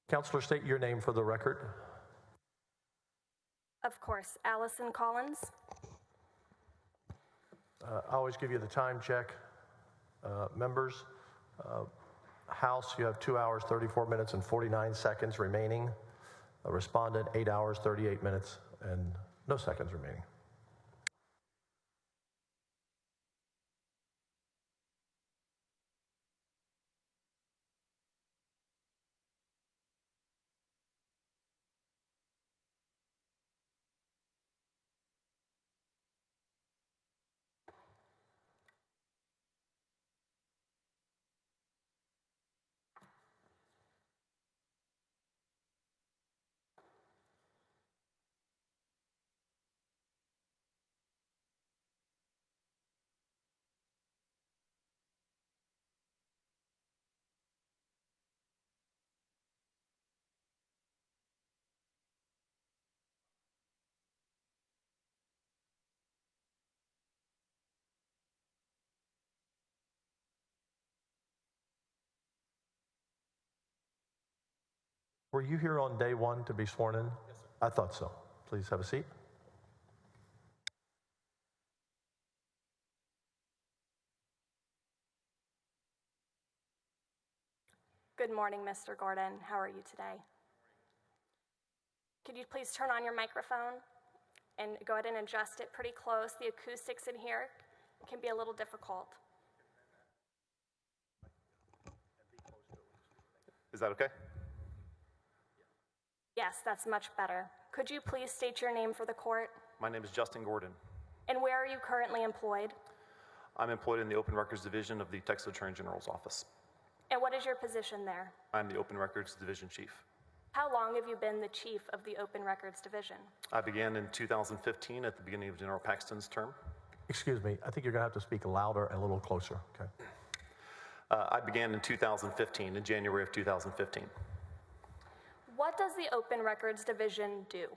Counselor, state your name for the record. Of course, Allison Collins. I always give you the time check. Members, House, you have 2 hours, 34 minutes, and 49 seconds remaining. A respondent, 8 hours, 38 minutes, and no seconds remaining. Were you here on day one to be sworn in? Yes, sir. I thought so. Please have a seat. Good morning, Mr. Gordon. How are you today? Could you please turn on your microphone and go ahead and adjust it pretty close? The acoustics in here can be a little difficult. Is that okay? Yes, that's much better. Could you please state your name for the court? My name is Justin Gordon. And where are you currently employed? I'm employed in the Open Records Division of the Texas Attorney General's Office. And what is your position there? I'm the Open Records Division Chief. How long have you been the chief of the Open Records Division? I began in 2015 at the beginning of General Paxton's term. Excuse me, I think you're going to have to speak louder and a little closer, okay? I began in 2015, in January of 2015. What does the Open Records Division do?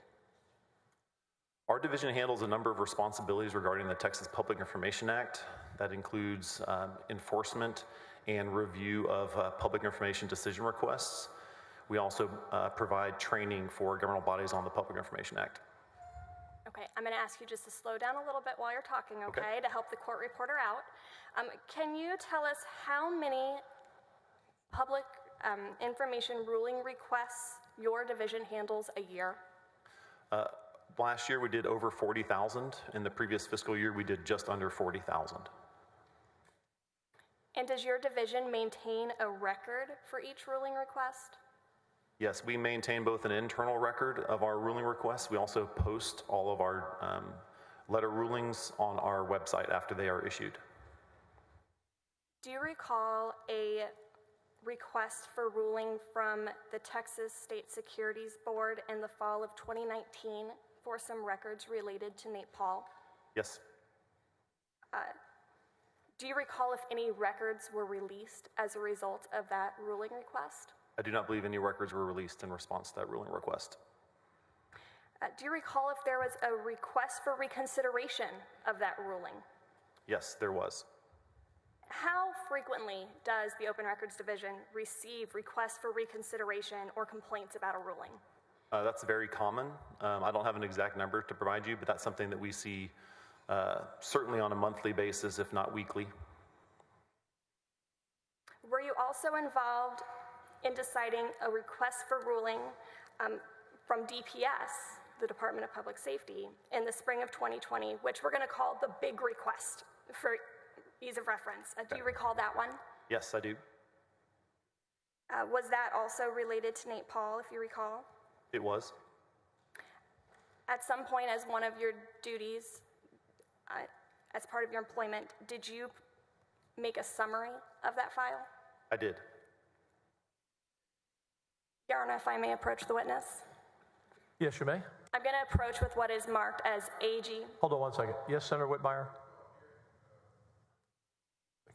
Our division handles a number of responsibilities regarding the Texas Public Information Act. That includes enforcement and review of public information decision requests. We also provide training for governmental bodies on the Public Information Act. Okay, I'm going to ask you just to slow down a little bit while you're talking, okay, to help the court reporter out. Can you tell us how many public information ruling requests your division handles a year? Last year we did over 40,000. In the previous fiscal year we did just under 40,000. And does your division maintain a record for each ruling request? Yes, we maintain both an internal record of our ruling requests. We also post all of our letter rulings on our website after they are issued. Do you recall a request for ruling from the Texas State Securities Board in the fall of 2019 for some records related to Nate Paul? Yes. Do you recall if any records were released as a result of that ruling request? I do not believe any records were released in response to that ruling request. Do you recall if there was a request for reconsideration of that ruling? Yes, there was. How frequently does the Open Records Division receive requests for reconsideration or complaints about a ruling? That's very common. I don't have an exact number to provide you, but that's something that we see certainly on a monthly basis, if not weekly. Were you also involved in deciding a request for ruling from DPS, the Department of Public Safety, in the spring of 2020, which we're going to call the big request for ease of reference? Do you recall that one? Yes, I do. Was that also related to Nate Paul, if you recall? It was. At some point, as one of your duties, as part of your employment, did you make a summary of that file? I did. Your Honor, if I may approach the witness. Yes, you may. I'm going to approach with what is marked as AG. Hold on one second. Yes, Senator Whitmire?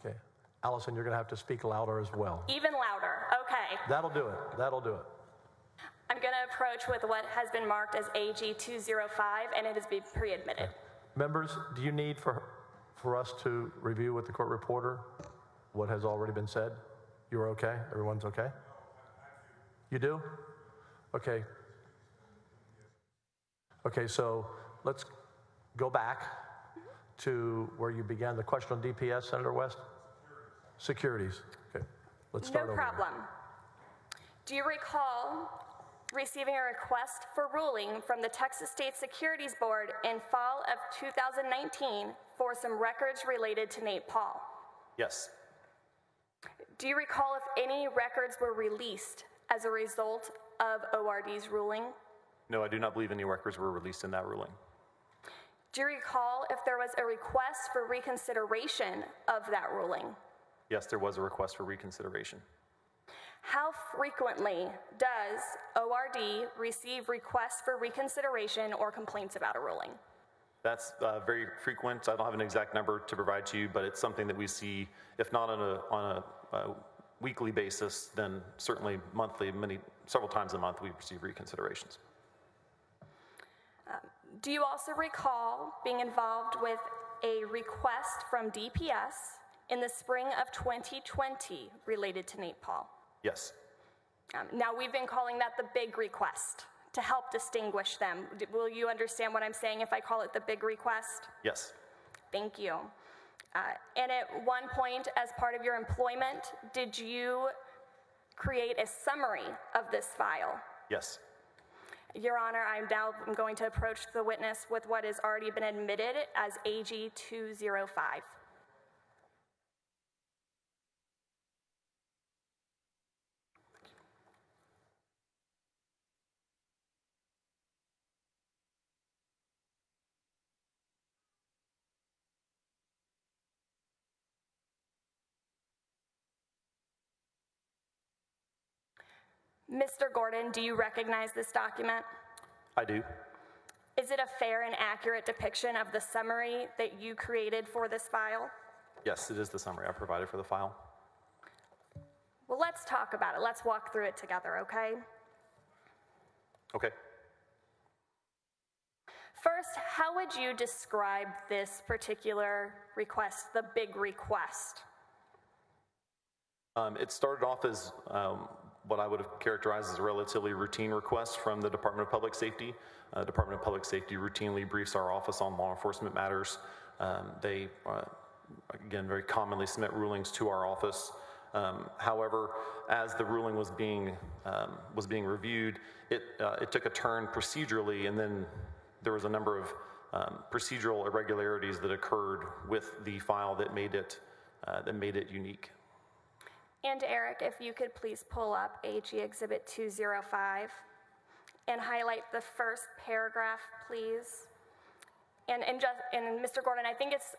Okay. Allison, you're going to have to speak louder as well. Even louder. Okay. That'll do it. That'll do it. I'm going to approach with what has been marked as AG 205, and it has been pre-admitted. Okay. Members, do you need for us to review with the court reporter what has already been said? You're okay? Everyone's okay? You do? Okay. Okay, so let's go back to where you began the question on DPS, Senator West. Securities. Okay, let's start No over. problem. Do you recall receiving a request for ruling from the Texas State Securities Board in fall of 2019 for some records related to Nate Paul? Yes. Do you recall if any records were released as a result of ORD's ruling? No, I do not believe any records were released in that ruling. Do you recall if there was a request for reconsideration of that ruling? Yes, there was a request for reconsideration. How frequently does ORD receive requests for reconsideration or complaints about a ruling? That's very frequent. I don't have an exact number to provide to you, but it's something that we see, if not on a weekly basis, then certainly monthly, several times a month we receive reconsiderations. Do you also recall being involved with a request from DPS in the spring of 2020 related to Nate Paul? Yes. Now, we've been calling that the big request to help distinguish them. Will you understand what I'm saying if I call it the big request? Yes. Thank you. And at one point, as part of your employment, did you create a summary of this file? Yes. Your Honor, I'm going to approach the witness with what has already been admitted as AG 205. Mr. Gordon, do you recognize this document? I do. Is it a fair and accurate depiction of the summary that you created for this file? Yes, it is the summary I provided for the file. Well, let's talk about it. Let's walk through it together, okay? Okay. First, how would you describe this particular request, the big request? It started off as what I would have characterized as a relatively routine request from the Department of Public Safety. Department of Public Safety routinely briefs our office on law enforcement matters. They, again, very commonly submit rulings to our office. However, as the ruling was being reviewed, it took a turn procedurally, and then there was a number of procedural irregularities that occurred with the file that made it unique. And Eric, if you could please pull up AG Exhibit 205 and highlight the first paragraph, please. And Mr. Gordon, I think it's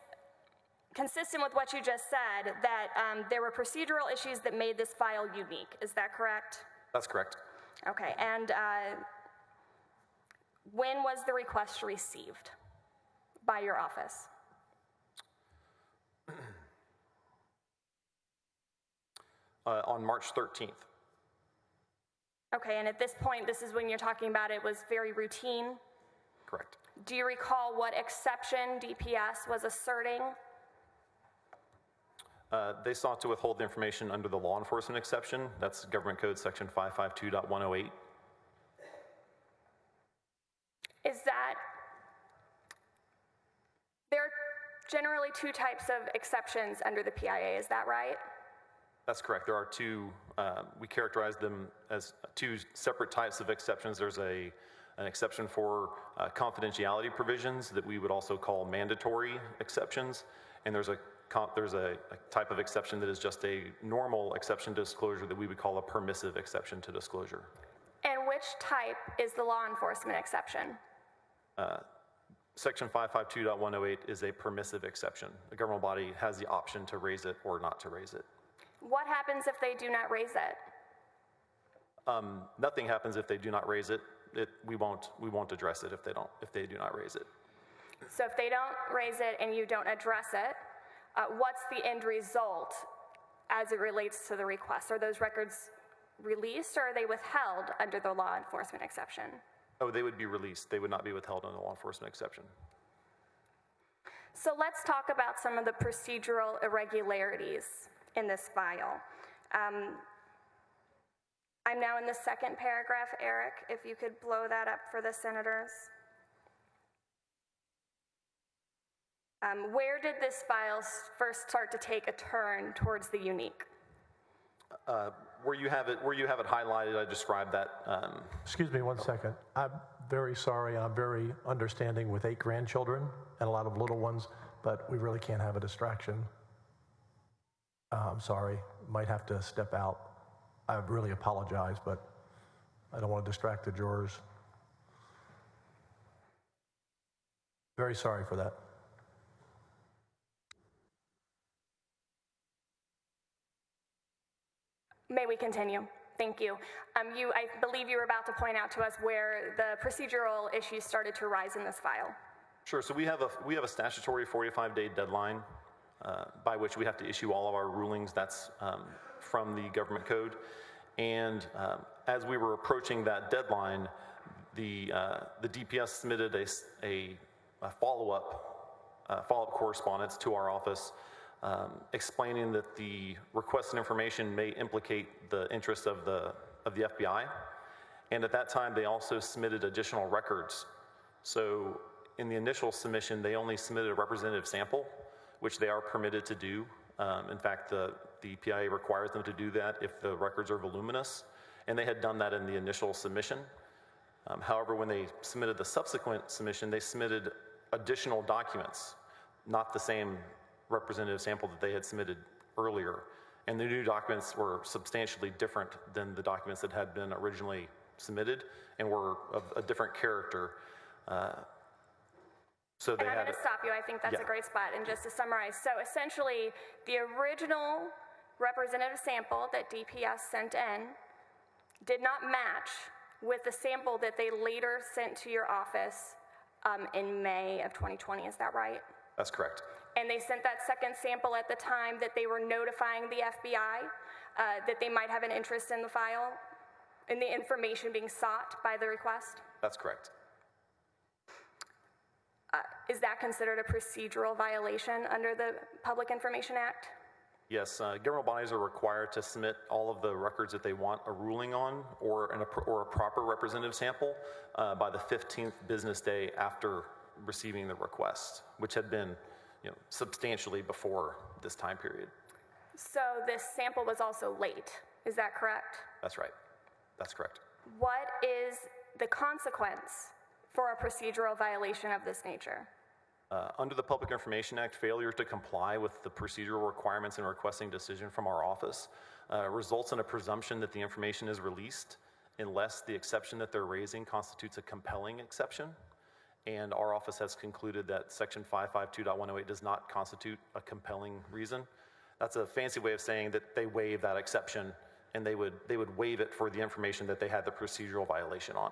consistent with what you just said that there were procedural issues that made this file unique. Is that correct? That's correct. Okay, and when was the request received by your office? On March 13th. Okay, and at this point, this is when you're talking about it was very routine? Correct. Do you recall what exception DPS was asserting? They sought to withhold the information under the law enforcement exception. That's Government Code Section 552.108. Is that, there are generally two types of exceptions under the PIA, is that right? That's correct. There are two, we characterize them as two separate types of exceptions. There's an exception for confidentiality provisions that we would also call mandatory exceptions. And there's a type of exception that is just a normal exception to disclosure that we would call a permissive exception to disclosure. And which type is the law enforcement exception? Section 552.108 is a permissive exception. The government body has the option to raise it or not to raise it. What happens if they do not raise it? Nothing happens if they do not raise it. We won't address it if they do not raise it. So if they don't raise it and you don't address it, what's the end result as it relates to the request? Are those records released or are they withheld under the law enforcement exception? Oh, they would be released. They would not be withheld under the law enforcement exception. So let's talk about some of the procedural irregularities in this file. I I'm now in the second paragraph, Eric, if you could blow that up for the senators. Where did this file first start to take a turn towards the unique? Where you have it highlighted, I described that. Excuse me 1 second. I'm very sorry. I'm very understanding with 8 grandchildren and a lot of little ones, but we really can't have a distraction. I'm sorry. Might have to step out. I really apologize, but I don't want to distract the jurors. Very sorry for that. May we continue? Thank you. I believe you were about to point out to us where the procedural issues started to rise in this file. Sure. So we have a statutory 45-day deadline by which we have to issue all of our rulings. That's from the government code. And as we were approaching that deadline, the DPS submitted a follow-up correspondence to our office explaining that the requested information may implicate the interest of the FBI. And at that time, they also submitted additional records. So in the initial submission, they only submitted a representative sample, which they are permitted to do. In fact, the PIA requires them to do that if the records are voluminous, and they had done that in the initial submission. However, when they submitted the subsequent submission, they submitted additional documents, not the same representative sample that they had submitted earlier. And the new documents were substantially different than the documents that had been originally submitted and were of a different character. So they and I'm going to stop you. I think that's a great spot. And just to summarize, so essentially, the original representative sample that DPS sent in did not match with the sample that they later sent to your office in May of 2020. Is that right? That's correct. And they sent that second sample at the time that they were notifying the FBI that they might have an interest in the file, in the information being sought by the request? That's correct. Is that considered a procedural violation under the Public Information Act? Yes, governmental bodies are required to submit all of the records that they want a ruling on or a proper representative sample by the 15th business day after receiving the request, which had been substantially before this time period. So this sample was also late, is that correct? That's right. That's correct. What is the consequence for a procedural violation of this nature? Under the Public Information Act, failure to comply with the procedural requirements in requesting decision from our office results in a presumption that the information is released unless the exception that they're raising constitutes a compelling exception. And our office has concluded that Section 552.108 does not constitute a compelling reason. That's a fancy way of saying that they waive that exception, and they would waive it for the information that they had the procedural violation on.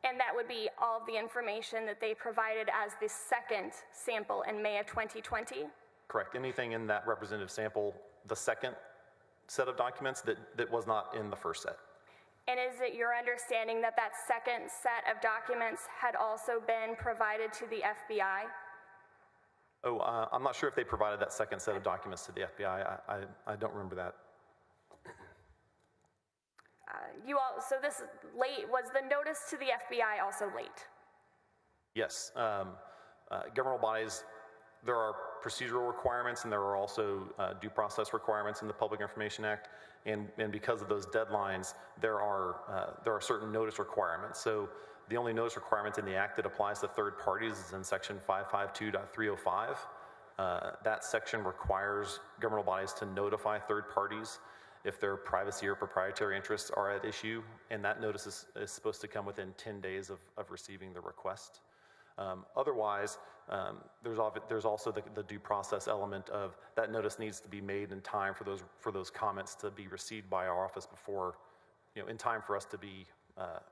And that would be all of the information that they provided as the second sample in May of 2020? Correct. Anything in that representative sample, the second set of documents that was not in the first set. And is it your understanding that that second set of documents had also been provided to the FBI? Oh, I'm not sure if they provided that second set of documents to the FBI. I don't remember that. So this late, was the notice to the FBI also late? Yes. Governmental bodies, there are procedural requirements and there are also due process requirements in the Public Information Act. And because of those deadlines, there are certain notice requirements. So the only notice requirement in the Act that applies to third parties is in Section 552.305. That section requires governmental bodies to notify third parties if their privacy or proprietary interests are at issue, and that notice is supposed to come within 10 days of receiving the request. Otherwise, there's also the due process element of that notice needs to be made in time for those comments to be received by our office before, in time for us to be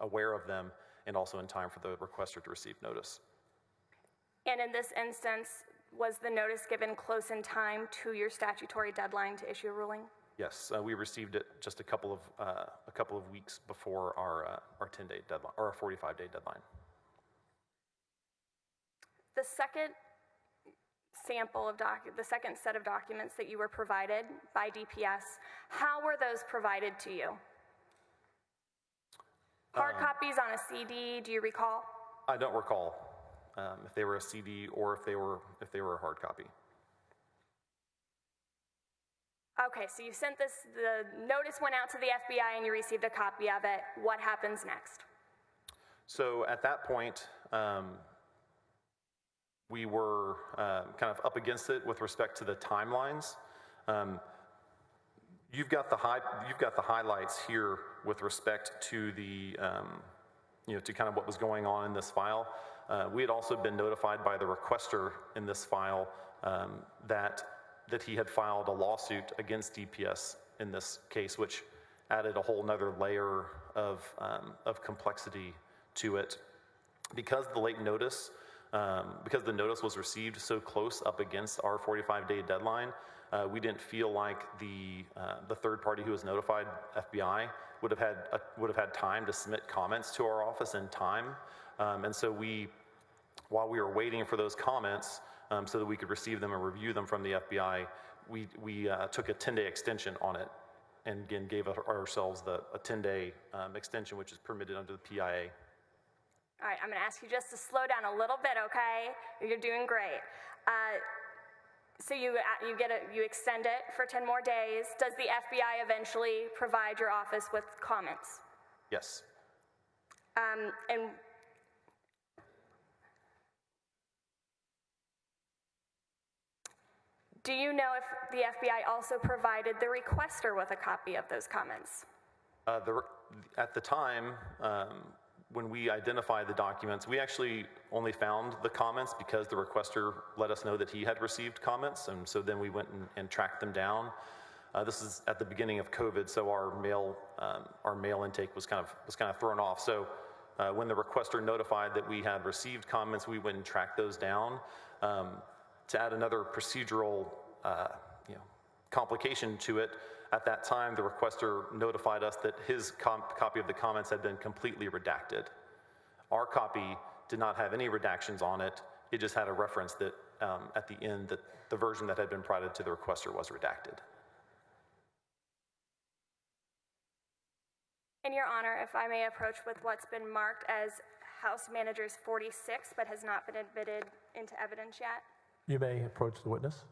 aware of them, and also in time for the requester to receive notice. And in this instance, was the notice given close in time to your statutory deadline to issue a ruling? Yes, we received it just a couple of weeks before our 10-day deadline or our 45-day deadline. The second sample of the second set of documents that you were provided by DPS, how were those provided to you? Hard copies on a CD, do you recall? I don't recall if they were a CD or if they were a hard copy. Okay, so you sent this, the notice went out to the FBI and you received a copy of it. What happens next? So at that point, we were kind of up against it with respect to the timelines. You've got the highlights here with respect to the to kind of what was going on in this file. We had also been notified by the requester in this file that he had filed a lawsuit against DPS in this case, which added a whole nother layer of complexity to it. Because the late notice, because the notice was received so close up against our 45-day deadline, we didn't feel like the third party who was notified, FBI, would have had time to submit comments to our office in time, and so while we were waiting for those comments so that we could receive them and review them from the FBI, we took a 10-day extension on it, and again gave ourselves a 10-day extension, which is permitted under the PIA. All right, I'm going to ask you just to slow down a little bit, okay? You're doing great. So you extend it for 10 more days. Does the FBI eventually provide your office with comments? Yes. And do you know if the FBI also provided the requester with a copy of those comments? At the time, when we identified the documents, we actually only found the comments because the requester let us know that he had received comments, and so then we went and tracked them down. This is at the beginning of COVID, so our mail intake was kind of thrown off. So when the requester notified that we had received comments, we went and tracked those down. To add another procedural complication to it, at that time, the requester notified us that his copy of the comments had been completely redacted. Our copy did not have any redactions on it. It just had a reference that at the end that the version that had been provided to the requester was redacted. In your honor, if I may approach with what's been marked as House Managers 46 but has not been admitted into evidence yet. You may approach the witness.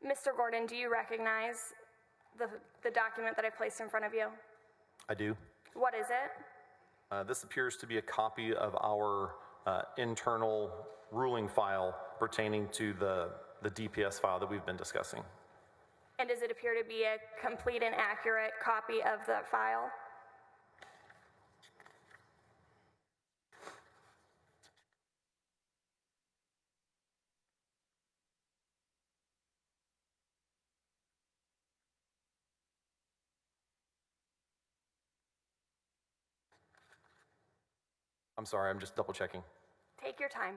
Mr. Gordon, do you recognize the document that I placed in front of you? I do. What is it? This appears to be a copy of our internal ruling file pertaining to the DPS file that we've been discussing. And does it appear to be a complete and accurate copy of the file? I'm sorry, I'm just double checking. Take your time.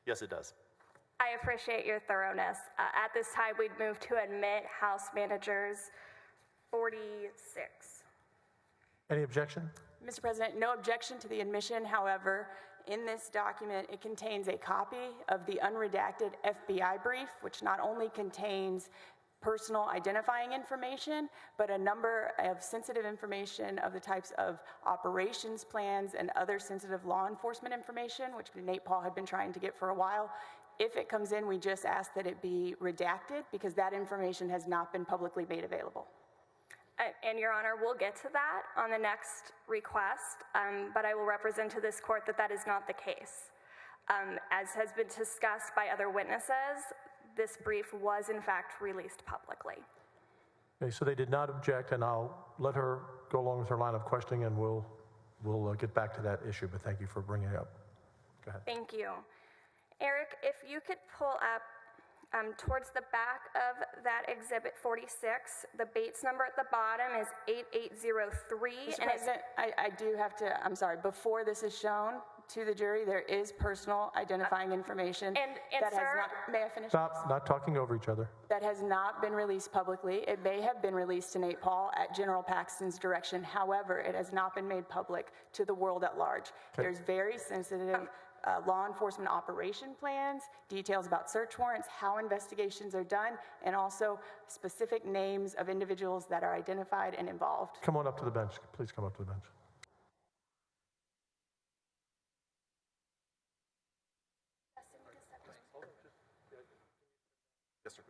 Yes, it does. I appreciate your thoroughness. At this time, we'd move to admit House Managers 46. Any objection? Mr. President, no objection to the admission. However, in this document, it contains a copy of the unredacted FBI brief, which not only contains personal identifying information, but a number of sensitive information of the types of operations plans and other sensitive law enforcement information, which Nate Paul had been trying to get for a while. If it comes in, we just ask that it be redacted because that information has not been publicly made available. And Your Honor, we'll get to that on the next request, but I will represent to this court that that is not the case. As has been discussed by other witnesses, this brief was in fact released publicly. Okay, so they did not object, and I'll let her go along with her line of questioning, and we'll get back to that issue, but thank you for bringing it up. Go ahead. Thank you. Eric, if you could pull up towards the back of that Exhibit 46, the Bates number at the bottom is 8803. Mr. President, I do have to, I'm sorry, before this is shown to the jury, there is personal identifying information that sir, has not, may I finish? Stop, not talking over each other. That has not been released publicly. It may have been released to Nate Paul at General Paxton's direction. However, it has not been made public to the world at large. Okay. There's very sensitive law enforcement operation plans, details about search warrants, how investigations are done, and also specific names of individuals that are identified and involved. Come on up to the bench. Please come up to the bench. Yes, sir.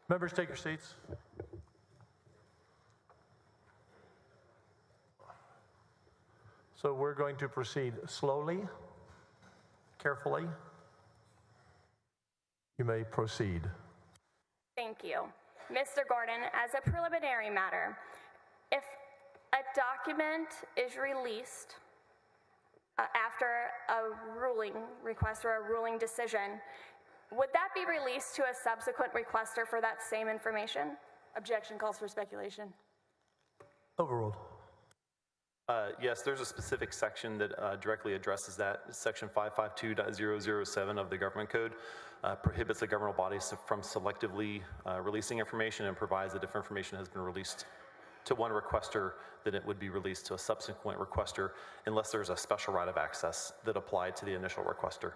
Members, take your seats. So we're going to proceed slowly, carefully. You may proceed. Thank you. Mr. Gordon, as a preliminary matter, if a document is released after a ruling request or a ruling decision, would that be released to a subsequent requester for that same information? Objection calls for speculation. Overruled. Yes, there's a specific section that directly addresses that. Section 552.007 of the Government Code prohibits the governmental bodies from selectively releasing information and provides that if information has been released to one requester, then it would be released to a subsequent requester unless there's a special right of access that applied to the initial requester.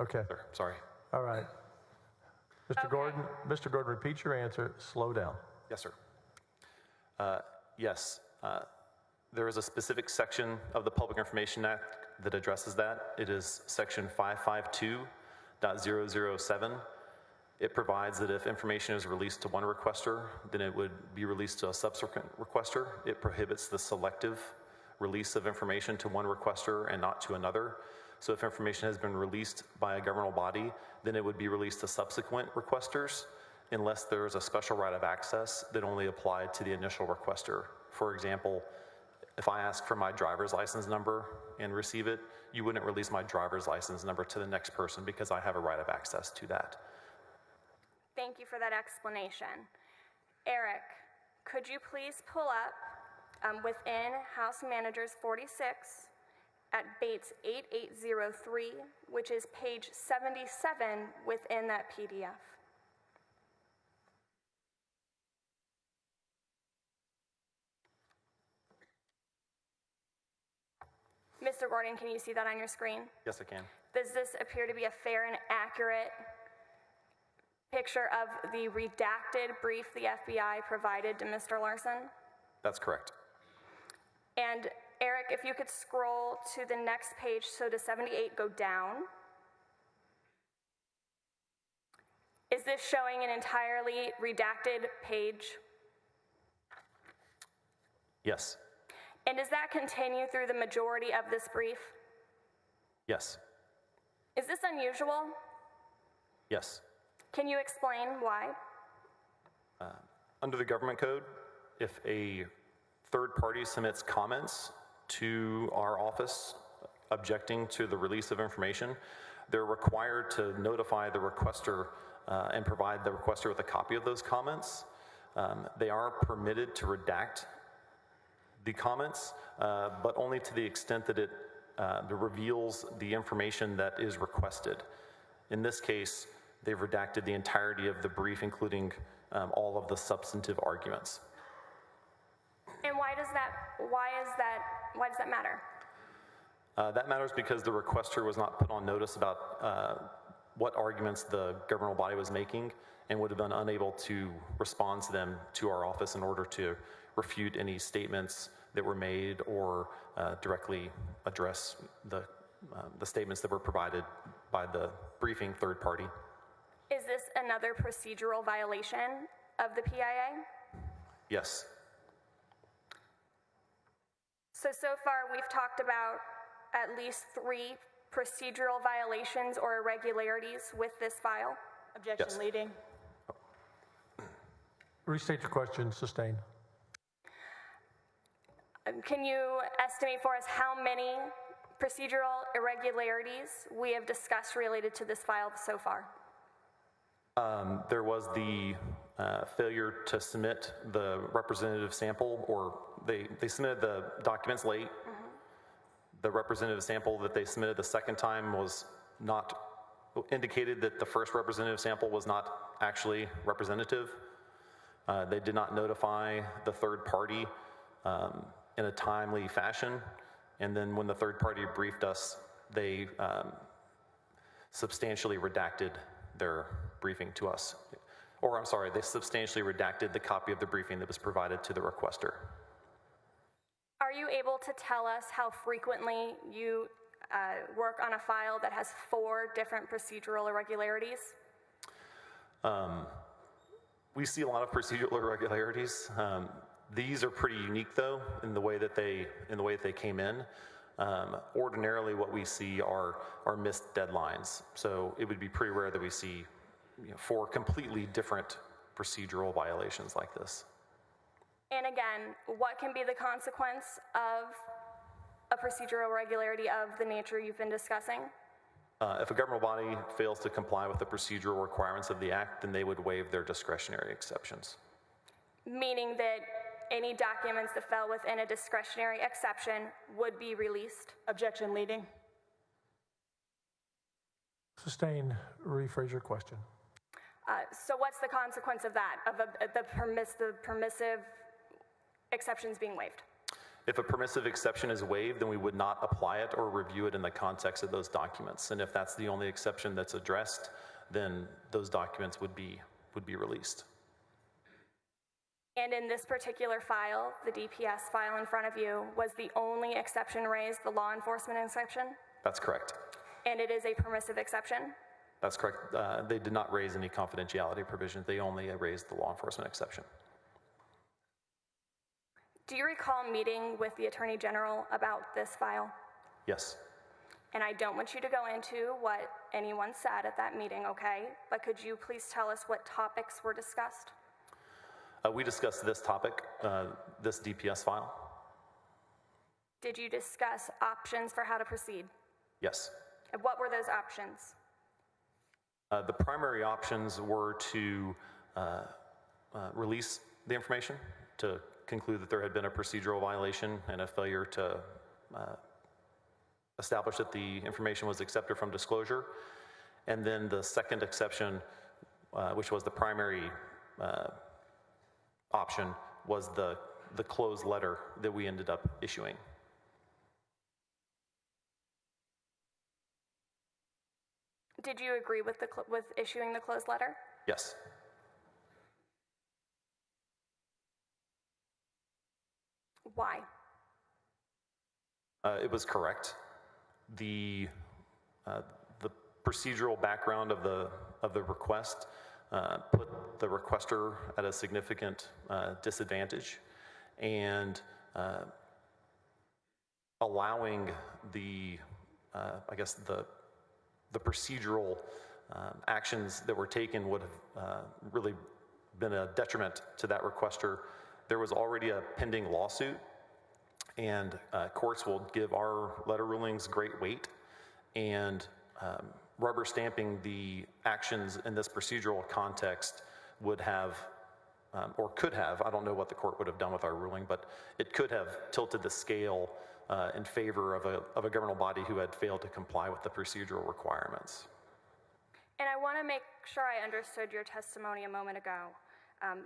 Okay. Sorry. All right. Mr. Gordon, repeat your answer. Slow down. Yes, sir. Yes, there is a specific section of the Public Information Act that addresses that. It is section 552.007. It provides that if information is released to one requester, then it would be released to a subsequent requester. It prohibits the selective release of information to one requester and not to another. So if information has been released by a governmental body, then it would be released to subsequent requesters, unless there is a special right of access that only applied to the initial requester. For example, if I ask for my driver's license number and receive it, you wouldn't release my driver's license number to the next person because I have a right of access to that. Thank you for that explanation. Eric, could you please pull up within House Managers 46 at Bates 8803, which is page 77 within that PDF. Mr. Gordon, can you see that on your screen? Yes, I can. Does this appear to be a fair and accurate picture of the redacted brief the FBI provided to Mr. Larson? That's correct. And Eric, if you could scroll to the next page, so to 78, go down. Is this showing an entirely redacted page? Yes. And does that continue through the majority of this brief? Yes. Is this unusual? Yes. Can you explain why? Under the Government Code, if a third party submits comments to our office objecting to the release of information, they're required to notify the requester and provide the requester with a copy of those comments. They are permitted to redact the comments, but only to the extent that it reveals the information that is requested. In this case, they've redacted the entirety of the brief, including all of the substantive arguments. And why does that matter? That matters because the requester was not put on notice about what arguments the governmental body was making and would have been unable to respond to them to our office in order to refute any statements that were made or directly address the statements that were provided by the briefing third party. Is this another procedural violation of the PIA? Yes. So far we've talked about at least 3 procedural violations or irregularities with this file. Objection Yes. leading. Restate your question. Sustained. Can you estimate for us how many procedural irregularities we have discussed related to this file so far? There was the failure to submit the representative sample, or they submitted the documents late. Mm-hmm. The representative sample that they submitted the second time was not indicated that the first representative sample was not actually representative. They did not notify the third party in a timely fashion, and then when the third party briefed us, they substantially redacted their briefing to us. Or I'm sorry, they substantially redacted the copy of the briefing that was provided to the requester. Are you able to tell us how frequently you work on a file that has 4 different procedural irregularities? We see a lot of procedural irregularities. These are pretty unique, though, in the way that they came in. Ordinarily, what we see are missed deadlines. So it would be pretty rare that we see 4 completely different procedural violations like this. And again, what can be the consequence of a procedural irregularity of the nature you've been discussing? If a governmental body fails to comply with the procedural requirements of the Act, then they would waive their discretionary exceptions. Meaning that any documents that fell within a discretionary exception would be released? Objection leading. Sustained. Rephrase your question. So what's the consequence of that, of the permissive exceptions being waived? If a permissive exception is waived, then we would not apply it or review it in the context of those documents. And if that's the only exception that's addressed, then those documents would be released. And in this particular file, the DPS file in front of you, was the only exception raised the law enforcement exception? That's correct. And it is a permissive exception? That's correct. They did not raise any confidentiality provisions. They only raised the law enforcement exception. Do you recall meeting with the Attorney General about this file? Yes. And I don't want you to go into what anyone said at that meeting, okay? But could you please tell us what topics were discussed? We discussed this topic, this DPS file. Did you discuss options for how to proceed? Yes. And what were those options? The primary options were to release the information, to conclude that there had been a procedural violation and a failure to establish that the information was accepted from disclosure. And then the second exception, which was the primary option, was the closed letter that we ended up issuing. Did you agree with issuing the closed letter? Yes. Why? It was correct. The procedural background of the request put the requester at a significant disadvantage, and allowing the procedural actions that were taken would have really been a detriment to that requester. There was already a pending lawsuit, and courts will give our letter rulings great weight, and rubber stamping the actions in this procedural context would have, or could have, I don't know what the court would have done with our ruling, but it could have tilted the scale in favor of a governmental body who had failed to comply with the procedural requirements. And I want to make sure I understood your testimony a moment ago.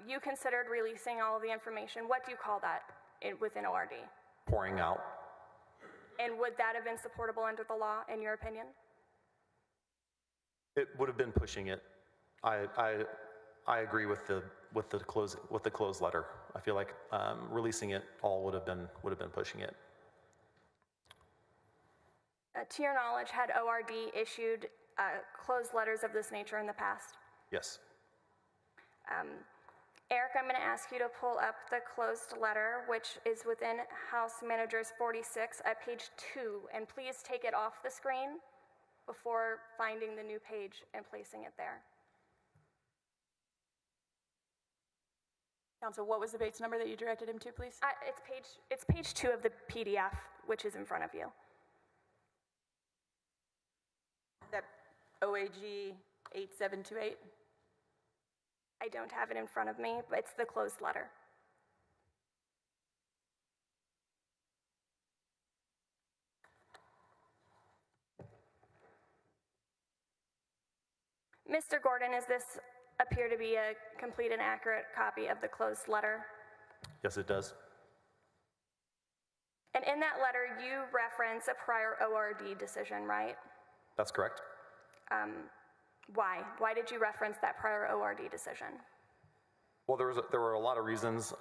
You considered releasing all of the information. What do you call that within ORD? Pouring out. And would that have been supportable under the law, in your opinion? It would have been pushing it. I agree with the closed letter. I feel like releasing it all would have been pushing it. To your knowledge, had ORD issued closed letters of this nature in the past? Yes. Eric, I'm going to ask you to pull up the closed letter, which is within House Managers 46 at page 2, and please take it off the screen before finding the new page and placing it there. Counsel, what was the Bates number that you directed him to, please? It's page 2 of the PDF, which is in front of you. That OAG 8728? I don't have it in front of me, but it's the closed letter. Mr. Gordon, does this appear to be a complete and accurate copy of the closed letter? Yes, it does. And in that letter, you reference a prior ORD decision, right? That's correct. Why? Why did you reference that prior ORD decision? Well, there were a lot of reasons.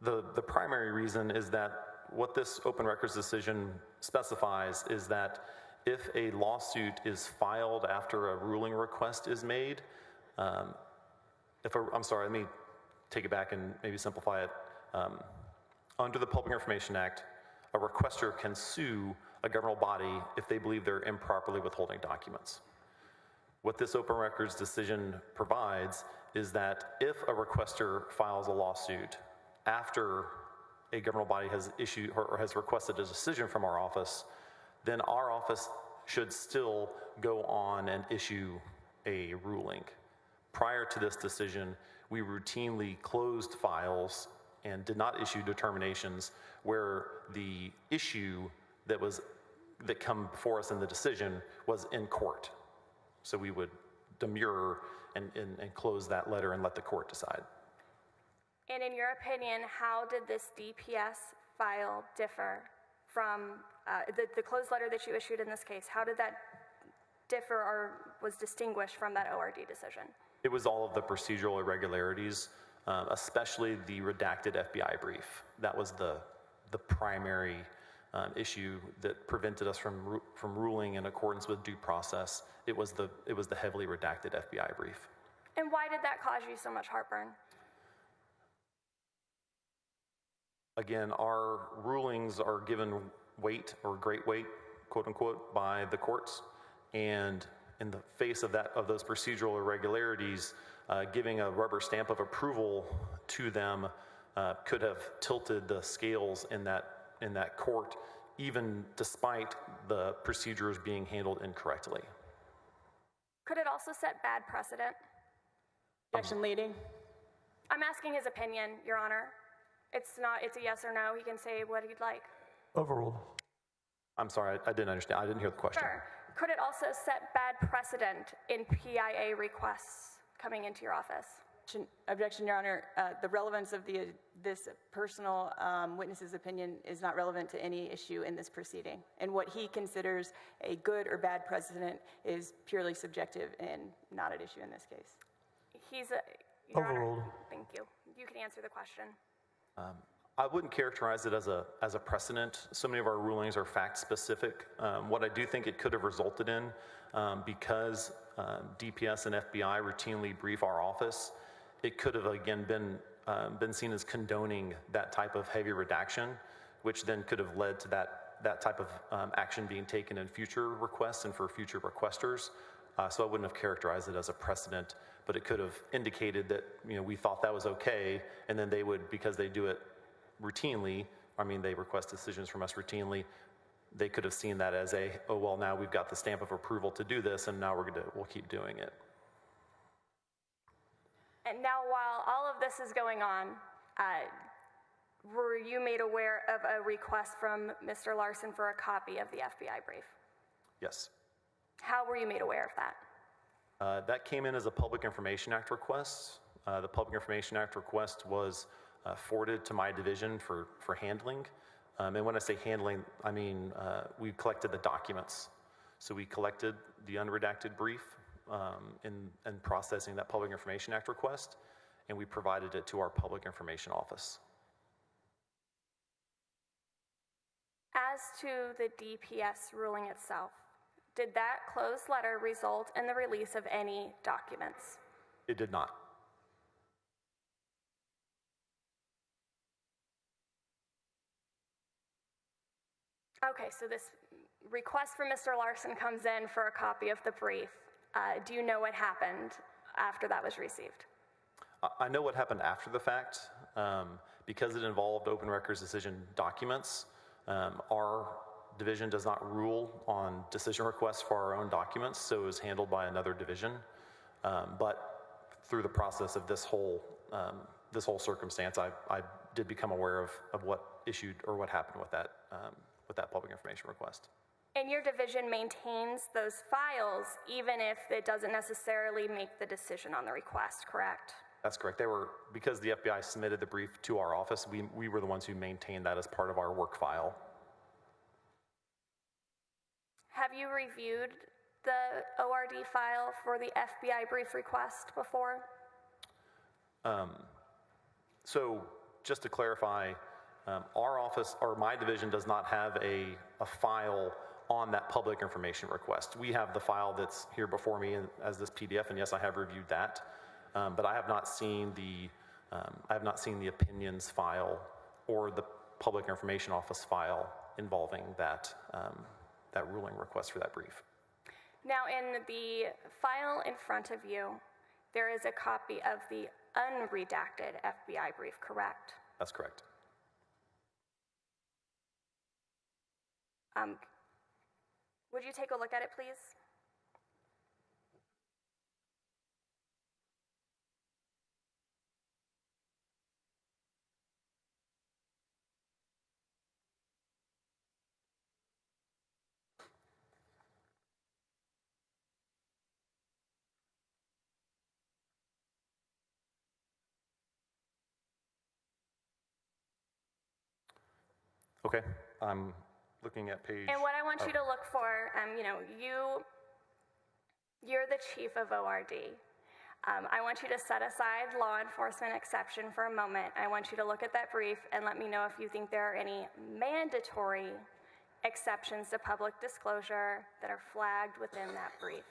The primary reason is that what this open records decision specifies is that if a lawsuit is filed after a ruling request is made, I'm sorry, let me take it back and maybe simplify it. Under the Public Information Act, a requester can sue a governmental body if they believe they're improperly withholding documents. What this open records decision provides is that if a requester files a lawsuit after a governmental body has issued or has requested a decision from our office, then our office should still go on and issue a ruling. Prior to this decision, we routinely closed files and did not issue determinations where the issue that come before us in the decision was in court. So we would demur and close that letter and let the court decide. And in your opinion, how did this DPS file differ from the closed letter that you issued in this case? How did that differ or was distinguished from that ORD decision? It was all of the procedural irregularities, especially the redacted FBI brief. That was the primary issue that prevented us from ruling in accordance with due process. It was the heavily redacted FBI brief. And why did that cause you so much heartburn? Again, our rulings are given weight or great weight, quote unquote, by the courts. And in the face of those procedural irregularities, giving a rubber stamp of approval to them could have tilted the scales in that court, even despite the procedures being handled incorrectly. Could it also set bad precedent? Objection leading. I'm asking his opinion, Your Honor. It's a yes or no. He can say what he'd like. Overruled. I'm sorry, I didn't understand. I didn't hear the question. Sure. Could it also set bad precedent in PIA requests coming into your office? Objection, Your Honor. The relevance of this personal witness's opinion is not relevant to any issue in this proceeding. And what he considers a good or bad precedent is purely subjective and not at issue in this case. Your Honor, Overruled. thank you. You can answer the question. I wouldn't characterize it as a precedent. So many of our rulings are fact specific. What I do think it could have resulted in, because DPS and FBI routinely brief our office, it could have again been seen as condoning that type of heavy redaction, which then could have led to that type of action being taken in future requests and for future requesters. So I wouldn't have characterized it as a precedent, but it could have indicated that we thought that was okay, and then they would, because they do it routinely, they request decisions from us routinely, they could have seen that as oh well, now we've got the stamp of approval to do this, and now we'll keep doing it. And now, while all of this is going on, were you made aware of a request from Mr. Larson for a copy of the FBI brief? Yes. How were you made aware of that? That came in as a Public Information Act request. The Public Information Act request was forwarded to my division for handling. And when I say handling, I mean we collected the documents. So we collected the unredacted brief in processing that Public Information Act request, and we provided it to our Public Information Office. As to the DPS ruling itself, did that closed letter result in the release of any documents? It did not. Okay, so this request from Mr. Larson comes in for a copy of the brief. Do you know what happened after that was received? I know what happened after the fact. Because it involved open records decision documents, our division does not rule on decision requests for our own documents, so it was handled by another division. But through the process of this whole circumstance, I did become aware of what issued or what happened with that public information request. And your division maintains those files even if it doesn't necessarily make the decision on the request, correct? That's correct. Because the FBI submitted the brief to our office, we were the ones who maintained that as part of our work file. Have you reviewed the ORD file for the FBI brief request before? So just to clarify, our office or my division does not have a file on that public information request. We have the file that's here before me as this PDF, and yes, I have reviewed that, but I have not seen the opinions file or the Public Information Office file involving that ruling request for that brief. Now, in the file in front of you, there is a copy of the unredacted FBI brief, correct? That's correct. Would you take a look at it, please? Okay, I'm looking at page... And what I want you to look for, you're the chief of ORD. I want you to set aside law enforcement exception for a moment. I want you to look at that brief and let me know if you think there are any mandatory exceptions to public disclosure that are flagged within that brief.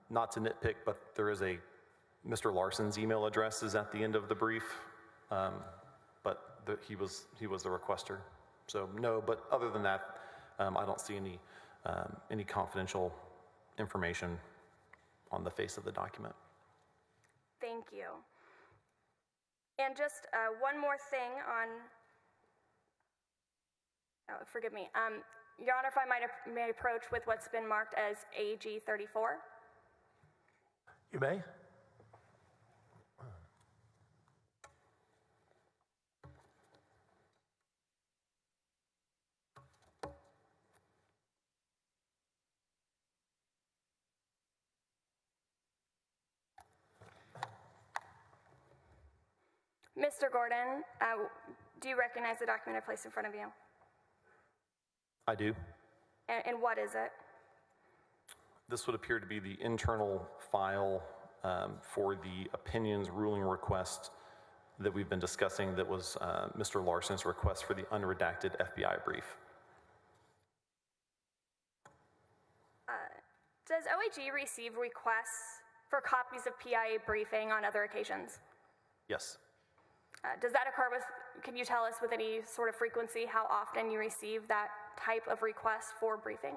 Not to nitpick, but there is Mr. Larson's email address is at the end of the brief, but he was the requester. So no, but other than that, I don't see any confidential information on the face of the document. Thank you. And just one more thing on, forgive me. Your Honor, if I may approach with what's been marked as AG 34. You may. Mr. Gordon, do you recognize the document I placed in front of you? I do. And what is it? This would appear to be the internal file for the opinions ruling request that we've been discussing that was Mr. Larson's request for the unredacted FBI brief. Does OAG receive requests for copies of PIA briefing on other occasions? Yes. Does that occur can you tell us with any sort of frequency how often you receive that type of request for briefing?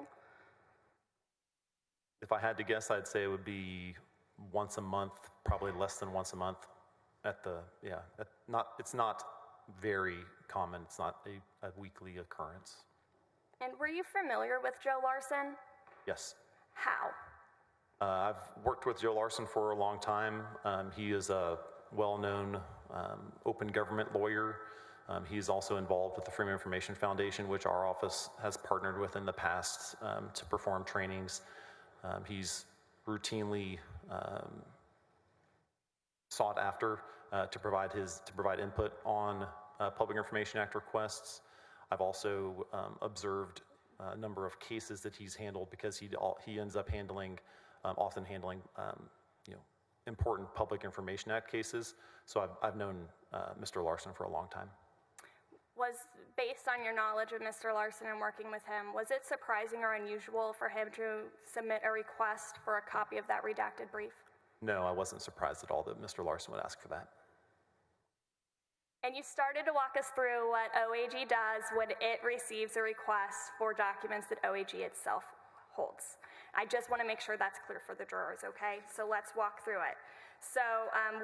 If I had to guess, I'd say it would be once a month, probably less than once a month. It's not very common. It's not a weekly occurrence. And were you familiar with Joe Larson? Yes. How? I've worked with Joe Larson for a long time. He is a well-known open government lawyer. He's also involved with the Freedom of Information Foundation, which our office has partnered with in the past to perform trainings. He's routinely sought after to provide input on Public Information Act requests. I've also observed a number of cases that he's handled because he ends up often handling important Public Information Act cases. So I've known Mr. Larson for a long time. Based on your knowledge of Mr. Larson and working with him, was it surprising or unusual for him to submit a request for a copy of that redacted brief? No, I wasn't surprised at all that Mr. Larson would ask for that. And you started to walk us through what OAG does when it receives a request for documents that OAG itself holds. I just want to make sure that's clear for the jurors, okay? So let's walk through it. So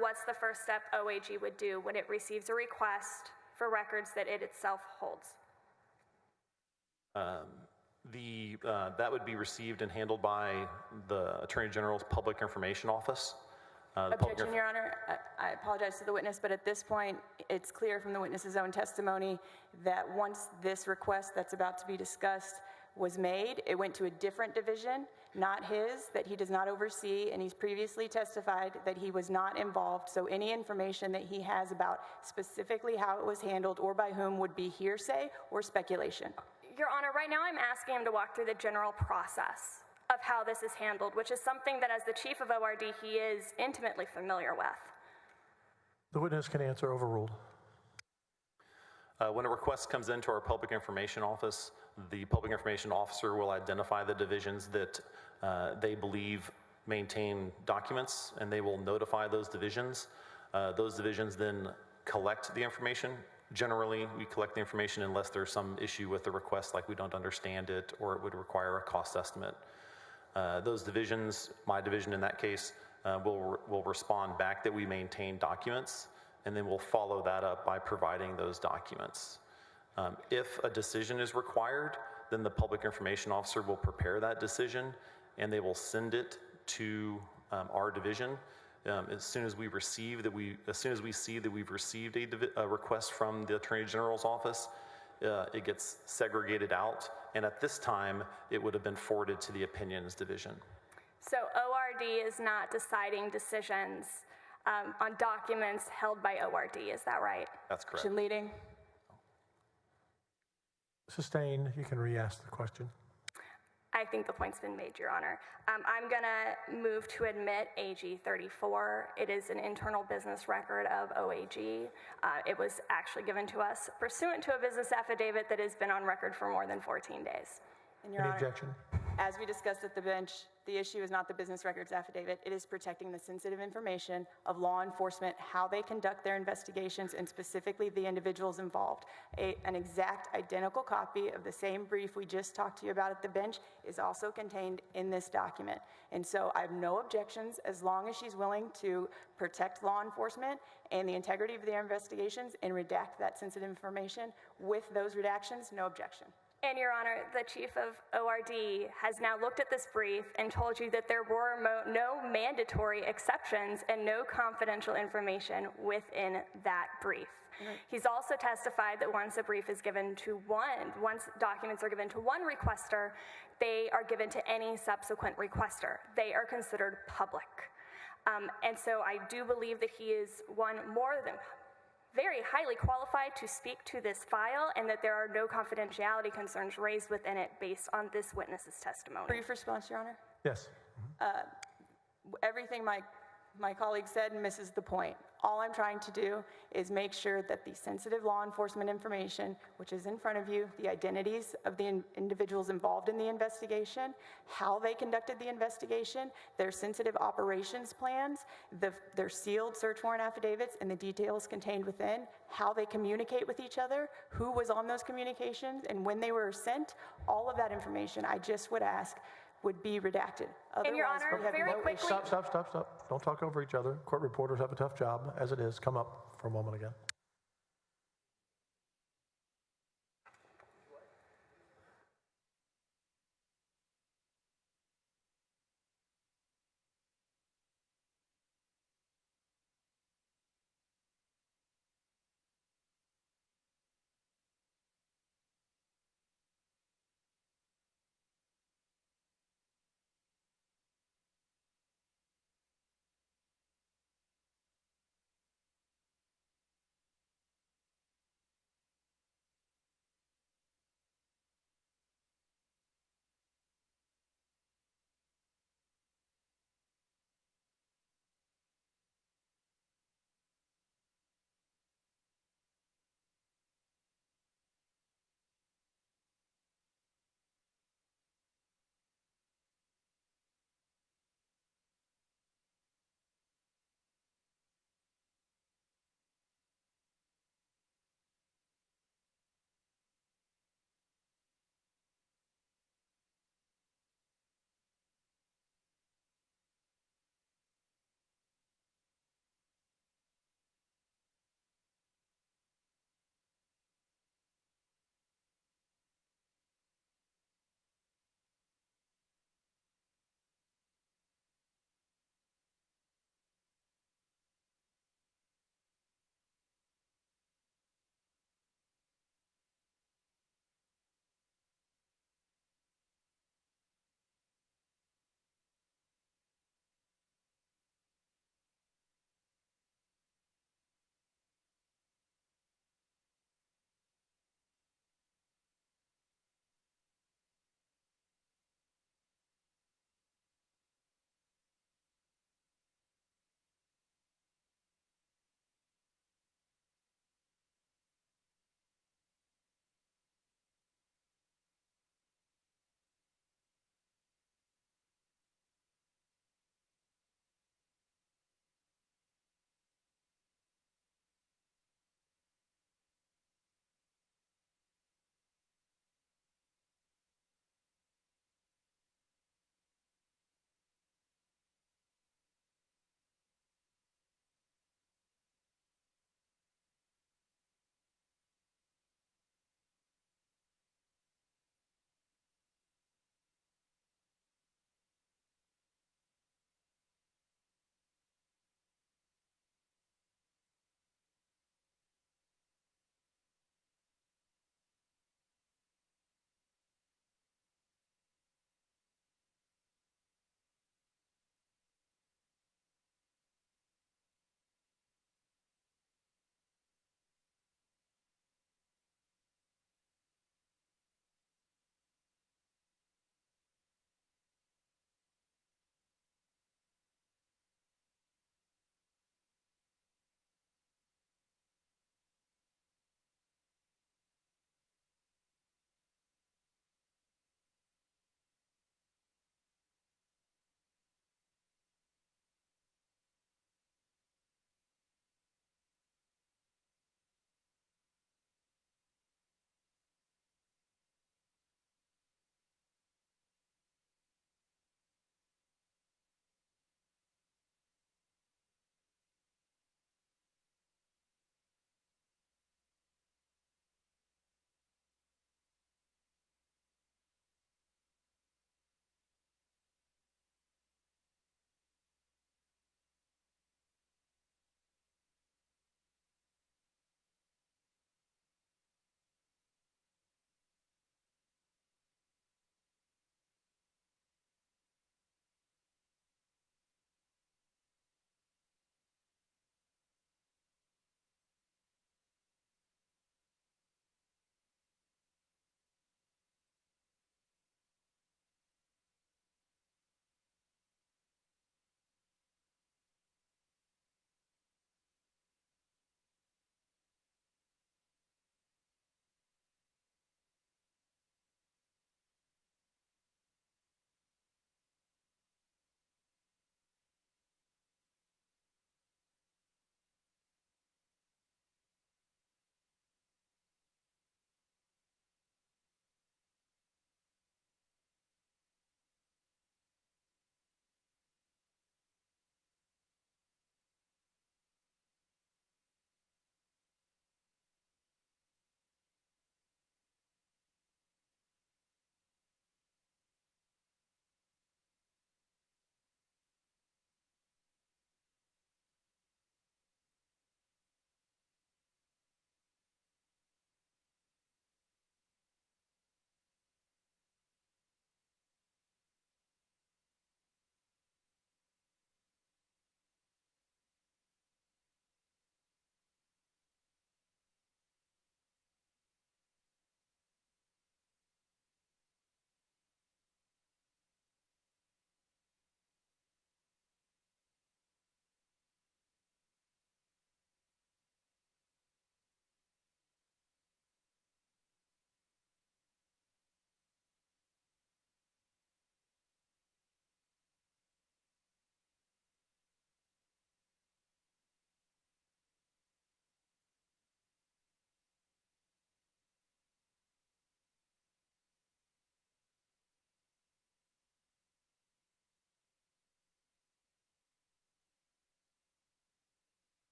what's the first step OAG would do when it receives a request for records that it itself holds? That would be received and handled by the Attorney General's Public Information Office. Objection, Your Honor. I apologize to the witness, but at this point, it's clear from the witness's own testimony that once this request that's about to be discussed was made, it went to a different division, not his, that he does not oversee, and he's previously testified that he was not involved, so any information that he has about specifically how it was handled or by whom would be hearsay or speculation. Your Honor, right now I'm asking him to walk through the general process of how this is handled, which is something that as the chief of ORD, he is intimately familiar with. The witness can answer. Overruled. When a request comes into our Public Information Office, the Public Information Officer will identify the divisions that they believe maintain documents, and they will notify those divisions. Those divisions then collect the information. Generally, we collect the information unless there's some issue with the request, like we don't understand it or it would require a cost estimate. Those divisions, my division in that case, will respond back that we maintain documents, and then we'll follow that up by providing those documents. If a decision is required, then the Public Information Officer will prepare that decision, and they will send it to our division. As soon as we see that we've received a request from the Attorney General's office, it gets segregated out, and at this time, it would have been forwarded to the Opinions Division. So ORD is not deciding decisions on documents held by ORD, is that right? That's correct. Action leading. Sustained. You can re-ask the question. I think the point's been made, Your Honor. I'm gonna move to admit AG 34. It is an internal business record of OAG. It was actually given to us pursuant to a business affidavit that has been on record for more than 14 days. And Your Any Honor, objection? as we discussed at the bench, the issue is not the business records affidavit. It is protecting the sensitive information of law enforcement, how they conduct their investigations, and specifically the individuals involved. An exact identical copy of the same brief we just talked to you about at the bench is also contained in this document. And so I have no objections as long as she's willing to protect law enforcement and the integrity of their investigations and redact that sensitive information. With those redactions, no objection. And Your Honor, the chief of ORD has now looked at this brief and told you that there were no mandatory exceptions and no confidential information within that brief. Right. He's also testified that once documents are given to one requester, they are given to any subsequent requester. They are considered public. And so I do believe that he is very highly qualified to speak to this file, and that there are no confidentiality concerns raised within it based on this witness's testimony. Brief response, Your Honor. Yes. Everything my colleague said misses the point. All I'm trying to do is make sure that the sensitive law enforcement information, which is in front of you, the identities of the individuals involved in the investigation, how they conducted the investigation, their sensitive operations plans, their sealed search warrant affidavits and the details contained within, how they communicate with each other, who was on those communications, and when they were sent, all of that information I just would ask would be redacted. And Your Honor, very quickly... Stop. Don't talk over each other. Court reporters have a tough job, as it is. Come up for a moment again.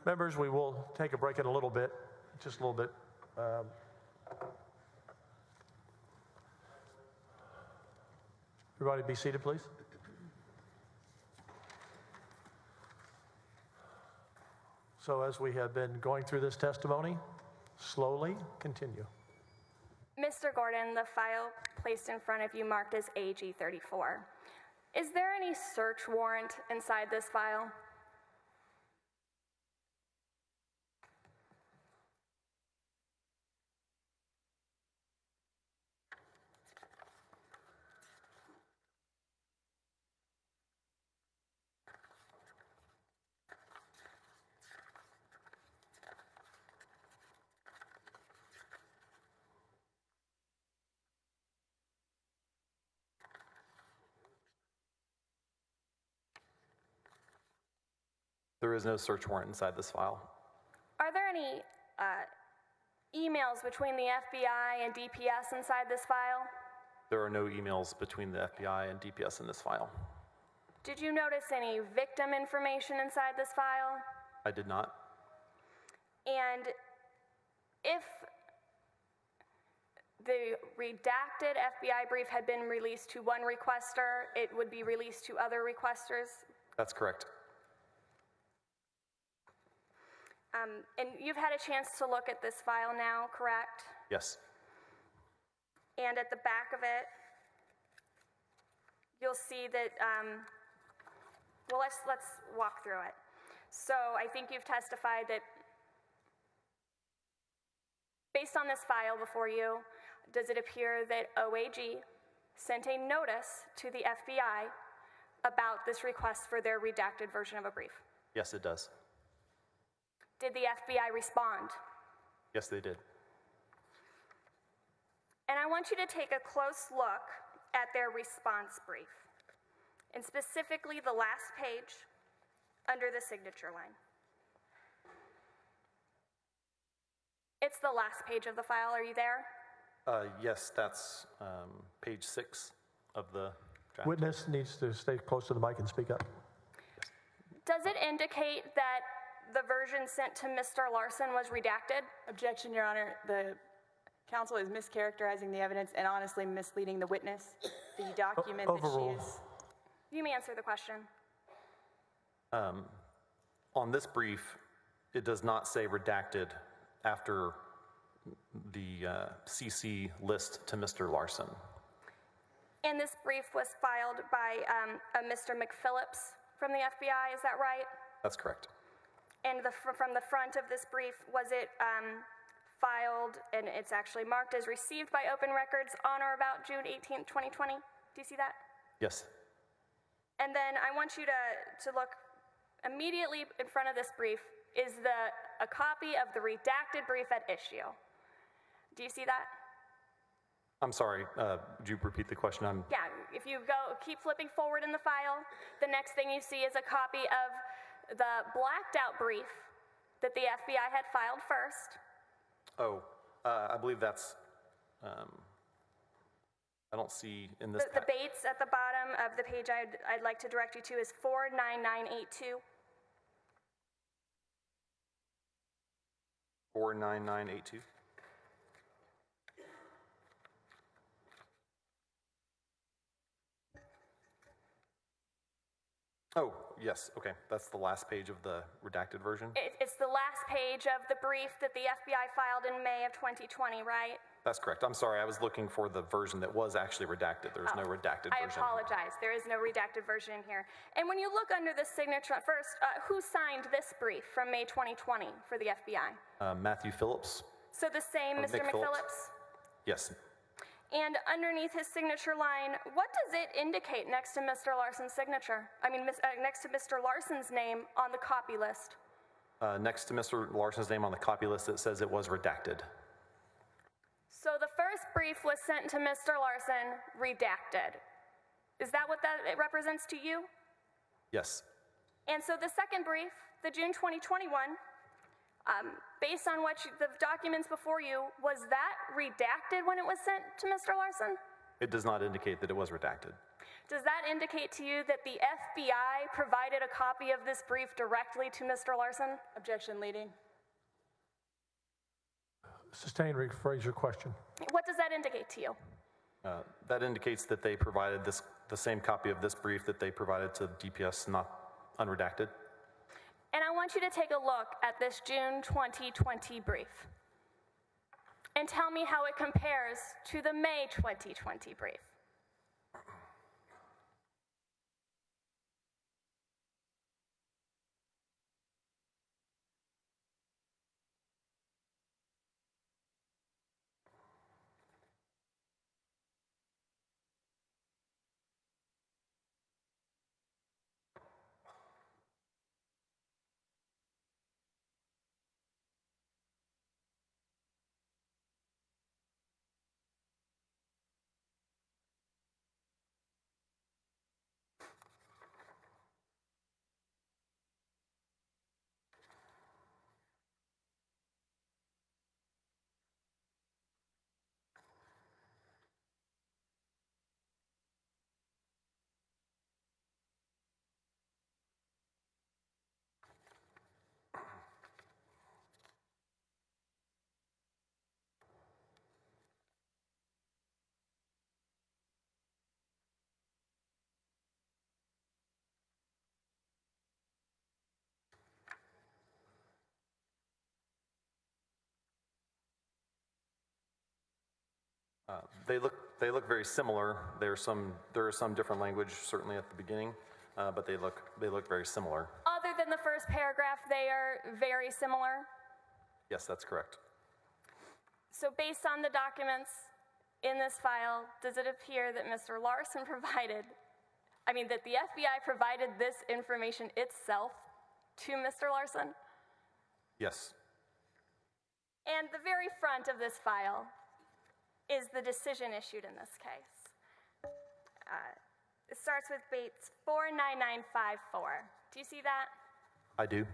Members, we will take a break in a little bit, just a little bit. Everybody be seated, please. So as we have been going through this testimony, slowly continue. Mr. Gordon, the file placed in front of you marked as AG 34. Is there any search warrant inside this file? There is no search warrant inside this file. Are there any emails between the FBI and DPS inside this file? There are no emails between the FBI and DPS in this file. Did you notice any victim information inside this file? I did not. And if the redacted FBI brief had been released to one requester, it would be released to other requesters? That's correct. And you've had a chance to look at this file now, correct? Yes. And at the back of it, you'll see that, well, let's walk through it. So I think you've testified that based on this file before you, does it appear that OAG sent a notice to the FBI about this request for their redacted version of a brief? Yes, it does. Did the FBI respond? Yes, they did. And I want you to take a close look at their response brief, and specifically the last page under the signature line. It's the last page of the file. Are you there? Yes, that's page 6 of the draft. Witness needs to stay close to the mic and speak up. Does it indicate that the version sent to Mr. Larson was redacted? Objection, Your Honor. The counsel is mischaracterizing the evidence and honestly misleading the witness. The document that she Overruled. is... You may answer the question. On this brief, it does not say redacted after the CC list to Mr. Larson. And this brief was filed by a Mr. McPhillips from the FBI, is that right? That's correct. And from the front of this brief, was it filed, and it's actually marked as received by Open Records on or about June 18th, 2020? Do you see that? Yes. And then I want you to look immediately in front of this brief is a copy of the redacted brief at issue. Do you see that? I'm sorry, would you repeat the question? Yeah, if you keep flipping forward in the file, the next thing you see is a copy of the blacked out brief that the FBI had filed first. Oh, I believe that's, I don't see in this. The Bates at the bottom of the page I'd like to direct you to is 49982. 49982. Oh, yes, okay. That's the last page of the redacted version? It's the last page of the brief that the FBI filed in May of 2020, right? That's correct. I'm sorry, I was looking for the version that was actually redacted. There's no redacted I version. apologize. There is no redacted version in here. And when you look under the signature, first, who signed this brief from May 2020 for the FBI? Matthew Phillips? So the same Mr. Nick Phillips. McPhillips? Yes. And underneath his signature line, what does it indicate next to Mr. Larson's signature? I mean, next to Mr. Larson's name on the copy list? Next to Mr. Larson's name on the copy list, it says it was redacted. So the first brief was sent to Mr. Larson, redacted. Is that what that represents to you? Yes. And so the second brief, the June 2021, based on the documents before you, was that redacted when it was sent to Mr. Larson? It does not indicate that it was redacted. Does that indicate to you that the FBI provided a copy of this brief directly to Mr. Larson? Objection leading. Sustained, rephrase your question. What does that indicate to you? That indicates that they provided the same copy of this brief that they provided to DPS, not unredacted. And I want you to take a look at this June 2020 brief and tell me how it compares to the May 2020 brief. They look very similar. There is some different language certainly at the beginning, but they look very similar. Other than the first paragraph, they are very similar? Yes, that's correct. So based on the documents in this file, does it appear that Mr. Larson that the FBI provided this information itself to Mr. Larson? Yes. And the very front of this file is the decision issued in this case. It starts with Bates 49954. Do you see that? I do.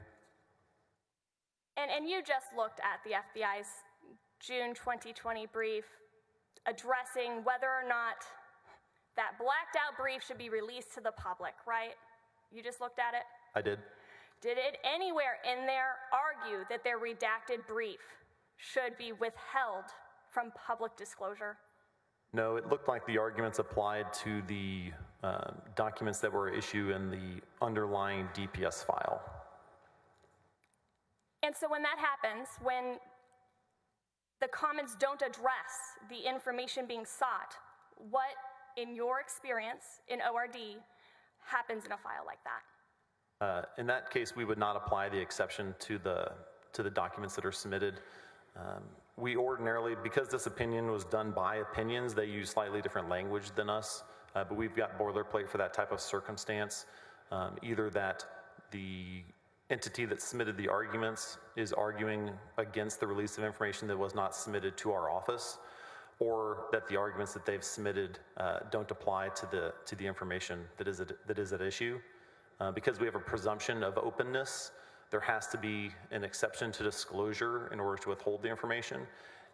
And you just looked at the FBI's June 2020 brief addressing whether or not that blacked out brief should be released to the public, right? You just looked at it? I did. Did it anywhere in there argue that their redacted brief should be withheld from public disclosure? No, it looked like the arguments applied to the documents that were issued in the underlying DPS file. And so when that happens, when the comments don't address the information being sought, what, in your experience in ORD, happens in a file like that? In that case, we would not apply the exception to the documents that are submitted. We ordinarily, because this opinion was done by opinions, they use slightly different language than us, but we've got boilerplate for that type of circumstance. Either that the entity that submitted the arguments is arguing against the release of information that was not submitted to our office, or that the arguments that they've submitted don't apply to the information that is at issue. Because we have a presumption of openness, there has to be an exception to disclosure in order to withhold the information.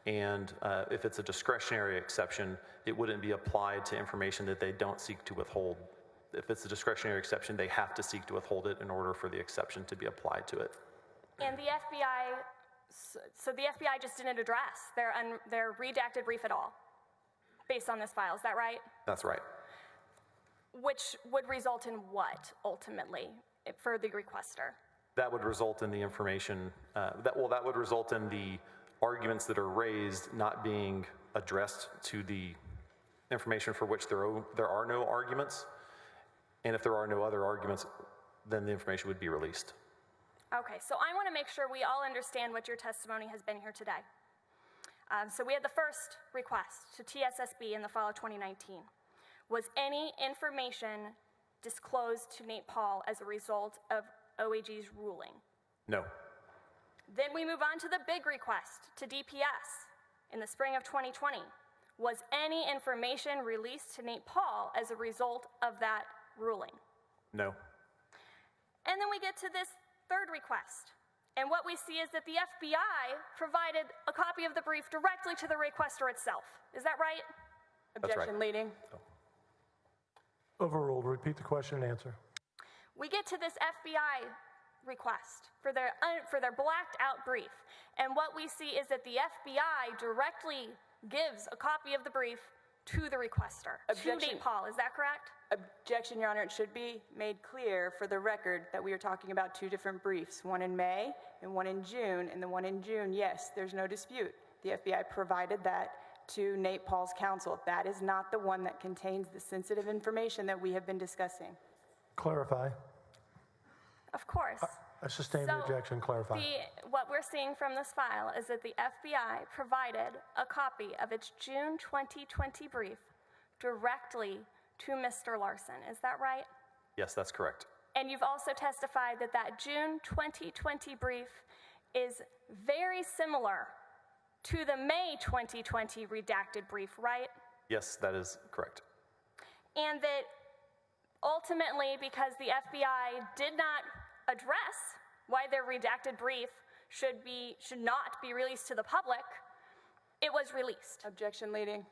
And if it's a discretionary exception, it wouldn't be applied to information that they don't seek to withhold. If it's a discretionary exception, they have to seek to withhold it in order for the exception to be applied to it. And the FBI, so the FBI just didn't address their redacted brief at all, based on this file, is that right? That's right. Which would result in what, ultimately, for the requester? That would result in the information, that would result in the arguments that are raised not being addressed to the information for which there are no arguments. And if there are no other arguments, then the information would be released. Okay, so I want to make sure we all understand what your testimony has been here today. So we had the first request to TSSB in the fall of 2019. Was any information disclosed to Nate Paul as a result of OAG's ruling? No. Then we move on to the big request to DPS in the spring of 2020. Was any information released to Nate Paul as a result of that ruling? No. And then we get to this third request. And what we see is that the FBI provided a copy of the brief directly to the requester itself. Is that right? That's right. Objection leading. Oh. Overruled. Repeat the question and answer. We get to this FBI request for their blacked out brief, and what we see is that the FBI directly gives a copy of the brief to the requester, to Nate Paul. Is that correct? Objection, Your Honor. It should be made clear for the record that we are talking about two different briefs, one in May and one in June. And the one in June, yes, there's no dispute. The FBI provided that to Nate Paul's counsel. That is not the one that contains the sensitive information that we have been discussing. Clarify. Of course. I sustain the objection. Clarify. What we're seeing from this file is that the FBI provided a copy of its June 2020 brief directly to Mr. Larson. Is that right? Yes, that's correct. And you've also testified that that June 2020 brief is very similar to the May 2020 redacted brief, right? Yes, that is correct. And that ultimately, because the FBI did not address why their redacted brief should not be released to the public, it was released. Objection leading.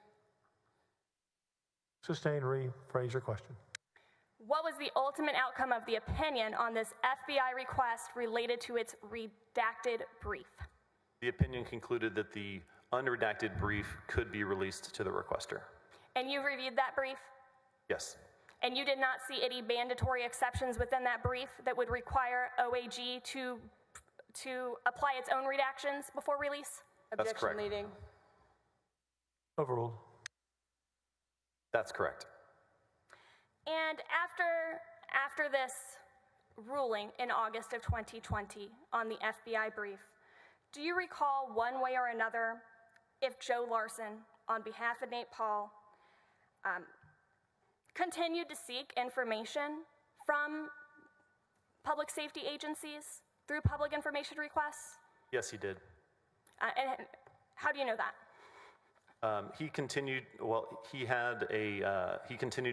Sustain. Rephrase your question. What was the ultimate outcome of the opinion on this FBI request related to its redacted brief? The opinion concluded that the unredacted brief could be released to the requester. And you reviewed that brief? Yes. And you did not see any mandatory exceptions within that brief that would require OAG to apply its own redactions before release? That's Objection correct. leading. Overruled. That's correct. And after this ruling in August of 2020 on the FBI brief, do you recall one way or another if Joe Larson, on behalf of Nate Paul, continued to seek information from public safety agencies through public information requests? Yes, he did. And how do you know that? He continued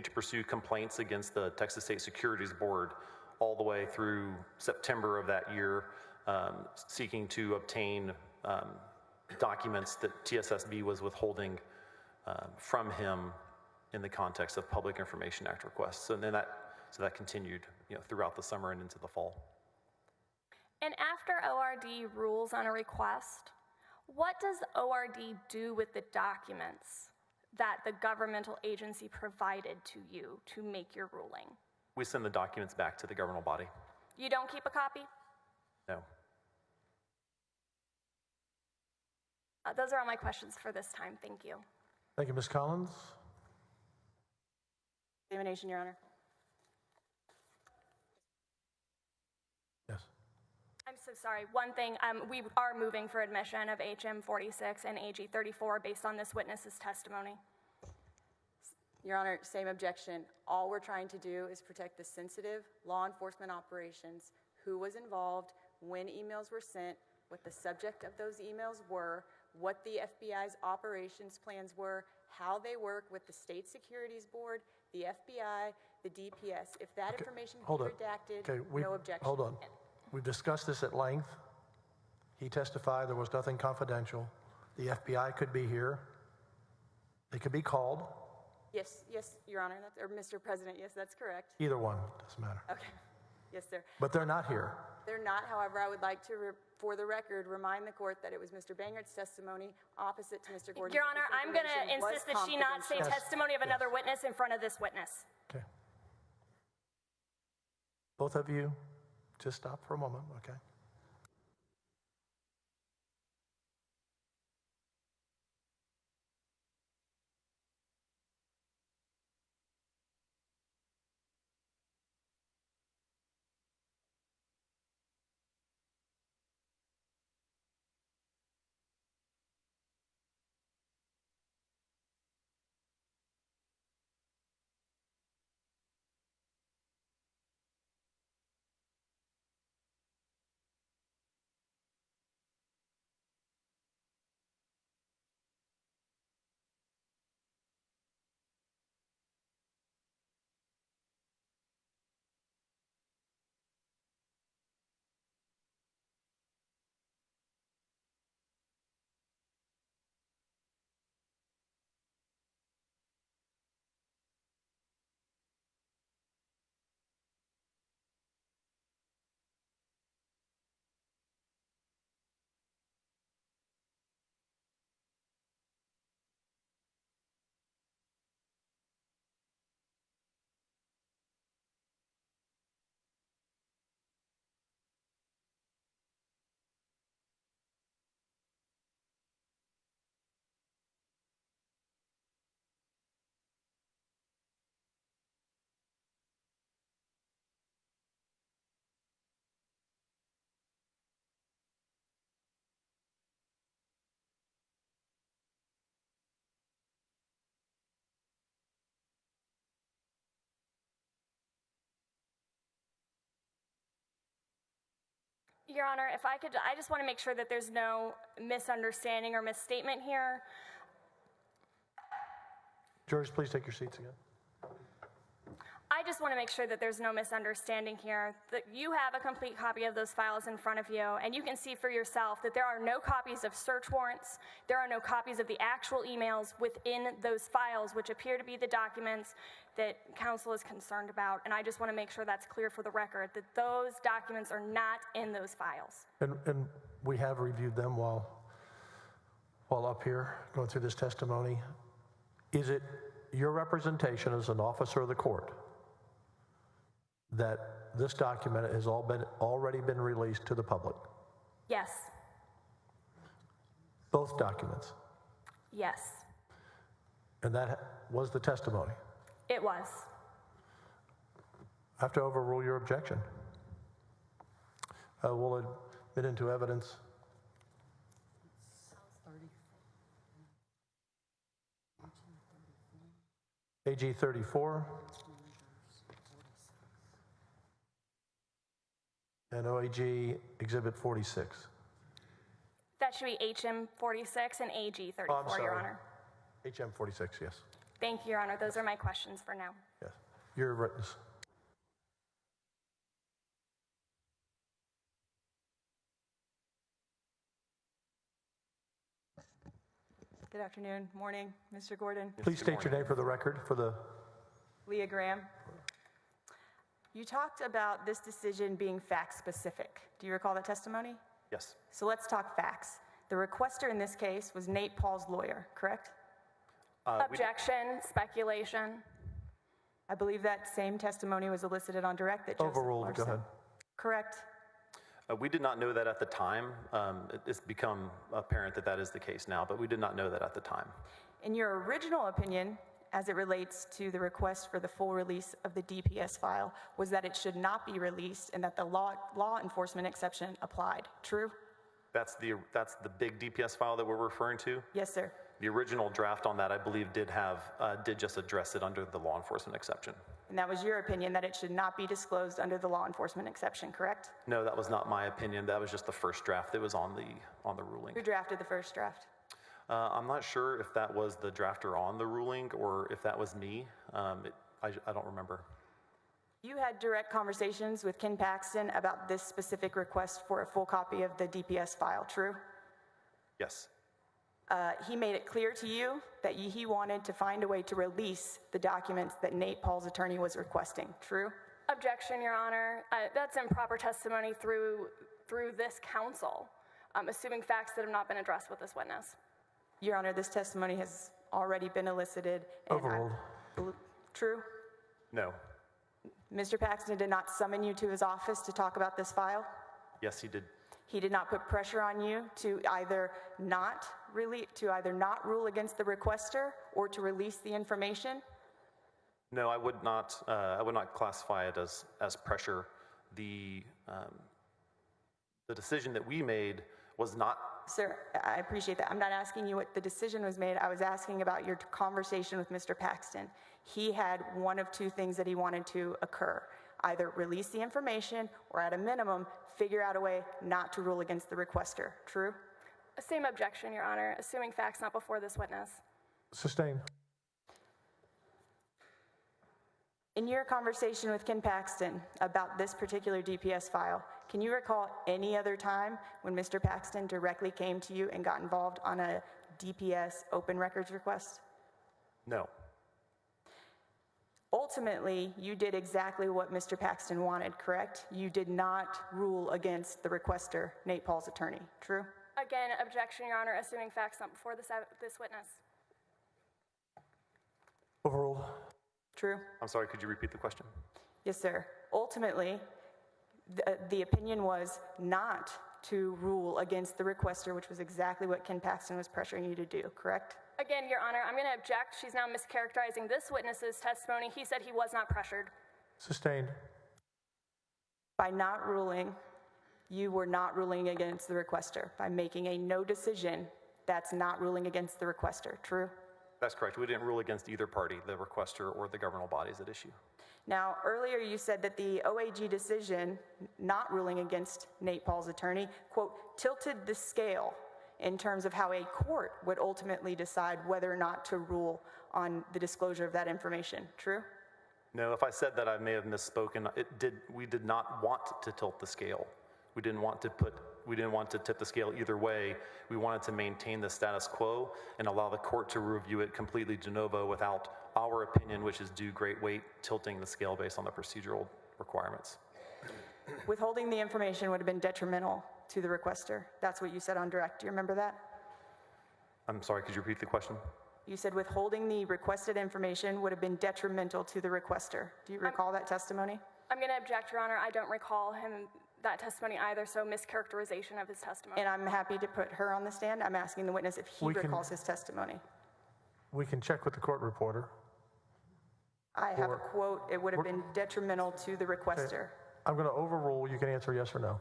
to pursue complaints against the Texas State Securities Board all the way through September of that year, seeking to obtain documents that TSSB was withholding from him in the context of Public Information Act requests. So then that continued, throughout the summer and into the fall. And after ORD rules on a request, what does ORD do with the documents that the governmental agency provided to you to make your ruling? We send the documents back to the governmental body. You don't keep a copy? No. Those are all my questions for this time. Thank you. Thank you, Ms. Collins. Examination, Your Honor. Yes. I'm so sorry. One thing, we are moving for admission of HM 46 and AG 34 based on this witness's testimony. Your Honor, same objection. All we're trying to do is protect the sensitive law enforcement operations, who was involved, when emails were sent, what the subject of those emails were, what the FBI's operations plans were, how they work with the State Securities Board, the FBI, the DPS. If that information can be redacted, no objection. Hold on. We've discussed this at length. He testified there was nothing confidential. The FBI could be here. They could be called. Yes, Your Honor, or Mr. President, yes, that's correct. Either one, doesn't matter. Okay, yes, sir. But they're not here. They're not, however, I would like to, for the record, remind the court that it was Mr. Bangert's testimony opposite to Mr. Gordon's. Your Honor, I'm going to insist that she not say testimony of another witness in front of this witness. Okay. Both of you, just stop for a moment, okay? Your Honor, if I could, I just want to make sure that there's no misunderstanding or misstatement here. Jurors, please take your seats again. I just want to make sure that there's no misunderstanding here, that you have a complete copy of those files in front of you, and you can see for yourself that there are no copies of search warrants, there are no copies of the actual emails within those files, which appear to be the documents that counsel is concerned about, and I just want to make sure that's clear for the record, that those documents are not in those files. And we have reviewed them while up here, going through this testimony. Is it your representation as an officer of the court that this document has already been released to the public? Yes. Both documents? Yes. And that was the testimony? It was. I have to overrule your objection. We'll admit into evidence AG 34 and OAG Exhibit 46. That should be HM 46 and AG 34, I'm sorry. Your Honor. HM 46, yes. Thank you, Your Honor. Those are my questions for now. Yes. Your witness. Good afternoon, morning, Mr. Gordon. Please state your name for the record for the... Leah Graham. You talked about this decision being fact-specific. Do you recall that testimony? Yes. So let's talk facts. The requester in this case was Nate Paul's lawyer, correct? Objection, speculation. I believe that same testimony was elicited on direct that Joseph Overruled, Larson. go ahead. Correct. We did not know that at the time. It's become apparent that that is the case now, but we did not know that at the time. In your original opinion, as it relates to the request for the full release of the DPS file, was that it should not be released and that the law enforcement exception applied. True? That's the big DPS file that we're referring to? Yes, sir. The original draft on that, I believe, did just address it under the law enforcement exception. And that was your opinion that it should not be disclosed under the law enforcement exception, correct? No, that was not my opinion. That was just the first draft that was on the ruling. Who drafted the first draft? I'm not sure if that was the drafter on the ruling or if that was me. I don't remember. You had direct conversations with Ken Paxton about this specific request for a full copy of the DPS file, true? Yes. He made it clear to you that he wanted to find a way to release the documents that Nate Paul's attorney was requesting, true? Objection, Your Honor. That's improper testimony through this counsel, assuming facts that have not been addressed with this witness. Your Honor, this testimony has already been elicited. Overruled. True? No. Mr. Paxton did not summon you to his office to talk about this file? Yes, he did. He did not put pressure on you to either not rule against the requester or to release the information? No, I would not classify it as pressure. The decision that we made was not. Sir, I appreciate that. I'm not asking you what the decision was made. I was asking about your conversation with Mr. Paxton. He had one of two things that he wanted to occur. Either release the information or at a minimum, figure out a way not to rule against the requester. True? Same objection, Your Honor, assuming facts not before this witness. Sustained. In your conversation with Ken Paxton about this particular DPS file, can you recall any other time when Mr. Paxton directly came to you and got involved on a DPS open records request? No. Ultimately, you did exactly what Mr. Paxton wanted, correct? You did not rule against the requester, Nate Paul's attorney, true? Again, objection, Your Honor, assuming facts not before this witness. Overruled. True? I'm sorry, could you repeat the question? Yes, sir. Ultimately, the opinion was not to rule against the requester, which was exactly what Ken Paxton was pressuring you to do, correct? Again, Your Honor, I'm going to object. She's now mischaracterizing this witness's testimony. He said he was not pressured. Sustained. By not ruling, you were not ruling against the requester. By making a no decision, that's not ruling against the requester, true? That's correct. We didn't rule against either party, the requester or the governmental bodies at issue. Now, earlier you said that the OAG decision not ruling against Nate Paul's attorney, quote, tilted the scale in terms of how a court would ultimately decide whether or not to rule on the disclosure of that information. True? No, if I said that, I may have misspoken. We did not want to tilt the scale. We didn't want to tip the scale either way. We wanted to maintain the status quo and allow the court to review it completely de novo without our opinion, which is due great weight, tilting the scale based on the procedural requirements. Withholding the information would have been detrimental to the requester. That's what you said on direct. Do you remember that? I'm sorry, could you repeat the question? You said withholding the requested information would have been detrimental to the requester. Do you recall that testimony? I'm going to object, Your Honor. I don't recall that testimony either, so mischaracterization of his testimony. And I'm happy to put her on the stand. I'm asking the witness if he recalls his testimony. We can check with the court reporter. I have a quote, it would have been detrimental to the requester. I'm going to overrule. You can answer yes or no.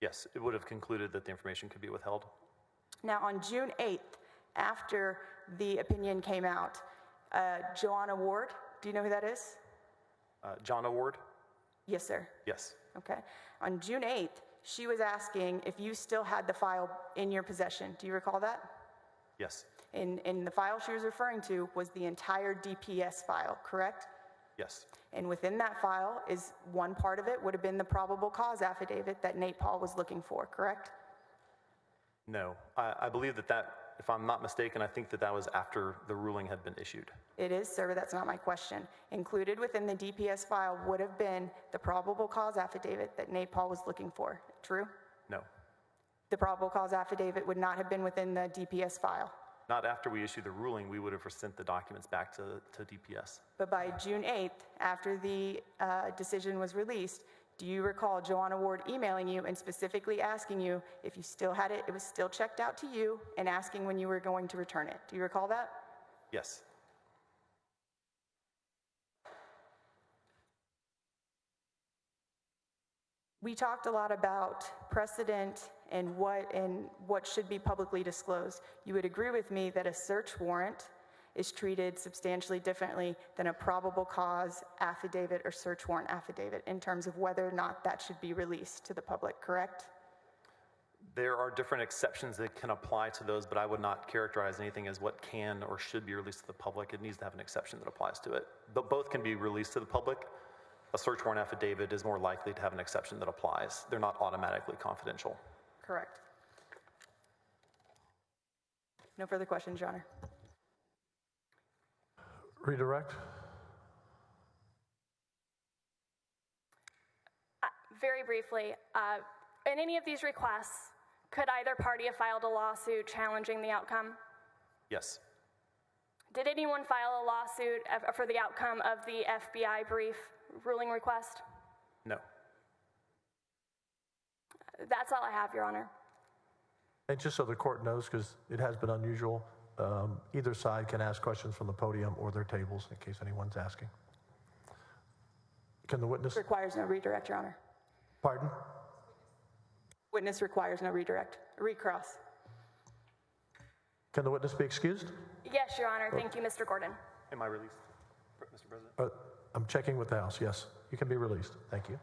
Yes, it would have concluded that the information could be withheld. Now, on June 8th, after the opinion came out, Joanna Ward, do you know who that is? John Award? Yes, sir. Yes. Okay. On June 8th, she was asking if you still had the file in your possession. Do you recall that? Yes. In the file she was referring to was the entire DPS file, correct? Yes. And within that file is one part of it would have been the probable cause affidavit that Nate Paul was looking for, correct? No. I believe that, if I'm not mistaken, I think that was after the ruling had been issued. It is, sir, but that's not my question. Included within the DPS file would have been the probable cause affidavit that Nate Paul was looking for, true? No. The probable cause affidavit would not have been within the DPS file. Not after we issued the ruling, we would have sent the documents back to DPS. But by June 8th, after the decision was released, do you recall Joanna Ward emailing you and specifically asking you if you still had it, it was still checked out to you, and asking when you were going to return it? Do you recall that? Yes. We talked a lot about precedent and what should be publicly disclosed. You would agree with me that a search warrant is treated substantially differently than a probable cause affidavit or search warrant affidavit in terms of whether or not that should be released to the public, correct? There are different exceptions that can apply to those, but I would not characterize anything as what can or should be released to the public. It needs to have an exception that applies to it. But both can be released to the public. A search warrant affidavit is more likely to have an exception that applies. They're not automatically confidential. Correct. No further questions, Your Honor. Redirect. Very briefly, in any of these requests, could either party have filed a lawsuit challenging the outcome? Yes. Did anyone file a lawsuit for the outcome of the FBI brief ruling request? No. That's all I have, Your Honor. And just so the court knows, because it has been unusual, either side can ask questions from the podium or their tables in case anyone's asking. Can the witness? Requires no redirect, Your Honor. Pardon? Witness requires no redirect. Recross. Can the witness be excused? Yes, Your Honor. Thank you, Mr. Gordon. Am I released, Mr. President? I'm checking with the House. Yes, you can be released. Thank you.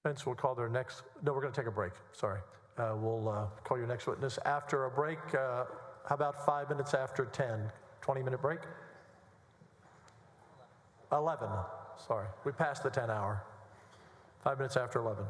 Hence, we'll call their next, no, we're going to take a break. Sorry. We'll call your next witness after a break. How about 5 minutes after 10? 20-minute break? 11. Sorry. We passed the 10 hour. 5 minutes after 11.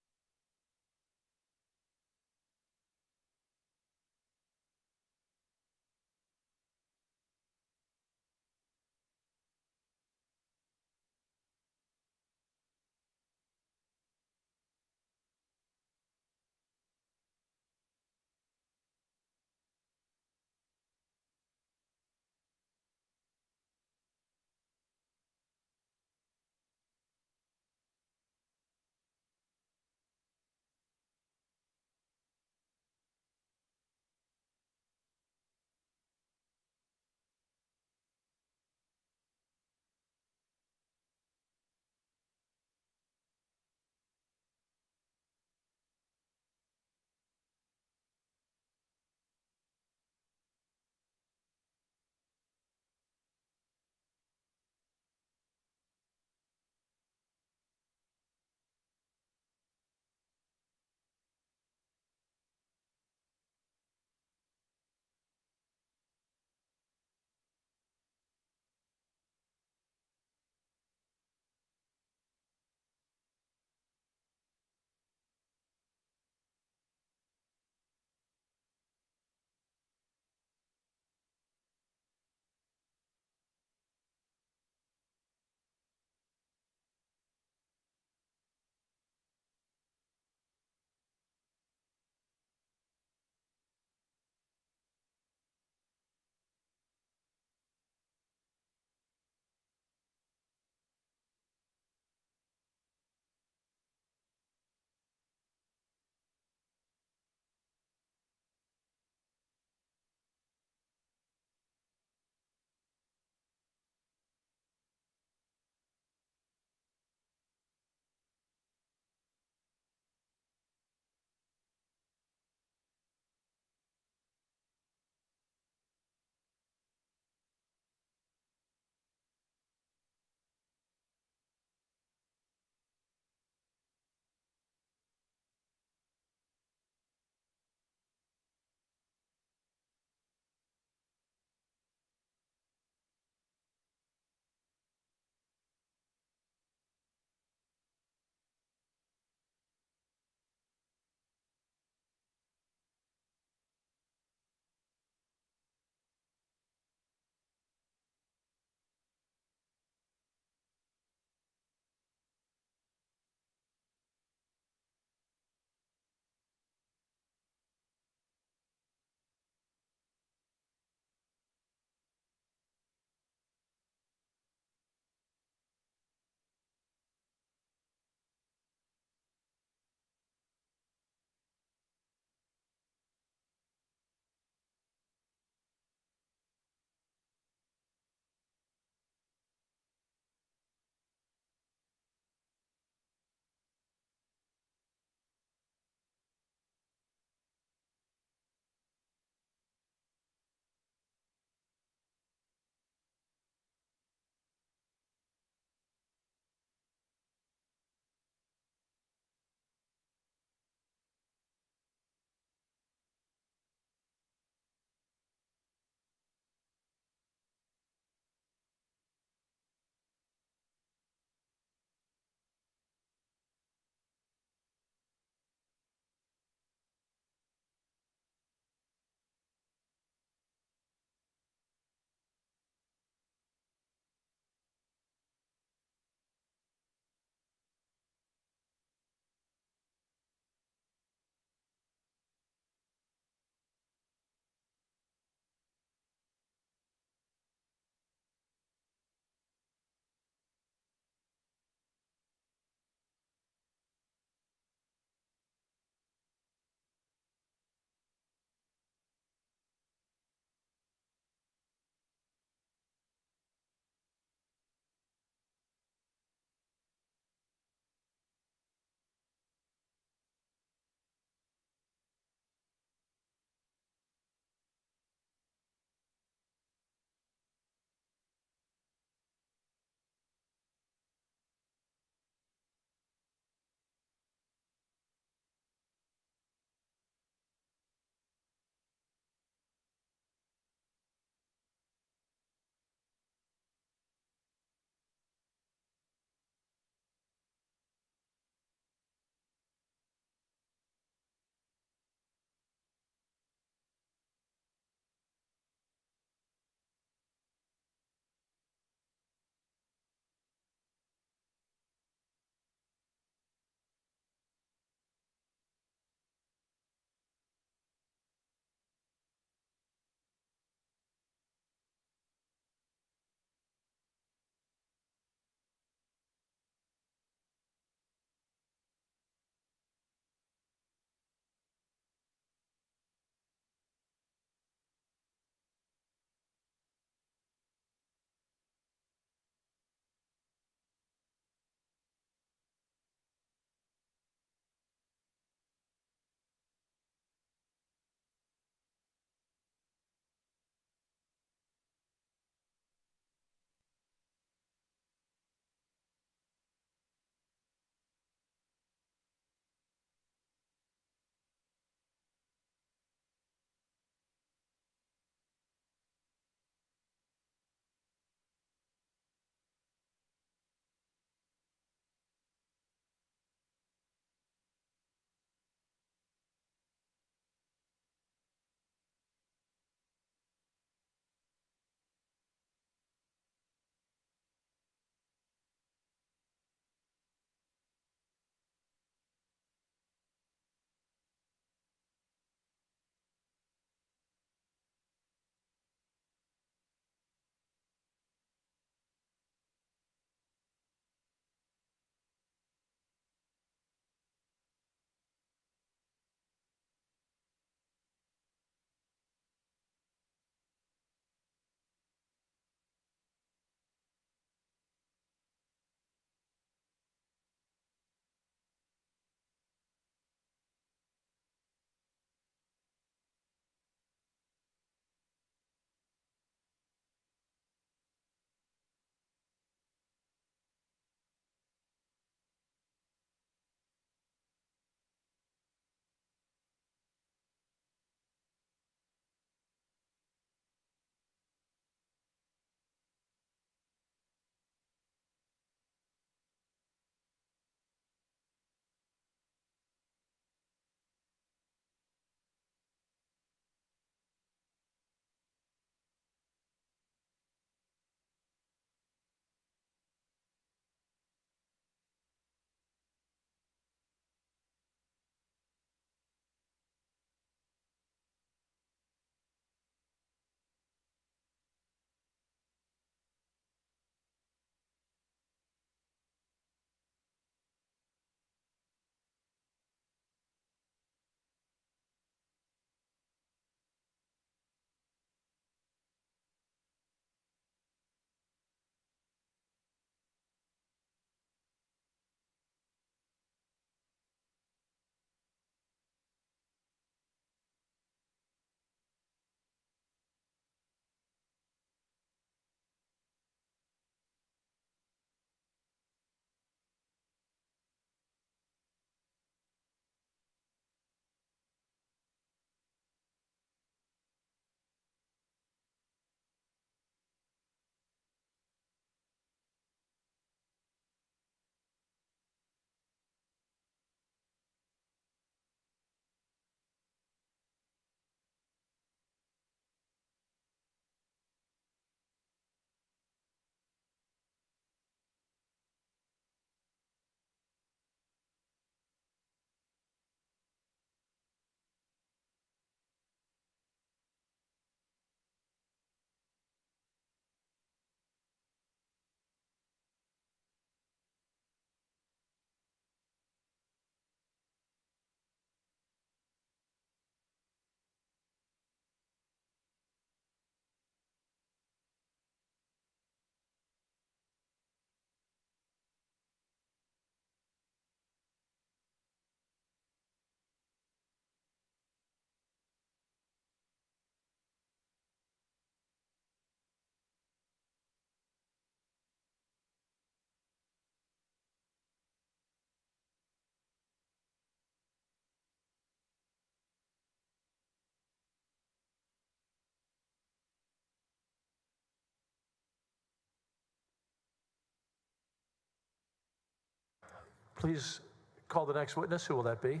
Please call the next witness. Who will that be?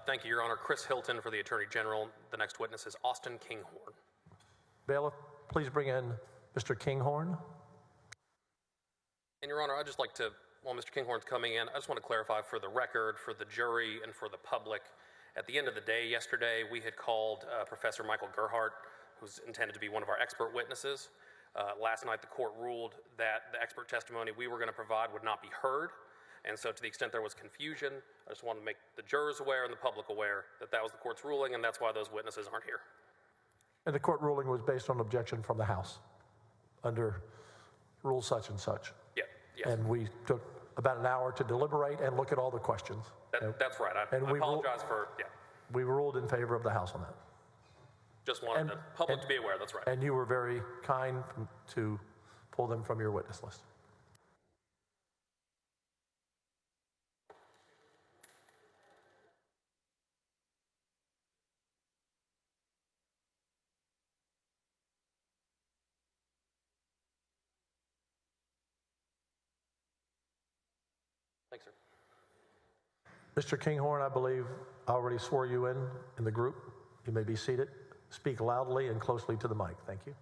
Thank you, Your Honor. Chris Hilton for the Attorney General. The next witness is Austin Kinghorn. Bailiff, please bring in Mr. Kinghorn. And Your Honor, I'd just like to, while Mr. Kinghorn's coming in, I just want to clarify for the record, for the jury, and for the public, at the end of the day yesterday, we had called Professor Michael Gerhardt, who's intended to be one of our expert witnesses. Last night, the court ruled that the expert testimony we were going to provide would not be heard. And so to the extent there was confusion, I just want to make the jurors aware and the public aware that that was the court's ruling, and that's why those witnesses aren't here. And the court ruling was based on objection from the House under rule such and such. Yeah, yes. And we took about an hour to deliberate and look at all the questions. That's right. I and we apologize for, yeah. We ruled in favor of the House on that. Just wanted the public to be aware, that's right. And you were very kind to pull them from your witness list. Thanks, sir. Mr. Kinghorn, I believe I already swore you in the group. You may be seated. Speak loudly and closely to the mic. Thank you.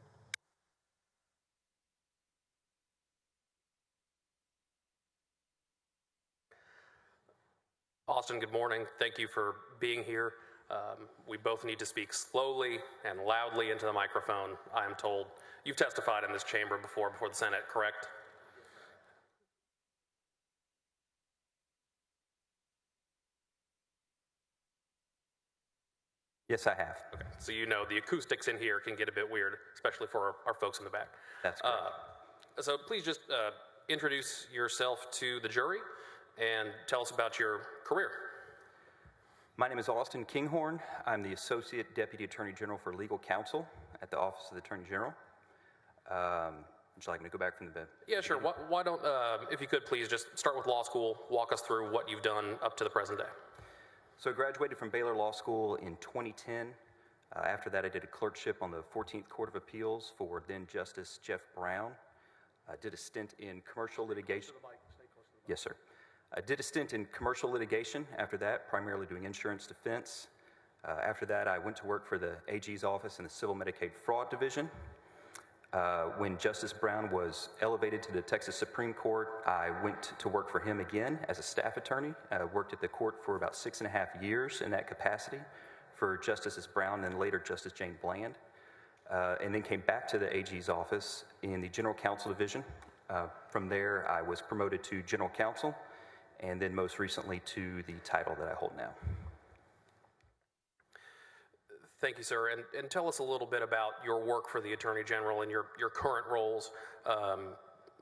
Austin, good morning. Thank you for being here. We both need to speak slowly and loudly into the microphone, I am told. You've testified in this chamber before the Senate, correct? Yes, I have. Okay, so you know the acoustics in here can get a bit weird, especially for our folks in the back. That's correct. So please just introduce yourself to the jury and tell us about your career. My name is Austin Kinghorn. I'm the Associate Deputy Attorney General for Legal Counsel at the Office of the Attorney General. Would you like me to go back from the beginning? Yeah, sure. Why don't, if you could please just start with law school, walk us through what you've done up to the present day. So I graduated from Baylor Law School in 2010. After that, I did a clerkship on the 14th Court of Appeals for then Justice Jeff Brown. I did a stint in commercial litigation. Yes, sir. I did a stint in commercial litigation after that, primarily doing insurance defense. After that, I went to work for the AG's office in the Civil Medicaid Fraud Division. When Justice Brown was elevated to the Texas Supreme Court, I went to work for him again as a staff attorney. I worked at the court for about 6.5 years in that capacity for Justices Brown and later Justice Jane Bland, and then came back to the AG's office in the General Counsel Division. From there, I was promoted to General Counsel, and then most recently to the title that I hold now. Thank you, sir. And tell us a little bit about your work for the Attorney General and your current roles,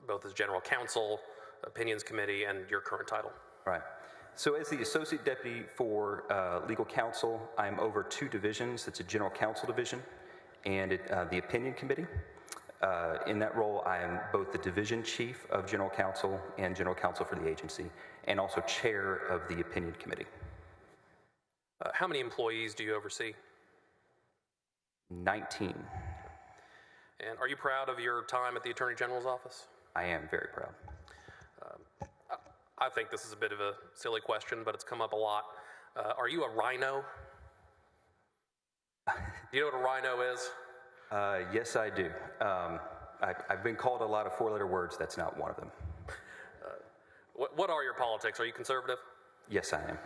both as General Counsel, Opinions Committee, and your current title. Right. So as the Associate Deputy for Legal Counsel, I'm over two divisions. It's a General Counsel Division and the Opinion Committee. In that role, I am both the Division Chief of General Counsel and General Counsel for the agency, and also Chair of the Opinion Committee. How many employees do you oversee? 19. And are you proud of your time at the Attorney General's office? I am very proud. I think this is a bit of a silly question, but it's come up a lot. Are you a rhino? Do you know what a rhino is? Yes, I do. I've been called a lot of four-letter words. That's not one of them. What are your politics? Are you conservative? Yes, I am.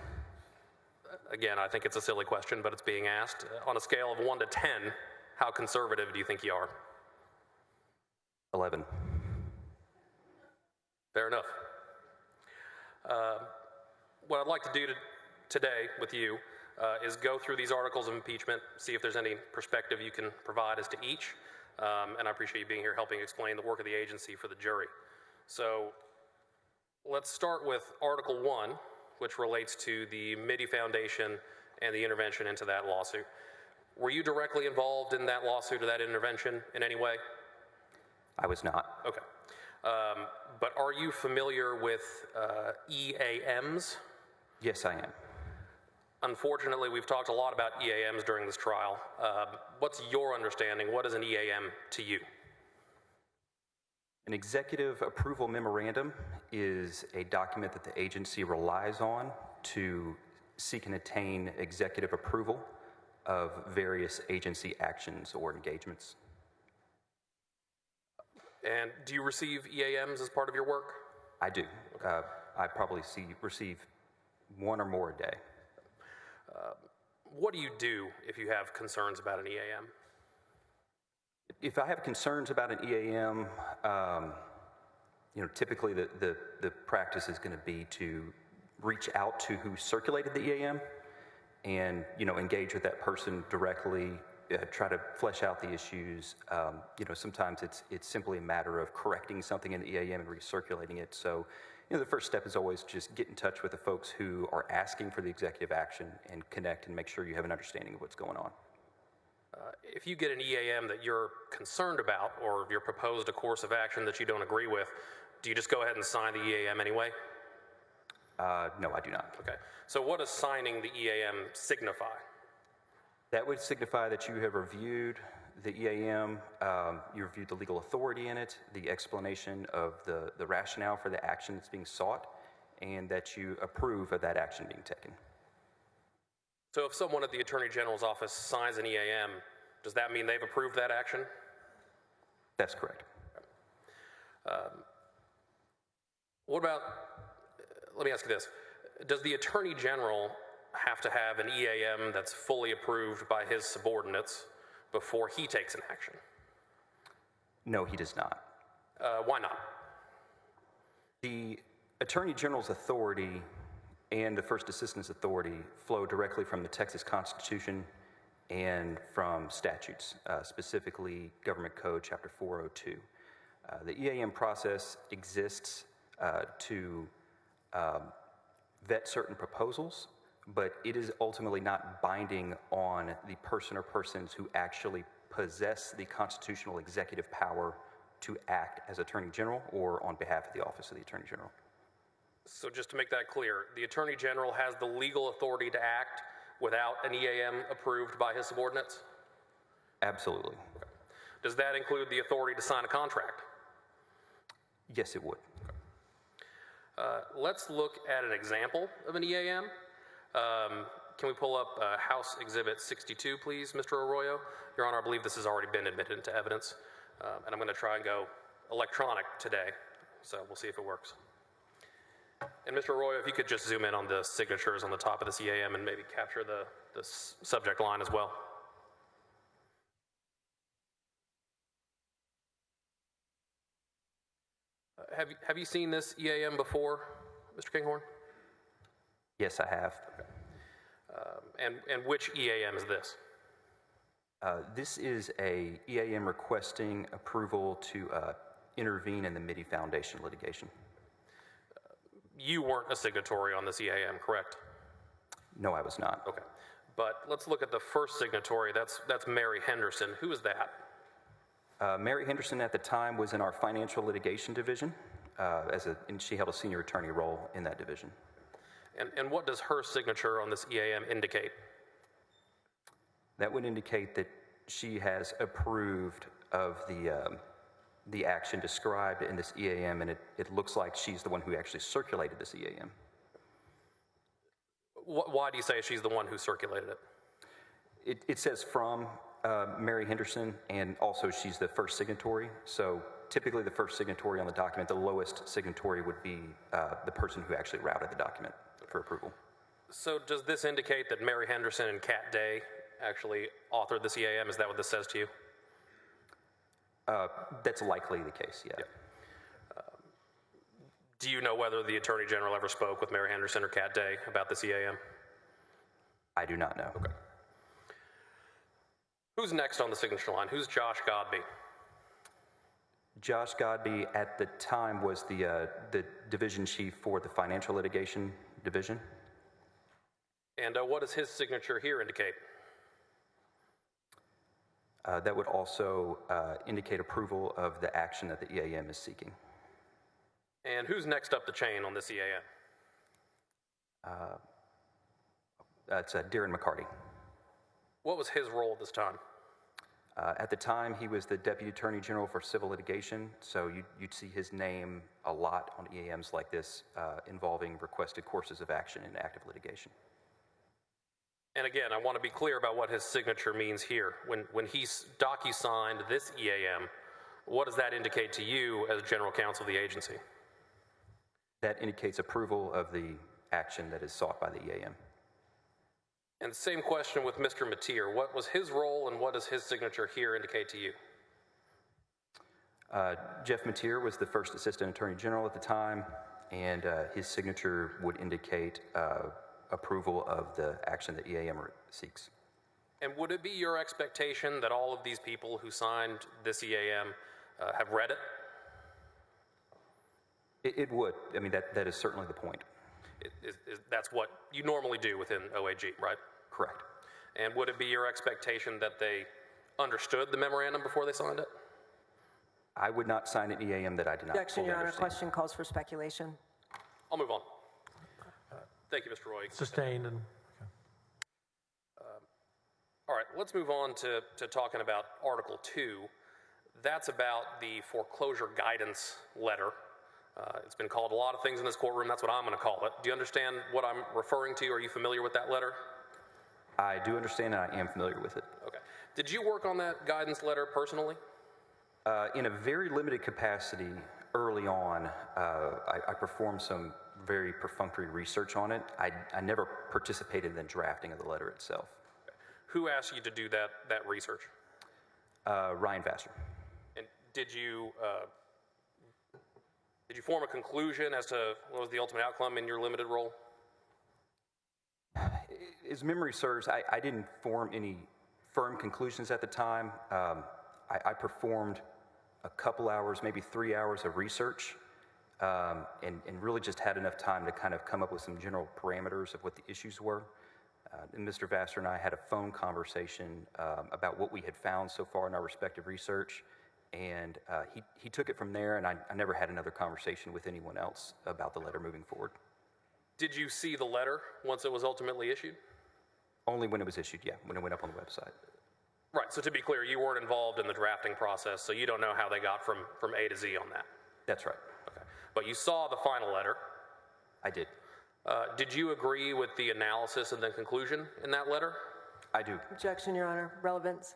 Again, I think it's a silly question, but it's being asked. On a scale of 1 to 10, how conservative do you think you are? 11. Fair enough. What I'd like to do today with you is go through these articles of impeachment, see if there's any perspective you can provide as to each, and I appreciate you being here helping explain the work of the agency for the jury. So let's start with Article 1, which relates to the Mitty Foundation and the intervention into that lawsuit. Were you directly involved in that lawsuit or that intervention in any way? I was not. Okay. But are you familiar with EAMs? Yes, I am. Unfortunately, we've talked a lot about EAMs during this trial. What's your understanding? What is an EAM to you? An executive approval memorandum is a document that the agency relies on to seek and attain executive approval of various agency actions or engagements. And do you receive EAMs as part of your work? I do. I probably receive one or more a day. What do you do if you have concerns about an EAM? If I have concerns about an EAM, typically the practice is going to be to reach out to who circulated the EAM and, engage with that person directly, try to flesh out the issues. Sometimes it's simply a matter of correcting something in the EAM and recirculating it. So, the first step is always just get in touch with the folks who are asking for the executive action and connect and make sure you have an understanding of what's going on. If you get an EAM that you're concerned about, or you're proposed a course of action that you don't agree with, do you just go ahead and sign the EAM anyway? No, I do not. Okay. So what does signing the EAM signify? That would signify that you have reviewed the EAM, you reviewed the legal authority in it, the explanation of the rationale for the action that's being sought, and that you approve of that action being taken. So if someone at the Attorney General's office signs an EAM, does that mean they've approved that action? That's correct. What about, let me ask you this. Does the Attorney General have to have an EAM that's fully approved by his subordinates before he takes an action? No, he does not. Why not? The Attorney General's authority and the First Assistance Authority flow directly from the Texas Constitution and from statutes, specifically Government Code Chapter 402. The EAM process exists to vet certain proposals, but it is ultimately not binding on the person or persons who actually possess the constitutional executive power to act as Attorney General or on behalf of the Office of the Attorney General. So just to make that clear, the Attorney General has the legal authority to act without an EAM approved by his subordinates? Absolutely. Okay. Does that include the authority to sign a contract? Yes, it would. Let's look at an example of an EAM. Can we pull up House Exhibit 62, please, Mr. Arroyo? Your Honor, I believe this has already been admitted into evidence, and I'm going to try and go electronic today, so we'll see if it works. And Mr. Arroyo, if you could just zoom in on the signatures on the top of this EAM and maybe capture the subject line as well. Have you seen this EAM before, Mr. Kinghorn? Yes, I have. Okay. And which EAM is this? This is a EAM requesting approval to intervene in the Mitty Foundation litigation. You weren't a signatory on this EAM, correct? No, I was not. Okay. But let's look at the first signatory. That's Mary Henderson. Who is that? Mary Henderson at the time was in our financial litigation division, and she held a senior attorney role in that division. And what does her signature on this EAM indicate? That would indicate that she has approved of the action described in this EAM, and it looks like she's the one who actually circulated this EAM. Why do you say she's the one who circulated it? It says from Mary Henderson, and also she's the first signatory. So typically the first signatory on the document, the lowest signatory would be the person who actually routed the document for approval. So does this indicate that Mary Henderson and Kat Day actually authored this EAM? Is that what this says to you? That's likely the case, yeah. Do you know whether the Attorney General ever spoke with Mary Henderson or Kat Day about this EAM? I do not know. Okay. Who's next on the signature line? Who's Josh Godby? Josh Godby at the time was the division chief for the financial litigation division. And what does his signature here indicate? That would also indicate approval of the action that the EAM is seeking. And who's next up the chain on this EAM? That's Darren McCarty. What was his role at this time? At the time, he was the Deputy Attorney General for Civil Litigation, so you'd see his name a lot on EAMs like this involving requested courses of action in active litigation. And again, I want to be clear about what his signature means here. When he docu-signed this EAM, what does that indicate to you as General Counsel of the agency? That indicates approval of the action that is sought by the EAM. And same question with Mr. Mateer. What was his role and what does his signature here indicate to you? Jeff Mateer was the first Assistant Attorney General at the time, and his signature would indicate approval of the action that EAM seeks. And would it be your expectation that all of these people who signed this EAM have read it? It would. I mean, that is certainly the point. That's what you normally do within OAG, right? Correct. And would it be your expectation that they understood the memorandum before they signed it? I would not sign an EAM that I did not Objection, fully Your Honor. understand. Question calls for speculation. I'll move on. Thank you, Mr. Roy. Sustained and, All right, let's move on to talking about Article 2. That's about the foreclosure guidance letter. It's been called a lot of things in this courtroom. That's what I'm going to call it. Do you understand what I'm referring to? Are you familiar with that letter? I do understand and I am familiar with it. Okay. Did you work on that guidance letter personally? In a very limited capacity early on, I performed some very perfunctory research on it. I never participated in the drafting of the letter itself. Okay. Who asked you to do that research? Ryan Vassar. And did you form a conclusion as to what was the ultimate outcome in your limited role? As memory serves, I didn't form any firm conclusions at the time. I performed a couple hours, maybe 3 hours of research, and really just had enough time to kind of come up with some general parameters of what the issues were. And Mr. Vassar and I had a phone conversation about what we had found so far in our respective research, and he took it from there, and I never had another conversation with anyone else about the letter moving forward. Did you see the letter once it was ultimately issued? Only when it was issued, yeah, when it went up on the website. Right, so to be clear, you weren't involved in the drafting process, so you don't know how they got from A to Z on that. That's right. Okay. But you saw the final letter. I did. Did you agree with the analysis and the conclusion in that letter? I do. Objection, Your Honor. Relevance.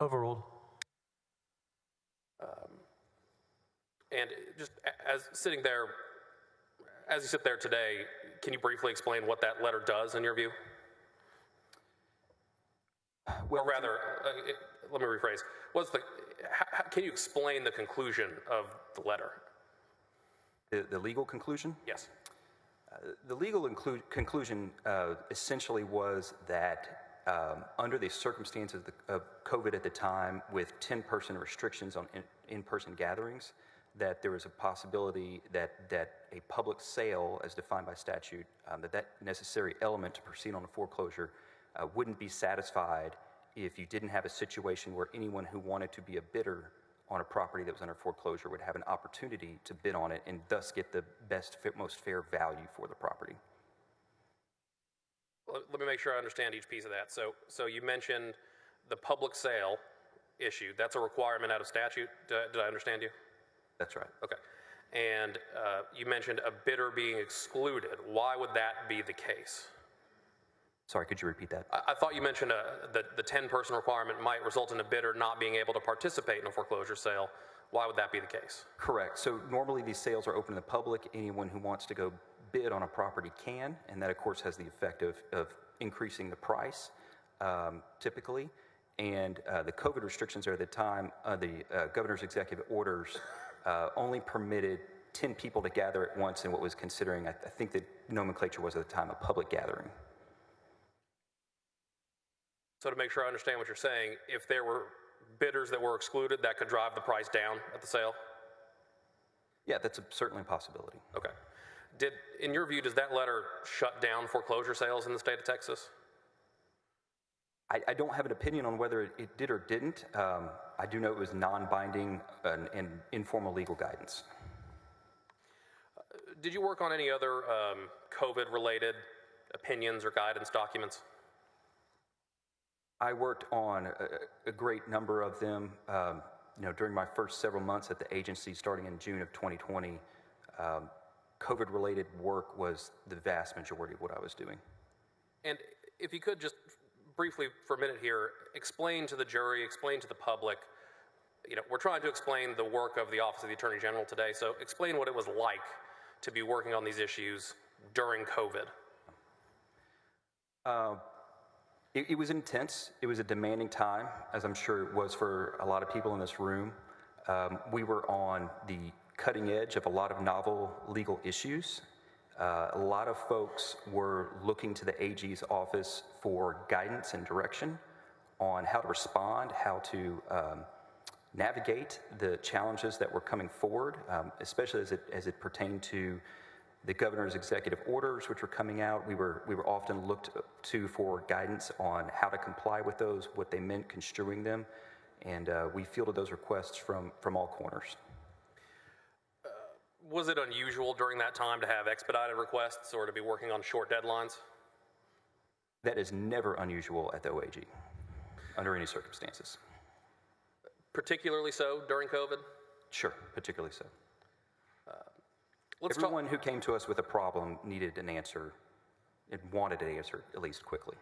overruled. And just as sitting there, as you sit there today, can you briefly explain what that letter does in your view? Well, Or rather, let me rephrase. Can you explain the conclusion of the letter? the legal conclusion? Yes. The legal conclusion essentially was that under the circumstances of COVID at the time, with 10-person restrictions on in-person gatherings, that there was a possibility that a public sale, as defined by statute, that necessary element to proceed on a foreclosure wouldn't be satisfied if you didn't have a situation where anyone who wanted to be a bidder on a property that was under foreclosure would have an opportunity to bid on it and thus get the best, most fair value for the property. Let me make sure I understand each piece of that. So you mentioned the public sale issue. That's a requirement out of statute. Did I understand you? That's right. Okay. And you mentioned a bidder being excluded. Why would that be the case? Sorry, could you repeat that? I thought you mentioned the 10-person requirement might result in a bidder not being able to participate in a foreclosure sale. Why would that be the case? Correct. So normally these sales are open to the public. Anyone who wants to go bid on a property can, and that of course has the effect of increasing the price, typically. And the COVID restrictions are at the time, the governor's executive orders only permitted 10 people to gather at once in what was considering, I think the nomenclature was at the time, a public gathering. So to make sure I understand what you're saying, if there were bidders that were excluded, that could drive the price down at the sale? Yeah, that's certainly a possibility. Okay. In your view, does that letter shut down foreclosure sales in the state of Texas? I don't have an opinion on whether it did or didn't. I do know it was non-binding and informal legal guidance. Did you work on any other COVID-related opinions or guidance documents? I worked on a great number of them. During my first several months at the agency, starting in June of 2020, COVID-related work was the vast majority of what I was doing. And if you could just briefly for a minute here, explain to the jury, explain to the public, we're trying to explain the work of the Office of the Attorney General today, so explain what it was like to be working on these issues during COVID. It was intense. It was a demanding time, as I'm sure it was for a lot of people in this room. We were on the cutting edge of a lot of novel legal issues. A lot of folks were looking to the AG's office for guidance and direction on how to respond, how to navigate the challenges that were coming forward, especially as it pertained to the governor's executive orders, which were coming out. We were often looked to for guidance on how to comply with those, what they meant construing them, and we fielded those requests from all corners. Was it unusual during that time to have expedited requests or to be working on short deadlines? That is never unusual at the OAG, under any circumstances. Particularly so during COVID? Sure, particularly so. Let's Everyone who came to us with a problem needed an answer and wanted an answer, at least quickly.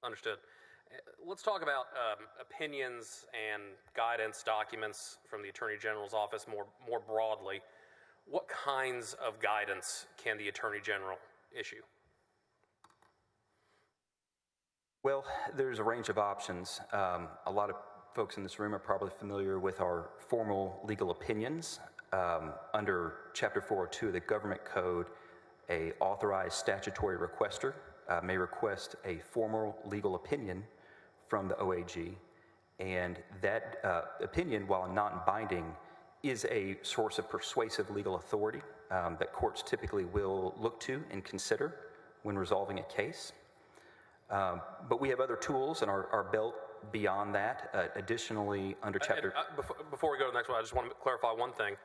Understood. Let's talk about opinions and guidance documents from the Attorney General's office more broadly. What kinds of guidance can the Attorney General issue? Well, there's a range of options. A lot of folks in this room are probably familiar with our formal legal opinions. Under Chapter 402 of the Government Code, a authorized statutory requester may request a formal legal opinion from the OAG, and that opinion, while non-binding, is a source of persuasive legal authority that courts typically will look to and consider when resolving a case. But we have other tools in our belt beyond that. Additionally, under Chapter... Before we go to the next one, I just want to clarify one thing.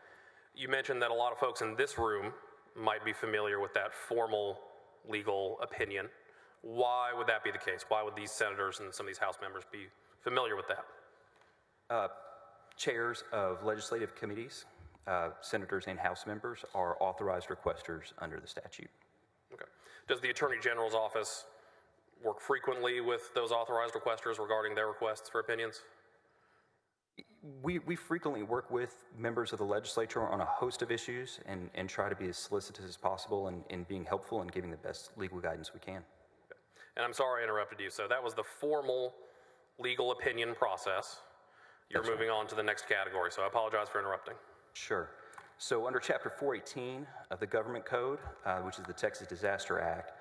You mentioned that a lot of folks in this room might be familiar with that formal legal opinion. Why would that be the case? Why would these senators and some of these House members be familiar with that? Chairs of legislative committees, senators and House members, are authorized requesters under the statute. Okay. Does the Attorney General's office work frequently with those authorized requesters regarding their requests for opinions? We frequently work with members of the legislature on a host of issues and try to be as solicitous as possible in being helpful and giving the best legal guidance we can. Okay. And I'm sorry I interrupted you. So that was the formal legal opinion process. You're moving on to the next category, so I apologize for interrupting. Sure. So under Chapter 418 of the Government Code, which is the Texas Disaster Act,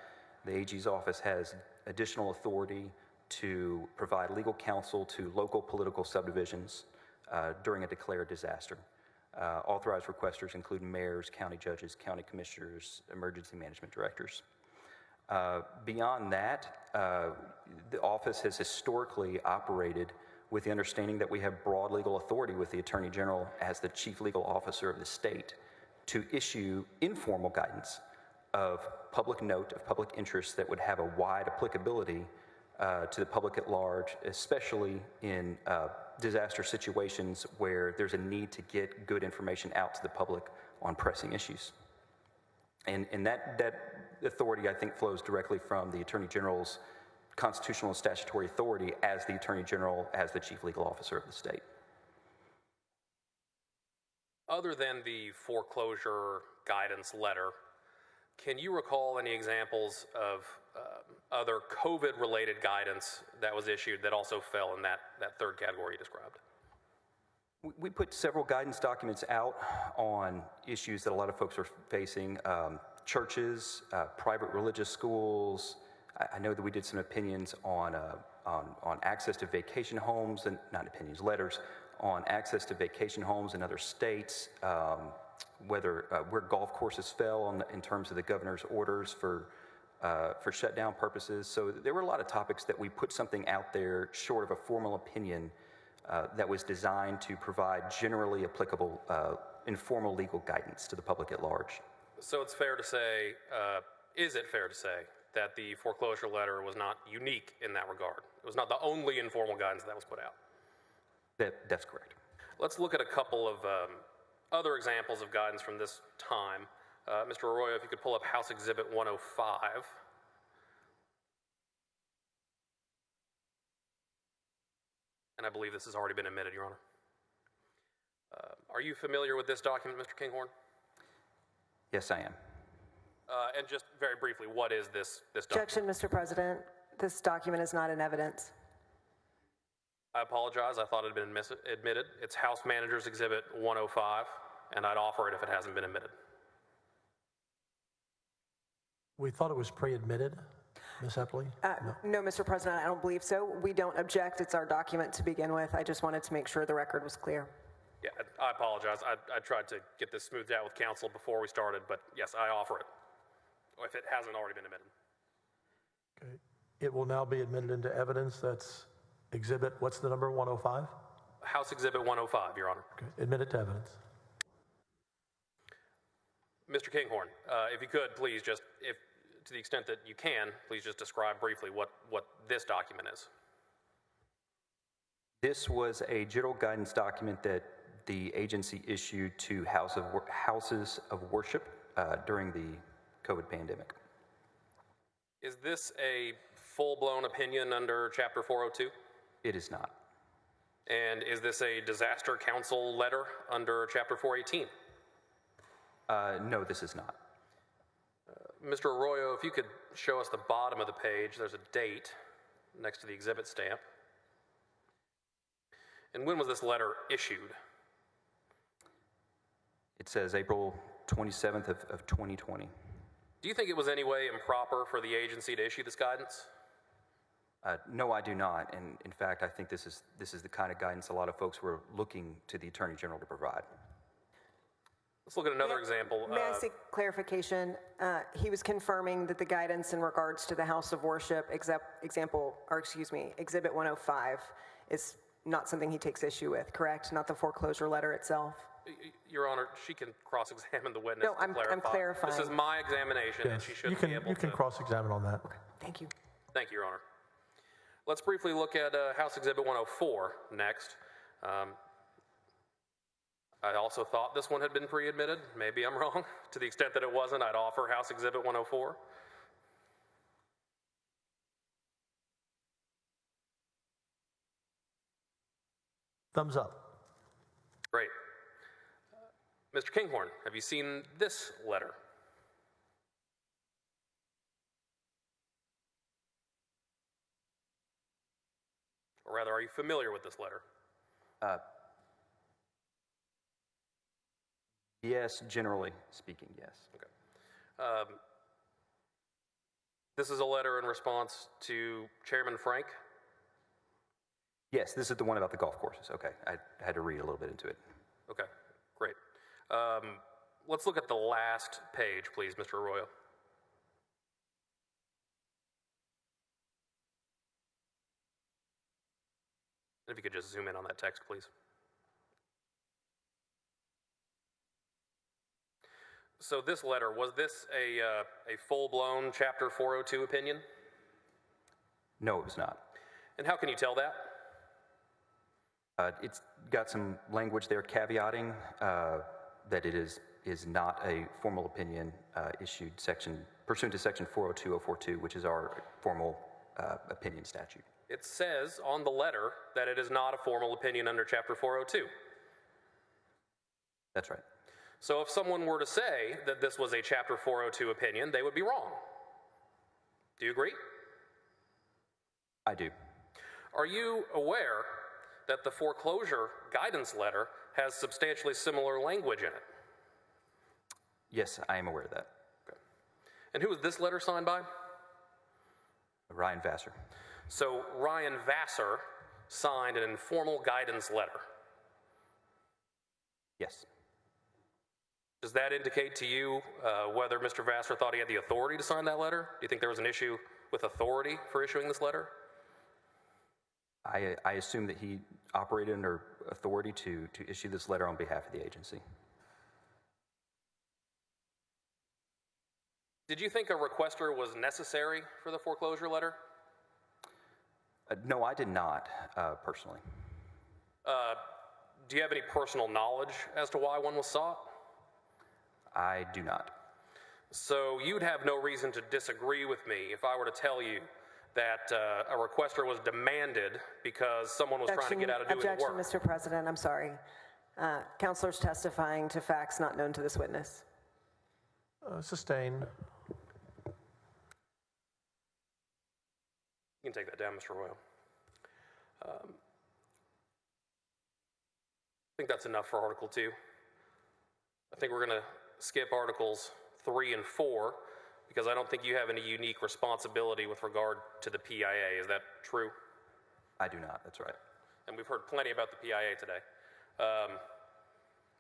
the AG's office has additional authority to provide legal counsel to local political subdivisions during a declared disaster. Authorized requesters include mayors, county judges, county commissioners, emergency management directors. Beyond that, the office has historically operated with the understanding that we have broad legal authority with the Attorney General as the chief legal officer of the state to issue informal guidance of public note, of public interest that would have a wide applicability to the public at large, especially in disaster situations where there's a need to get good information out to the public on pressing issues. And that authority, I think, flows directly from the Attorney General's constitutional and statutory authority as the Attorney General, as the chief legal officer of the state. Other than the foreclosure guidance letter, can you recall any examples of other COVID-related guidance that was issued that also fell in that third category you described? We put several guidance documents out on issues that a lot of folks are facing. Churches, private religious schools. I know that we did some opinions on access to vacation homes, and not opinions, letters on access to vacation homes in other states, where golf courses fell in terms of the governor's orders for shutdown purposes. So there were a lot of topics that we put something out there short of a formal opinion that was designed to provide generally applicable informal legal guidance to the public at large. So it's fair to say, is it fair to say that the foreclosure letter was not unique in that regard? It was not the only informal guidance that was put out. That's correct. Let's look at a couple of other examples of guidance from this time. Mr. Arroyo, if you could pull up House Exhibit 105. And I believe this has already been admitted, Your Honor. Are you familiar with this document, Mr. Kinghorn? Yes, I am. And just very briefly, what is this document? Objection, Mr. President. This document is not in evidence. I apologize. I thought it had been admitted. It's House Manager's Exhibit 105, and I'd offer it if it hasn't been admitted. We thought it was pre-admitted, Ms. Epley? No, Mr. President, I don't believe so. We don't object. It's our document to begin with. I just wanted to make sure the record was clear. Yeah, I apologize. I tried to get this smoothed out with counsel before we started, but yes, I offer it, if it hasn't already been admitted. Okay. It will now be admitted into evidence. That's exhibit, what's the number, 105? House Exhibit 105, Your Honor. Okay. Admit it to evidence. Mr. Kinghorn, if you could, please just, if to the extent that you can, please just describe briefly what this document is. This was a general guidance document that the agency issued to houses of worship during the COVID pandemic. Is this a full-blown opinion under Chapter 402? It is not. And is this a disaster council letter under Chapter 418? No, this is not. Mr. Arroyo, if you could show us the bottom of the page, there's a date next to the exhibit stamp. And when was this letter issued? It says April 27th of 2020. Do you think it was any way improper for the agency to issue this guidance? No, I do not. And in fact, I think this is the kind of guidance a lot of folks were looking to the Attorney General to provide. Let's look at another example. May I seek clarification? He was confirming that the guidance in regards to the house of worship Exhibit 105 is not something he takes issue with, correct? Not the foreclosure letter itself? Your Honor, she can cross-examine the witness No, to clarify. I'm clarifying. This is my examination, and she should be able to. You can cross-examine on that. Okay, thank you. Thank you, Your Honor. Let's briefly look at House Exhibit 104 next. I also thought this one had been pre-admitted. Maybe I'm wrong. To the extent that it wasn't, I'd offer House Exhibit 104. Thumbs up. Great. Mr. Kinghorn, have you seen this letter? Or rather, are you familiar with this letter? Yes, generally speaking, yes. Okay. This is a letter in response to Chairman Frank. Yes, this is the one about the golf courses. Okay, I had to read a little bit into it. Okay, great. Let's look at the last page, please, Mr. Arroyo. If you could just zoom in on that text, please. So this letter, was this a full-blown Chapter 402 opinion? No, it was not. And how can you tell that? It's got some language there caveating that it is not a formal opinion issued pursuant to Section 402.042, which is our formal opinion statute. It says on the letter that it is not a formal opinion under Chapter 402. That's right. So if someone were to say that this was a Chapter 402 opinion, they would be wrong. Do you agree? I do. Are you aware that the foreclosure guidance letter has substantially similar language in it? Yes, I am aware of that. Okay. And who was this letter signed by? Ryan Vassar. So Ryan Vassar signed an informal guidance letter. Yes. Does that indicate to you whether Mr. Vassar thought he had the authority to sign that letter? Do you think there was an issue with authority for issuing this letter? I assume that he operated under authority to issue this letter on behalf of the agency. Did you think a requester was necessary for the foreclosure letter? No, I did not, personally. Do you have any personal knowledge as to why one was sought? I do not. So you'd have no reason to disagree with me if I were to tell you that a requester was demanded because someone was trying to get out of doing the Objection, work. Mr. President, I'm sorry. Counselors testifying to facts not known to this witness. Sustained. You can take that down, Mr. Royal. I think that's enough for Article 2. I think we're going to skip Articles 3 and 4 because I don't think you have any unique responsibility with regard to the PIA. Is that true? I do not, that's right. And we've heard plenty about the PIA today.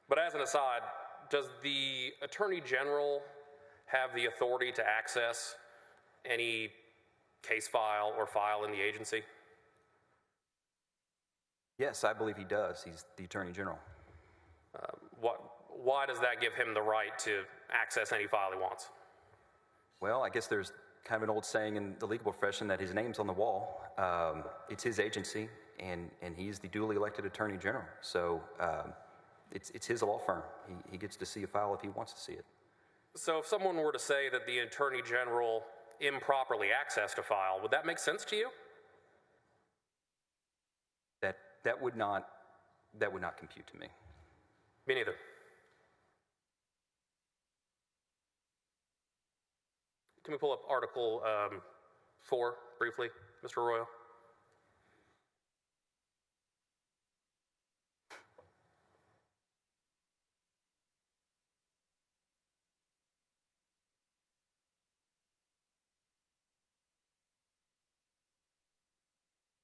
But as an aside, does the Attorney General have the authority to access any case file or file in the agency? Yes, I believe he does. He's the Attorney General. Why does that give him the right to access any file he wants? Well, I guess there's kind of an old saying in the legal profession that his name's on the wall. It's his agency, and he's the duly elected Attorney General. So it's his law firm. He gets to see a file if he wants to see it. So if someone were to say that the Attorney General improperly accessed a file, would that make sense to you? That would not compute to me. Me neither. Can we pull up Article 4 briefly, Mr. Royal?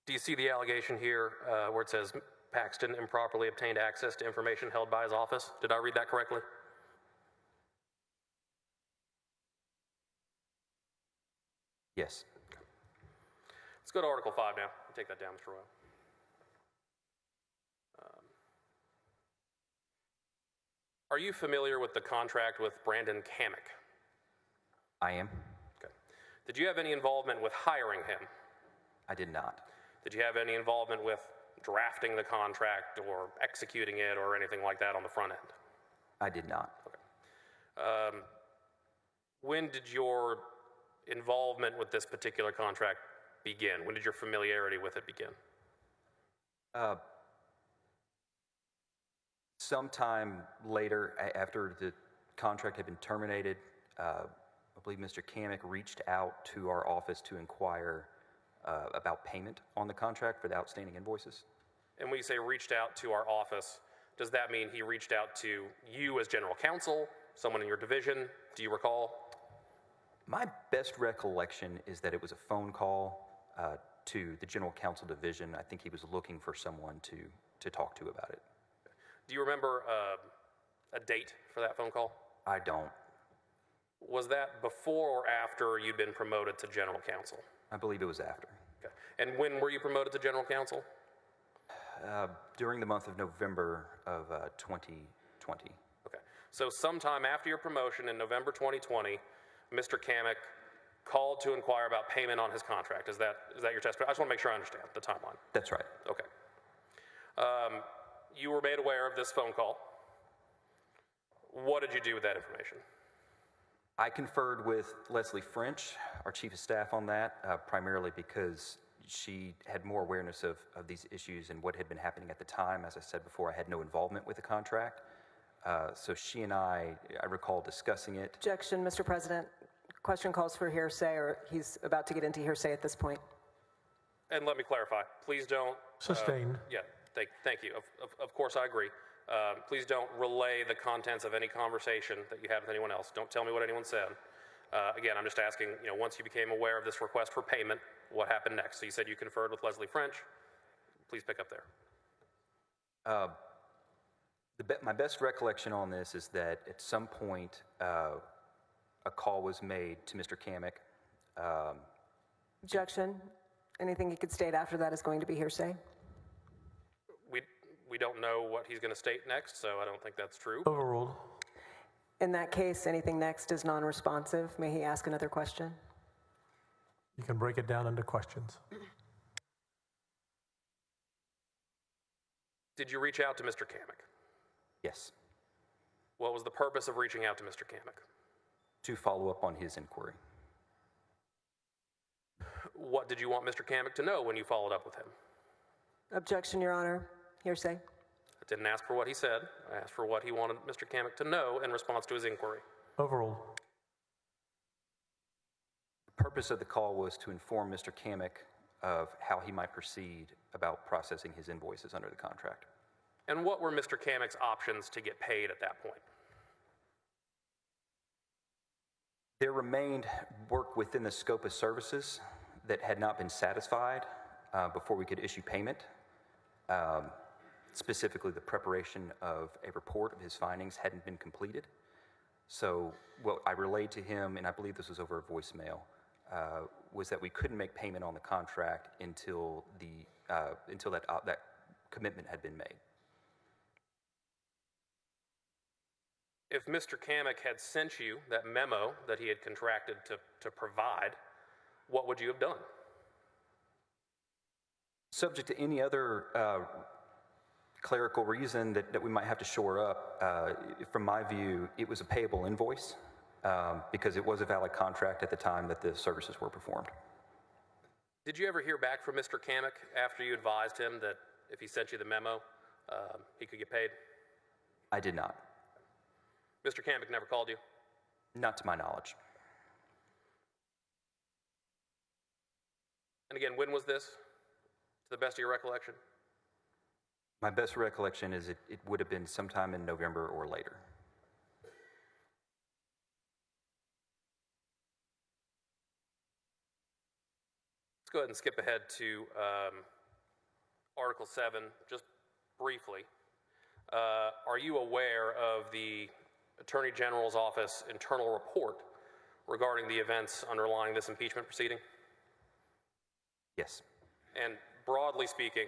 Do you see the allegation here where it says Paxton improperly obtained access to information held by his office? Did I read that correctly? Yes. Let's go to Article 5 now. Take that down, Mr. Royal. Are you familiar with the contract with Brandon Kamek? I am. Okay. Did you have any involvement with hiring him? I did not. Did you have any involvement with drafting the contract or executing it or anything like that on the front end? I did not. Okay. When did your involvement with this particular contract begin? When did your familiarity with it begin? Sometime later, after the contract had been terminated, I believe Mr. Kamek reached out to our office to inquire about payment on the contract for the outstanding invoices. And when you say reached out to our office, does that mean he reached out to you as general counsel, someone in your division? Do you recall? My best recollection is that it was a phone call to the general counsel division. I think he was looking for someone to talk to about it. Do you remember a date for that phone call? I don't. Was that before or after you'd been promoted to general counsel? I believe it was after. Okay. And when were you promoted to general counsel? During the month of November of 2020. Okay. So sometime after your promotion in November 2020, Mr. Kamek called to inquire about payment on his contract. Is that your testimony? I just want to make sure I understand the timeline. That's right. Okay. You were made aware of this phone call. What did you do with that information? I conferred with Leslie French, our chief of staff, on that, primarily because she had more awareness of these issues and what had been happening at the time. As I said before, I had no involvement with the contract. So she and I recall discussing it. Objection, Mr. President. Question calls for hearsay, or he's about to get into hearsay at this point. And let me clarify. Please don't. Sustained. Yeah. Thank you. Of course, I agree. Please don't relay the contents of any conversation that you had with anyone else. Don't tell me what anyone said. Again, I'm just asking, once you became aware of this request for payment, what happened next? So you said you conferred with Leslie French. Please pick up there. My best recollection on this is that at some point, a call was made to Mr. Kamek. Objection. Anything he could state after that is going to be hearsay. We don't know what he's going to state next, so I don't think that's true. Overruled. In that case, anything next is non-responsive. May he ask another question? You can break it down into questions. Did you reach out to Mr. Kamek? Yes, What was the purpose of reaching out to Mr. Kamek? to follow up on his inquiry. What did you want Mr. Kamek to know when you followed up with him? Objection, Your Honor. Hearsay. I didn't ask for what he said. I asked for what he wanted Mr. Kamek to know in response to his inquiry. Overruled. The purpose of the call was to inform Mr. Kamek of how he might proceed about processing his invoices under the contract. And what were Mr. Kamek's options to get paid at that point? There remained work within the scope of services that had not been satisfied before we could issue payment. Specifically, the preparation of a report of his findings hadn't been completed. So what I relayed to him, and I believe this was over a voicemail, was that we couldn't make payment on the contract until that commitment had been made. If Mr. Kamek had sent you that memo that he had contracted to provide, what would you have done? Subject to any other clerical reason that we might have to shore up, from my view, it was a payable invoice because it was a valid contract at the time that the services were performed. Did you ever hear back from Mr. Kamek after you advised him that if he sent you the memo, he could get paid? I did not. Mr. Kamek never called you? Not to my knowledge. And again, when was this, to the best of your recollection? My best recollection is it would have been sometime in November or later. Let's go ahead and skip ahead to Article 7, just briefly. Are you aware of the Attorney General's Office internal report regarding the events underlying this impeachment proceeding? Yes. And broadly speaking,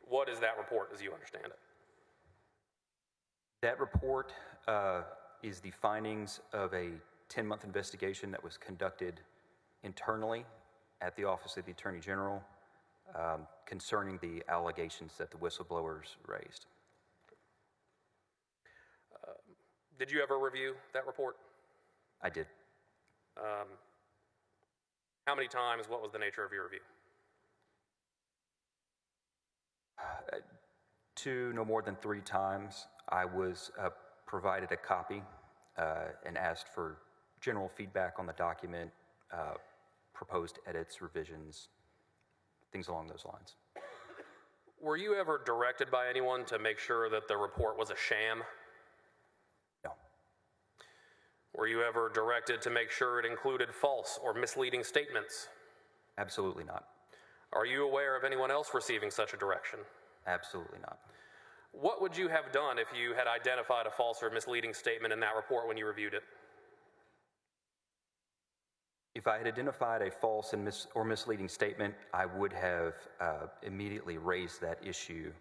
what is that report as you understand it? That report is the findings of a 10-month investigation that was conducted internally at the Office of the Attorney General concerning the allegations that the whistleblowers raised. Did you ever review that report? I did. How many times? What was the nature of your review? No more than 3 times. I was provided a copy and asked for general feedback on the document, proposed edits, revisions, things along those lines. Were you ever directed by anyone to make sure that the report was a sham? No. Were you ever directed to make sure it included false or misleading statements? Absolutely not. Are you aware of anyone else receiving such a direction? Absolutely not. What would you have done if you had identified a false or misleading statement in that report when you reviewed it? If I had identified a false or misleading statement, I would have immediately raised that issue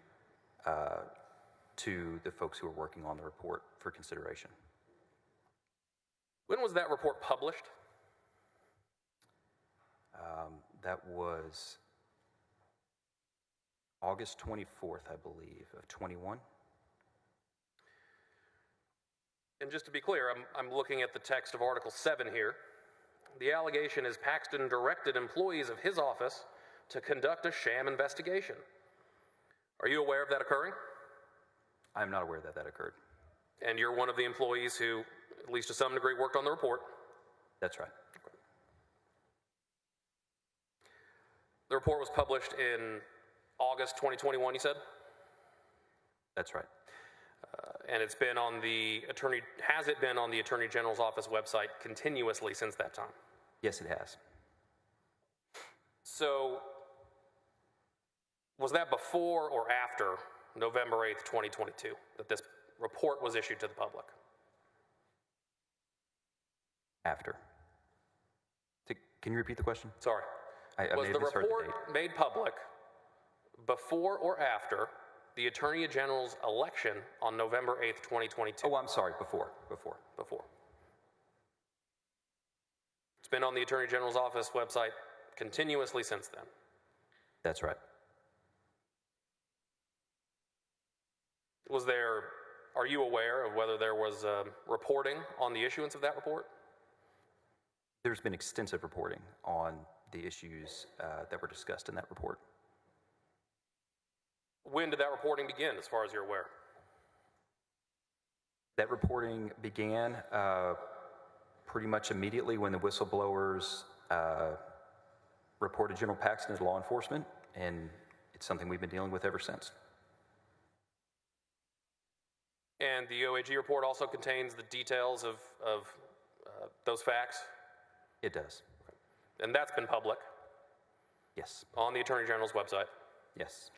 to the folks who were working on the report for consideration. When was that report published? That was August 24th, I believe, of 21. And just to be clear, I'm looking at the text of Article 7 here. The allegation is Paxton directed employees of his office to conduct a sham investigation. Are you aware of that occurring? I'm not aware that that occurred. And you're one of the employees who, at least to some degree, worked on the report? That's right. The report was published in August 2021, you said? That's right. And it's been on has it been on the Attorney General's Office website continuously since that time? Yes, it has. So, was that before or after November 8th, 2022, that this report was issued to the public? After. Can you repeat the question? Sorry. I Was may the have misheard the date. report made public before or after the Attorney General's election on November 8th, 2022? Oh, I'm sorry, before. Before. It's been on the Attorney General's Office website continuously since then. That's right. Are you aware of whether there was reporting on the issuance of that report? There's been extensive reporting on the issues that were discussed in that report. When did that reporting begin, as far as you're aware? That reporting began pretty much immediately when the whistleblowers reported General Paxton as law enforcement, and it's something we've been dealing with ever since. And the OAG report also contains the details of those facts? It does. And that's been public? Yes. On the Attorney General's website? Yes.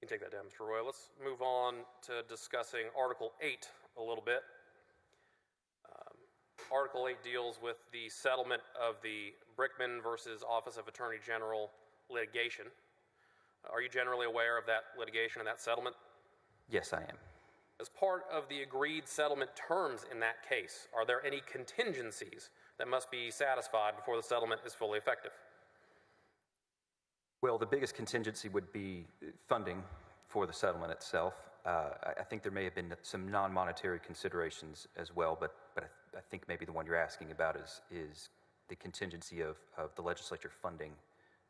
You can take that down, Mr. Roy. Let's move on to discussing Article 8 a little bit. Article 8 deals with the settlement of the Brickman versus Office of Attorney General litigation. Are you generally aware of that litigation and that settlement? Yes, I am. As part of the agreed settlement terms in that case, are there any contingencies that must be satisfied before the settlement is fully effective? Well, the biggest contingency would be funding for the settlement itself. I think there may have been some non-monetary considerations as well, but I think maybe the one you're asking about is the contingency of the legislature funding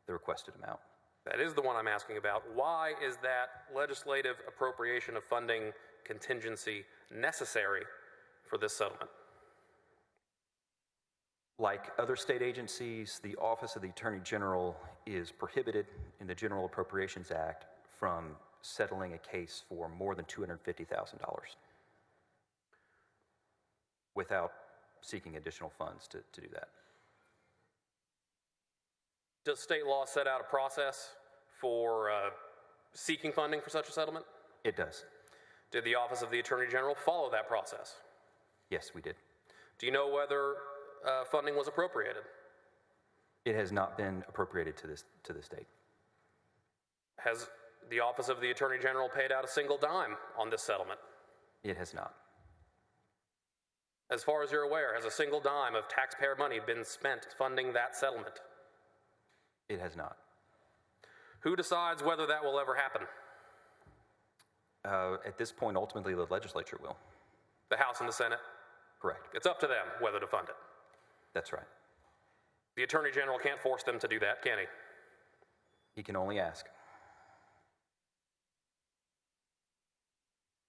the requested amount. That is the one I'm asking about. Why is that legislative appropriation of funding contingency necessary for this settlement? Like other state agencies, the Office of the Attorney General is prohibited in the General Appropriations Act from settling a case for more than $250,000 without seeking additional funds to do that. Does state law set out a process for seeking funding for such a settlement? It does. Did the Office of the Attorney General follow that process? Yes, we did. Do you know whether funding was appropriated? It has not been appropriated to the state. Has the Office of the Attorney General paid out a single dime on this settlement? It has not. As far as you're aware, has a single dime of taxpayer money been spent funding that settlement? It has not. Who decides whether that will ever happen? At this point, ultimately, the legislature will. The House and the Senate? Correct. It's up to them whether to fund it. That's right. The Attorney General can't force them to do that, can he? He can only ask.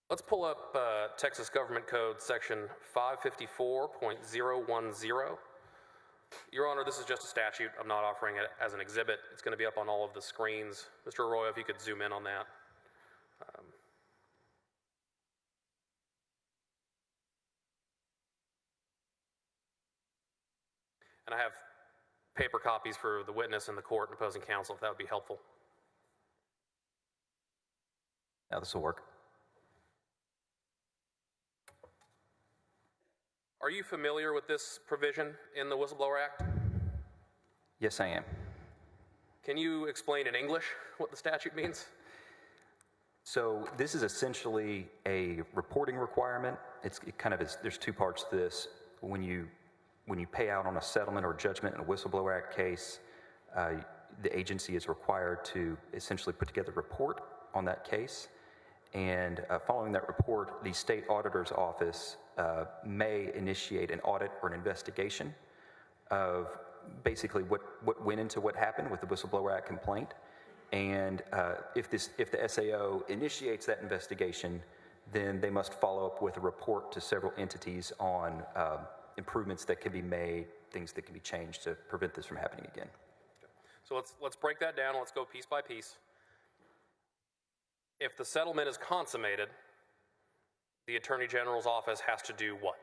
Let's pull up Texas Government Code section 554.010. Your Honor, this is just a statute. I'm not offering it as an exhibit. It's going to be up on all of the screens. Mr. Roy, if you could zoom in on that. And I have paper copies for the witness and the court and opposing counsel, if that would be helpful. Now this will work. Are you familiar with this provision in the Whistleblower Act? Yes, I am. Can you explain in English what the statute means? So this is essentially a reporting requirement. There's two parts to this. When you pay out on a settlement or judgment in a Whistleblower Act case, the agency is required to essentially put together a report on that case. And following that report, the state auditor's office may initiate an audit or an investigation of basically what went into what happened with the Whistleblower Act complaint. And if the SAO initiates that investigation, then they must follow up with a report to several entities on improvements that can be made, things that can be changed to prevent this from happening again. So let's break that down. Let's go piece by piece. If the settlement is consummated, the Attorney General's office has to do what?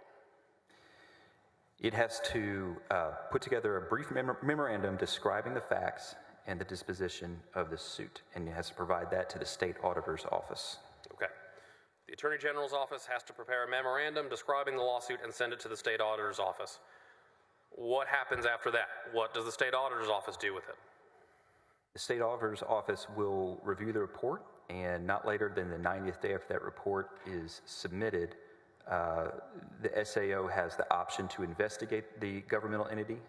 It has to put together a brief memorandum describing the facts and the disposition of the suit, and it has to provide that to the state auditor's office. Okay. The Attorney General's office has to prepare a memorandum describing the lawsuit and send it to the state auditor's office. What happens after that? What does the state auditor's office do with it? The state auditor's office will review the report, and not later than the 90th day after that report is submitted, the SAO has the option to investigate the governmental entity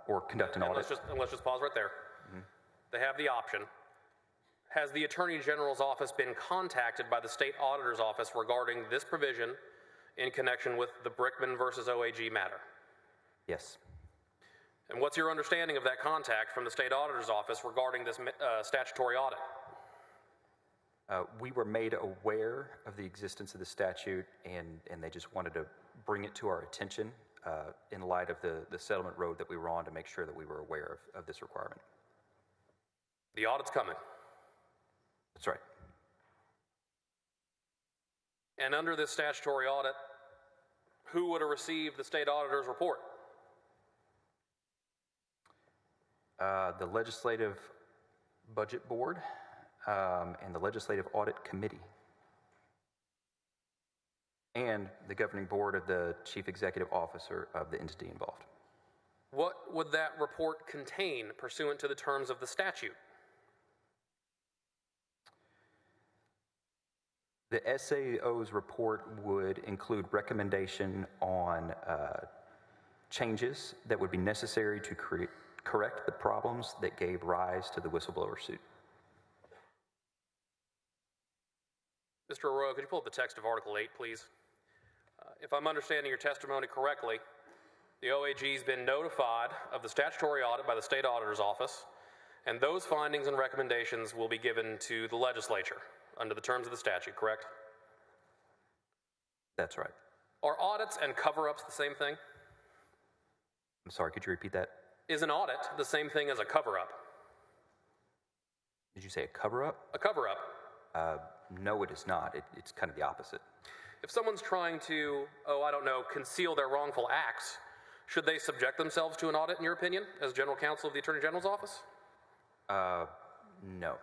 or conduct an And audit. let's just pause right there. They have the option. Has the Attorney General's office been contacted by the State Auditor's Office regarding this provision in connection with the Brickman versus OAG matter? Yes. And what's your understanding of that contact from the State Auditor's Office regarding this statutory audit? We were made aware of the existence of the statute, and they just wanted to bring it to our attention in light of the settlement road that we were on to make sure that we were aware of this requirement. The audit's coming. That's right. And under this statutory audit, who would have received the State Auditor's report? The Legislative Budget Board and the Legislative Audit Committee, and the governing board of the chief executive officer of the entity involved. What would that report contain pursuant to the terms of the statute? The SAO's report would include recommendation on changes that would be necessary to correct the problems that gave rise to the whistleblower suit. Mr. Arroyo, could you pull up the text of Article 8, please? If I'm understanding your testimony correctly, the OAG's been notified of the statutory audit by the State Auditor's Office, and those findings and recommendations will be given to the legislature under the terms of the statute, correct? That's right. Are audits and cover-ups the same thing? I'm sorry, could you repeat that? Is an audit the same thing as a cover-up? Did you say a cover-up? A cover-up. No, it is not. It's kind of the opposite. If someone's trying to, conceal their wrongful acts, should they subject themselves to an audit, in your opinion, as General Counsel of the Attorney General's Office? No.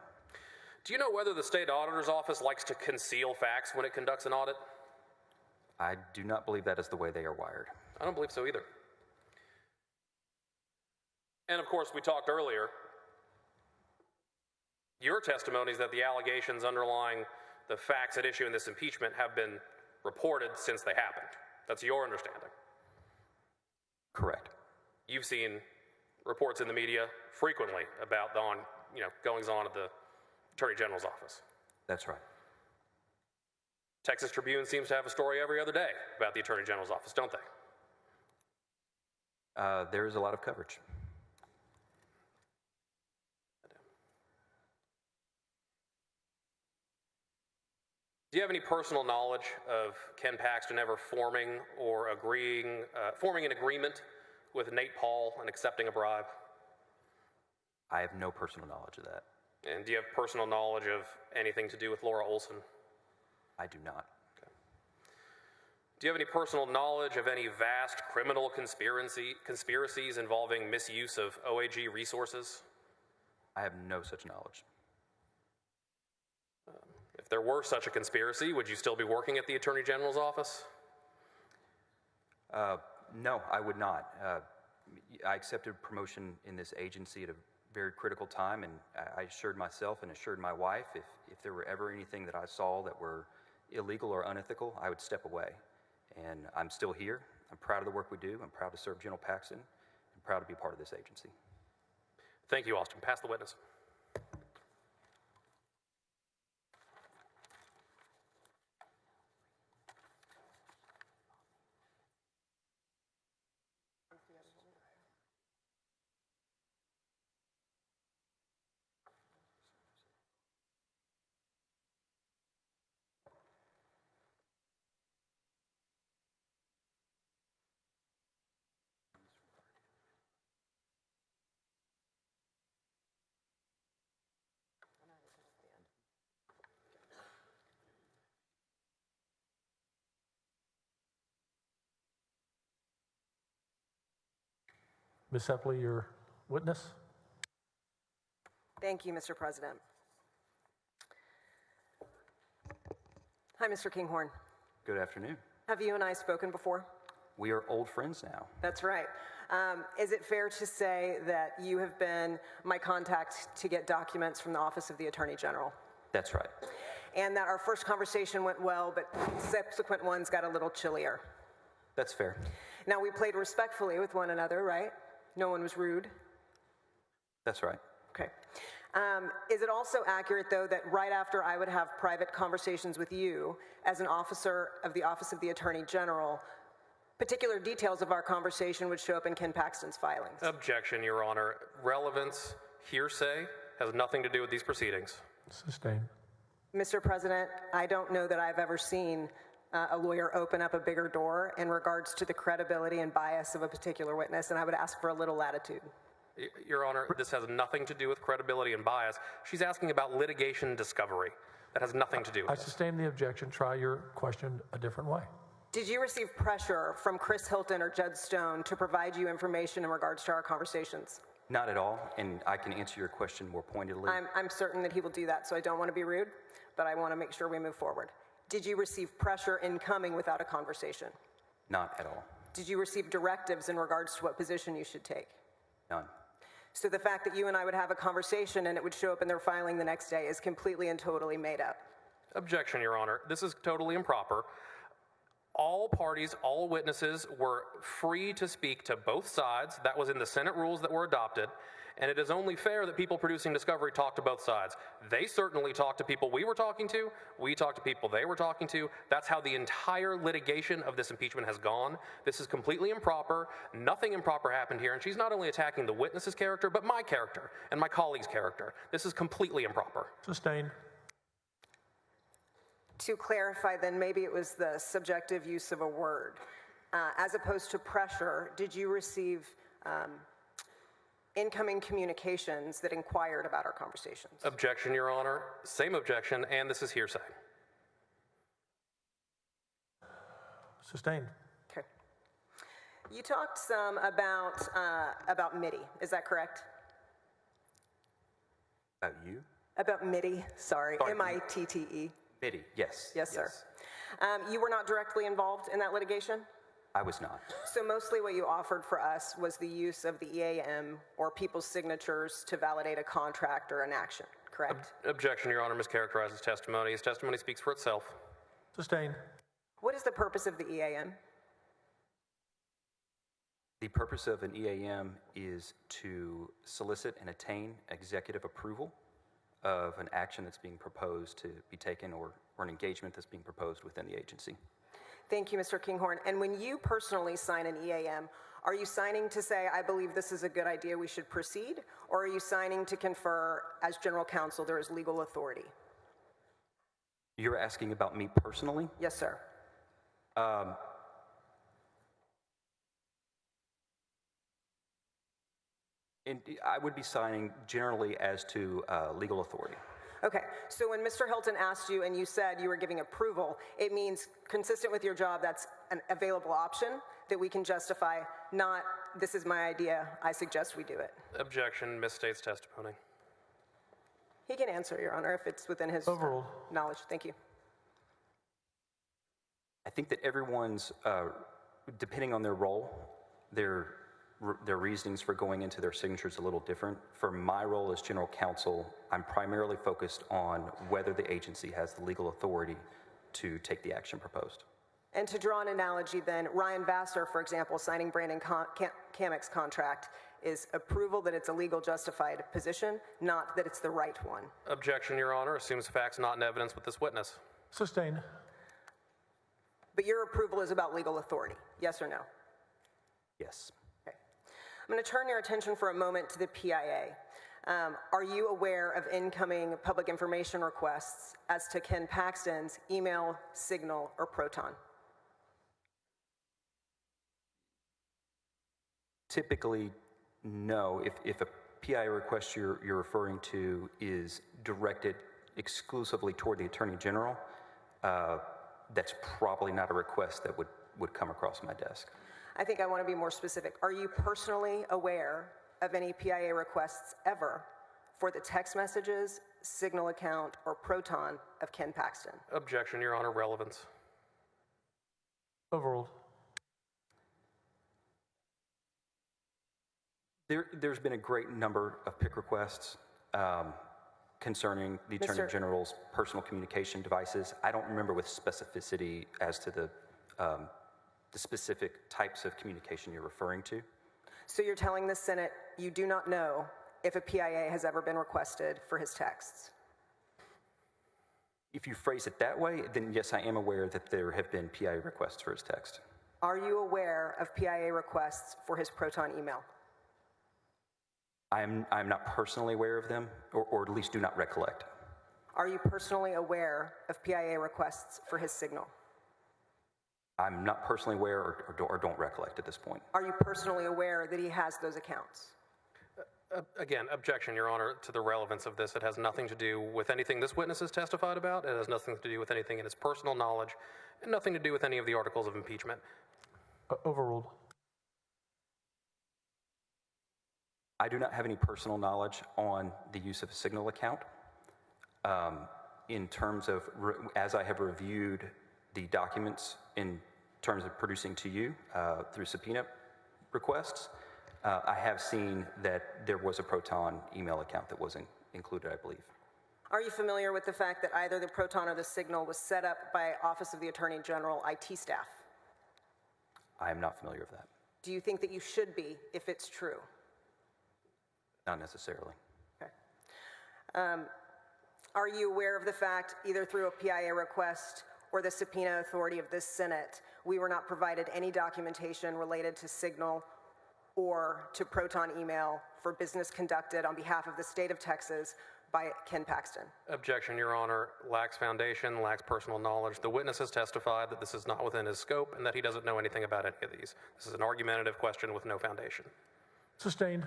Do you know whether the State Auditor's Office likes to conceal facts when it conducts an audit? I do not believe that is the way they are wired. I don't believe so either. And of course, we talked earlier, your testimony is that the allegations underlying the facts at issue in this impeachment have been reported since they happened. That's your understanding. Correct. You've seen reports in the media frequently about the goings-on at the Attorney General's office. That's right. Texas Tribune seems to have a story every other day about the Attorney General's office, don't they? There is a lot of coverage. Do you have any personal knowledge of Ken Paxton ever forming an agreement with Nate Paul and accepting a bribe? I have no personal knowledge of that. And do you have personal knowledge of anything to do with Laura Olson? I do not. Okay. Do you have any personal knowledge of any vast criminal conspiracies involving misuse of OAG resources? I have no such knowledge. If there were such a conspiracy, would you still be working at the Attorney General's office? No, I would not. I accepted promotion in this agency at a very critical time, and I assured myself and assured my wife if there were ever anything that I saw that were illegal or unethical, I would step away. And I'm still here. I'm proud of the work we do. I'm proud to serve General Paxton. I'm proud to be part of this agency. Thank you, Austin. Pass the witness. Ms. Sempley, your witness. Thank you, Mr. President. Hi, Mr. Kinghorn. Good afternoon. Have you and I spoken before? We are old friends now. That's right. Is it fair to say that you have been my contact to get documents from the Office of the Attorney General? That's right. And that our first conversation went well, but subsequent ones got a little chillier? That's fair. Now, we played respectfully with one another, right? No one was rude? That's right. Okay. Is it also accurate, though, that right after I would have private conversations with you as an officer of the Office of the Attorney General, particular details of our conversation would show up in Ken Paxton's filings? Objection, Your Honor. Relevance, hearsay, has nothing to do with these proceedings. Sustained. Mr. President, I don't know that I've ever seen a lawyer open up a bigger door in regards to the credibility and bias of a particular witness, and I would ask for a little latitude. Your Honor, this has nothing to do with credibility and bias. She's asking about litigation discovery. That has nothing to do with I this. sustain the objection. Try your question a different way. Did you receive pressure from Chris Hilton or Judge Stone to provide you information in regards to our conversations? Not at all, and I can answer your question more pointedly. I'm certain that he will do that, so I don't want to be rude, but I want to make sure we move forward. Did you receive pressure in coming without a conversation? Not at all. Did you receive directives in regards to what position you should take? None. So the fact that you and I would have a conversation and it would show up in their filing the next day is completely and totally made up. Objection, Your Honor. This is totally improper. All parties, all witnesses were free to speak to both sides. That was in the Senate rules that were adopted. And it is only fair that people producing discovery talk to both sides. They certainly talked to people we were talking to. We talked to people they were talking to. That's how the entire litigation of this impeachment has gone. This is completely improper. Nothing improper happened here. And she's not only attacking the witness's character, but my character and my colleague's character. This is completely improper. Sustained. To clarify then, maybe it was the subjective use of a word. As opposed to pressure, did you receive incoming communications that inquired about our conversations? Objection, Your Honor. Same objection, and this is hearsay. Sustained. Okay. You talked some about MIDI, is that correct? About you? About MIDI, sorry, Sorry. M-I-T-T-E. Biddy, yes. Yes, sir. You were not directly involved in that litigation? I was not. So mostly what you offered for us was the use of the EAM or people's signatures to validate a contract or an action, correct? Objection, Your Honor. Mischaracterizes testimony. His testimony speaks for itself. Sustained. What is the purpose of the EAM? The purpose of an EAM is to solicit and attain executive approval of an action that's being proposed to be taken or an engagement that's being proposed within the agency. Thank you, Mr. Kinghorn. And when you personally sign an EAM, are you signing to say, I believe this is a good idea, we should proceed? Or are you signing to confer, as general counsel, there is legal authority? You're asking about me personally? Yes, sir. And I would be signing generally as to legal authority. Okay, so when Mr. Hilton asked you and you said you were giving approval, it means consistent with your job, that's an available option that we can justify, not this is my idea, I suggest we do it. Objection. Misstates testimony. He can answer, Your Honor, if it's within his Overruled. knowledge. Thank you. I think that everyone's, depending on their role, their reasonings for going into their signatures a little different. For my role as general counsel, I'm primarily focused on whether the agency has the legal authority to take the action proposed. And to draw an analogy then, Ryan Vassar, for example, signing Brandon Kamek's contract is approval that it's a legal justified position, not that it's the right one. Objection, Your Honor. Assumes facts not in evidence with this witness. Sustained. But your approval is about legal authority, yes or no? Yes. Okay. I'm going to turn your attention for a moment to the PIA. Are you aware of incoming public information requests as to Ken Paxton's email, Signal, or Proton? Typically, no. If a PI request you're referring to is directed exclusively toward the Attorney General, that's probably not a request that would come across my desk. I think I want to be more specific. Are you personally aware of any PIA requests ever for the text messages, Signal account, or Proton of Ken Paxton? Objection, Your Honor. Relevance. Overruled. There's been a great number of PIC requests concerning the Attorney General's personal communication devices. I don't remember with specificity as to the specific types of communication you're referring to. So you're telling the Senate you do not know if a PIA has ever been requested for his texts? If you phrase it that way, then yes, I am aware that there have been PIA requests for his text. Are you aware of PIA requests for his Proton email? I'm not personally aware of them, or at least do not recollect. Are you personally aware of PIA requests for his Signal? I'm not personally aware or don't recollect at this point. Are you personally aware that he has those accounts? Again, objection, Your Honor, to the relevance of this. It has nothing to do with anything this witness has testified about. It has nothing to do with anything in his personal knowledge, and nothing to do with any of the articles of impeachment. Overruled. I do not have any personal knowledge on the use of a Signal account. In terms of, as I have reviewed the documents in terms of producing to you through subpoena requests, I have seen that there was a Proton email account that wasn't included, I believe. Are you familiar with the fact that either the Proton or the Signal was set up by Office of the Attorney General IT staff? I am not familiar with that. Do you think that you should be if it's true? Not necessarily. Okay. Are you aware of the fact, either through a PIA request or the subpoena authority of this Senate, we were not provided any documentation related to Signal or to Proton email for business conducted on behalf of the state of Texas by Ken Paxton? Objection, Your Honor. Lacks foundation, lacks personal knowledge. The witness has testified that this is not within his scope and that he doesn't know anything about any of these. This is an argumentative question with no foundation. Sustained.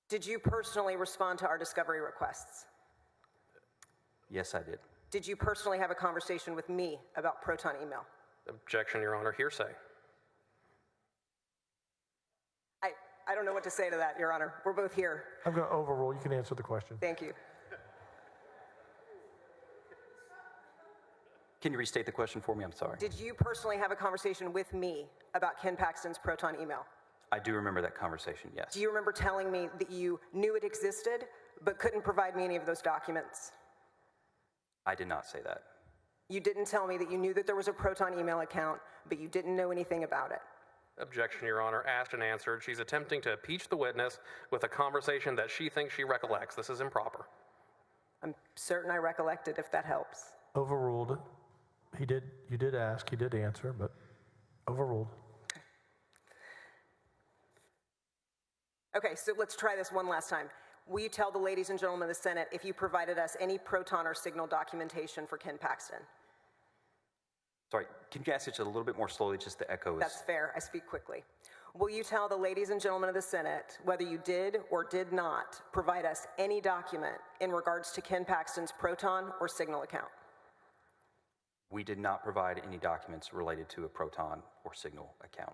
Did you personally respond to our discovery requests? Yes, I did. Did you personally have a conversation with me about Proton email? Objection, Your Honor. Hearsay. I don't know what to say to that, Your Honor. We're both here. I'm going to overrule. You can answer the question. Thank you. Can you restate the question for me? I'm sorry. Did you personally have a conversation with me about Ken Paxton's Proton email? I do remember that conversation, yes. Do you remember telling me that you knew it existed but couldn't provide me any of those documents? I did not say that. You didn't tell me that you knew that there was a Proton email account, but you didn't know anything about it. Objection, Your Honor. Asked and answered. She's attempting to impeach the witness with a conversation that she thinks she recollects. This is improper. I'm certain I recollected, if that helps. Overruled. You did ask, he did answer, but overruled. Okay, so let's try this one last time. Will you tell the ladies and gentlemen of the Senate if you provided us any Proton or Signal documentation for Ken Paxton? Sorry, can you ask it just a little bit more slowly, just the echo is... That's fair, I speak quickly. Will you tell the ladies and gentlemen of the Senate whether you did or did not provide us any document in regards to Ken Paxton's Proton or Signal account? We did not provide any documents related to a Proton or Signal account.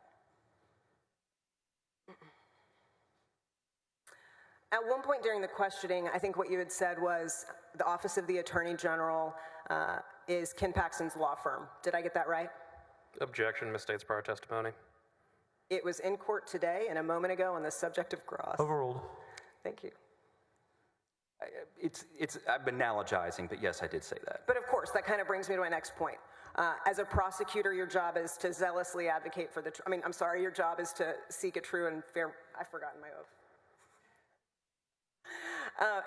At one point during the questioning, I think what you had said was the Office of the Attorney General is Ken Paxton's law firm. Did I get that right? Objection, misstates prior testimony. It was in court today and a moment ago on the subject of Gross. Overruled. Thank you. I'm analogizing, but yes, I did say that. But of course, that kind of brings me to my next point. As a prosecutor, your job is to zealously advocate for your job is to seek a true and fair, I've forgotten my oath.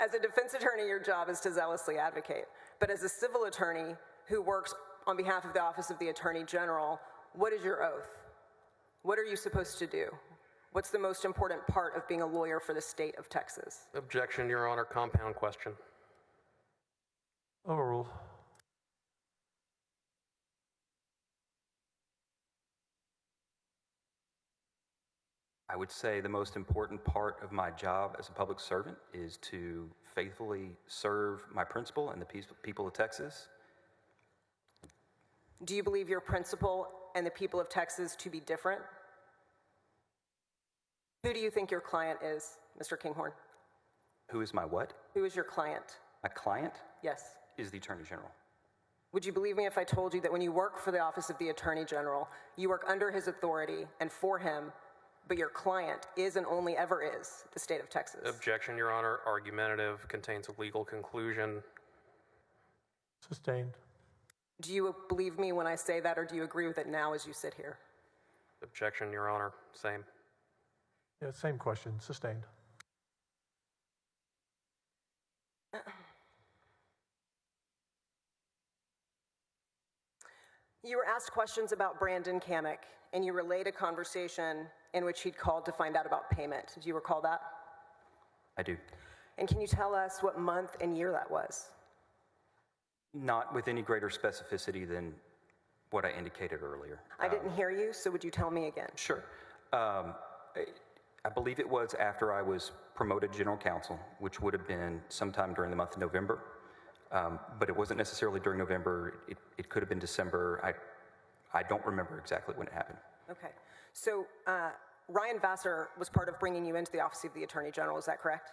As a defense attorney, your job is to zealously advocate. But as a civil attorney who works on behalf of the Office of the Attorney General, what is your oath? What are you supposed to do? What's the most important part of being a lawyer for the state of Texas? Objection, Your Honor. Compound question. Overruled. I would say the most important part of my job as a public servant is to faithfully serve my principal and the people of Texas. Do you believe your principal and the people of Texas to be different? Who do you think your client is, Mr. Kinghorn? Who is my what? Who is your client? My client? Yes. Is the Attorney General. Would you believe me if I told you that when you work for the Office of the Attorney General, you work under his authority and for him, but your client is and only ever is the state of Texas? Objection, Your Honor. Argumentative, contains a legal conclusion. Sustained. Do you believe me when I say that, or do you agree with it now as you sit here? Objection, Your Honor. Same. Yeah, same question, sustained. You were asked questions about Brandon Kamek, and you relayed a conversation in which he'd called to find out about payment. Do you recall that? I do. And can you tell us what month and year that was? Not with any greater specificity than what I indicated earlier. I didn't hear you, so would you tell me again? Sure. I believe it was after I was promoted general counsel, which would have been sometime during the month of November. But it wasn't necessarily during November. It could have been December. I don't remember exactly when it happened. Okay. So Ryan Vassar was part of bringing you into the Office of the Attorney General, is that correct?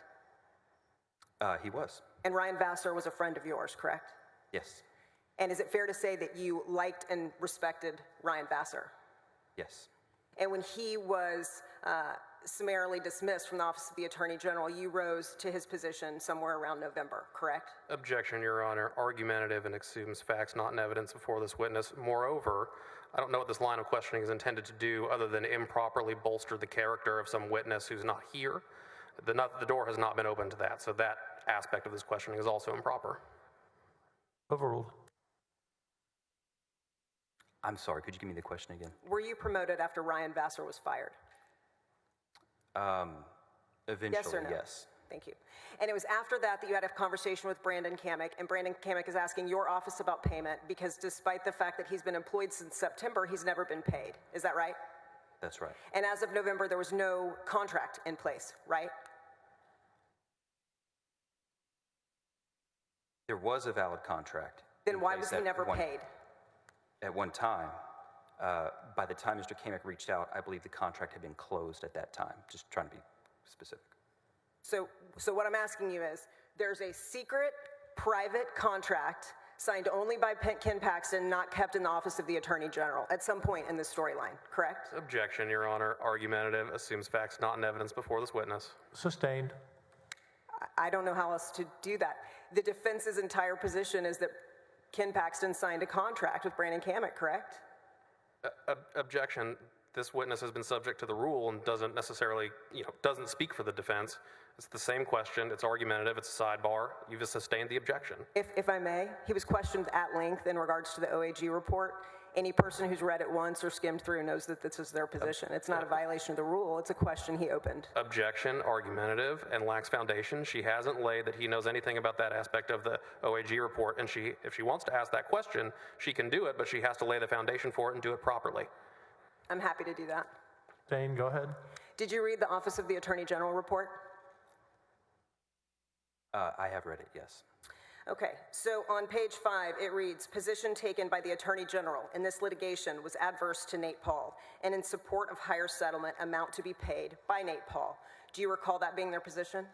He was. And Ryan Vassar was a friend of yours, correct? Yes. And is it fair to say that you liked and respected Ryan Vassar? Yes. And when he was summarily dismissed from the Office of the Attorney General, you rose to his position somewhere around November, correct? Objection, Your Honor. Argumentative and assumes facts not in evidence before this witness. Moreover, I don't know what this line of questioning is intended to do other than improperly bolster the character of some witness who's not here. The door has not been opened to that, so that aspect of this questioning is also improper. Overruled. I'm sorry, could you give me the question again? Were you promoted after Ryan Vassar was fired? Eventually, Yes or no? yes. Thank you. And it was after that that you had a conversation with Brandon Kamek, and Brandon Kamek is asking your office about payment because despite the fact that he's been employed since September, he's never been paid. Is that right? That's right. And as of November, there was no contract in place, right? There was a valid contract. Then in why place was he at never paid? At one time. By the time Mr. Kamek reached out, I believe the contract had been closed at that time. Just trying to be specific. So what I'm asking you is, there's a secret, private contract signed only by Ken Paxton, not kept in the Office of the Attorney General at some point in this storyline, correct? Objection, Your Honor. Argumentative assumes facts not in evidence before this witness. Sustained. I don't know how else to do that. The defense's entire position is that Ken Paxton signed a contract with Brandon Kamek, correct? Objection. This witness has been subject to the rule and doesn't necessarily, doesn't speak for the defense. It's the same question. It's argumentative. It's a sidebar. You've sustained the objection. If I may, he was questioned at length in regards to the OAG report. Any person who's read it once or skimmed through knows that this is their position. It's not a violation of the rule. It's a question he opened. Objection, argumentative, and lacks foundation. She hasn't laid that he knows anything about that aspect of the OAG report, and if she wants to ask that question, she can do it, but she has to lay the foundation for it and do it properly. I'm happy to do that. Sustained, go ahead. Did you read the Office of the Attorney General report? I have read it, yes. Okay, so on page 5, it reads, position taken by the Attorney General in this litigation was adverse to Nate Paul and in support of higher settlement amount to be paid by Nate Paul. Do you recall that being their position?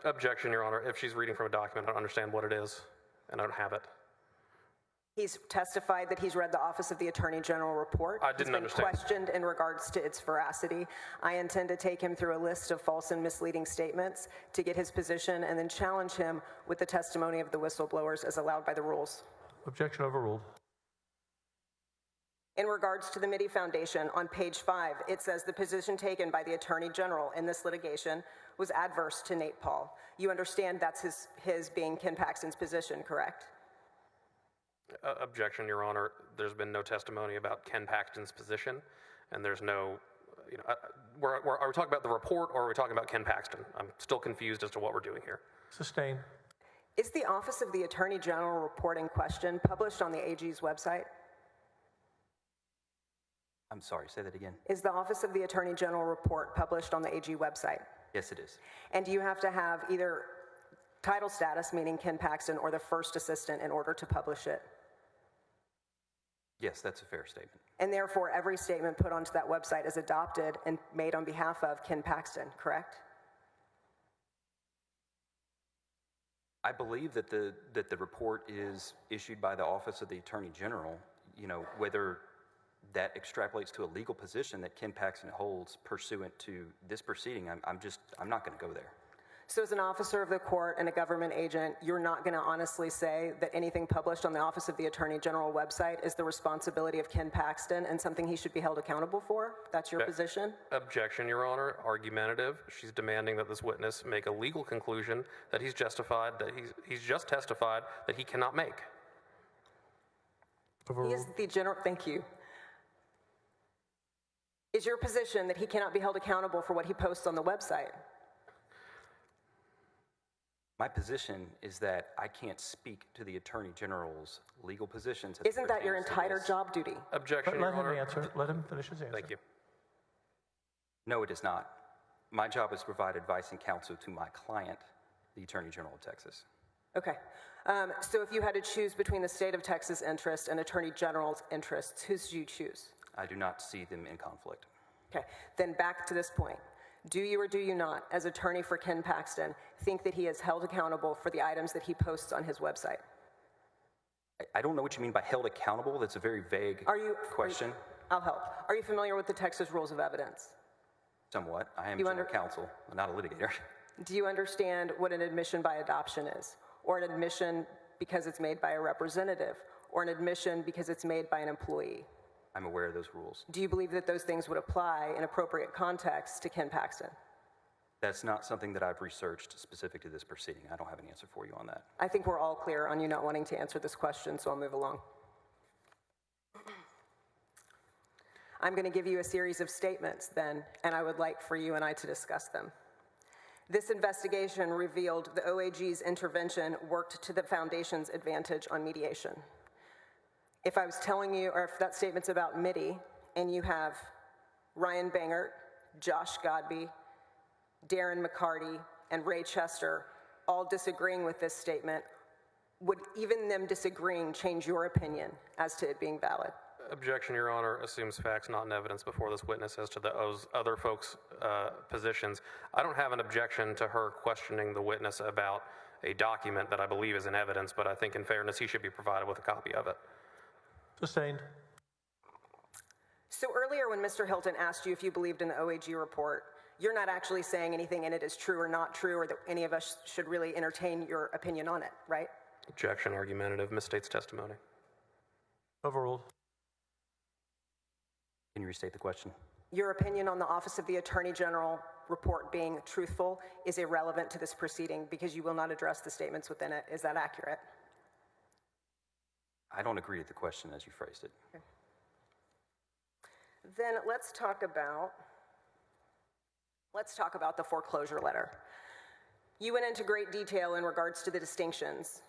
Objection, Your Honor. If she's reading from a document, I don't understand what it is, and I don't have it. He's testified that he's read the Office of the Attorney General report. I didn't understand. He's been questioned in regards to its veracity. I intend to take him through a list of false and misleading statements to get his position and then challenge him with the testimony of the whistleblowers as allowed by the rules. Objection overruled. In regards to the Mitty Foundation, on page 5, it says the position taken by the Attorney General in this litigation was adverse to Nate Paul. You understand that's his being Ken Paxton's position, correct? Objection, Your Honor. There's been no testimony about Ken Paxton's position, and there's no, are we talking about the report or are we talking about Ken Paxton? I'm still confused as to what we're doing here. Sustained. Is the Office of the Attorney General report in question published on the AG's website? I'm sorry, say that again. Is the Office of the Attorney General report published on the AG website? Yes, it is. And do you have to have either title status, meaning Ken Paxton, or the first assistant in order to publish it? Yes, that's a fair statement. And therefore, every statement put onto that website is adopted and made on behalf of Ken Paxton, correct? I believe that the report is issued by the Office of the Attorney General. Whether that extrapolates to a legal position that Ken Paxton holds pursuant to this proceeding, I'm not going to go there. So as an officer of the court and a government agent, you're not going to honestly say that anything published on the Office of the Attorney General website is the responsibility of Ken Paxton and something he should be held accountable for? That's your position? Objection, Your Honor. Argumentative. She's demanding that this witness make a legal conclusion that he's justified, that he's just testified that he cannot make. He is the general, thank you. Is your position that he cannot be held accountable for what he posts on the website? My position is that I can't speak to the Attorney General's legal positions. Isn't that your entire job duty? Objection, Let Your him Honor. answer. Let him finish his answer. Thank you. No, it is not. My job is to provide advice and counsel to my client, the Attorney General of Texas. Okay. So if you had to choose between the state of Texas interest and Attorney General's interests, whose do you choose? I do not see them in conflict. Okay. Then back to this point. Do you or do you not, as attorney for Ken Paxton, think that he is held accountable for the items that he posts on his website? I don't know what you mean by held accountable. That's a very vague question. I'll help. Are you familiar with the Texas Rules of Evidence? Somewhat. I am general counsel, not a litigator. Do you understand what an admission by adoption is? Or an admission because it's made by a representative? Or an admission because it's made by an employee? I'm aware of those rules. Do you believe that those things would apply in appropriate context to Ken Paxton? That's not something that I've researched specific to this proceeding. I don't have an answer for you on that. I think we're all clear on you not wanting to answer this question, so I'll move along. I'm going to give you a series of statements then, and I would like for you and I to discuss them. This investigation revealed the OAG's intervention worked to the foundation's advantage on mediation. If I was telling you, or if that statement's about MIDI, and you have Ryan Bangert, Josh Godby, Darren McCarty, and Ray Chester all disagreeing with this statement, would even them disagreeing change your opinion as to it being valid? Objection, Your Honor. Assumes facts not in evidence before this witness as to those other folks' positions. I don't have an objection to her questioning the witness about a document that I believe is in evidence, but I think in fairness he should be provided with a copy of it. Sustained. So earlier when Mr. Hilton asked you if you believed in the OAG report, you're not actually saying anything in it is true or not true, or that any of us should really entertain your opinion on it, right? Objection, argumentative, misstates testimony. Overruled. Can you restate the question? Your opinion on the Office of the Attorney General report being truthful is irrelevant to this proceeding because you will not address the statements within it. Is that accurate? I don't agree with the question as you phrased it. Okay. Then let's talk about the foreclosure letter. You went into great detail in regards to the distinctions.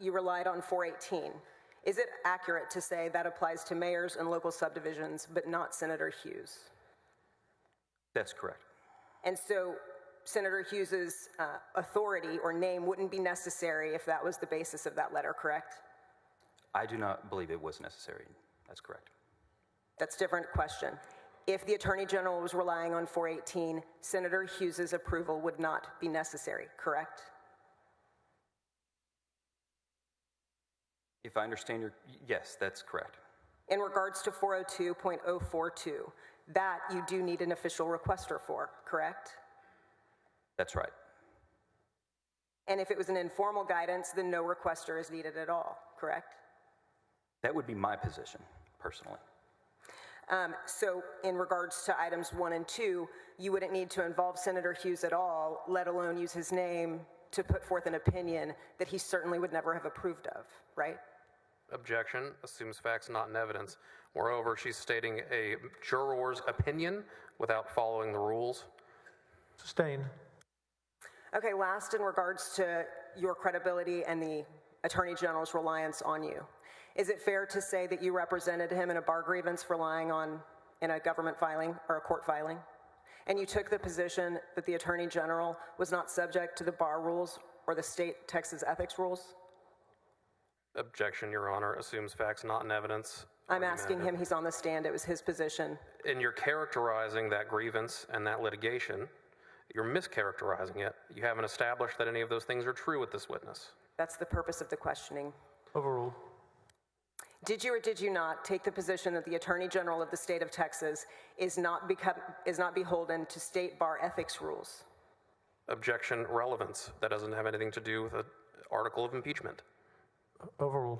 You relied on 418. Is it accurate to say that applies to mayors and local subdivisions, but not Senator Hughes? That's correct. And so Senator Hughes's authority or name wouldn't be necessary if that was the basis of that letter, correct? I do not believe it was necessary. That's correct. That's a different question. If the Attorney General was relying on 418, Senator Hughes's approval would not be necessary, correct? If I understand yes, that's correct. In regards to 402.042, that you do need an official requester for, correct? That's right. And if it was an informal guidance, then no requester is needed at all, correct? That would be my position, personally. So in regards to items 1 and 2, you wouldn't need to involve Senator Hughes at all, let alone use his name to put forth an opinion that he certainly would never have approved of, right? Objection, assumes facts not in evidence. Moreover, she's stating a juror's opinion without following the rules. Sustained. Okay, last in regards to your credibility and the Attorney General's reliance on you. Is it fair to say that you represented him in a bar grievance relying on in a government filing or a court filing? And you took the position that the Attorney General was not subject to the bar rules or the state Texas ethics rules? Objection, Your Honor, assumes facts not in evidence. I'm asking him, he's on the stand, it was his position. And you're characterizing that grievance and that litigation. You're mischaracterizing it. You haven't established that any of those things are true with this witness. That's the purpose of the questioning. Overruled. Did you or did you not take the position that the Attorney General of the state of Texas is not beholden to state bar ethics rules? Objection, relevance. That doesn't have anything to do with an article of impeachment. Overruled.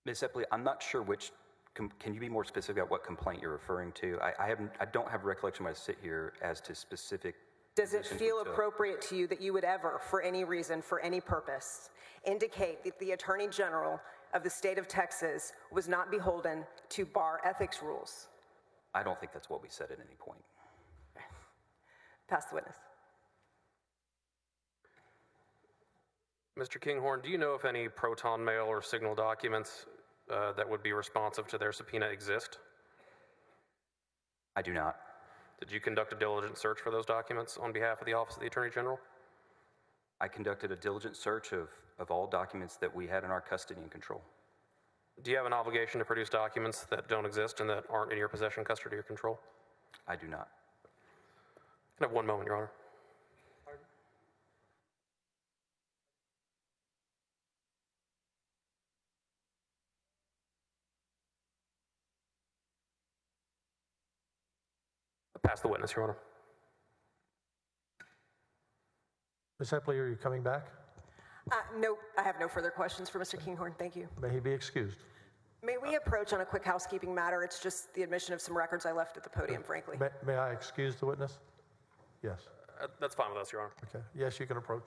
Ms. Epley, I'm not sure which, can you be more specific about what complaint you're referring to? I don't have recollection when I sit here as to specific. Does it positions feel we took. appropriate to you that you would ever, for any reason, for any purpose, indicate that the Attorney General of the state of Texas was not beholden to bar ethics rules? I don't think that's what we said at any point. Pass the witness. Mr. Kinghorn, do you know if any Proton Mail or Signal documents that would be responsive to their subpoena exist? I do not. Did you conduct a diligent search for those documents on behalf of the Office of the Attorney General? I conducted a diligent search of all documents that we had in our custody and control. Do you have an obligation to produce documents that don't exist and that aren't in your possession, custody, or control? I do not. Can I have one moment, Your Honor? Pass the witness, Your Honor. Ms. Epley, are you coming back? No, I have no further questions for Mr. Kinghorn. Thank you. May he be excused. May we approach on a quick housekeeping matter? It's just the admission of some records I left at the podium, frankly. May I excuse the witness? Yes. That's fine with us, Your Honor. Okay. Yes, you can approach.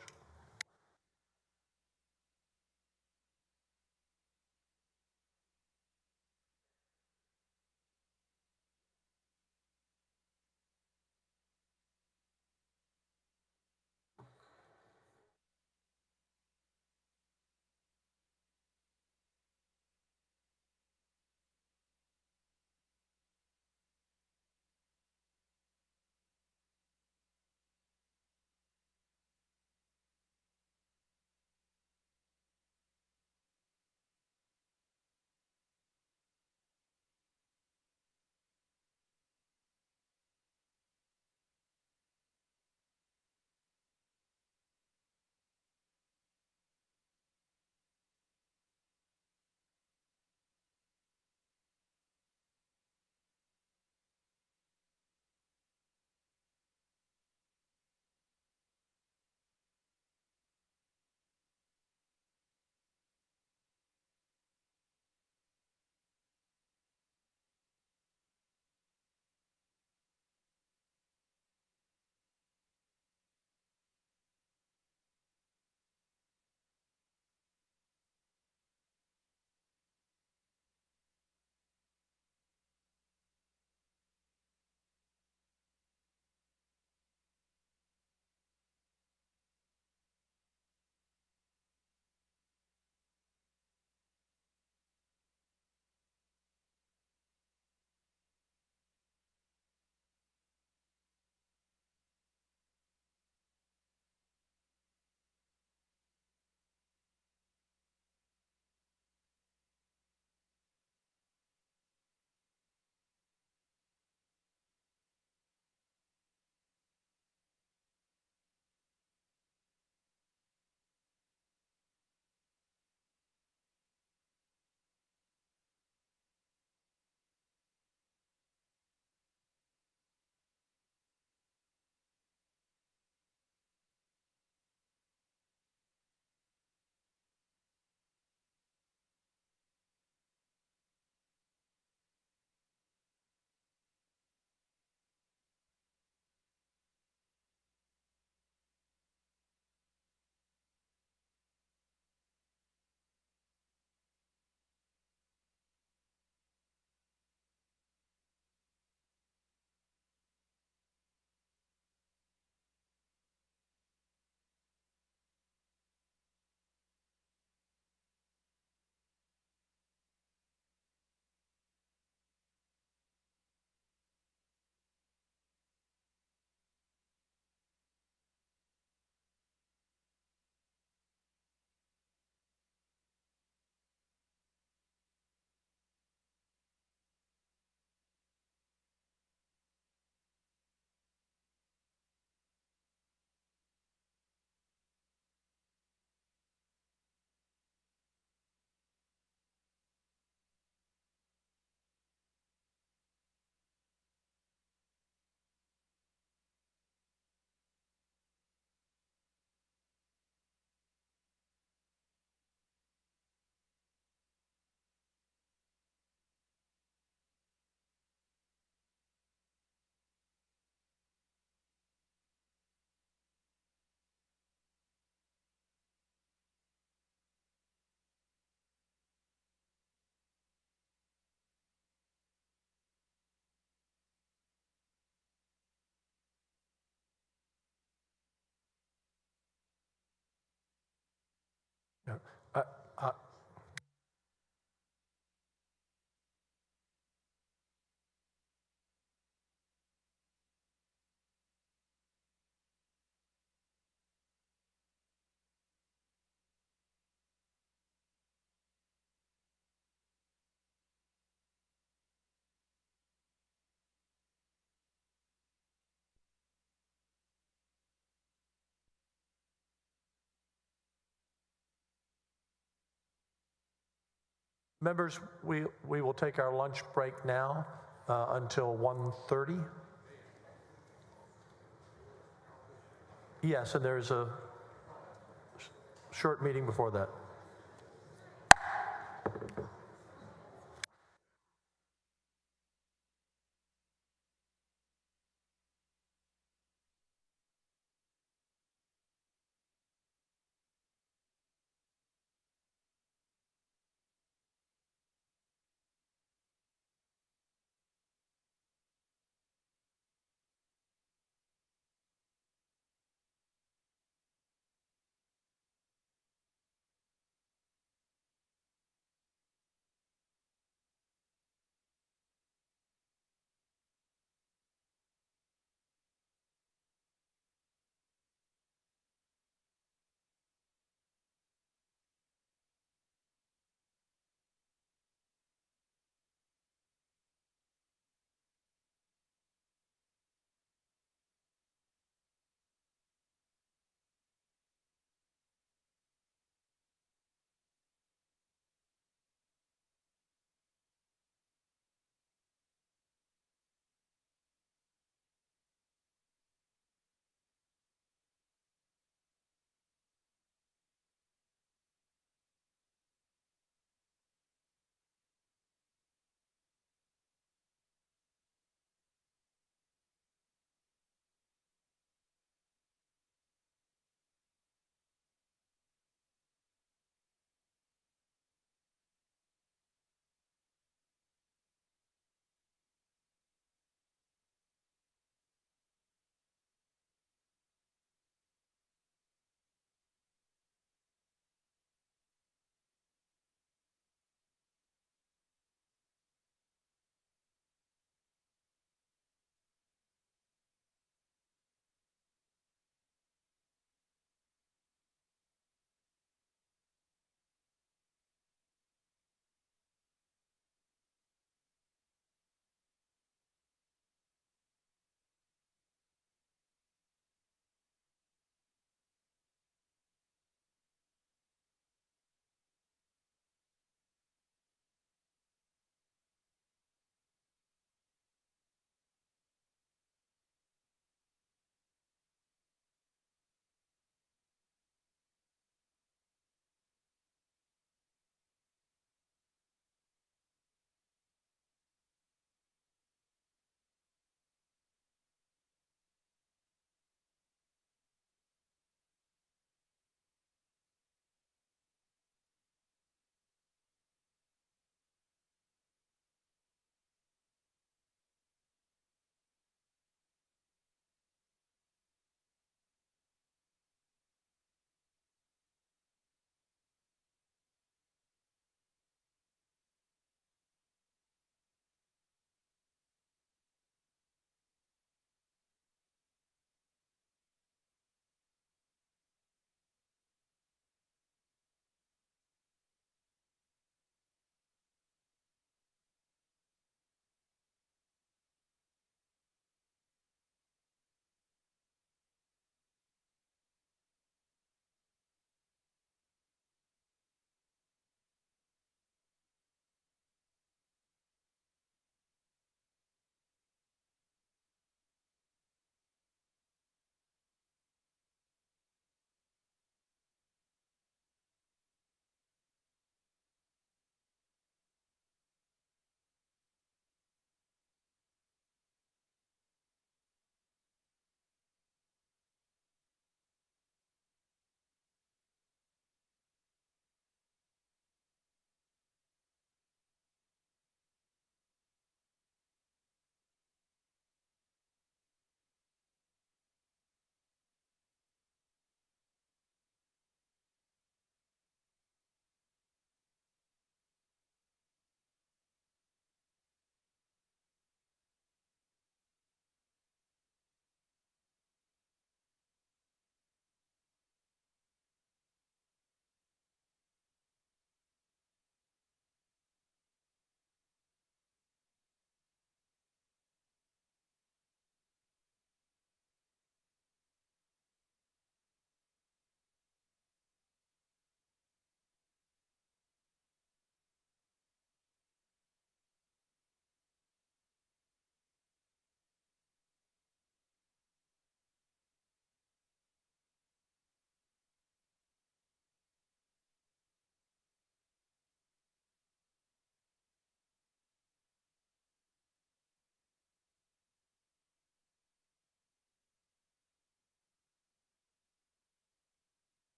Members, we will take our lunch break now until 1:30. Yes, and there's a short meeting before that.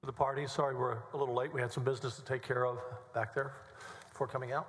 To the party, sorry we're a little late. We had some business to take care of back there before coming out.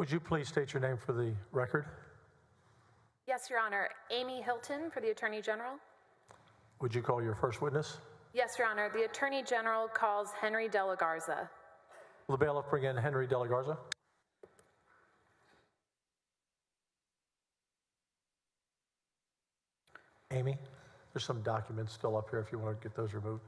Would you please state your name for the record? Yes, Your Honor. Amy Hilton for the Attorney General. Would you call your first witness? Yes, Your Honor. The Attorney General calls Henry De La Garza. Will the bailiff bring in Henry De La Garza? Amy, there's some documents still up here if you want to get those removed.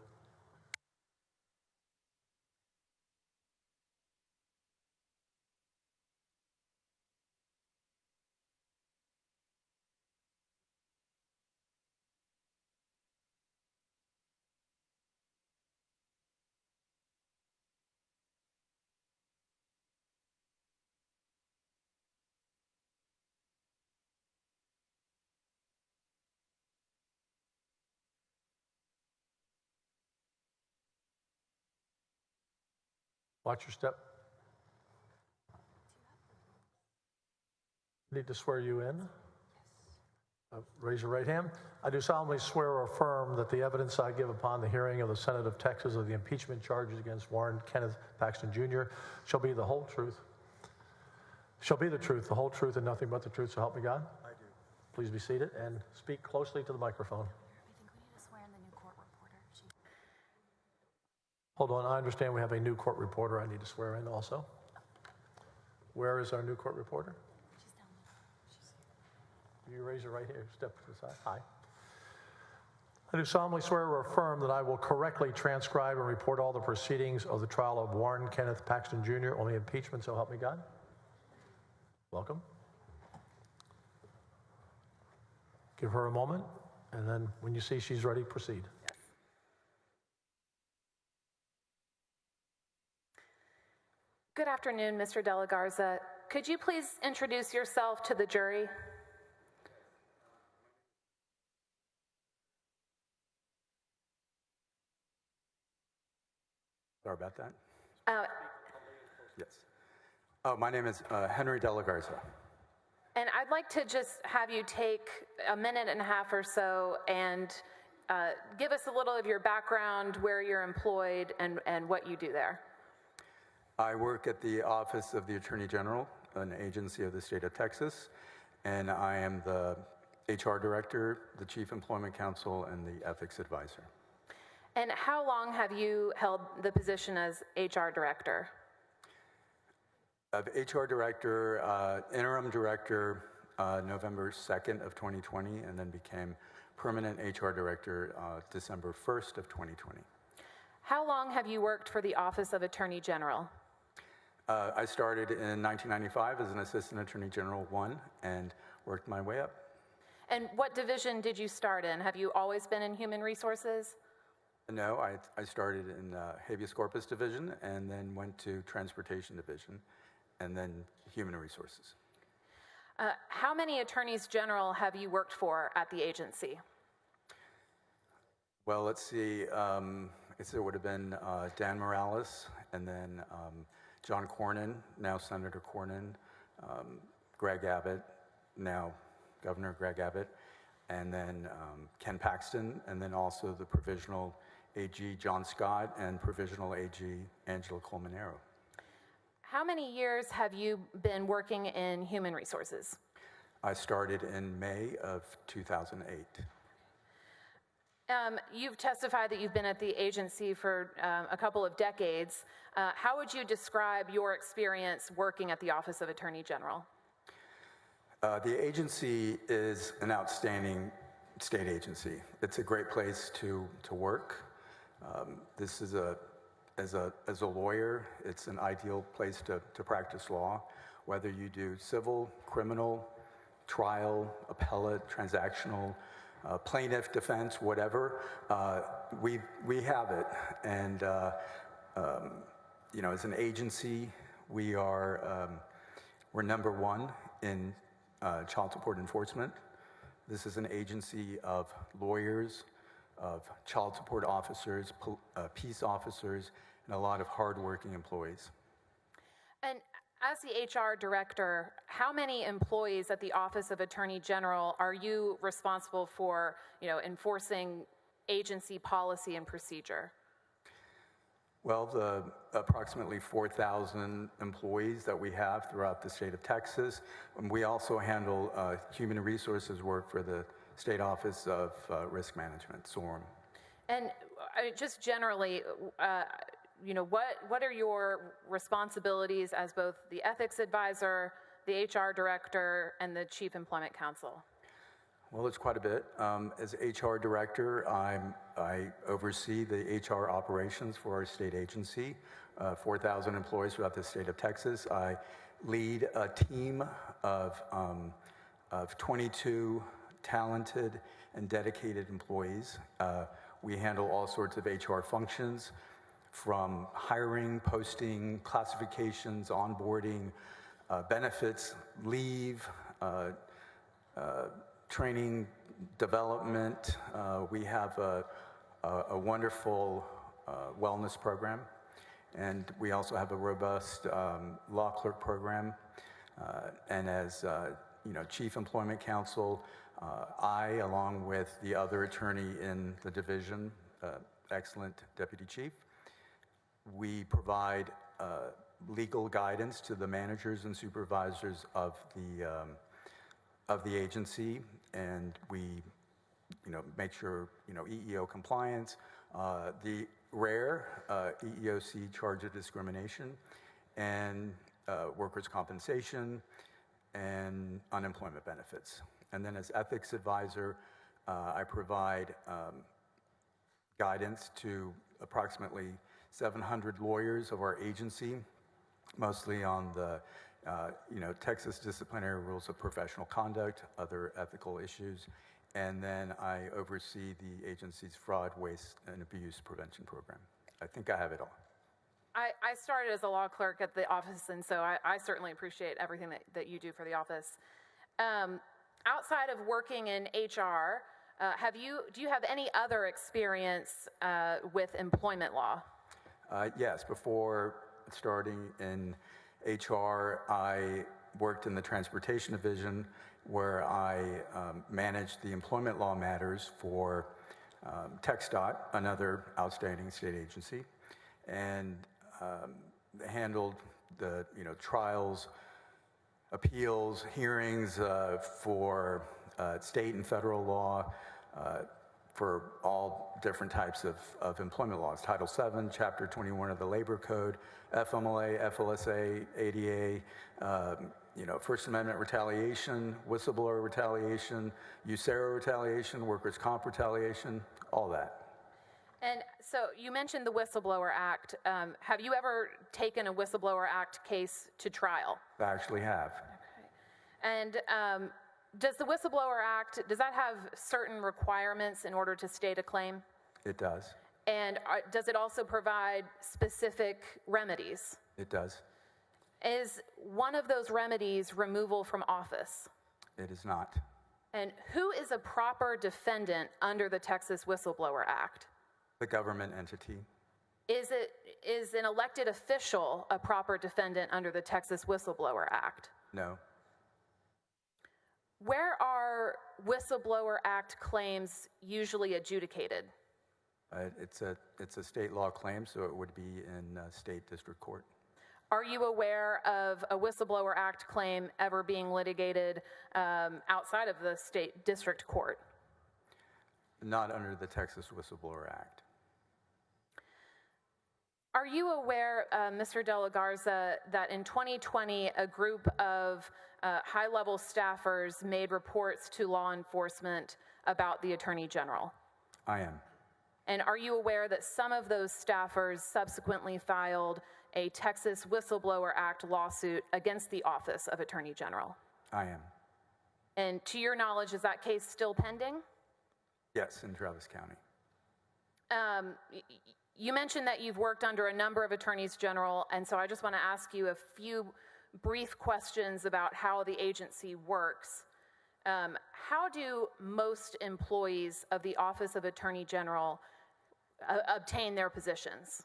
Watch your step. Need to swear you in. Raise your right hand. I do solemnly swear or affirm that the evidence I give upon the hearing of the Senate of Texas of the impeachment charges against Warren Kenneth Paxton Jr. shall be the whole truth. Shall be the truth, the whole truth, and nothing but the truth, so help me God. I do. Please be seated and speak closely to the microphone. I think we need to swear in the new court reporter. Hold on, I understand we have a new court reporter I need to swear in also. Where is our new court reporter? She's down there. You raise your right hand, step to the side. Hi. I do solemnly swear or affirm that I will correctly transcribe and report all the proceedings of the trial of Warren Kenneth Paxton Jr. on the impeachment, so help me God. Welcome. Give her a moment, and then when you see she's ready, proceed. Good afternoon, Mr. De La Garza. Could you please introduce yourself to the jury? Sorry about that. Uh, Yes. My name is Henry De La Garza. and I'd like to just have you take a minute and a half or so and give us a little of your background, where you're employed, and what you do there. I work at the Office of the Attorney General, an agency of the state of Texas, and I am the HR Director, the Chief Employment Counsel, and the Ethics Advisor. And how long have you held the position as HR Director? HR Director, Interim Director, November 2nd of 2020, and then became Permanent HR Director December 1st of 2020. How long have you worked for the Office of Attorney General? I started in 1995 as an Assistant Attorney General 1 and worked my way up. And what division did you start in? Have you always been in Human Resources? No, I started in Habeas Corpus Division and then went to Transportation Division and then Human Resources. How many attorneys general have you worked for at the agency? Well, let's see. I guess it would have been Dan Morales, and then John Cornyn, now Senator Cornyn, Greg Abbott, now Governor Greg Abbott, and then Ken Paxton, and then also the Provisional AG John Scott and Provisional AG Angela Colmenero. How many years have you been working in Human Resources? I started in May of 2008. You've testified that you've been at the agency for a couple of decades. How would you describe your experience working at the Office of Attorney General? The agency is an outstanding state agency. It's a great place to work. This is as a lawyer, it's an ideal place to practice law, whether you do civil, criminal, trial, appellate, transactional, plaintiff, defense, whatever. We have it, and as an agency, we're number one in child support enforcement. This is an agency of lawyers, of child support officers, peace officers, and a lot of hardworking employees. And as the HR director, how many employees at the Office of Attorney General are you responsible for, enforcing agency policy and procedure? Well, the approximately 4,000 employees that we have throughout the state of Texas. We also handle human resources work for the State Office of Risk Management, SORM. And just generally, what are your responsibilities as both the ethics advisor, the HR director, and the chief employment counsel? Well, it's quite a bit. As HR director, I oversee the HR operations for our state agency, 4,000 employees throughout the state of Texas. I lead a team of 22 talented and dedicated employees. We handle all sorts of HR functions, from hiring, posting, classifications, onboarding, benefits, leave, training, development. We have a wonderful wellness program, and we also have a robust law clerk program. And as Chief Employment Counsel, I, along with the other attorney in the division, excellent deputy chief, we provide legal guidance to the managers and supervisors of the agency, and we, make sure, EEO compliance, the rare EEOC charge of discrimination, and workers' compensation, and unemployment benefits. And then as ethics advisor, I provide guidance to approximately 700 lawyers of our agency, mostly on the Texas disciplinary rules of professional conduct, other ethical issues, and then I oversee the agency's fraud, waste, and abuse prevention program. I think I have it all. I started as a law clerk at the office, and so I certainly appreciate everything that you do for the office. Outside of working in HR, do you have any other experience with employment law? Yes, before starting in HR, I worked in the transportation division where I managed the employment law matters for TxDOT, another outstanding state agency, and handled the trials, appeals, hearings for state and federal law, for all different types of employment laws. Title VII, Chapter 21 of the Labor Code, FMLA, FLSA, ADA, First Amendment retaliation, whistleblower retaliation, USERRA retaliation, workers' comp retaliation, all that. And so you mentioned the Whistleblower Act. Have you ever taken a Whistleblower Act case to trial? I actually have. Okay. And does the Whistleblower Act, does that have certain requirements in order to state a claim? It does. And does it also provide specific remedies? It does. Is one of those remedies removal from office? It is not. And who is a proper defendant under the Texas Whistleblower Act? The government entity. Is an elected official a proper defendant under the Texas Whistleblower Act? No. Where are Whistleblower Act claims usually adjudicated? It's a state law claim, so it would be in state district court. Are you aware of a Whistleblower Act claim ever being litigated outside of the state district court? Not under the Texas Whistleblower Act. Are you aware, Mr. De La Garza, that in 2020, a group of high-level staffers made reports to law enforcement about the Attorney General? I am. And are you aware that some of those staffers subsequently filed a Texas Whistleblower Act lawsuit against the Office of Attorney General? I am. And to your knowledge, is that case still pending? Yes, in Travis County. You mentioned that you've worked under a number of attorneys general, and so I just want to ask you a few brief questions about how the agency works. How do most employees of the Office of Attorney General obtain their positions?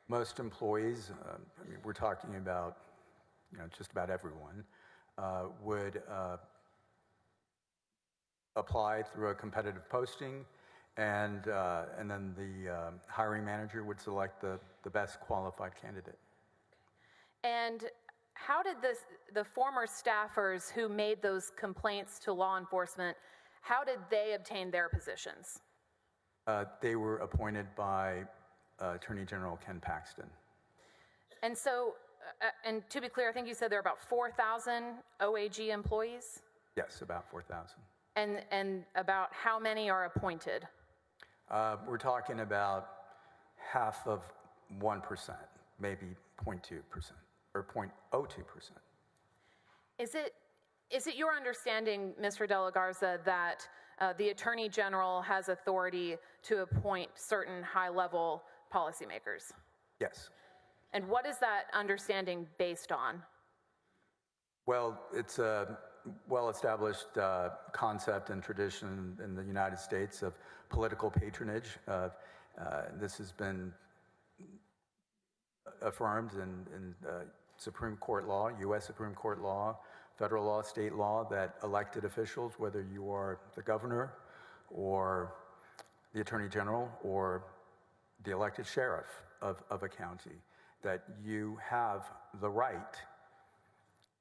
Most employees, I mean, we're talking about, just about everyone, would apply through a competitive posting, and then the hiring manager would select the best qualified candidate. And how did the former staffers who made those complaints to law enforcement, how did they obtain their positions? They were appointed by Attorney General Ken Paxton. And so, and to be clear, I think you said there are about 4,000 OAG employees? Yes, about 4,000. And about how many are appointed? We're talking about half of 1%, maybe 0.2% or 0.02%. Is it your understanding, Mr. De La Garza, that the Attorney General has authority to appoint certain high-level policymakers? Yes. And what is that understanding based on? Well, it's a well-established concept and tradition in the United States of political patronage. This has been affirmed in Supreme Court law, U.S. Supreme Court law, federal law, state law, that elected officials, whether you are the governor or the attorney general or the elected sheriff of a county, that you have the right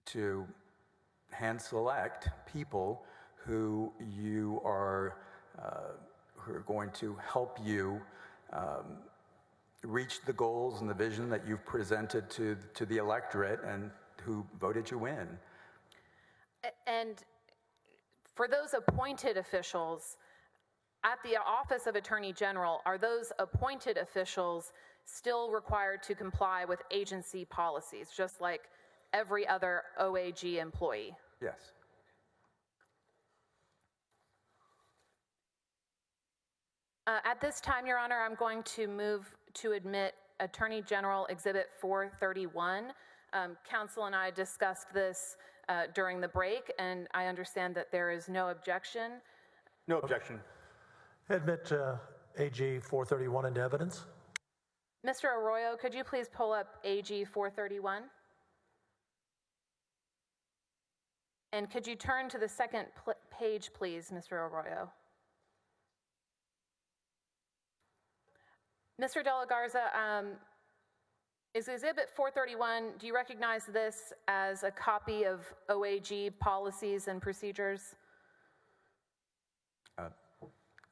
to hand select people who are going to help you reach the goals and the vision that you've presented to the electorate and who voted you in. And for those appointed officials, at the Office of Attorney General, are those appointed officials still required to comply with agency policies, just like every other OAG employee? Yes. At this time, Your Honor, I'm going to move to admit Attorney General Exhibit 431. Counsel and I discussed this during the break, and I understand that there is no objection. No objection. Admit AG 431 into evidence. Mr. Arroyo, could you please pull up AG 431? And could you turn to the second page, please, Mr. Arroyo? Mr. De La Garza, is Exhibit 431, do you recognize this as a copy of OAG policies and procedures?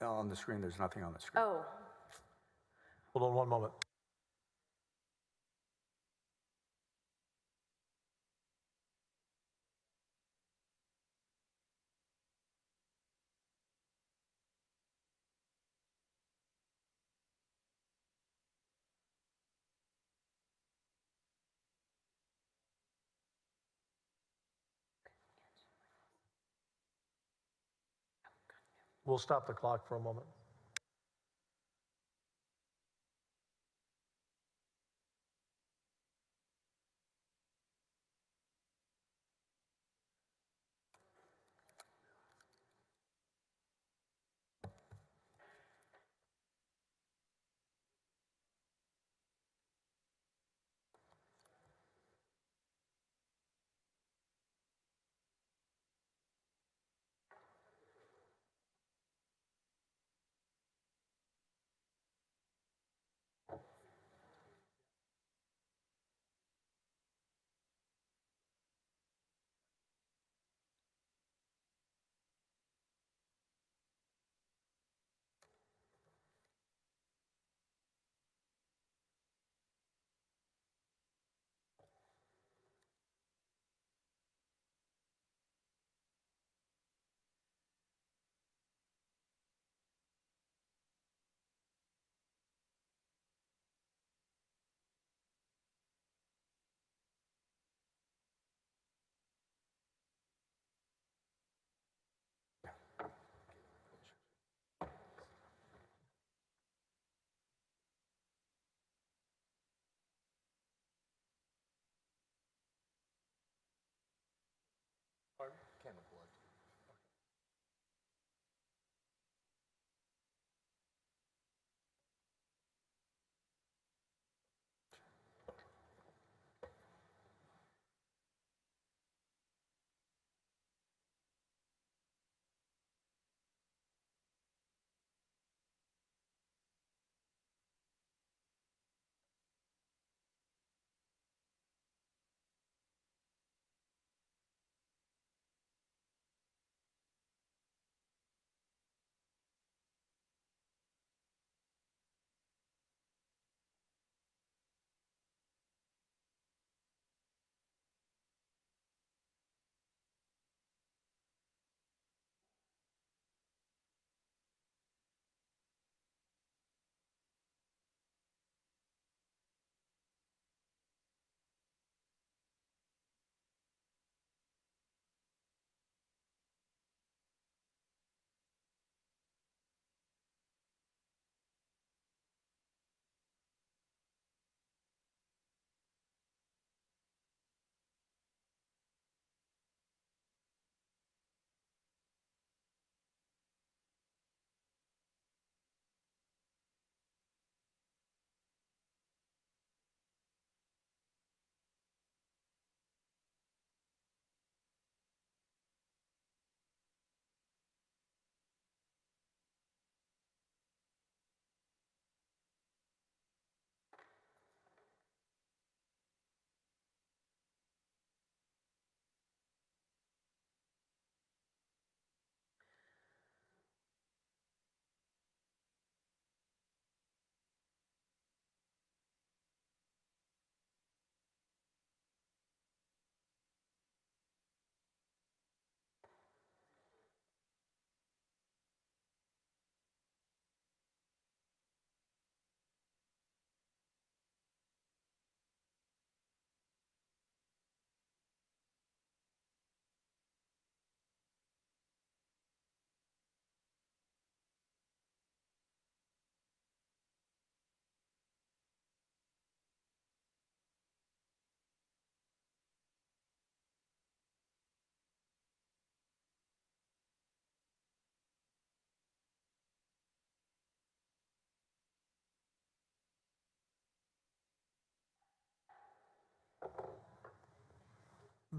On the screen, there's nothing on the screen. Oh. Hold on one moment. We'll stop the clock for a moment.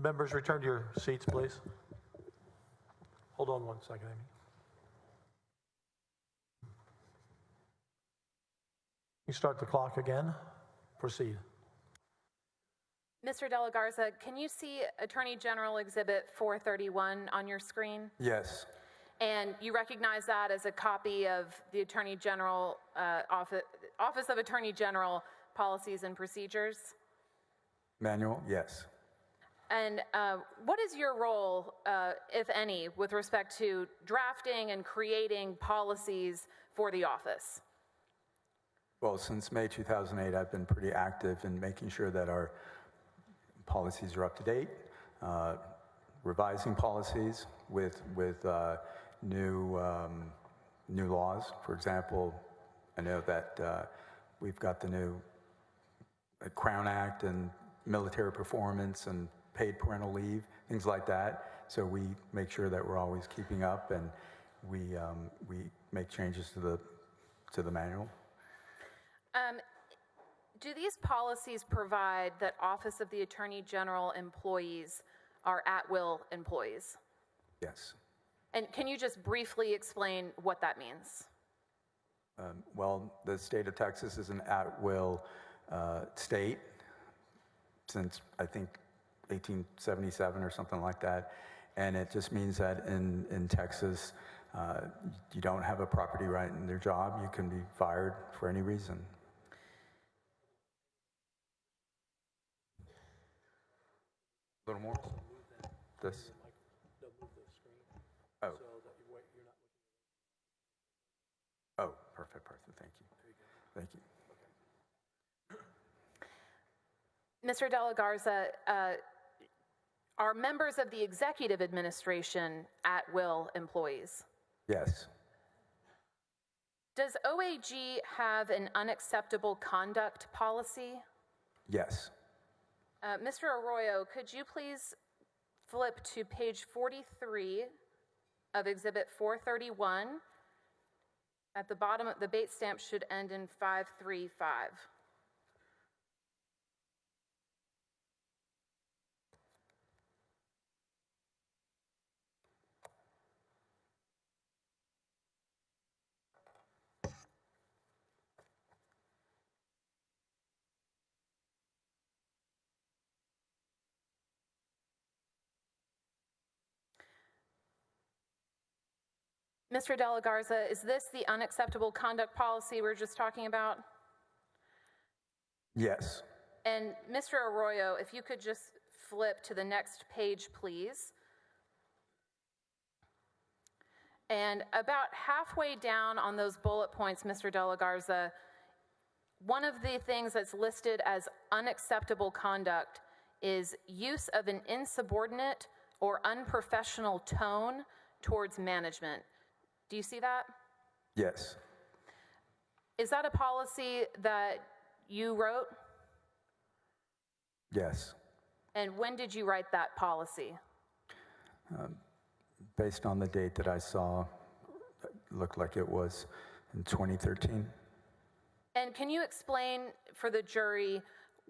Members, return to your seats, please. Hold on one second, Amy. You start the clock again. Proceed. Mr. De La Garza, can you see Attorney General Exhibit 431 on your screen? Yes. And you recognize that as a copy of the Attorney General, Office of Attorney General Policies and Procedures? Manual? Yes. And what is your role, if any, with respect to drafting and creating policies for the office? Well, since May 2008, I've been pretty active in making sure that our policies are up to date, revising policies with new laws. For example, I know that we've got the new Crown Act and military performance and paid parental leave, things like that. So we make sure that we're always keeping up, and we make changes to the manual. Do these policies provide that Office of the Attorney General employees are at-will employees? Yes. And can you just briefly explain what that means? Well, the state of Texas is an at-will state since, I think, 1877 or something like that. And it just means that in Texas, you don't have a property right in their job. You can be fired for any reason. A little more? This? Oh. Oh, perfect. Thank you. Thank you. Mr. De La Garza, are members of the executive administration at-will employees? Yes. Does OAG have an unacceptable conduct policy? Yes. Mr. Arroyo, could you please flip to page 43 of Exhibit 431? At the bottom, the bait stamp should end in 535. Mr. De La Garza, is this the unacceptable conduct policy we were just talking about? Yes. And Mr. Arroyo, if you could just flip to the next page, please. And about halfway down on those bullet points, Mr. De La Garza, one of the things that's listed as unacceptable conduct is use of an insubordinate or unprofessional tone towards management. Do you see that? Yes. Is that a policy that you wrote? Yes. And when did you write that policy? Based on the date that I saw, it looked like it was in 2013. And can you explain for the jury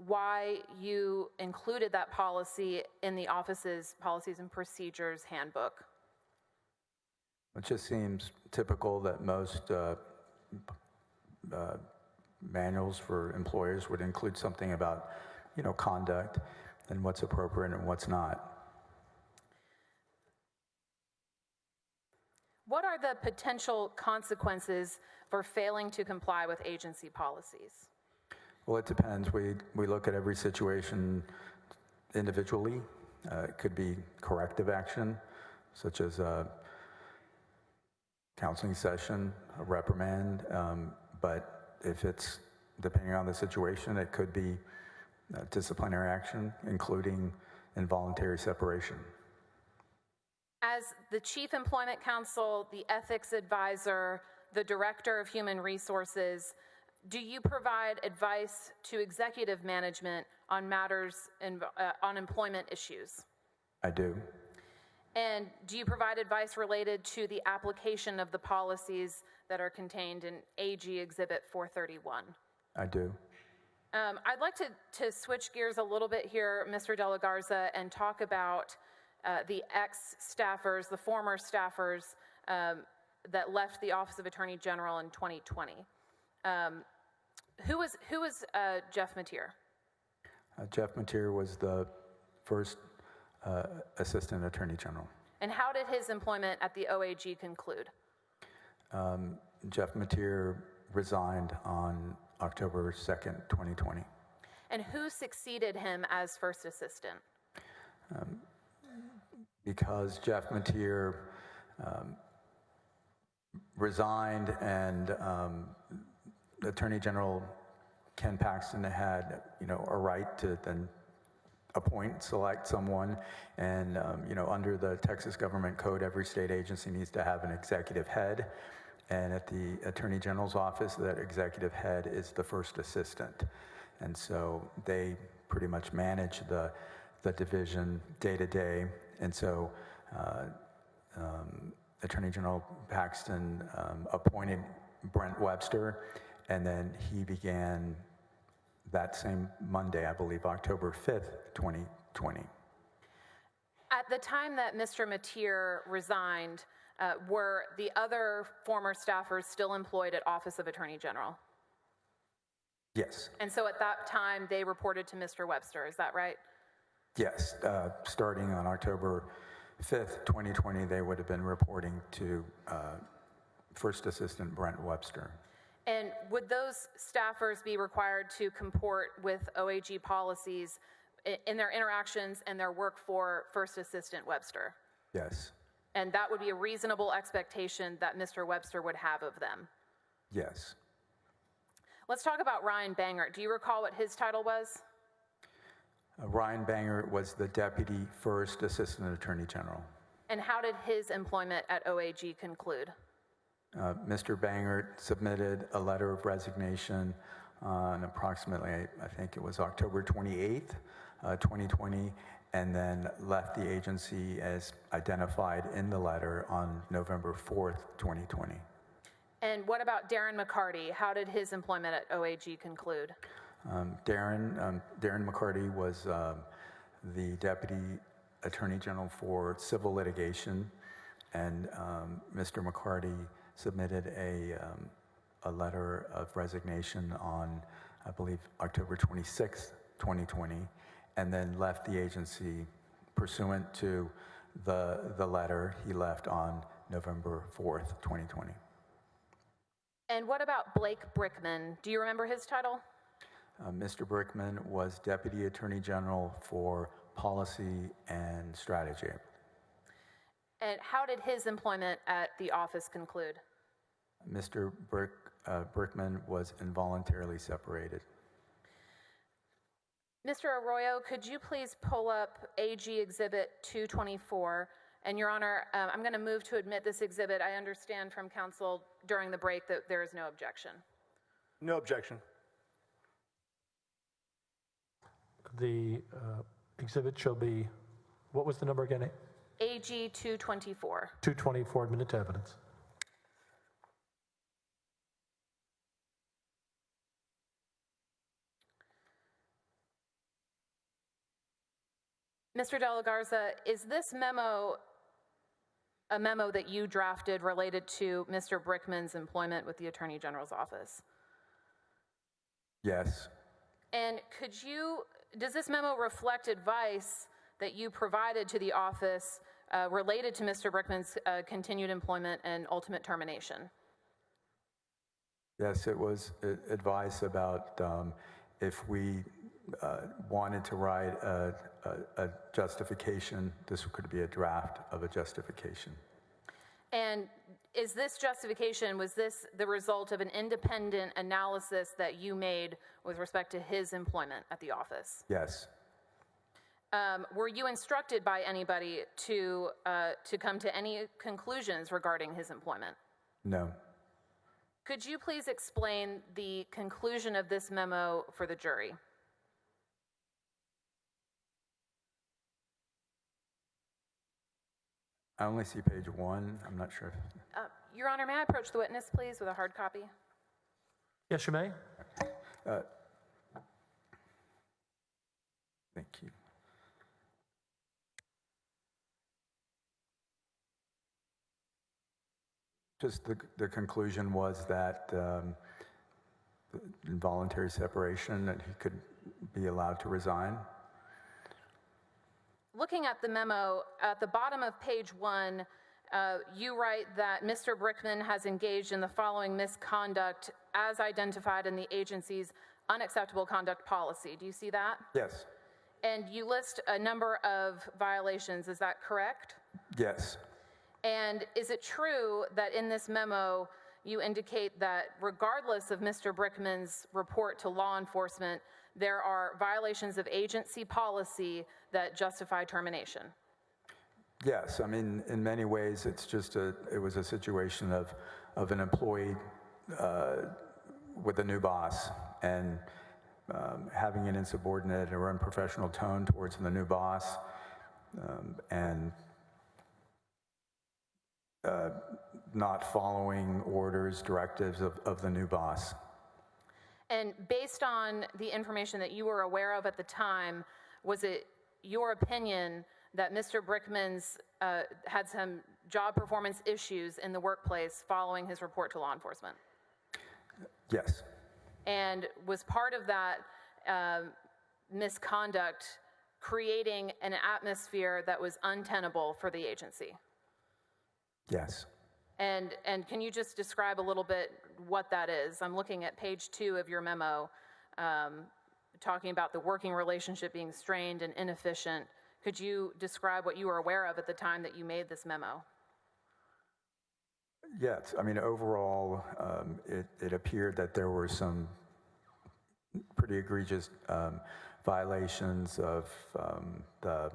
why you included that policy in the office's Policies and Procedures Handbook? It just seems typical that most manuals for employers would include something about, conduct and what's appropriate and what's not. What are the potential consequences for failing to comply with agency policies? Well, it depends. We look at every situation individually. It could be corrective action, such as a counseling session, a reprimand, but if it's, depending on the situation, it could be disciplinary action, including involuntary separation. As the Chief Employment Counsel, the Ethics Advisor, the Director of Human Resources, do you provide advice to executive management on matters on employment issues? I do. And do you provide advice related to the application of the policies that are contained in AG Exhibit 431? I do. I'd like to switch gears a little bit here, Mr. De La Garza, and talk about the ex-staffers, the former staffers that left the Office of Attorney General in 2020. Who was Jeff Mateer? Jeff Mateer was the first Assistant Attorney General. And how did his employment at the OAG conclude? Jeff Mateer resigned on October 2nd, 2020. And who succeeded him as first assistant? Because Jeff Mateer resigned and Attorney General Ken Paxton had, a right to then select someone, and under the Texas Government Code, every state agency needs to have an executive head, and at the Attorney General's office, that executive head is the first assistant, and so they pretty much manage the division day to day, and so Attorney General Paxton appointed Brent Webster, and then he began that same Monday, I believe, October 5th, 2020. At the time that Mr. Mateer resigned, were the other former staffers still employed at Office of Attorney General? Yes. And so at that time, they reported to Mr. Webster, is that right? Yes. Starting on October 5th, 2020, they would have been reporting to First Assistant Brent Webster. And would those staffers be required to comport with OAG policies in their interactions and their work for First Assistant Webster? Yes. And that would be a reasonable expectation that Mr. Webster would have of them? Yes. Let's talk about Ryan Bangert. Do you recall what his title was? Ryan Bangert was the Deputy First Assistant Attorney General. And how did his employment at OAG conclude? Mr. Bangert submitted a letter of resignation on approximately, I think it was October 28th, 2020, and then left the agency as identified in the letter on November 4th, 2020. And what about Darren McCarty? How did his employment at OAG conclude? Darren McCarty was the Deputy Attorney General for Civil Litigation, and Mr. McCarty submitted a letter of resignation on, I believe, October 26th, 2020, and then left the agency pursuant to the letter he left on November 4th, 2020. And what about Blake Brickman? Do you remember his title? Mr. Brickman was Deputy Attorney General for Policy and Strategy. And how did his employment at the office conclude? Mr. Brickman was involuntarily separated. Mr. Arroyo, could you please pull up AG Exhibit 224? And Your Honor, I'm going to move to admit this exhibit. I understand from counsel during the break that there is no objection. No objection. The exhibit shall be, what was the number again? AG 224. 224, admitted to evidence. Mr. De La Garza, is this memo a memo that you drafted related to Mr. Brickman's employment with the Attorney General's office? Yes. And does this memo reflect advice that you provided to the office related to Mr. Brickman's continued employment and ultimate termination? Yes, it was advice about if we wanted to write a justification, this could be a draft of a justification. And is this justification, was this the result of an independent analysis that you made with respect to his employment at the office? Yes. Were you instructed by anybody to come to any conclusions regarding his employment? No. Could you please explain the conclusion of this memo for the jury? I only see page 1. I'm not sure. Your Honor, may I approach the witness, please, with a hard copy? Yes, you may. Just the conclusion was that involuntary separation, that he could be allowed to resign. Looking at the memo, at the bottom of page 1, you write that Mr. Brickman has engaged in the following misconduct as identified in the agency's unacceptable conduct policy. Do you see that? Yes. And you list a number of violations, is that correct? Yes. And is it true that in this memo you indicate that regardless of Mr. Brickman's report to law enforcement, there are violations of agency policy that justify termination? Yes, I mean, in many ways, it was a situation of an employee with a new boss and having an insubordinate or unprofessional tone towards the new boss, and not following orders, directives of the new boss. And based on the information that you were aware of at the time, was it your opinion that Mr. Brickman's had some job performance issues in the workplace following his report to law enforcement? Yes. And was part of that misconduct creating an atmosphere that was untenable for the agency? Yes. And can you just describe a little bit what that is? I'm looking at page 2 of your memo, talking about the working relationship being strained and inefficient. Could you describe what you were aware of at the time that you made this memo? Yes, I mean, overall, it appeared that there were some pretty egregious violations of the,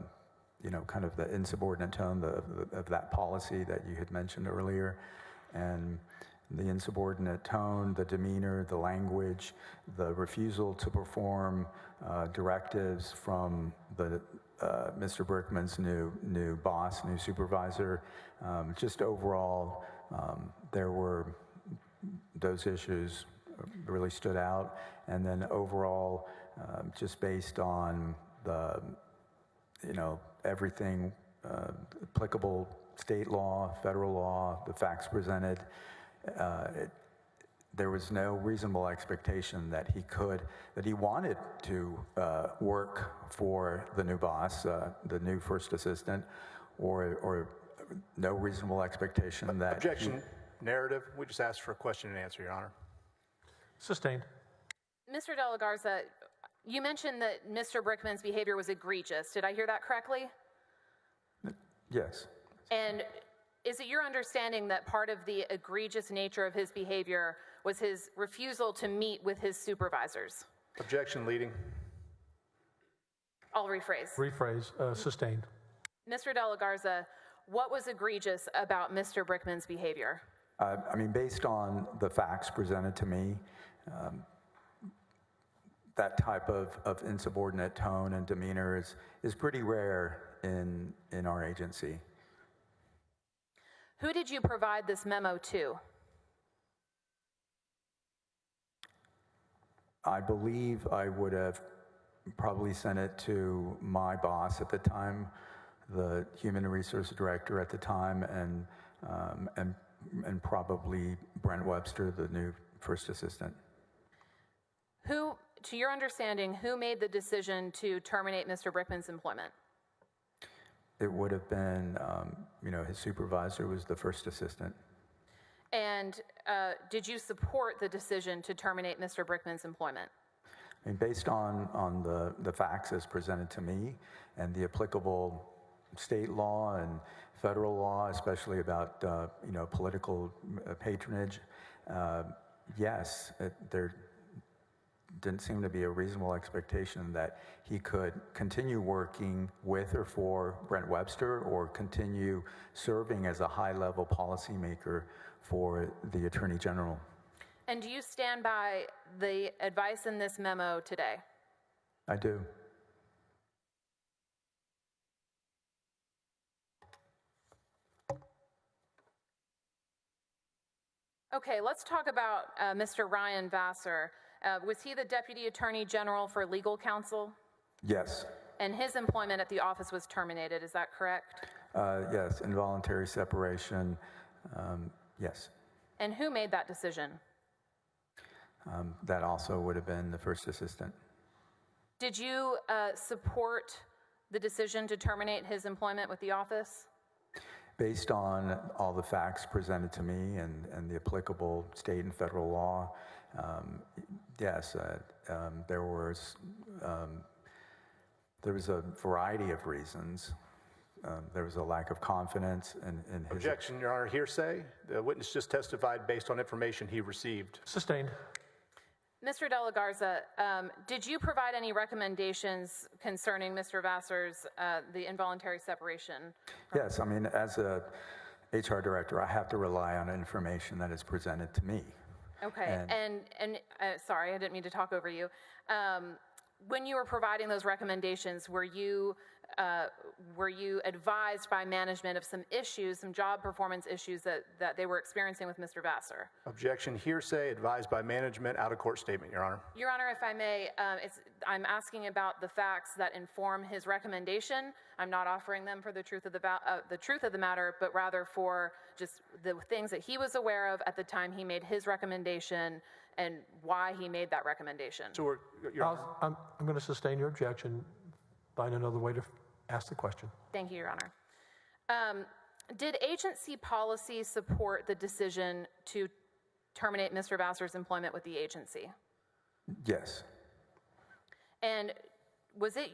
kind of the insubordinate tone of that policy that you had mentioned earlier, and the insubordinate tone, the demeanor, the language, the refusal to perform directives from the Mr. Brickman's new boss, new supervisor. Just overall, there were those issues really stood out, and then overall, just based on the, everything applicable state law, federal law, the facts presented, there was no reasonable expectation that he wanted to work for the new boss, the new first assistant, or no reasonable expectation that... Objection. Narrative. We just asked for a question and answer, Your Honor. Sustained. Mr. De La Garza, you mentioned that Mr. Brickman's behavior was egregious. Did I hear that correctly? Yes. And is it your understanding that part of the egregious nature of his behavior was his refusal to meet with his supervisors? Objection, leading. I'll rephrase. Rephrase. Sustained. Mr. De La Garza, what was egregious about Mr. Brickman's behavior? I mean, based on the facts presented to me, that type of insubordinate tone and demeanor is pretty rare in our agency. Who did you provide this memo to? I believe I would have probably sent it to my boss at the time, the human resource director at the time, and probably Brent Webster, the new first assistant. Who, to your understanding, who made the decision to terminate Mr. Brickman's employment? It would have been, his supervisor was the first assistant. And did you support the decision to terminate Mr. Brickman's employment? I mean, based on the facts as presented to me and the applicable state law and federal law, especially about, political patronage, yes, there didn't seem to be a reasonable expectation that he could continue working with or for Brent Webster or continue serving as a high-level policymaker for the Attorney General. And do you stand by the advice in this memo today? I do. Okay, let's talk about Mr. Ryan Vassar. Was he the Deputy Attorney General for Legal Counsel? Yes. And his employment at the office was terminated, is that correct? Yes, involuntary separation. Yes. And who made that decision? That also would have been the first assistant. Did you support the decision to terminate his employment with the office? Based on all the facts presented to me and the applicable state and federal law, yes, there was a variety of reasons. There was a lack of confidence in his... Objection, Your Honor. Hearsay. The witness just testified based on information he received. Sustained. Mr. De La Garza, did you provide any recommendations concerning Mr. Vassar's, the involuntary separation? Yes, I mean, as a HR director, I have to rely on information that is presented to me. Okay, and sorry, I didn't mean to talk over you. When you were providing those recommendations, were you advised by management of some issues, some job performance issues that they were experiencing with Mr. Vassar? Objection, hearsay, advised by management, out of court statement, Your Honor. Your Honor, if I may, I'm asking about the facts that inform his recommendation. I'm not offering them for the truth of the matter, but rather for just the things that he was aware of at the time he made his recommendation and why he made that recommendation. So Your Honor. I'm going to sustain your objection. Find another way to ask the question. Thank you, Your Honor. Did agency policy support the decision to terminate Mr. Vassar's employment with the agency? Yes. And was it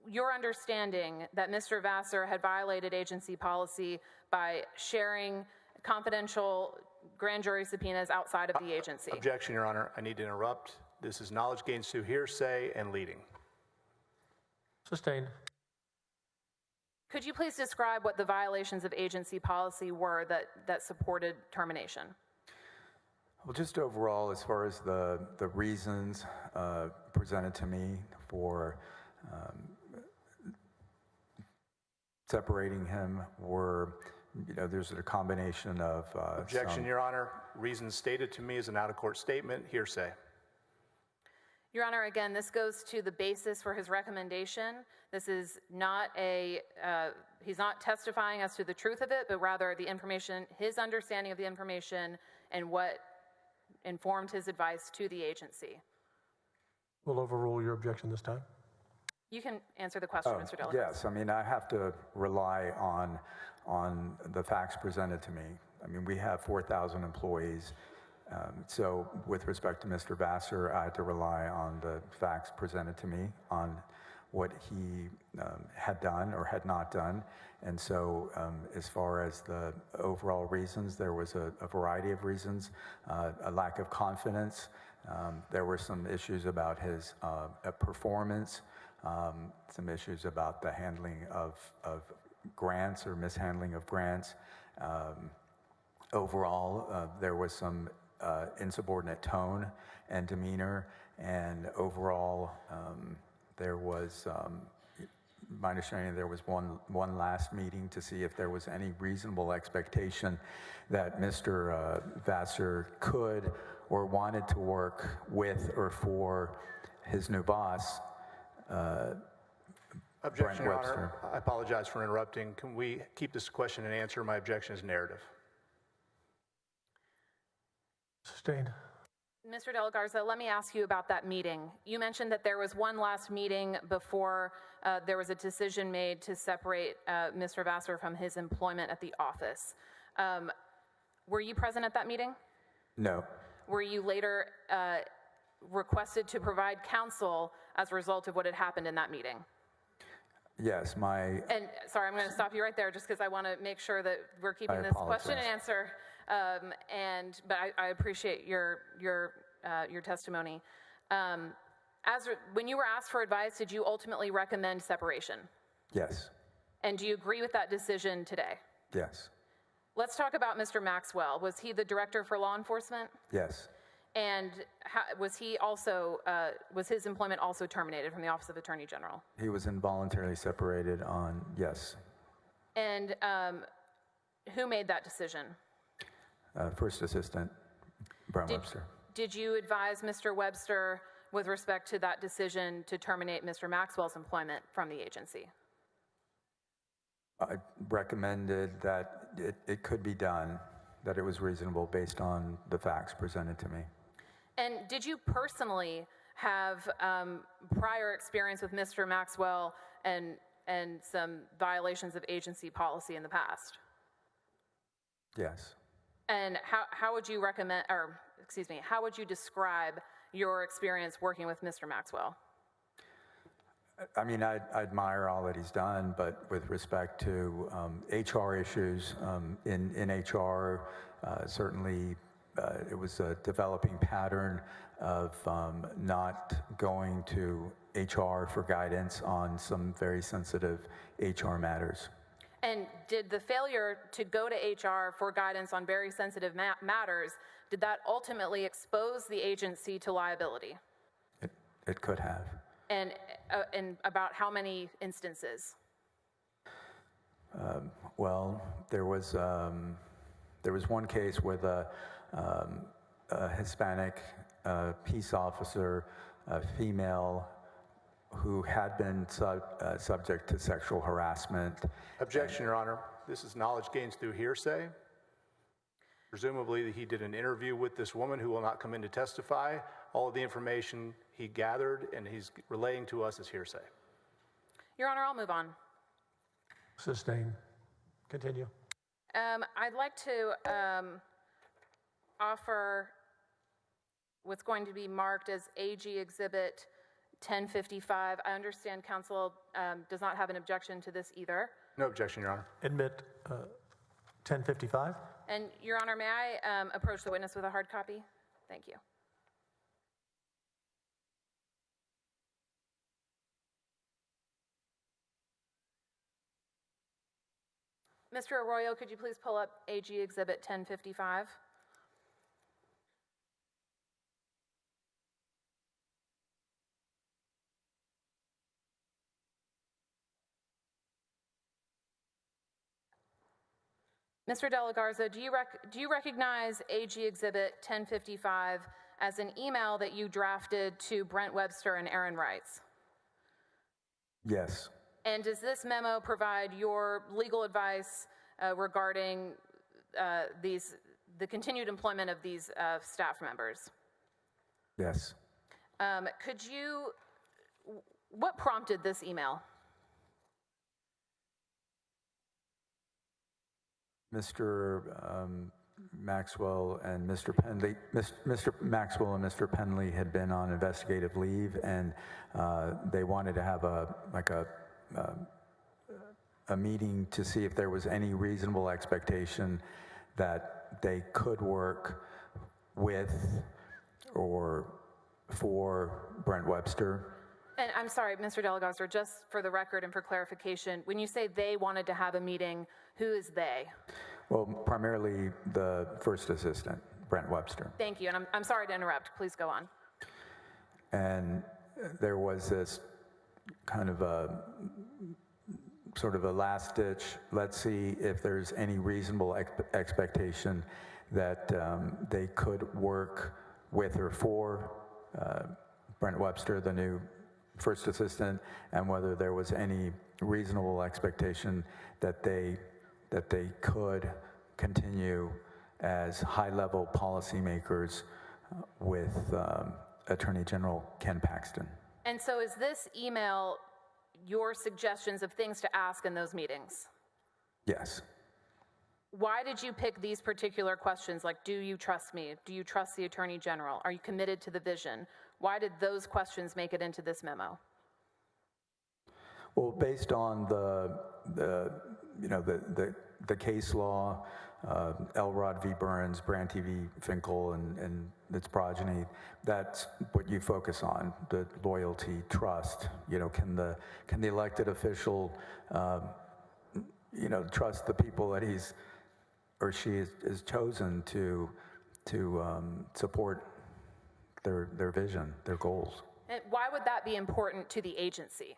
your understanding that Mr. Vassar had violated agency policy by sharing confidential grand jury subpoenas outside of the agency? Objection, Your Honor. I need to interrupt. This is knowledge gained through hearsay and leading. Sustained. Could you please describe what the violations of agency policy were that supported termination? Well, just overall, as far as the reasons presented to me for separating him were, there's a combination of... Objection, Your Honor. Reasons stated to me is an out-of-court statement, hearsay. Your Honor, again, this goes to the basis for his recommendation. This is not he's not testifying as to the truth of it, but rather the information, his understanding of the information and what informed his advice to the agency. We'll overrule your objection this time. You can answer the question, Mr. Delahunt. Yes, I mean, I have to rely on the facts presented to me. I mean, we have 4,000 employees. So with respect to Mr. Vassar, I had to rely on the facts presented to me on what he had done or had not done. And so as far as the overall reasons, there was a variety of reasons, a lack of confidence. There were some issues about his performance, some issues about the handling of grants or mishandling of grants. Overall, there was some insubordinate tone and demeanor, and overall there was, my understanding, there was one last meeting to see if there was any reasonable expectation that Mr. Vassar could or wanted to work with or for his new boss, Objection, Your Webster. Honor. I apologize for interrupting. Can we keep this question and answer? My objection is narrative. Sustained. Mr. De La Garza, let me ask you about that meeting. You mentioned that there was one last meeting before there was a decision made to separate Mr. Vassar from his employment at the office. Were you present at that meeting? No. Were you later requested to provide counsel as a result of what had happened in that meeting? Yes, And sorry, I'm going to stop you right there just because I want to make sure that we're keeping this question and answer. But I appreciate your testimony. When you were asked for advice, did you ultimately recommend separation? Yes. And do you agree with that decision today? Yes. Let's talk about Mr. Maxwell. Was he the director for law enforcement? Yes. And was his employment also terminated from the Office of Attorney General? He was involuntarily separated on, yes. And who made that decision? First Assistant Brown Webster. Did you advise Mr. Webster with respect to that decision to terminate Mr. Maxwell's employment from the agency? I recommended that it could be done, that it was reasonable based on the facts presented to me. And did you personally have prior experience with Mr. Maxwell and some violations of agency policy in the past? Yes. And how would you recommend, or excuse me, how would you describe your experience working with Mr. Maxwell? I mean, I admire all that he's done, but with respect to HR issues, in HR, certainly it was a developing pattern of not going to HR for guidance on some very sensitive HR matters. And did the failure to go to HR for guidance on very sensitive matters, did that ultimately expose the agency to liability? It could have. And about how many instances? Well, there was one case with a Hispanic peace officer, a female, who had been subject to sexual harassment. Objection, Your Honor. This is knowledge gained through hearsay. Presumably, he did an interview with this woman who will not come in to testify. All of the information he gathered and he's relaying to us is hearsay. Your Honor, I'll move on. Sustained. Continue. I'd like to offer what's going to be marked as AG Exhibit 1055. I understand counsel does not have an objection to this either. No objection, Your Honor. Admit 1055. And Your Honor, may I approach the witness with a hard copy? Thank you. Mr. Arroyo, could you please pull up AG Exhibit 1055? Mr. De La Garza, do you recognize AG Exhibit 1055 as an email that you drafted to Brent Webster and Aaron Reitz? Yes. And does this memo provide your legal advice regarding the continued employment of these staff members? Yes. What prompted this email? Mr. Maxwell and Mr. Penley, Mr. Maxwell and Mr. Penley had been on investigative leave, and they wanted to have a meeting to see if there was any reasonable expectation that they could work with or for Brent Webster. And I'm sorry, Mr. De La Garza, just for the record and for clarification, when you say they wanted to have a meeting, who is they? Well, primarily the first assistant, Brent Webster. Thank you, and I'm sorry to interrupt. Please go on. And there was this kind of a sort of a last-ditch, let's see if there's any reasonable expectation that they could work with or for Brent Webster, the new first assistant, and whether there was any reasonable expectation that they could continue as high-level policymakers with Attorney General Ken Paxton. And so is this email your suggestions of things to ask in those meetings? Yes. Why did you pick these particular questions, like, do you trust me? Do you trust the Attorney General? Are you committed to the vision? Why did those questions make it into this memo? Well, based on the case law, Elrod v. Burns, Branty v. Finkel, and its progeny, that's what you focus on, the loyalty, trust. Can the elected official, trust the people that he's or she is chosen to support their vision, their goals. And why would that be important to the agency?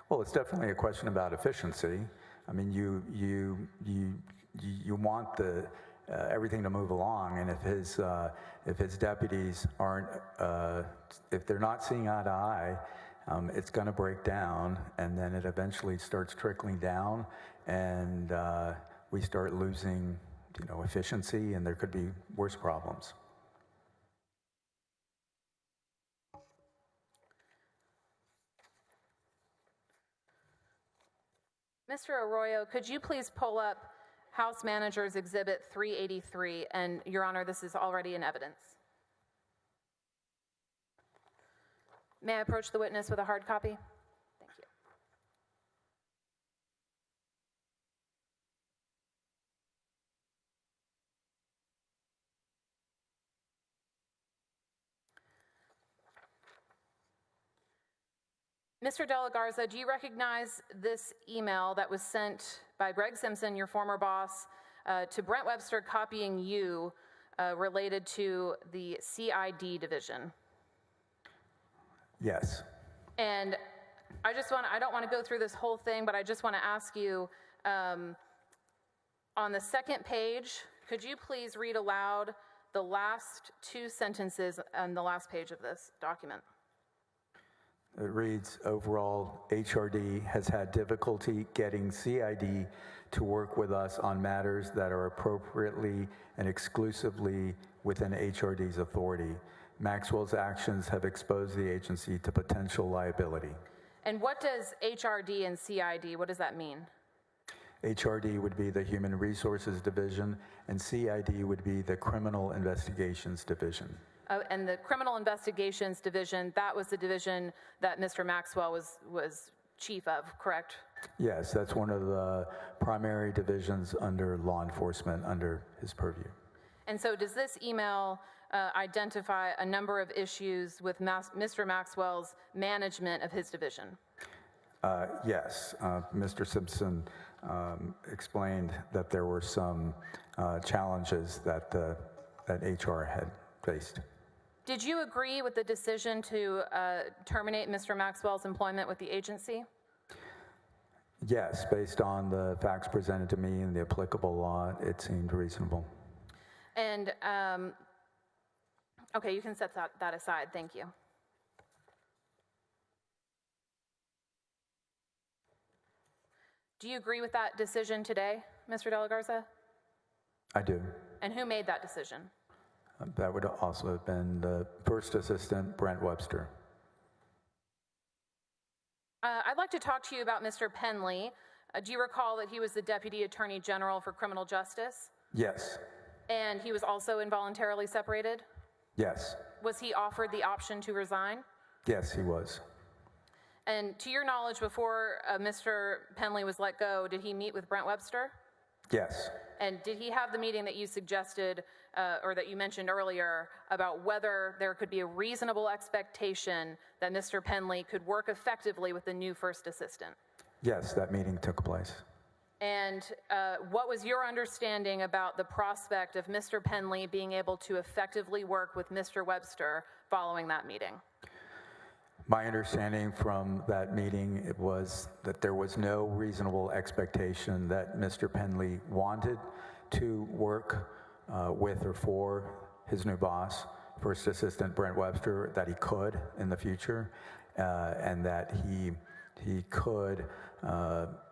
Well, it's definitely a question about efficiency. I mean, you want everything to move along, and if his deputies aren't, if they're not seeing eye to eye, it's going to break down, and then it eventually starts trickling down, and we start losing efficiency, and there could be worse problems. Mr. Arroyo, could you please pull up House Manager's Exhibit 383? And Your Honor, this is already in evidence. May I approach the witness with a hard copy? Thank you. Mr. De La Garza, do you recognize this email that was sent by Greg Simpson, your former boss, to Brent Webster copying you related to the CID division? Yes. And I don't want to go through this whole thing, but I just want to ask you, on the second page, could you please read aloud the last two sentences on the last page of this document? It reads, overall, HRD has had difficulty getting CID to work with us on matters that are appropriately and exclusively within HRD's authority. Maxwell's actions have exposed the agency to potential liability. And what does HRD and CID, what does that mean? HRD would be the Human Resources Division, and CID would be the Criminal Investigations Division. And the Criminal Investigations Division, that was the division that Mr. Maxwell was chief of, correct? Yes, that's one of the primary divisions under law enforcement, under his purview. And so does this email identify a number of issues with Mr. Maxwell's management of his division? Yes, Mr. Simpson explained that there were some challenges that HR had faced. Did you agree with the decision to terminate Mr. Maxwell's employment with the agency? Yes, based on the facts presented to me and the applicable law, it seemed reasonable. And, okay, you can set that aside, thank you. Do you agree with that decision today, Mr. De La Garza? I do. And who made that decision? That would also have been the first assistant, Brent Webster. I'd like to talk to you about Mr. Penley. Do you recall that he was the Deputy Attorney General for Criminal Justice? Yes. And he was also involuntarily separated? Yes. Was he offered the option to resign? Yes, he was. And to your knowledge, before Mr. Penley was let go, did he meet with Brent Webster? Yes. And did he have the meeting that you suggested or that you mentioned earlier about whether there could be a reasonable expectation that Mr. Penley could work effectively with the new first assistant? Yes, that meeting took place. And what was your understanding about the prospect of Mr. Penley being able to effectively work with Mr. Webster following that meeting? My understanding from that meeting was that there was no reasonable expectation that Mr. Penley wanted to work with or for his new boss, First Assistant Brent Webster, that he could in the future, and that he could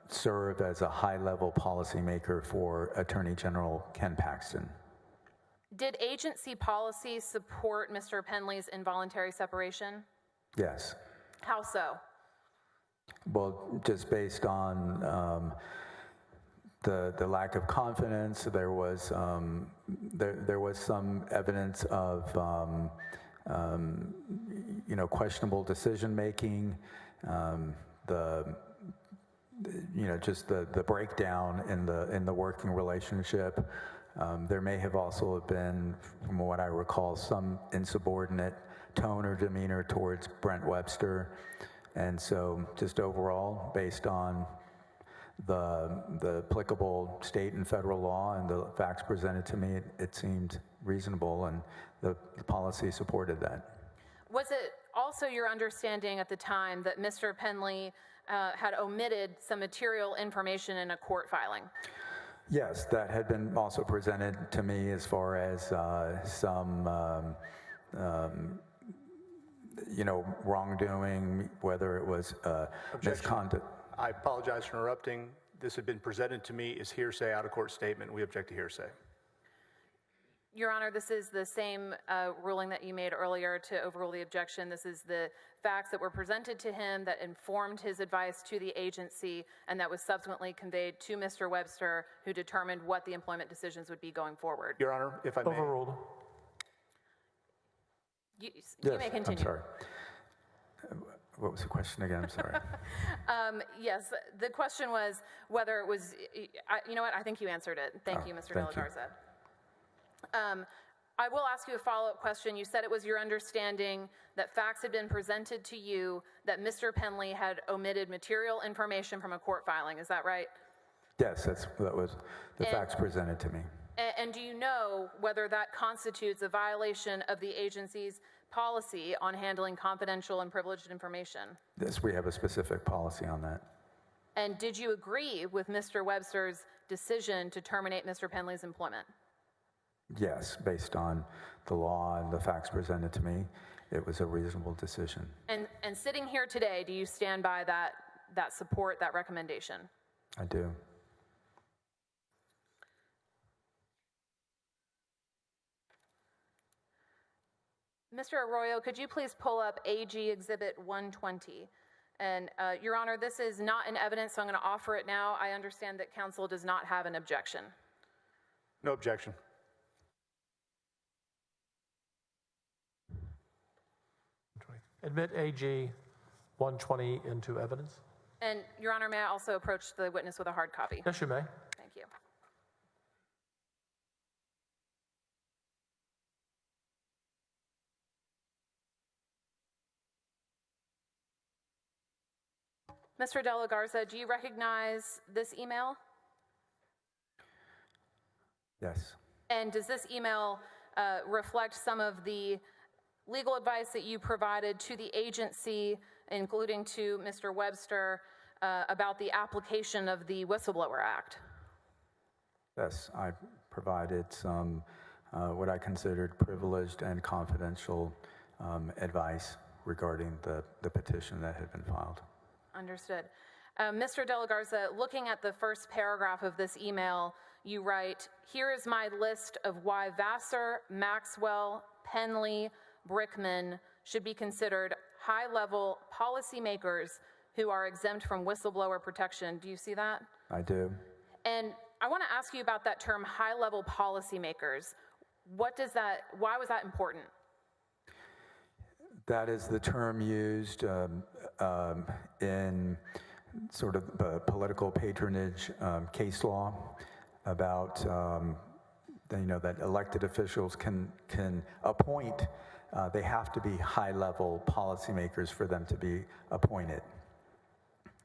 serve as a high-level policymaker for Attorney General Ken Paxton. Did agency policy support Mr. Penley's involuntary separation? Yes. How so? Well, just based on the lack of confidence, there was some evidence of questionable decision making, just the breakdown in the working relationship. There may have also been, from what I recall, some insubordinate tone or demeanor towards Brent Webster. And so just overall, based on the applicable state and federal law and the facts presented to me, it seemed reasonable, and the policy supported that. Was it also your understanding at the time that Mr. Penley had omitted some material information in a court filing? Yes, that had been also presented to me as far as some wrongdoing, whether it was misconduct. I apologize for interrupting. This had been presented to me as hearsay, out-of-court statement. We object to hearsay. Your Honor, this is the same ruling that you made earlier to overrule the objection. This is the facts that were presented to him that informed his advice to the agency and that was subsequently conveyed to Mr. Webster, who determined what the employment decisions would be going forward. Your Honor, if I may. Overruled. You Yes, may continue. I'm sorry. What was the question again? I'm sorry. Yes, the question was whether it was, you know what, I think you answered it. Thank you, Mr. De La thank you. Garza. I will ask you a follow-up question. You said it was your understanding that facts had been presented to you that Mr. Penley had omitted material information from a court filing. Is that right? Yes, that was the facts presented to me. And do you know whether that constitutes a violation of the agency's policy on handling confidential and privileged information? Yes, we have a specific policy on that. And did you agree with Mr. Webster's decision to terminate Mr. Penley's employment? Yes, based on the law and the facts presented to me, it was a reasonable decision. And sitting here today, do you stand by that support, that recommendation? I do. Mr. Arroyo, could you please pull up AG Exhibit 120? And Your Honor, this is not in evidence, so I'm going to offer it now. I understand that counsel does not have an objection. No objection. Admit AG 120 into evidence. And Your Honor, may I also approach the witness with a hard copy? Yes, you may. Thank you. Mr. De La Garza, do you recognize this email? Yes. And does this email reflect some of the legal advice that you provided to the agency, including to Mr. Webster, about the application of the Whistleblower Act? Yes, I provided some what I considered privileged and confidential advice regarding the petition that had been filed. Understood. Mr. De La Garza, looking at the first paragraph of this email, you write, "Here is my list of why Vassar, Maxwell, Penley, Brickman should be considered high-level policymakers who are exempt from whistleblower protection." Do you see that? I do. And I want to ask you about that term, high-level policymakers. Why was that important? That is the term used in sort of the political patronage case law about that elected officials can appoint. They have to be high-level policymakers for them to be appointed.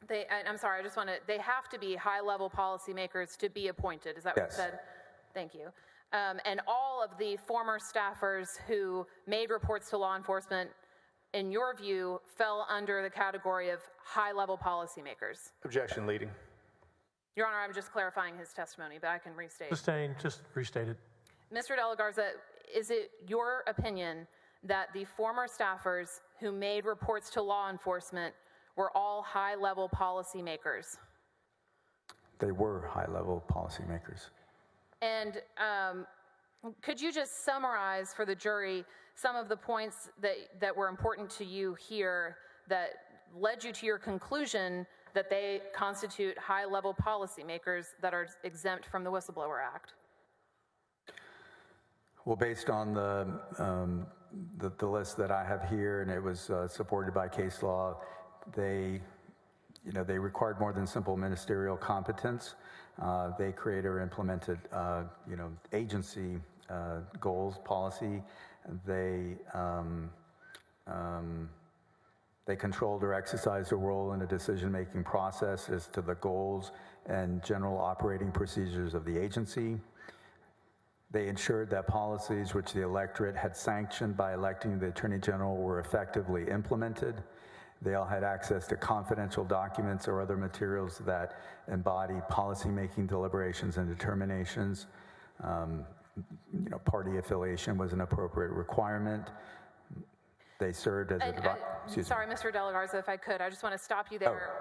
I'm sorry, they have to be high-level policymakers to be appointed. Is that what you said? Thank you. And all of the former staffers who made reports to law enforcement, in your view, fell under the category of high-level policymakers. Objection, leading. Your Honor, I'm just clarifying his testimony, but I can restate. Sustained, just restate it. Mr. De La Garza, is it your opinion that the former staffers who made reports to law enforcement were all high-level policymakers? They were high-level policymakers. And could you just summarize for the jury some of the points that were important to you here that led you to your conclusion that they constitute high-level policymakers that are exempt from the Whistleblower Act? Well, based on the list that I have here, and it was supported by case law, they required more than simple ministerial competence. They created or implemented, agency goals, policy. They controlled or exercised a role in the decision-making process as to the goals and general operating procedures of the agency. They ensured that policies which the electorate had sanctioned by electing the Attorney General were effectively implemented. They all had access to confidential documents or other materials that embody policymaking deliberations and determinations. Party affiliation was an appropriate requirement. They served as Sorry, Mr. De La Garza, if I could, I just want to stop you there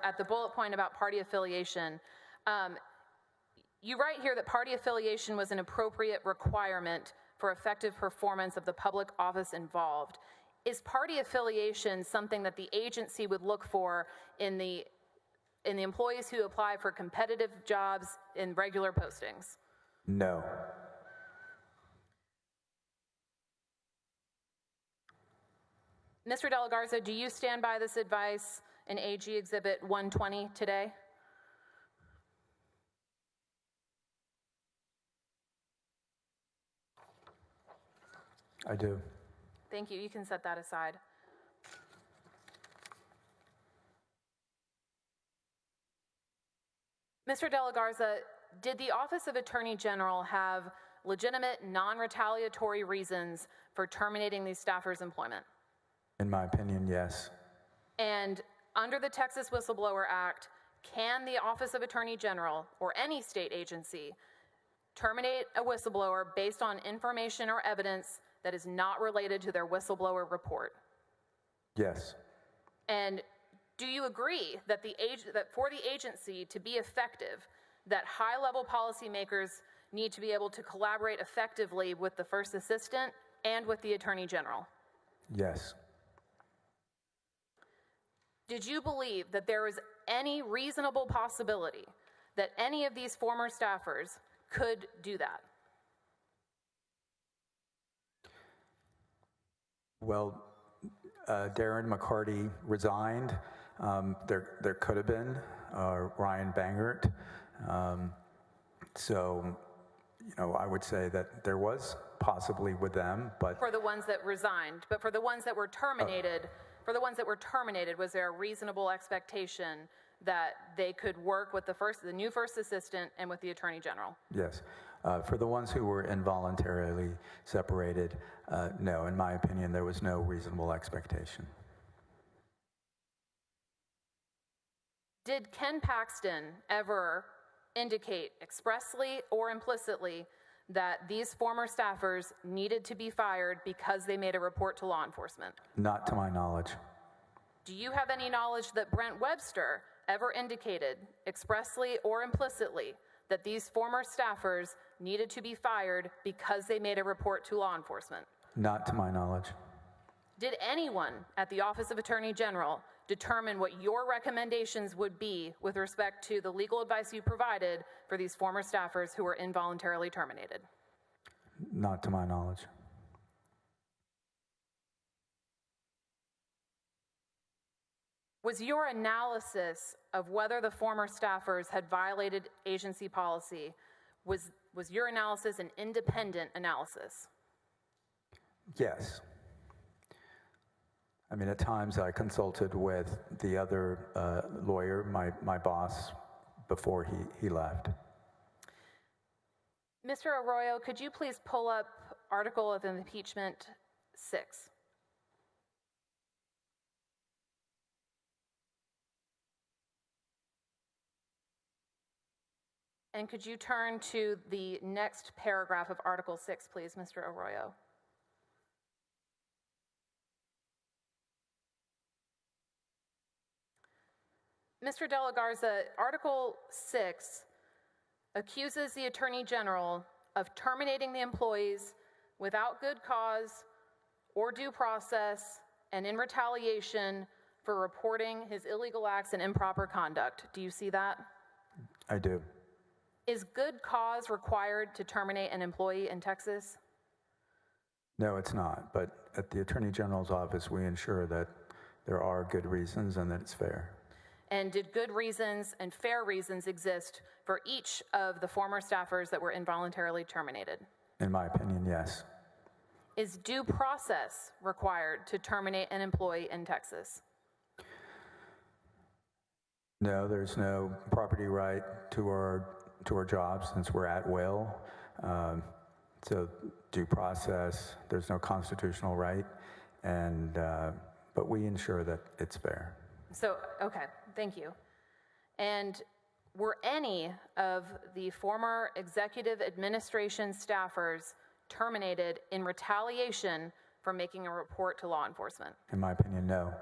at the bullet point about party affiliation. You write here that party affiliation was an appropriate requirement for effective performance of the public office involved. Is party affiliation something that the agency would look for in the employees who apply for competitive jobs in regular postings? No. Mr. De La Garza, do you stand by this advice in AG Exhibit 120 today? I do. Thank you. You can set that aside. Mr. De La Garza, did the Office of Attorney General have legitimate, non-retaliatory reasons for terminating these staffers' employment? In my opinion, yes. And under the Texas Whistleblower Act, can the Office of Attorney General or any state agency terminate a whistleblower based on information or evidence that is not related to their whistleblower report? Yes. And do you agree that that for the agency to be effective, that high-level policymakers need to be able to collaborate effectively with the First Assistant and with the Attorney General? Yes. Did you believe that there was any reasonable possibility that any of these former staffers could do that? Well, Darren McCarty resigned. There could have been Ryan Bangert. So, I would say that there was possibly with them, but For the ones that resigned, but for the ones that were terminated, was there a reasonable expectation that they could work with the new First Assistant and with the Attorney General? yes. For the ones who were involuntarily separated, no, in my opinion, there was no reasonable expectation. Did Ken Paxton ever indicate expressly or implicitly that these former staffers needed to be fired because they made a report to law enforcement? Not to my knowledge. Do you have any knowledge that Brent Webster ever indicated expressly or implicitly that these former staffers needed to be fired because they made a report to law enforcement? Not to my knowledge. Did anyone at the Office of Attorney General determine what your recommendations would be with respect to the legal advice you provided for these former staffers who were involuntarily terminated? Not to my knowledge. Was your analysis of whether the former staffers had violated agency policy, was your analysis an independent analysis? Yes. I mean, at times I consulted with the other lawyer, my boss, before he left. Mr. Arroyo, could you please pull up Article of Impeachment 6? And could you turn to the next paragraph of Article 6, please, Mr. Arroyo? Mr. De La Garza, Article 6 accuses the Attorney General of terminating the employees without good cause or due process and in retaliation for reporting his illegal acts and improper conduct. Do you see that? I do. Is good cause required to terminate an employee in Texas? No, it's not. But at the Attorney General's office, we ensure that there are good reasons and that it's fair. And did good reasons and fair reasons exist for each of the former staffers that were involuntarily terminated? In my opinion, yes. Is due process required to terminate an employee in Texas? No, there's no property right to our jobs since we're at will. So due process, there's no constitutional right, but we ensure that it's fair. So, okay, thank you. And were any of the former executive administration staffers terminated in retaliation for making a report to law enforcement? In my opinion, no.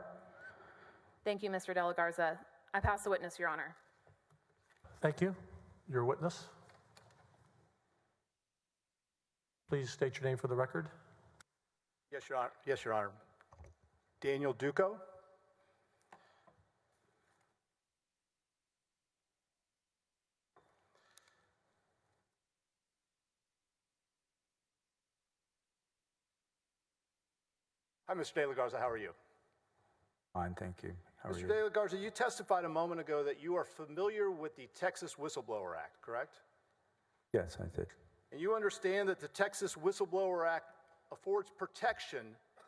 Thank you, Mr. De La Garza. I pass the witness, Your Honor. Thank you. Your witness. Please state your name for the record. Yes, Your Honor. Yes, Your Honor. Daniel Duco. Hi, Mr. De La Garza. How are you? Fine, thank you. How are Mr. you? De La Garza, you testified a moment ago that you are familiar with the Texas Whistleblower Act, correct? Yes, I did. And you understand that the Texas Whistleblower Act affords protection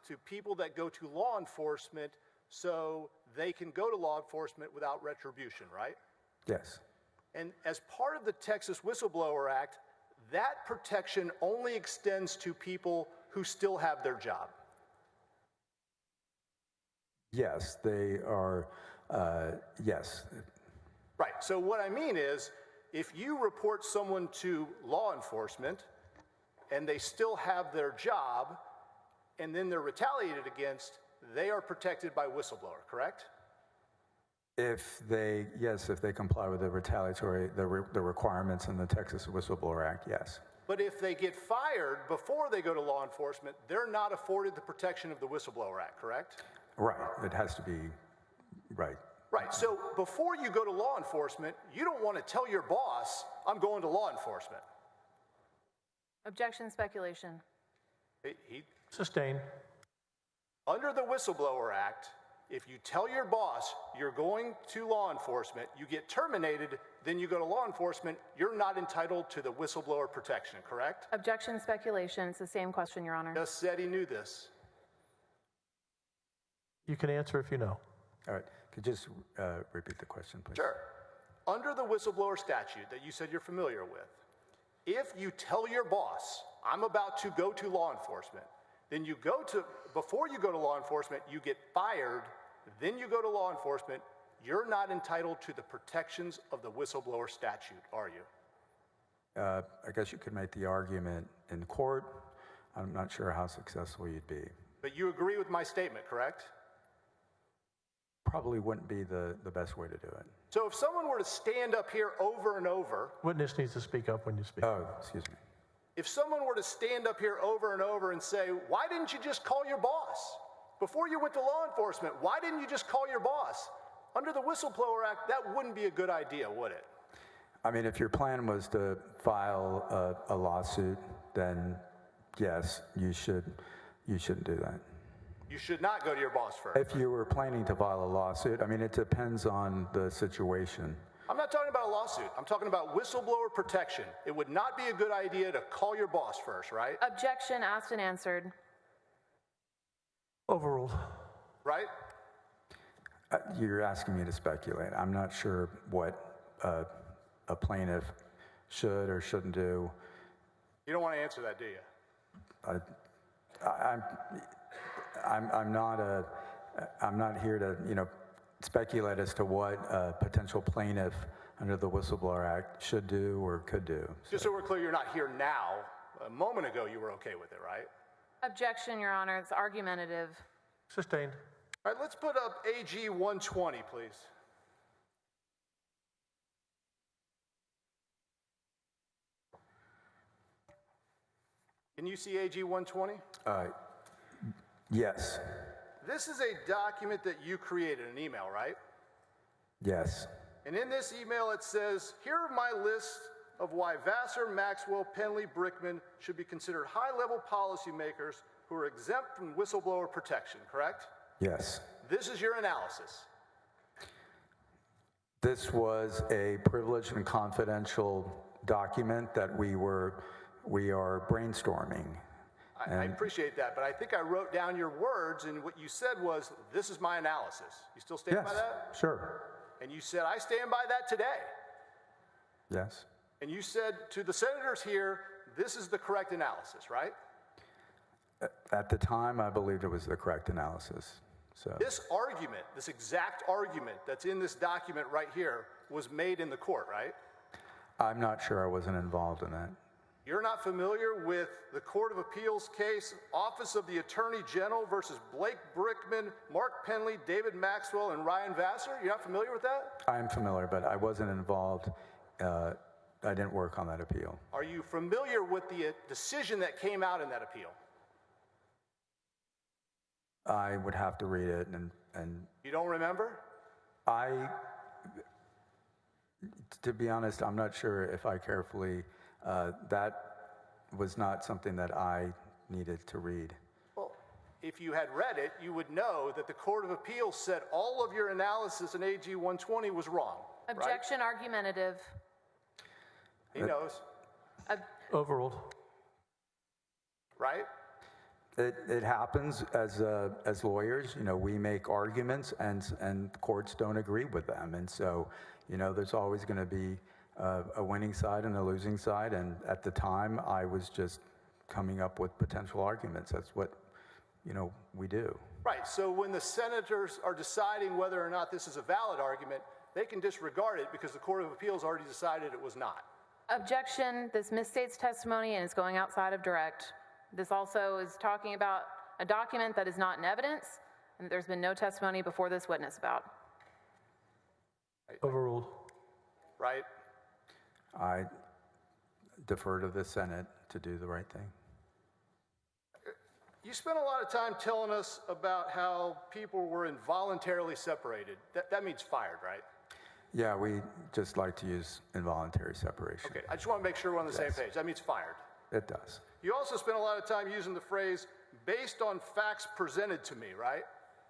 to people that go to law enforcement so they can go to law enforcement without retribution, right? Yes. And as part of the Texas Whistleblower Act, that protection only extends to people who still have their job. Yes, they are, yes. Right, so what I mean is, if you report someone to law enforcement and they still have their job and then they're retaliated against, they are protected by whistleblower, correct? If they, yes, if they comply with the retaliatory, the requirements in the Texas Whistleblower Act, yes. But if they get fired before they go to law enforcement, they're not afforded the protection of the Whistleblower Act, correct? Right, it has to be, right. Right, so before you go to law enforcement, you don't want to tell your boss, I'm going to law enforcement. Objection, speculation. Sustained. Under the Whistleblower Act, if you tell your boss you're going to law enforcement, you get terminated, then you go to law enforcement, you're not entitled to the whistleblower protection, correct? Objection, speculation. It's the same question, Your Honor. Just said he knew this. You can answer if you know. All right, could you just repeat the question, please? Sure. Under the whistleblower statute that you said you're familiar with, if you tell your boss, I'm about to go to law enforcement, then you go to, before you go to law enforcement, you get fired, then you go to law enforcement, you're not entitled to the protections of the whistleblower statute, are you? I guess you could make the argument in court. I'm not sure how successful you'd be. But you agree with my statement, correct? Probably wouldn't be the best way to do it. So if someone were to stand up here over and over, Witness needs to speak up when you speak. Oh, excuse me. if someone were to stand up here over and over and say, why didn't you just call your boss? Before you went to law enforcement, why didn't you just call your boss? Under the Whistleblower Act, that wouldn't be a good idea, would it? I mean, if your plan was to file a lawsuit, then yes, you shouldn't do that. You should not go to your boss first. If you were planning to file a lawsuit, I mean, it depends on the situation. I'm not talking about a lawsuit. I'm talking about whistleblower protection. It would not be a good idea to call your boss first, right? Objection, asked and answered. Overruled. Right? You're asking me to speculate. I'm not sure what a plaintiff should or shouldn't do. You don't want to answer that, do you? I'm not here to, speculate as to what a potential plaintiff under the Whistleblower Act should do or could do. Just so we're clear, you're not here now. A moment ago, you were okay with it, right? Objection, Your Honor. It's argumentative. Sustained. All right, let's put up AG 120, please. Can you see AG 120? Yes. This is a document that you created, an email, right? Yes. And in this email, it says, here are my list of why Vassar, Maxwell, Penley, Brickman should be considered high-level policymakers who are exempt from whistleblower protection, correct? Yes. This is your analysis. This was a privileged and confidential document that we are brainstorming. I appreciate that, but I think I wrote down your words, and what you said was, this is my analysis. You still stand by that? Sure. And you said, I stand by that today. Yes. And you said to the senators here, this is the correct analysis, right? At the time, I believed it was the correct analysis. So This argument, this exact argument that's in this document right here, was made in the court, right? I'm not sure. I wasn't involved in that. You're not familiar with the Court of Appeals case, Office of the Attorney General versus Blake Brickman, Mark Penley, David Maxwell, and Ryan Vassar? You're not familiar with that? I'm familiar, but I wasn't involved didn't work on that appeal. Are you familiar with the decision that came out in that appeal? I would have to read it, and You don't remember? to be honest, I'm not sure if I carefully, that was not something that I needed to read. Well, if you had read it, you would know that the Court of Appeals said all of your analysis in AG 120 was wrong. Objection argumentative. He knows, Overruled. right? It happens as lawyers, we make arguments and courts don't agree with them. And so, there's always going to be a winning side and a losing side. And at the time, I was just coming up with potential arguments. That's what, we do. Right, so when the senators are deciding whether or not this is a valid argument, they can disregard it because the Court of Appeals already decided it was not. Objection, this misstates testimony and is going outside of direct. This also is talking about a document that is not in evidence, and there's been no testimony before this witness about. Overruled. Right? I defer to the Senate to do the right thing. You spent a lot of time telling us about how people were involuntarily separated. That means fired, right? Yeah, we just like to use involuntary separation. Okay, I just want to make sure we're on the same page. That means fired. It does. You also spent a lot of time using the phrase, based on facts presented to me, right?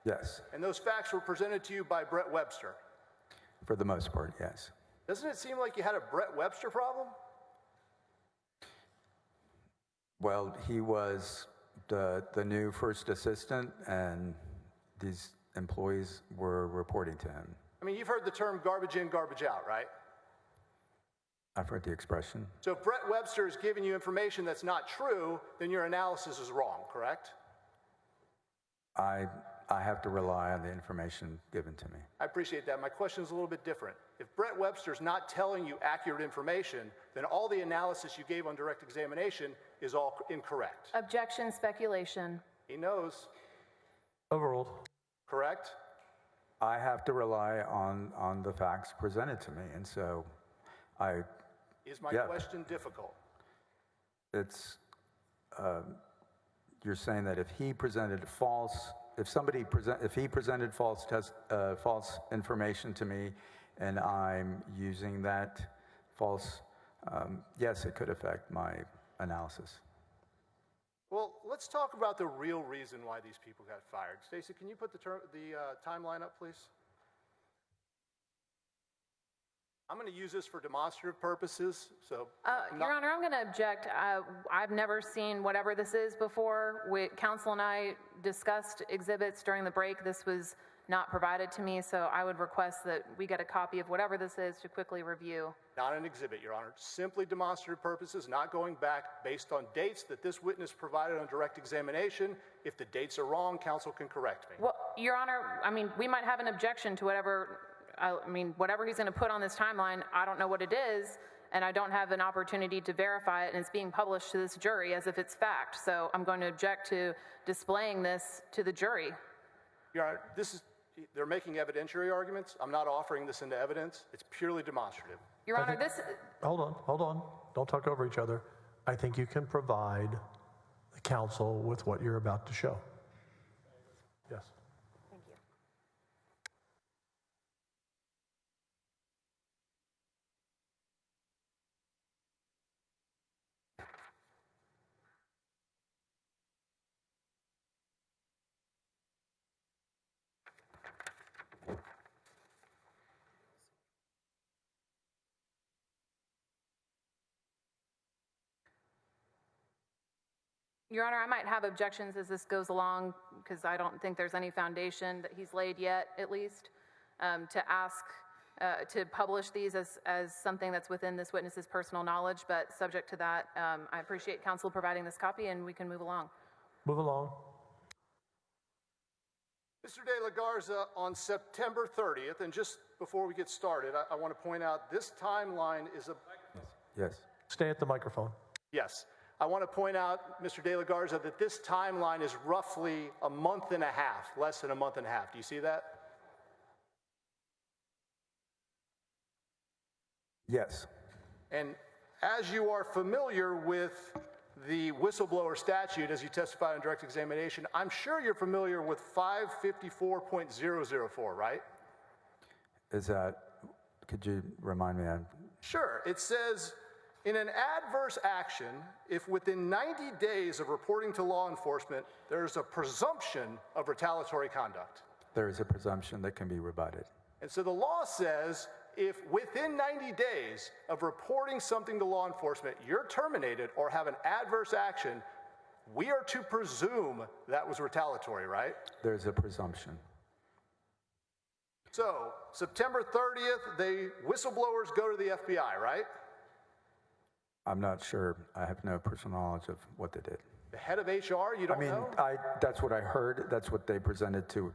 Yes. And those facts were presented to you by Brett Webster. For the most part, yes. Doesn't it seem like you had a Brett Webster problem? Well, he was the new first assistant, and these employees were reporting to him. I mean, you've heard the term garbage in, garbage out, right? I've heard the expression. So if Brett Webster is giving you information that's not true, then your analysis is wrong, correct? I have to rely on the information given to me. I appreciate that. My question is a little bit different. If Brett Webster's not telling you accurate information, then all the analysis you gave on direct examination is all incorrect. Objection, speculation. He knows, Overruled. correct? I have to rely on the facts presented to me, and so Is my question difficult? it's, you're saying that if he presented false, if he presented false information to me, and I'm using that false, yes, it could affect my analysis. Well, let's talk about the real reason why these people got fired. Stacey, can you put the timeline up, please? I'm going to use this for demonstrative purposes, so... Your Honor, I'm going to object. I've never seen whatever this is before. Counsel and I discussed exhibits during the break. This was not provided to me, so I would request that we get a copy of whatever this is to quickly review. Not an exhibit, Your Honor. Simply demonstrative purposes, not going back based on dates that this witness provided on direct examination. If the dates are wrong, counsel can correct me. Well, Your Honor, we might have an objection to whatever he's going to put on this timeline. I don't know what it is, and I don't have an opportunity to verify it, and it's being published to this jury as if it's fact. So I'm going to object to displaying this to the jury. Your Honor, they're making evidentiary arguments. I'm not offering this into evidence. It's purely demonstrative. Your Honor, Hold on. Don't talk over each other. I think you can provide the counsel with what you're about to show. Yes. Thank you. Your Honor, I might have objections as this goes along because I don't think there's any foundation that he's laid yet, at least, to ask to publish these as something that's within this witness's personal knowledge. But subject to that, I appreciate counsel providing this copy, and we can move along. Move along. Mr. De La Garza, on September 30th, and just before we get started, I want to point out this timeline is a... Yes. Stay at the microphone. Yes. I want to point out, Mr. De La Garza, that this timeline is roughly a month and a half, less than a month and a half. Do you see that? Yes. And as you are familiar with the whistleblower statute as you testified in direct examination, I'm sure you're familiar with 554.004, right? Is that, could you remind me? Sure. It says, in an adverse action, if within 90 days of reporting to law enforcement, there's a presumption of retaliatory conduct. There is a presumption that can be rebutted. And so the law says, if within 90 days of reporting something to law enforcement, you're terminated or have an adverse action, we are to presume that was retaliatory, right? There's a presumption. So, September 30th, whistleblowers go to the FBI, right? I'm not sure. I have no personal knowledge of what they did. The head of HR, you don't know? That's what I heard. That's what they presented to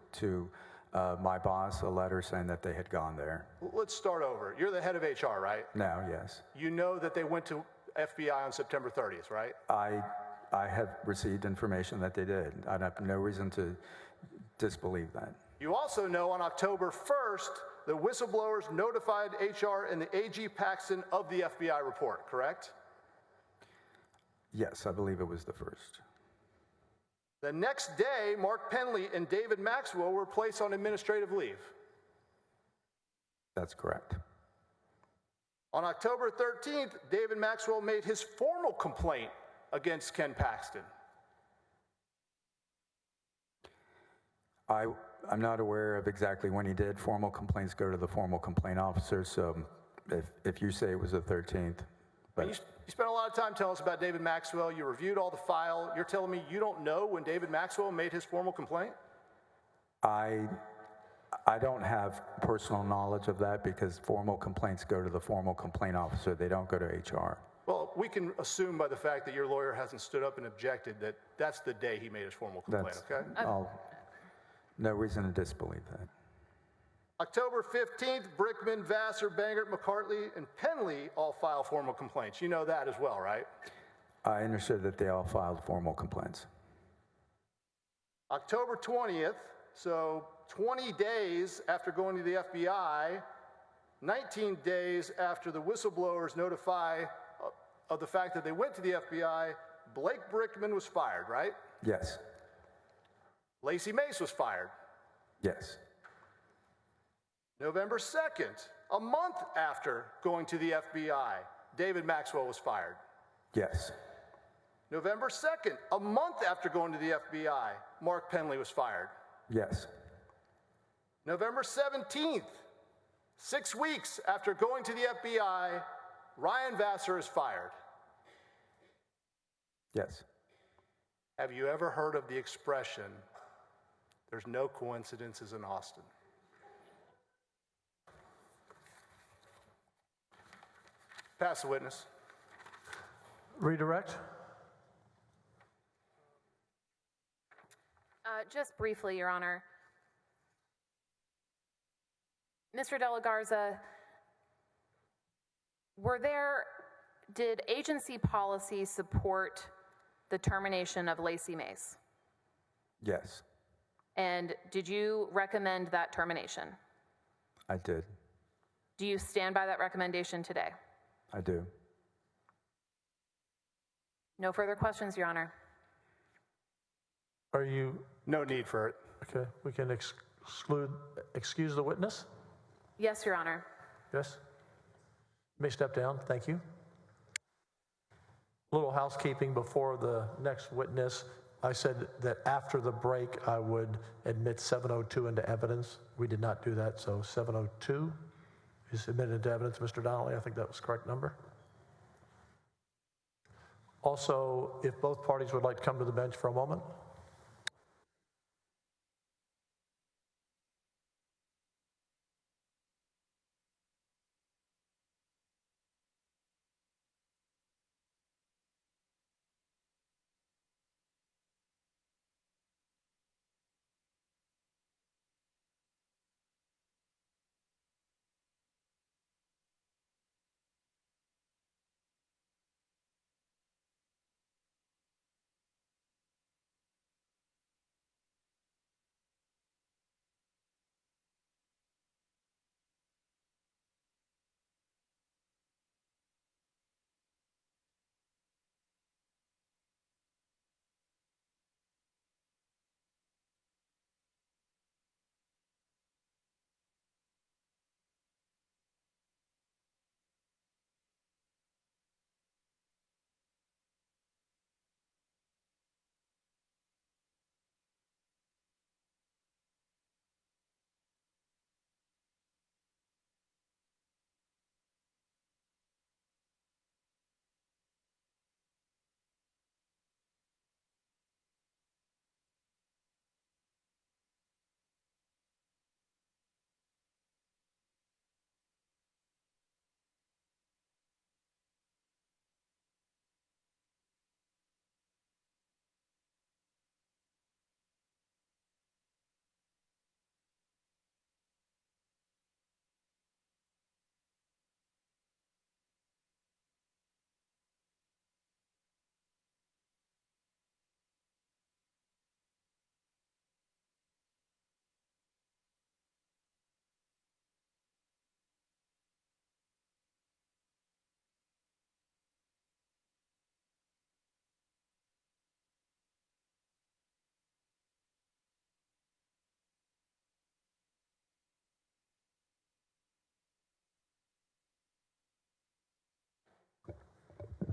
my boss, a letter saying that they had gone there. Let's start over. You're the head of HR, right? Now, yes. You know that they went to FBI on September 30th, right? I have received information that they did. I have no reason to disbelieve that. You also know on October 1st, the whistleblowers notified HR and the AG Paxton of the FBI report, correct? Yes, I believe it was the first. The next day, Mark Penley and David Maxwell were placed on administrative leave. That's correct. On October 13th, David Maxwell made his formal complaint against Ken Paxton. I'm not aware of exactly when he did. Formal complaints go to the formal complaint officer, so if you say it was the 13th. But you spent a lot of time telling us about David Maxwell. You reviewed all the file. You're telling me you don't know when David Maxwell made his formal complaint? I don't have personal knowledge of that because formal complaints go to the formal complaint officer. They don't go to HR. Well, we can assume by the fact that your lawyer hasn't stood up and objected that that's the day he made his formal complaint, okay? No reason to disbelieve that. October 15th, Brickman, Vassar, Bangert, McCartley, and Penley all file formal complaints. You know that as well, right? I understood that they all filed formal complaints. October 20th, so 20 days after going to the FBI, 19 days after the whistleblowers notify of the fact that they went to the FBI, Blake Brickman was fired, right? Yes. Lacey Mace was fired. Yes. November 2nd, a month after going to the FBI, David Maxwell was fired. Yes. November 2nd, a month after going to the FBI, Mark Penley was fired. Yes. November 17th, 6 weeks after going to the FBI, Ryan Vassar is fired. Yes. Have you ever heard of the expression, there's no coincidences in Austin? Pass the witness. Redirect. Just briefly, Your Honor. Mr. De La Garza, did agency policy support the termination of Lacey Mace? Yes. And did you recommend that termination? I did. Do you stand by that recommendation today? I do. No further questions, Your Honor. Are you, No need for it. okay, we can excuse the witness? Yes, Your Honor. Yes? You may step down, thank you. A little housekeeping before the next witness. I said that after the break, I would admit 702 into evidence. We did not do that, so 702 is admitted into evidence. Mr. Donnelly, I think that was the correct number. Also, if both parties would like to come to the bench for a moment.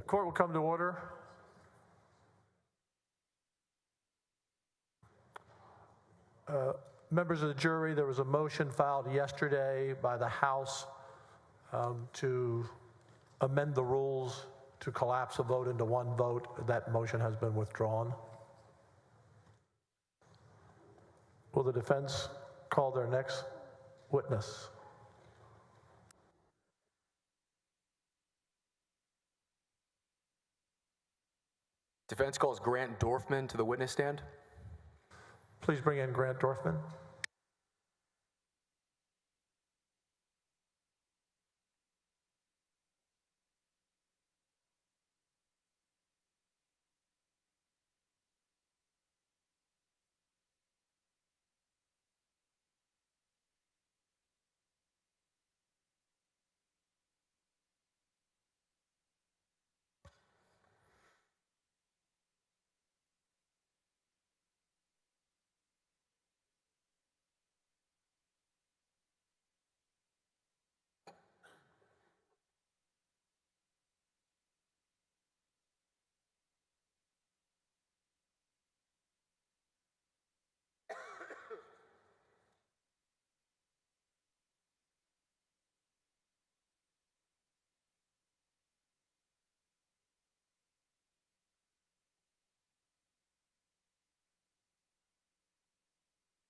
Court will come to order. Members of the jury, there was a motion filed yesterday by the House to amend the rules to collapse a vote into one vote. That motion has been withdrawn. Will the defense call their next witness? Defense calls Grant Dorfman to the witness stand. Please bring in Grant Dorfman.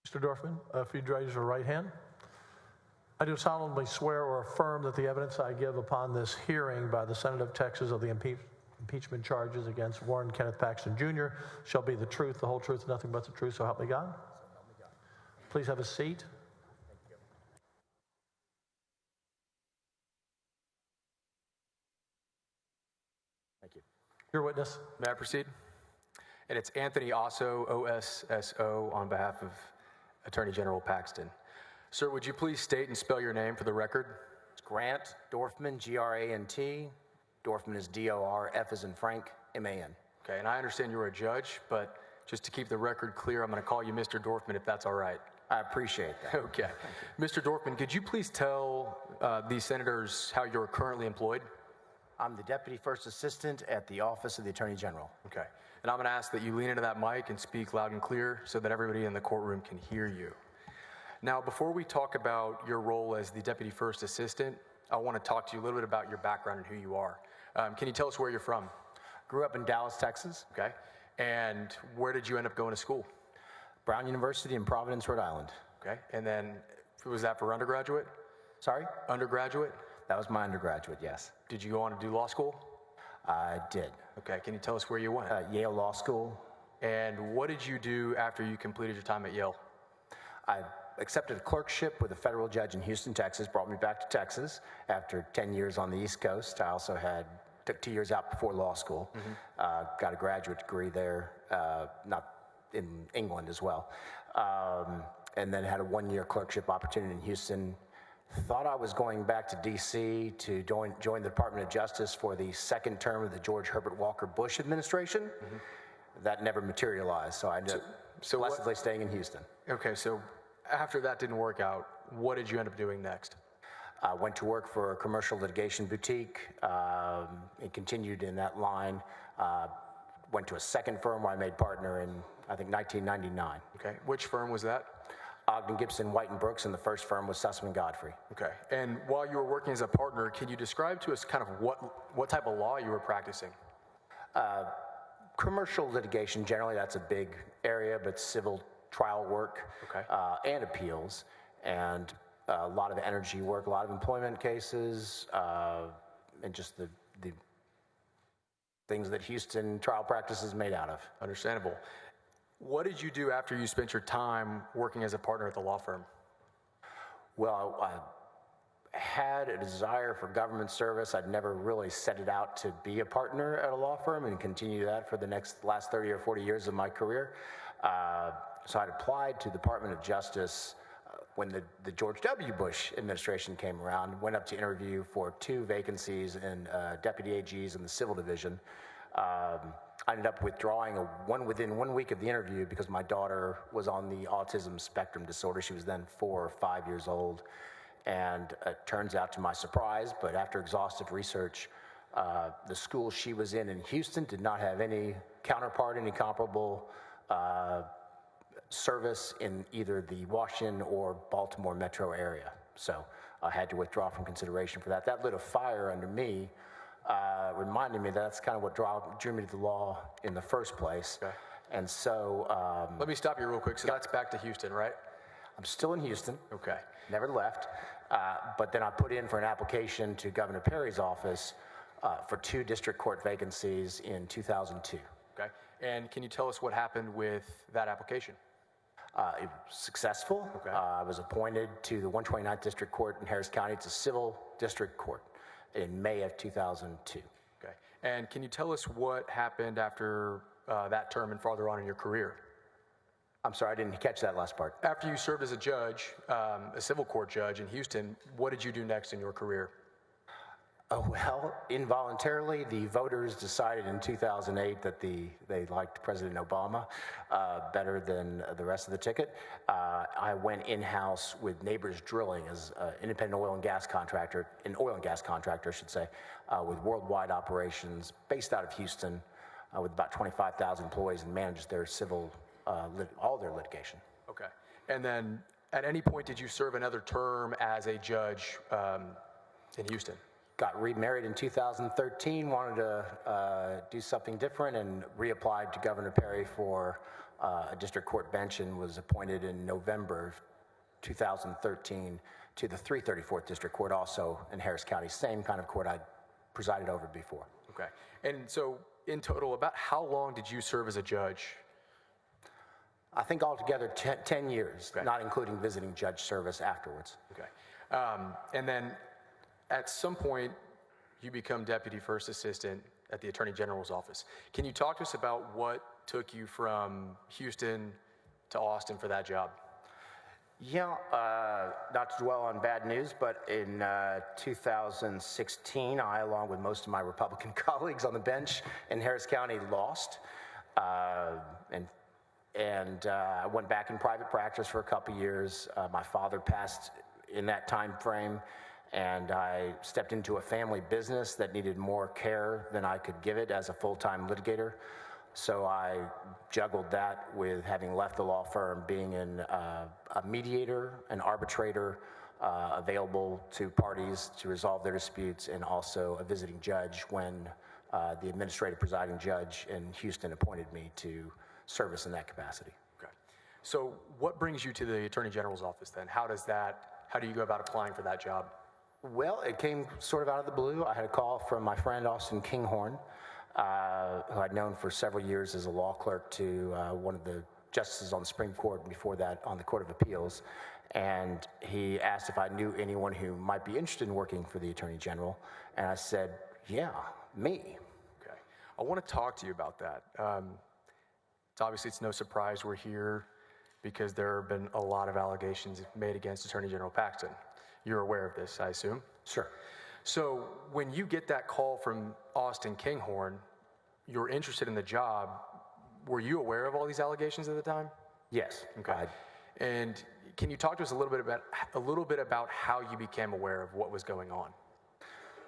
Mr. Dorfman, if you'd raise your right hand. I do solemnly swear or affirm that the evidence I give upon this hearing by the Senate of Texas of the impeachment charges against Warren Kenneth Paxton Jr. shall be the truth, the whole truth, and nothing but the truth, so help me God. Please have a seat. Thank you. Your witness. May I proceed? And it's Anthony Osso, O-S-S-O, on behalf of Attorney General Paxton. Sir, would you please state and spell your name for the record? It's Grant Dorfman, G-R-A-N-T. Dorfman is D-O-R, F as in Frank, M-A-N. Okay, and I understand you're a judge, but just to keep the record clear, I'm going to call you Mr. Dorfman if that's all right. I appreciate that. Okay. Mr. Dorfman, could you please tell these senators how you're currently employed? I'm the Deputy First Assistant at the Office of the Attorney General. Okay. And I'm going to ask that you lean into that mic and speak loud and clear so that everybody in the courtroom can hear you. Now, before we talk about your role as the Deputy First Assistant, I want to talk to you a little bit about your background and who you are. Can you tell us where you're from? Grew up in Dallas, Texas. Okay. And where did you end up going to school? Brown University in Providence, Rhode Island. Okay. And then, was that for undergraduate? Sorry? Undergraduate? That was my undergraduate, yes. Did you go on to do law school? I did. Okay. Can you tell us where you went? Yale Law School. And what did you do after you completed your time at Yale? I accepted a clerkship with a federal judge in Houston, Texas, brought me back to Texas after 10 years on the East Coast. I also took 2 years out before law school, got a graduate degree there, not in England as well, and then had a 1-year clerkship opportunity in Houston. Thought I was going back to D.C. to join the Department of Justice for the second term of the George Herbert Walker Bush administration. That never materialized, so I ended up blessedly staying in Houston. Okay, so after that didn't work out, what did you end up doing next? I went to work for a commercial litigation boutique and continued in that line. Went to a second firm where I made partner in, I think, 1999. Okay, which firm was that? Ogden, Gibson, White & Brooks, and the first firm was Sussman Godfrey. Okay, and while you were working as a partner, can you describe to us kind of what type of law you were practicing? Commercial litigation, generally, that's a big area, but civil trial work and appeals, and a lot of energy work, a lot of employment cases, and just the things that Houston trial practice is made out of. Understandable. What did you do after you spent your time working as a partner at the law firm? Well, I had a desire for government service. I'd never really set it out to be a partner at a law firm and continue that for the last 30 or 40 years of my career. So I'd applied to the Department of Justice when the George W. Bush administration came around, went up to interview for 2 vacancies in deputy AGs in the civil division. I ended up withdrawing within 1 week of the interview because my daughter was on the autism spectrum disorder. She was then 4 or 5 years old. And it turns out, to my surprise, but after exhaustive research, The school she was in Houston did not have any counterpart, any comparable service in either the Washington or Baltimore metro area. So I had to withdraw from consideration for that. That lit a fire under me, reminding me that's kind of what drew me to the law in the first place. Okay. And so... Let me stop you real quick. So that's back to Houston, right? I'm still in Houston. Okay. Never left. But then I put in for an application to Governor Perry's office for 2 district court vacancies in 2002. Okay. And can you tell us what happened with that application? It was successful. Okay. I was appointed to the 129th District Court in Harris County. It's a civil district court in May of 2002. Okay. And can you tell us what happened after that term and farther on in your career? I'm sorry, I didn't catch that last part. After you served as a judge, a civil court judge in Houston, what did you do next in your career? Oh, well, involuntarily, the voters decided in 2008 that they liked President Obama better than the rest of the ticket. I went in-house with Neighbors Drilling as an independent oil and gas contractor, I should say, with worldwide operations based out of Houston with about 25,000 employees, and managed their civil, all their litigation. Okay. And then at any point did you serve another term as a judge in Houston? Got remarried in 2013, wanted to do something different, and reapplied to Governor Perry for a district court bench, and was appointed in November 2013 to the 334th District Court, also in Harris County, same kind of court I'd presided over before. Okay. And so in total, about how long did you serve as a judge? I think altogether 10 years, Okay. not including visiting judge service afterwards. Okay. And then at some point, you become Deputy First Assistant at the Attorney General's office. Can you talk to us about what took you from Houston to Austin for that job? Yeah, not to dwell on bad news, but in 2016, I, along with most of my Republican colleagues on the bench in Harris County, lost. And I went back in private practice for a couple years. My father passed in that time frame, and I stepped into a family business that needed more care than I could give it as a full-time litigator. So I juggled that with having left the law firm, being a mediator, an arbitrator, available to parties to resolve their disputes, and also a visiting judge when the administrative presiding judge in Houston appointed me to service in that capacity. Okay. So what brings you to the Attorney General's office then? How do you go about applying for that job? Well, it came sort of out of the blue. I had a call from my friend Austin Kinghorn, who I'd known for several years as a law clerk to one of the justices on the Supreme Court, and before that on the Court of Appeals. And he asked if I knew anyone who might be interested in working for the Attorney General. And I said, yeah, me. Okay. I want to talk to you about that. Obviously, it's no surprise we're here because there have been a lot of allegations made against Attorney General Paxton. You're aware of this, I assume? Sure. So when you get that call from Austin Kinghorn, you're interested in the job. Were you aware of all these allegations at the time? Yes. Okay. And can you talk to us a little bit about how you became aware of what was going on?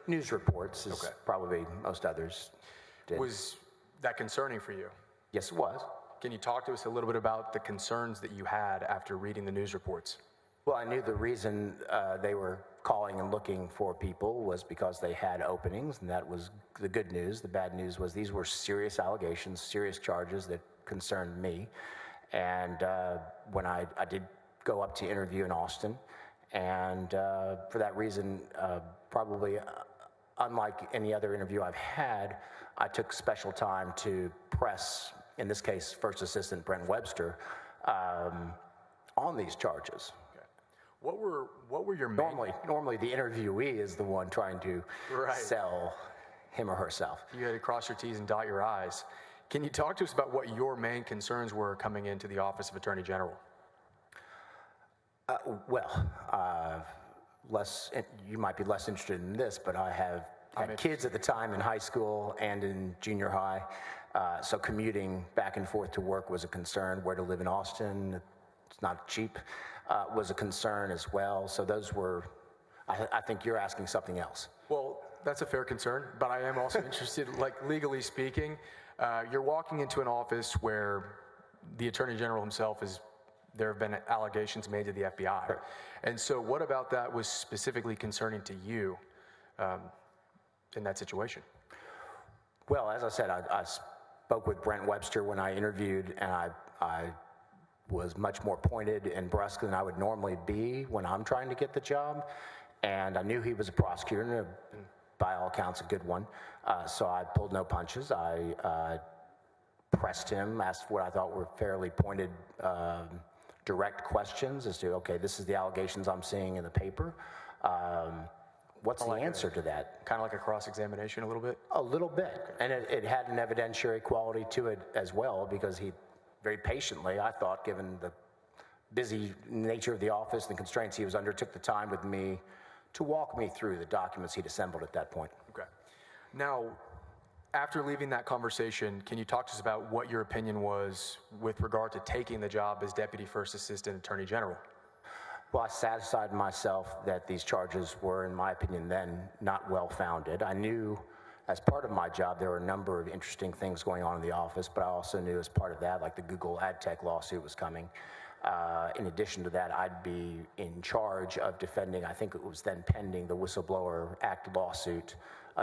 News reports, as Okay. probably most others did. Was that concerning for you? Yes, it was. Can you talk to us a little bit about the concerns that you had after reading the news reports? Well, I knew the reason they were calling and looking for people was because they had openings, and that was the good news. The bad news was these were serious allegations, serious charges that concerned me. And when I did go up to interview in Austin, and for that reason, probably unlike any other interview I've had, I took special time to press, in this case, First Assistant Brent Webster, on these charges. Okay. What were your main... Normally the interviewee is the one trying to sell him or herself. You had to cross your T's and dot your I's. Can you talk to us about what your main concerns were coming into the Office of Attorney General? You might be less interested in this, but I had kids at the time in high school and in junior high, so commuting back and forth to work was a concern. Where to live in Austin, it's not cheap, was a concern as well. So those were, I think you're asking something else. Well, that's a fair concern, but I am also interested, like legally speaking, you're walking into an office where the Attorney General himself there have been allegations made to the FBI. Sure. And so what about that was specifically concerning to you in that situation? Well, as I said, I spoke with Brent Webster when I interviewed, and I was much more pointed and brusque than I would normally be when I'm trying to get the job. And I knew he was a prosecutor, and by all accounts, a good one. So I pulled no punches. I pressed him, asked what I thought were fairly pointed, direct questions as to, okay, this is the allegations I'm seeing in the paper. What's the answer to that? Kind of like a cross-examination a little bit? A little bit. And it had an evidentiary quality to it as well, because he very patiently, I thought, given the busy nature of the office and the constraints he was under, took the time with me to walk me through the documents he'd assembled at that point. Okay. Now, after leaving that conversation, can you talk to us about what your opinion was with regard to taking the job as Deputy First Assistant Attorney General? Well, I satisfied myself that these charges were, in my opinion then, not well-founded. I knew as part of my job there were a number of interesting things going on in the office, but I also knew as part of that, like the Google ad tech lawsuit was coming. In addition to that, I'd be in charge of defending, I think it was then pending, the Whistleblower Act lawsuit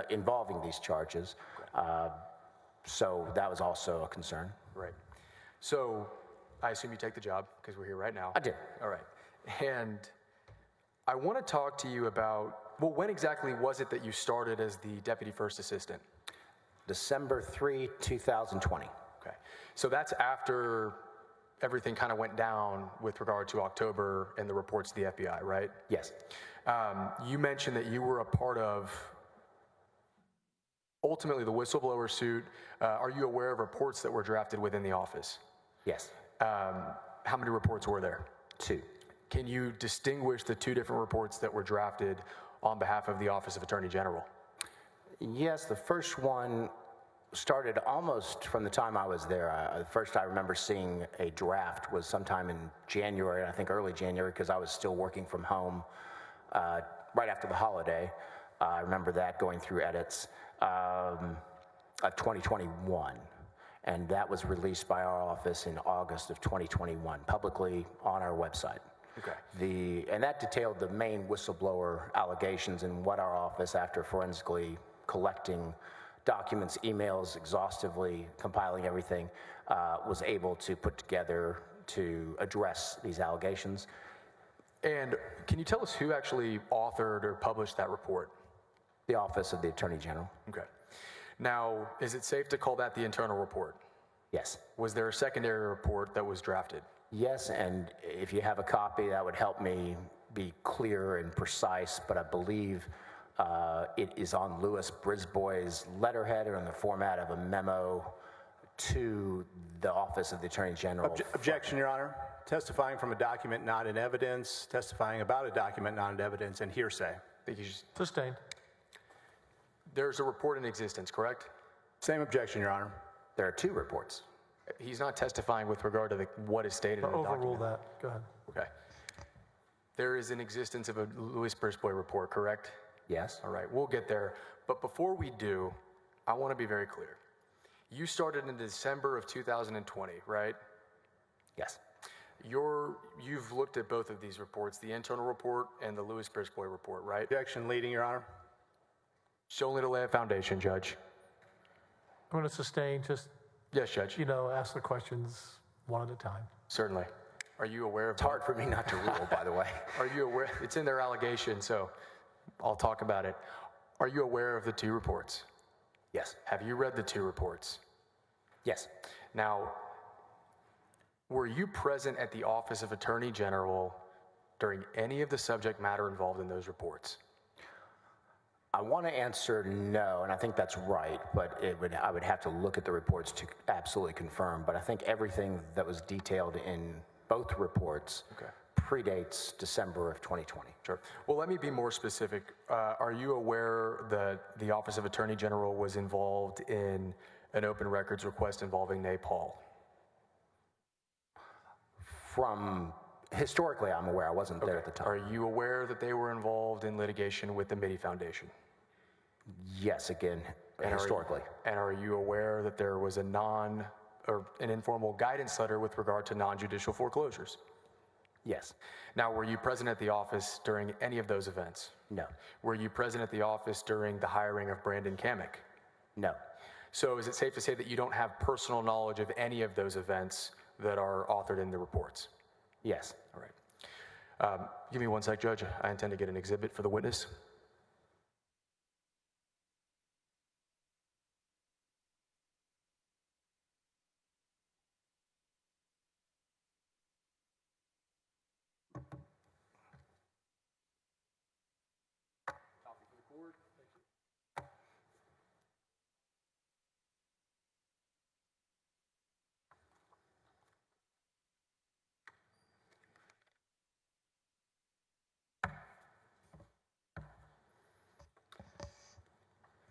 involving these charges. So that was also a concern. Right. So I assume you take the job because we're here right now. I did. All right. And I want to talk to you about, well, when exactly was it that you started as the Deputy First Assistant? December 3, 2020. Okay. So that's after everything kind of went down with regard to October and the reports to the FBI, right? Yes. You mentioned that you were a part of ultimately the whistleblower suit. Are you aware of reports that were drafted within the office? Yes. How many reports were there? 2. Can you distinguish the 2 different reports that were drafted on behalf of the Office of Attorney General? Yes, the first one started almost from the time I was there. The first I remember seeing a draft was sometime in January, I think early January, because I was still working from home right after the holiday. I remember that going through edits of 2021. And that was released by our office in August of 2021, publicly on our website. Okay. And that detailed the main whistleblower allegations and what our office, after forensically collecting documents, emails, exhaustively compiling everything, was able to put together to address these allegations. And can you tell us who actually authored or published that report? The Office of the Attorney General. Okay. Now, is it safe to call that the internal report? Yes. Was there a secondary report that was drafted? Yes, and if you have a copy, that would help me be clear and precise, but I believe it is on Louis Brisbois' letterhead or in the format of a memo to the Office of the Attorney General. Objection, Your Honor. Testifying from a document not in evidence, testifying about a document not in evidence, and hearsay. Thank you. Sustained. There's a report in existence, correct? Same objection, Your Honor. There are 2 reports. He's not testifying with regard to what is stated in the document. Overrule that. Go ahead. Okay. There is an existence of a Louis Brisbois report, correct? Yes. All right, we'll get there. But before we do, I want to be very clear. You started in December of 2020, right? Yes. You've looked at both of these reports, the internal report and the Louis Brisbois report, right? Objection leading, Your Honor. So only to lay a foundation, Judge. I'm going to sustain, just, Yes, Judge. ask the questions one at a time. Certainly. Are you aware of It's hard for me not to rule, by the way. Are you aware? It's in their allegation, so I'll talk about it. Are you aware of the 2 reports? Yes. Have you read the 2 reports? Yes. Now, were you present at the Office of Attorney General during any of the subject matter involved in those reports? I want to answer no, and I think that's right, but I would have to look at the reports to absolutely confirm. But I think everything that was detailed in both reports predates December of 2020. Sure. Well, let me be more specific. Are you aware that the Office of Attorney General was involved in an open records request involving Nepal? Historically, I'm aware. I wasn't there at the time. Are you aware that they were involved in litigation with the Mitty Foundation? Yes, again, And historically. Are you aware that there was an informal guidance letter with regard to non-judicial foreclosures? Yes. Now, were you present at the office during any of those events? No. Were you present at the office during the hiring of Brandon Kamick? No. So is it safe to say that you don't have personal knowledge of any of those events that are authored in the reports? Yes. All right. Give me one sec, Judge. I intend to get an exhibit for the witness.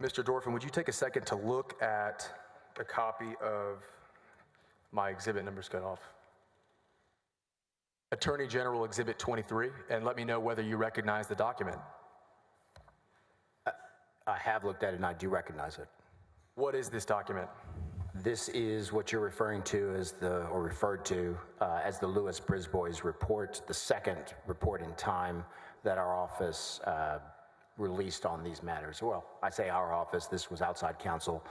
Mr. Dorfin, would you take a second to look at a copy of my exhibit numbers cut off? Attorney General Exhibit 23, and let me know whether you recognize the document. I have looked at it and I do recognize it. What is this document? This is what you're referring to as or referred to as the Lewis Brisbois report, the second report in time that our office released on these matters. Well, I say our office, this was outside counsel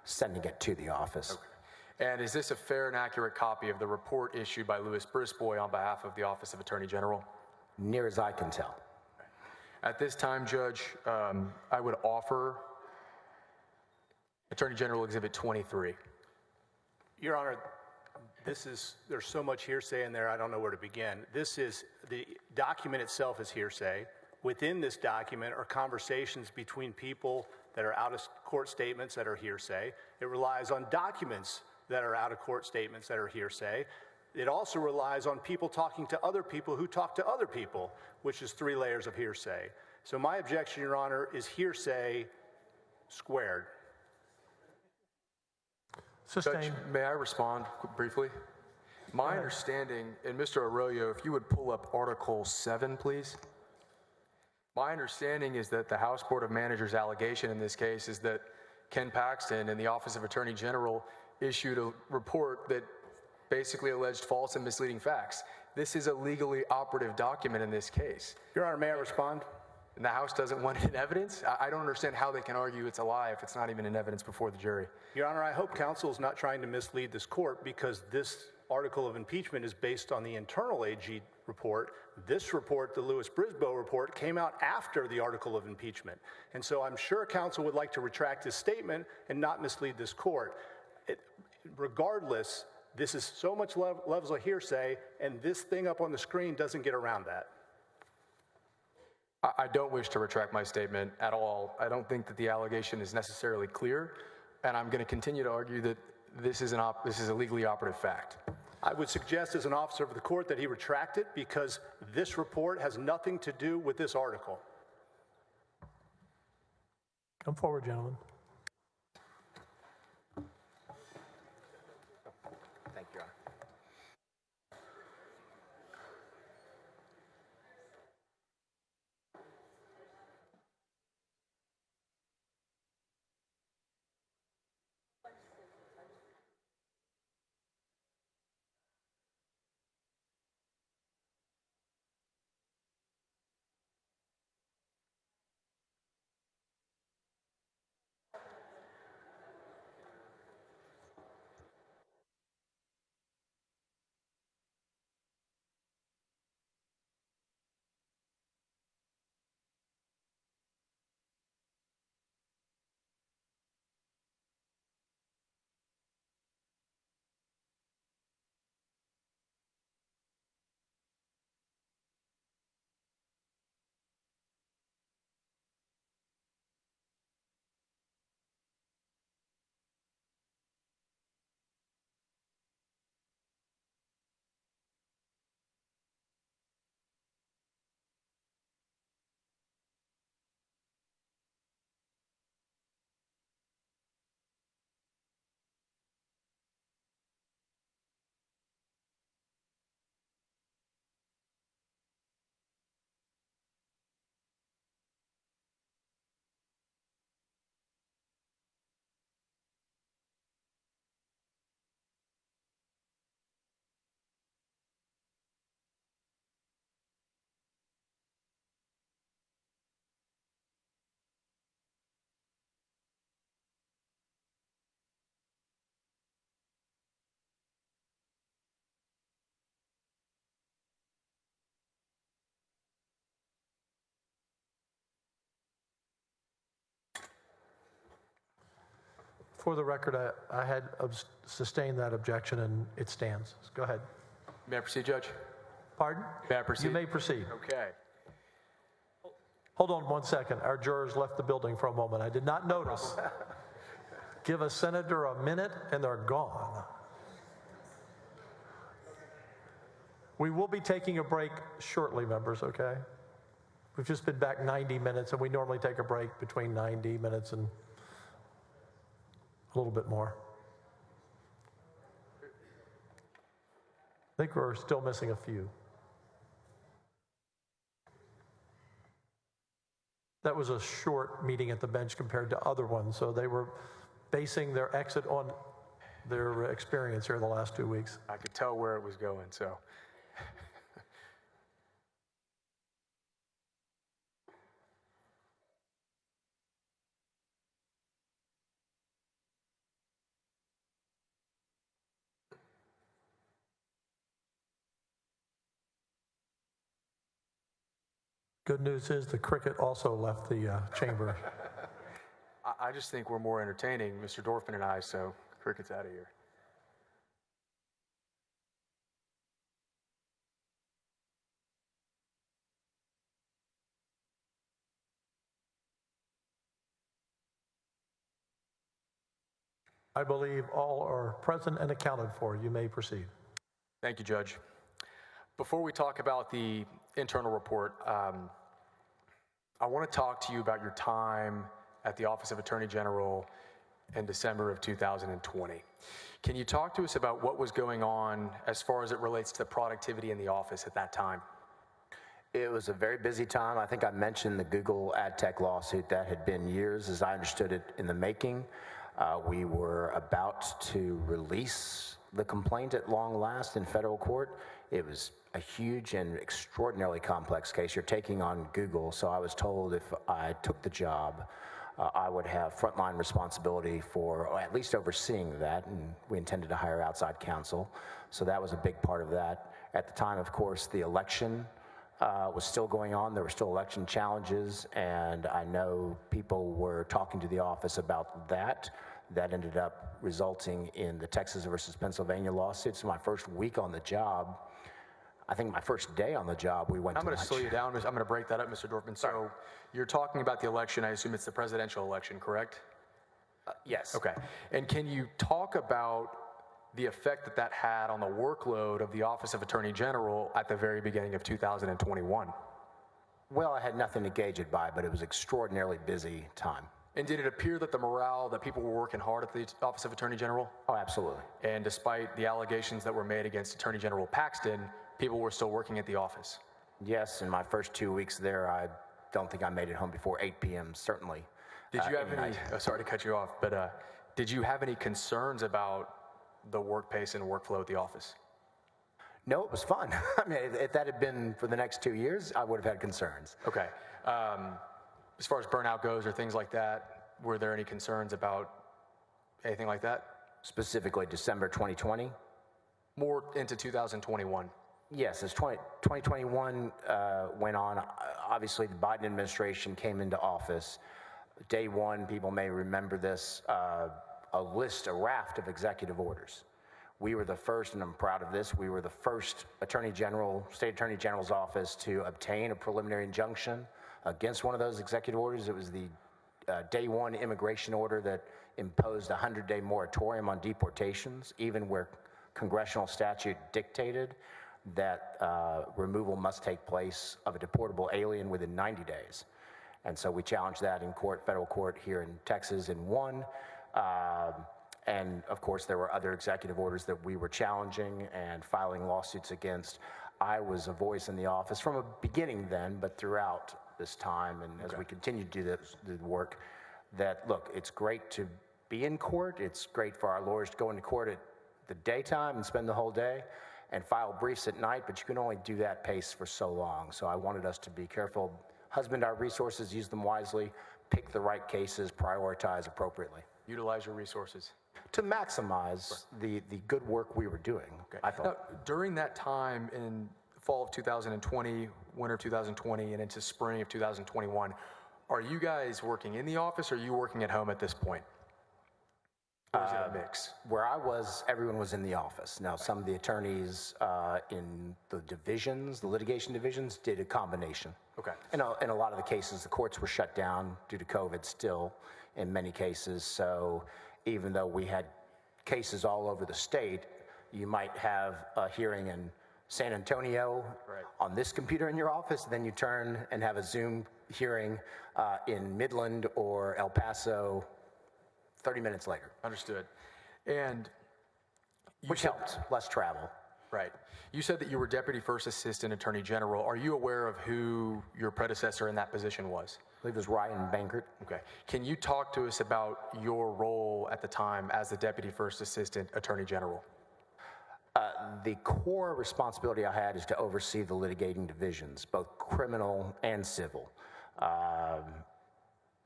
sending it to the office. Okay. And is this a fair and accurate copy of the report issued by Lewis Brisbois on behalf of the Office of Attorney General? Near as I can tell. At this time, Judge, I would offer Attorney General Exhibit 23. Your Honor, there's so much hearsay in there, I don't know where to begin. The document itself is hearsay. Within this document are conversations between people that are out-of-court statements that are hearsay. It relies on documents that are out-of-court statements that are hearsay. It also relies on people talking to other people who talk to other people, which is 3 layers of hearsay. So my objection, Your Honor, is hearsay squared. Judge, may I respond briefly? My understanding, and Mr. Arroyo, if you would pull up Article 7, please. My understanding is that the House Board of Managers' allegation in this case is that Ken Paxton and the Office of Attorney General issued a report that basically alleged false and misleading facts. This is a legally operative document in this case. Your Honor, may I respond? And the House doesn't want it in evidence? I don't understand how they can argue it's a lie if it's not even in evidence before the jury. Your Honor, I hope counsel is not trying to mislead this court because this article of impeachment is based on the internal AG report. This report, the Lewis Brisbois report, came out after the article of impeachment. And so I'm sure counsel would like to retract his statement and not mislead this court. Regardless, this is so much levels of hearsay, and this thing up on the screen doesn't get around that. I don't wish to retract my statement at all. I don't think that the allegation is necessarily clear, and I'm going to continue to argue that this is a legally operative fact. I would suggest as an officer of the court that he retract it because this report has nothing to do with this article. Come forward, gentlemen. Thank you, Your Honor. For the record, I had sustained that objection, and it stands. Go ahead. May I proceed, Judge? Pardon? May I proceed? You may proceed. Okay. Hold on 1 second. Our jurors left the building for a moment. I did not notice. Give a senator a minute, and they're gone. We will be taking a break shortly, members, okay? We've just been back 90 minutes, and we normally take a break between 90 minutes and a little bit more. I think we're still missing a few. That was a short meeting at the bench compared to other ones, so they were basing their exit on their experience here the last 2 weeks. I could tell where it was going, so. Good news is the cricket also left the chamber. I just think we're more entertaining, Mr. Dorfman and I, so cricket's out of here. I believe all are present and accounted for. You may proceed. Thank you, Judge. Before we talk about the internal report, I want to talk to you about your time at the Office of Attorney General in December of 2020. Can you talk to us about what was going on as far as it relates to productivity in the office at that time? It was a very busy time. I think I mentioned the Google ad tech lawsuit. That had been years, as I understood it, in the making. We were about to release the complaint at long last in federal court. It was a huge and extraordinarily complex case. You're taking on Google, so I was told if I took the job, I would have frontline responsibility for, or at least overseeing that, and we intended to hire outside counsel. So that was a big part of that. At the time, of course, the election was still going on. There were still election challenges, and I know people were talking to the office about that. That ended up resulting in the Texas versus Pennsylvania lawsuit. So my first week on the job, I think my first day on the job, we went to lunch. I'm going to slow you down. I'm going to break that up, Mr. Dorfman. So you're talking about the election. I assume it's the presidential election, correct? Yes. Okay. And can you talk about the effect that that had on the workload of the Office of Attorney General at the very beginning of 2021? Well, I had nothing to gauge it by, but it was an extraordinarily busy time. And did it appear that the morale, that people were working hard at the Office of Attorney General? Oh, absolutely. And despite the allegations that were made against Attorney General Paxton, people were still working at the office? Yes, in my first 2 weeks there, I don't think I made it home before 8 p.m., certainly. Did you have any, sorry to cut you off, but did you have any concerns about the work pace and workflow at the office? No, it was fun. I mean, if that had been for the next 2 years, I would have had concerns. Okay. As far as burnout goes or things like that, were there any concerns about anything like that? Specifically December 2020? More into 2021. Yes, as 2021 went on, obviously the Biden administration came into office. Day one, people may remember this, a raft of executive orders. We were the first, and I'm proud of this, we were the first State Attorney General's office to obtain a preliminary injunction against one of those executive orders. It was the day one immigration order that imposed a 100-day moratorium on deportations, even where congressional statute dictated that removal must take place of a deportable alien within 90 days. And so we challenged that in court, federal court here in Texas, and won. And of course, there were other executive orders that we were challenging and filing lawsuits against. I was a voice in the office from a beginning then, but throughout this time, and as we continue to do the work, that look, it's great to be in court. It's great for our lawyers to go into court at the daytime and spend the whole day and file briefs at night, but you can only do that pace for so long. So I wanted us to be careful, husband our resources, use them wisely, pick the right cases, prioritize appropriately. Utilize your resources. To maximize the good work we were doing, I thought. Now, during that time in fall of 2020, winter of 2020, and into spring of 2021, are you guys working in the office or are you working at home at this point? Or is it a mix? Where I was, everyone was in the office. Now, some of the attorneys in the divisions, the litigation divisions, did a combination. Okay. In a lot of the cases, the courts were shut down due to COVID still in many cases. So even though we had cases all over the state, you might have a hearing in San Antonio on this computer in your office, then you turn and have a Zoom hearing in Midland or El Paso 30 minutes later. Understood. And Which helped, less travel. Right. You said that you were Deputy First Assistant Attorney General. Are you aware of who your predecessor in that position was? I believe it was Ryan Bankert. Okay. Can you talk to us about your role at the time as the Deputy First Assistant Attorney General? The core responsibility I had is to oversee the litigating divisions, both criminal and civil.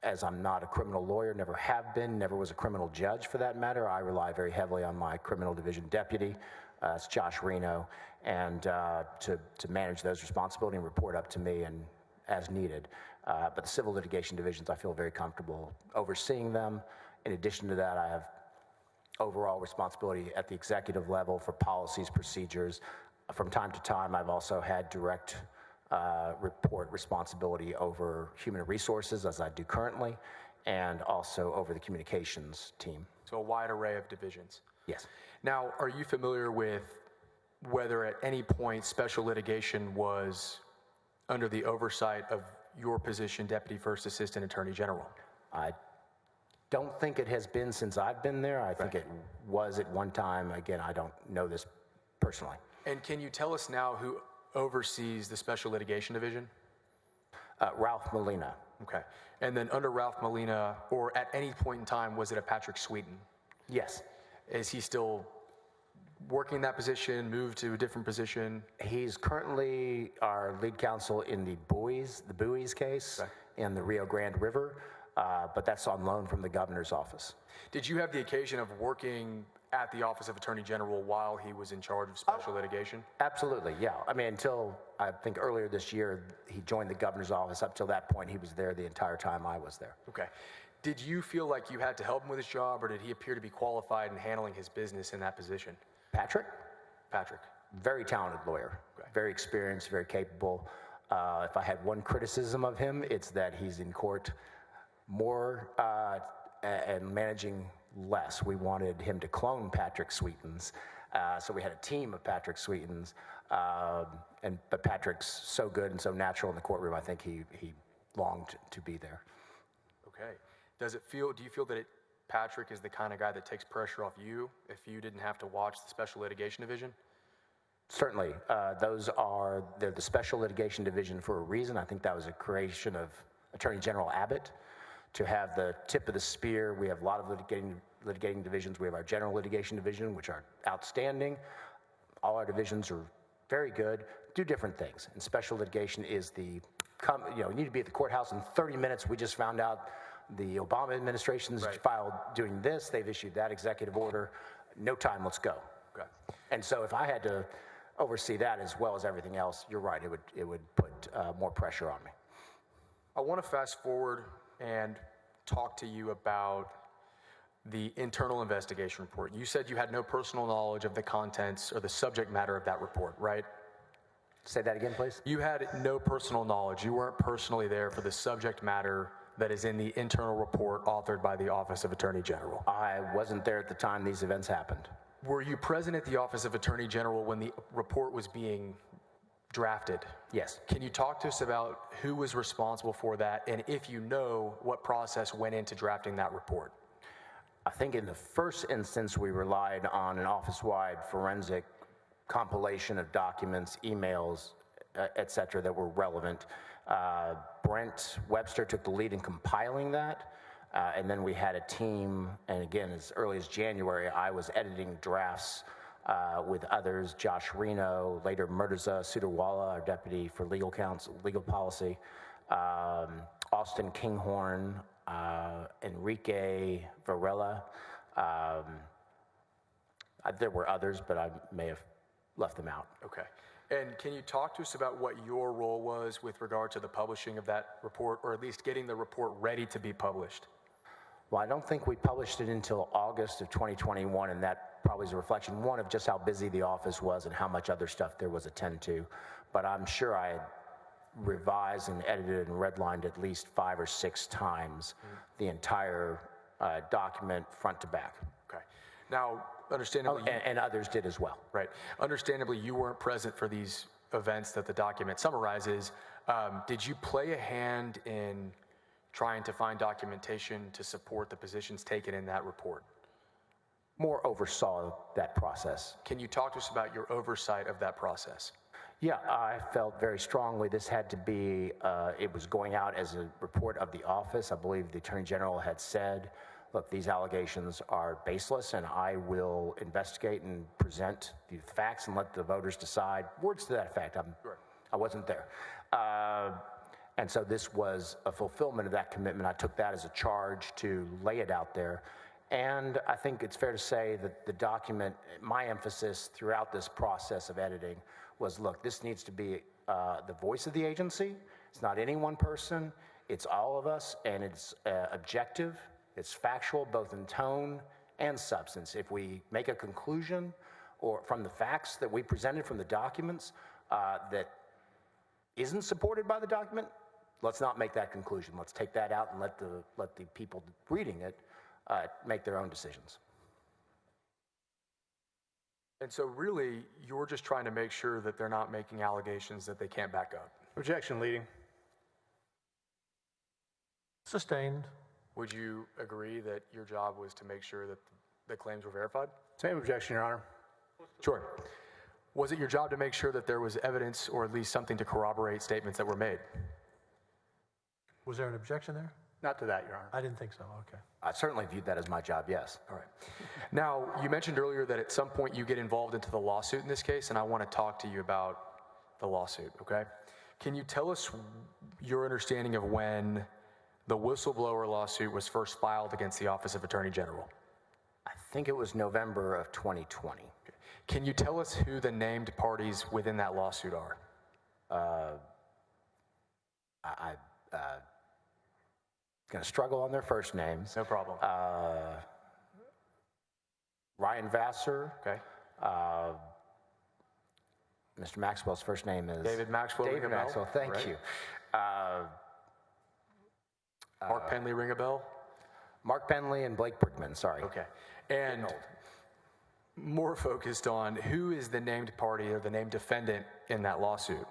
As I'm not a criminal lawyer, never have been, never was a criminal judge for that matter, I rely very heavily on my criminal division deputy, it's Josh Reno, and to manage those responsibilities and report up to me and as needed. But the civil litigation divisions, I feel very comfortable overseeing them. In addition to that, I have overall responsibility at the executive level for policies, procedures. From time to time, I've also had direct report responsibility over human resources, as I do currently, and also over the communications team. So a wide array of divisions. Yes. Now, are you familiar with whether at any point special litigation was under the oversight of your position, Deputy First Assistant Attorney General? I don't think it has been since I've been there. I think it was at one time. Again, I don't know this personally. And can you tell us now who oversees the Special Litigation Division? Ralph Molina. Okay. And then under Ralph Molina, or at any point in time, was it a Patrick Sweeten? Yes. Is he still working that position, moved to a different position? He's currently our lead counsel in the Buies case in the Rio Grande River, but that's on loan from the governor's office. Did you have the occasion of working at the Office of Attorney General while he was in charge of special litigation? Absolutely, yeah. I mean, until I think earlier this year, he joined the governor's office. Up till that point, he was there the entire time I was there. Okay. Did you feel like you had to help him with his job, or did he appear to be qualified in handling his business in that position? Patrick? Patrick. Very talented lawyer, very experienced, very capable. If I had one criticism of him, it's that he's in court more and managing less. We wanted him to clone Patrick Sweetens, so we had a team of Patrick Sweetens, but Patrick's so good and so natural in the courtroom, I think he longed to be there. Okay. Do you feel that Patrick is the kind of guy that takes pressure off you if you didn't have to watch the Special Litigation Division? Certainly. They're the Special Litigation Division for a reason. I think that was a creation of Attorney General Abbott to have the tip of the spear. We have a lot of litigating divisions. We have our General Litigation Division, which are outstanding. All our divisions are very good, do different things. And Special Litigation is you need to be at the courthouse in 30 minutes. We just found out the Obama administration's filed doing this. They've issued that executive order. No time, let's go. Okay. And so if I had to oversee that as well as everything else, you're right, it would put more pressure on me. I want to fast forward and talk to you about the internal investigation report. You said you had no personal knowledge of the contents or the subject matter of that report, right? Say that again, please. You had no personal knowledge. You weren't personally there for the subject matter that is in the internal report authored by the Office of Attorney General. I wasn't there at the time these events happened. Were you present at the Office of Attorney General when the report was being drafted? Yes. Can you talk to us about who was responsible for that, and if you know what process went into drafting that report? I think in the first instance, we relied on an office-wide forensic compilation of documents, emails, et cetera, that were relevant. Brent Webster took the lead in compiling that, and then we had a team, and again, as early as January, I was editing drafts with others, Josh Reno, later Murtaza Sudarwala, our deputy for legal policy, Austin Kinghorn, Enrique Varela. There were others, but I may have left them out. Okay. And can you talk to us about what your role was with regard to the publishing of that report, or at least getting the report ready to be published? Well, I don't think we published it until August of 2021, and that probably is a reflection, one, of just how busy the office was and how much other stuff there was to attend to. But I'm sure I had revised and edited and redlined at least 5 or 6 times the entire document front to back. Okay. Now, understandably... and others did as well. Right. Understandably, you weren't present for these events that the document summarizes. Did you play a hand in trying to find documentation to support the positions taken in that report? More oversaw that process. Can you talk to us about your oversight of that process? Yeah, I felt very strongly this had to be, it was going out as a report of the office. I believe the Attorney General had said, look, these allegations are baseless, and I will investigate and present the facts and let the voters decide. Words to that effect. I wasn't there. And so this was a fulfillment of that commitment. I took that as a charge to lay it out there. And I think it's fair to say that the document, my emphasis throughout this process of editing was, look, this needs to be the voice of the agency. It's not any one person. It's all of us, and it's objective. It's factual, both in tone and substance. If we make a conclusion or from the facts that we presented from the documents that isn't supported by the document, let's not make that conclusion. Let's take that out and let the people reading it make their own decisions. And so really, you're just trying to make sure that they're not making allegations that they can't back up. Objection, leading. Sustained. Would you agree that your job was to make sure that the claims were verified? Same objection, Your Honor. Sure. Was it your job to make sure that there was evidence or at least something to corroborate statements that were made? Was there an objection there? Not to that, Your Honor. I didn't think so, okay. I certainly viewed that as my job, yes. All right. Now, you mentioned earlier that at some point you get involved into the lawsuit in this case, and I want to talk to you about the lawsuit, okay? Can you tell us your understanding of when the whistleblower lawsuit was first filed against the Office of Attorney General? I think it was November of 2020. Okay. Can you tell us who the named parties within that lawsuit are? Going to struggle on their first names. No problem. Ryan Vassar. Okay. Mr. Maxwell's first name is David Maxwell. David Maxwell. Thank right. you. Mark Penley, ring a bell? Mark Penley and Blake Brickman. Sorry. Okay. And more focused on who is the named party or the named defendant in that lawsuit?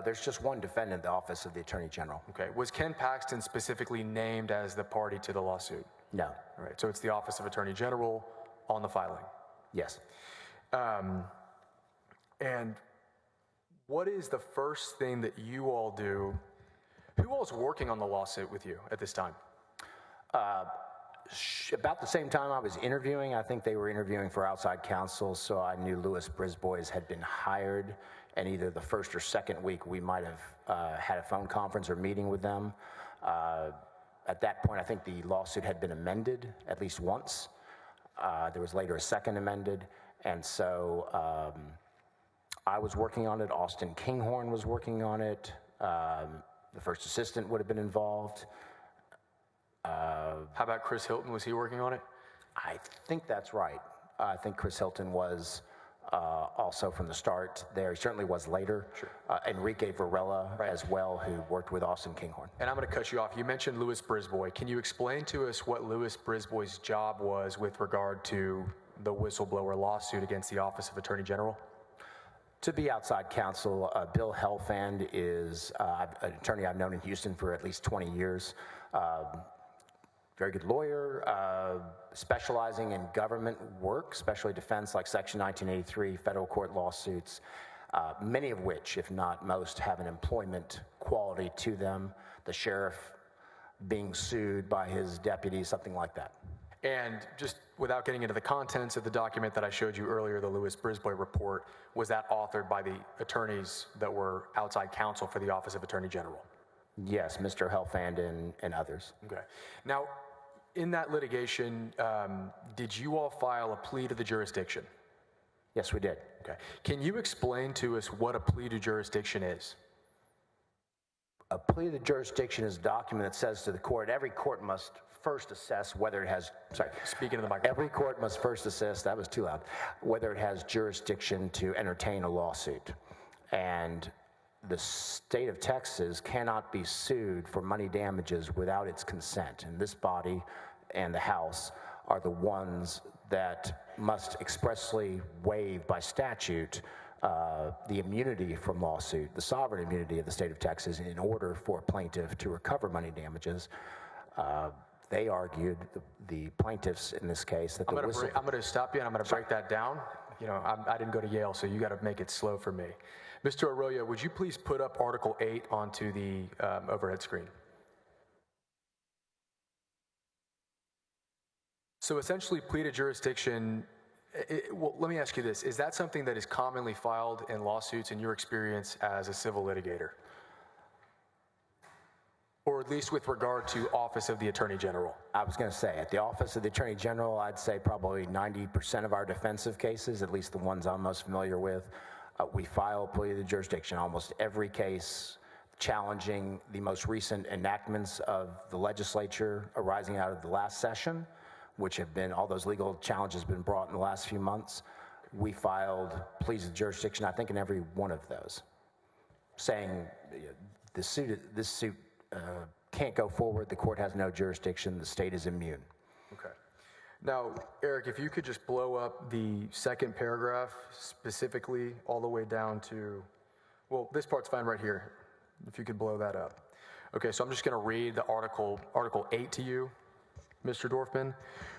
There's just one defendant, the Office of the Attorney General. Okay. Was Ken Paxton specifically named as the party to the lawsuit? No. All right. So it's the Office of Attorney General on the filing? Yes. And what is the first thing that you all do? Who all is working on the lawsuit with you at this time? About the same time I was interviewing, I think they were interviewing for outside counsel, so I knew Louis Brisbois had been hired, and either the first or second week we might have had a phone conference or meeting with them. At that point, I think the lawsuit had been amended at least once. There was later a second amended, and so I was working on it. Austin Kinghorn was working on it. The first assistant would have been involved. How about Chris Hilton? Was he working on it? I think that's right. I think Chris Hilton was also from the start there. He certainly was later. Sure. Enrique Varela as well, who worked with Austin Kinghorn. And I'm going to cut you off. You mentioned Louis Brisbois. Can you explain to us what Louis Brisbois' job was with regard to the whistleblower lawsuit against the Office of Attorney General? To be outside counsel, Bill Helfand is an attorney I've known in Houston for at least 20 years. Very good lawyer, specializing in government work, especially defense like Section 1983, federal court lawsuits, many of which, if not most, have an employment quality to them. The sheriff being sued by his deputy, something like that. And just without getting into the contents of the document that I showed you earlier, the Louis Brisbois report, was that authored by the attorneys that were outside counsel for the Office of Attorney General? Yes, Mr. Helfand and others. Okay. Now, in that litigation, did you all file a plea to the jurisdiction? Yes, we did. Okay. Can you explain to us what a plea to jurisdiction is? A plea to jurisdiction is a document that says to the court, every court must first assess whether it has, Speaking of the microphone. every court must first assess, that was too loud, whether it has jurisdiction to entertain a lawsuit. And the state of Texas cannot be sued for money damages without its consent. And this body and the House are the ones that must expressly waive by statute the immunity from lawsuit, the sovereign immunity of the state of Texas, in order for a plaintiff to recover money damages. They argued, the plaintiffs in this case, that I'm going to stop you and I'm going to break that down. You know, I didn't go to Yale, so you got to make it slow for me. Mr. Arroyo, would you please put up Article 8 onto the overhead screen? So essentially, plea to jurisdiction, well, let me ask you this. Is that something that is commonly filed in lawsuits in your experience as a civil litigator? Or at least with regard to Office of the Attorney General? I was going to say, at the Office of the Attorney General, I'd say probably 90% of our defensive cases, at least the ones I'm most familiar with, we file plea to jurisdiction. Almost every case challenging the most recent enactments of the legislature arising out of the last session, which have been, all those legal challenges have been brought in the last few months, we filed pleas to jurisdiction, I think, in every one of those, saying this suit can't go forward, the court has no jurisdiction, the state is immune. Okay. Now, Eric, if you could just blow up the second paragraph, specifically all the way down to, well, this part's fine right here, if you could blow that up. Okay, so I'm just going to read the Article 8 to you, Mr. Dorfman,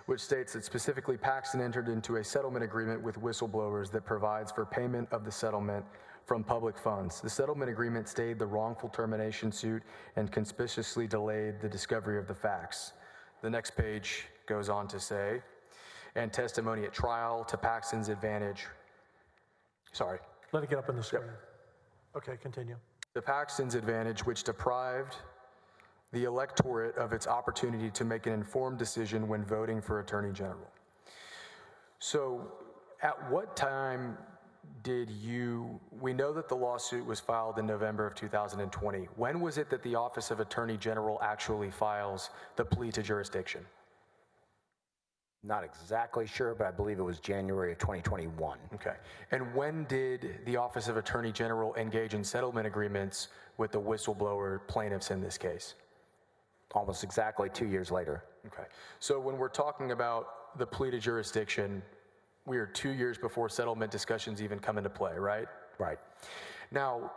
which states that specifically Paxton entered into a settlement agreement with whistleblowers that provides for payment of the settlement from public funds. The settlement agreement stayed the wrongful termination suit and conspicuously delayed the discovery of the facts. The next page goes on to say, and testimony at trial to Paxton's advantage. Sorry. Let it get up on the screen. Yep. Okay, continue. To Paxton's advantage, which deprived the electorate of its opportunity to make an informed decision when voting for Attorney General. So at what time did we know that the lawsuit was filed in November of 2020. When was it that the Office of Attorney General actually files the plea to jurisdiction? Not exactly sure, but I believe it was January of 2021. Okay. And when did the Office of Attorney General engage in settlement agreements with the whistleblower plaintiffs in this case? Almost exactly 2 years later. Okay. So when we're talking about the plea to jurisdiction, we are 2 years before settlement discussions even come into play, right? Right. Now,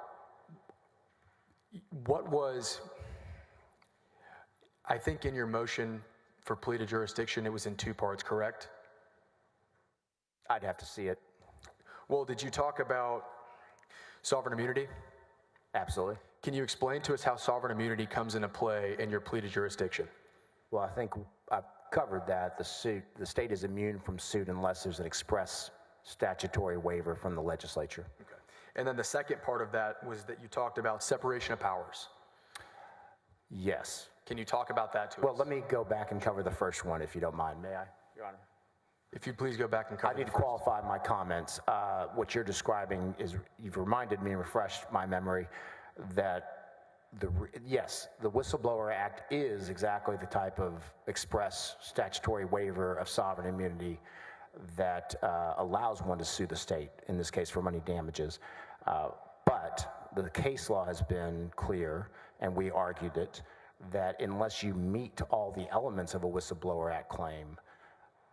what was, I think in your motion for plea to jurisdiction, it was in two parts, correct? I'd have to see it. Well, did you talk about sovereign immunity? Absolutely. Can you explain to us how sovereign immunity comes into play in your plea to jurisdiction? Well, I think I've covered that. The state is immune from suit unless there's an express statutory waiver from the legislature. Okay. And then the second part of that was that you talked about separation of powers. Yes. Can you talk about that to us? Well, let me go back and cover the first one, if you don't mind. May I, Your Honor? If you please go back and cover I need to qualify my comments. What you're describing is, you've reminded me and refreshed my memory that yes, the Whistleblower Act is exactly the type of express statutory waiver of sovereign immunity that allows one to sue the state, in this case for money damages. But the case law has been clear, and we argued it, that unless you meet all the elements of a Whistleblower Act claim,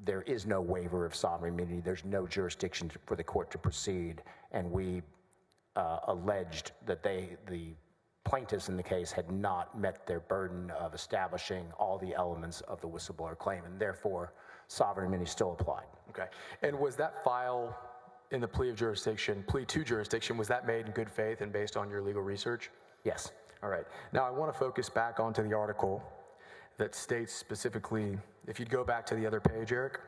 there is no waiver of sovereign immunity. There's no jurisdiction for the court to proceed, and we alleged that the plaintiffs in the case had not met their burden of establishing all the elements of the whistleblower claim, and therefore sovereign immunity still applied. Okay. And was that file in the plea to jurisdiction, was that made in good faith and based on your legal research? Yes. All right. Now I want to focus back onto the article that states specifically, if you'd go back to the other page, Eric.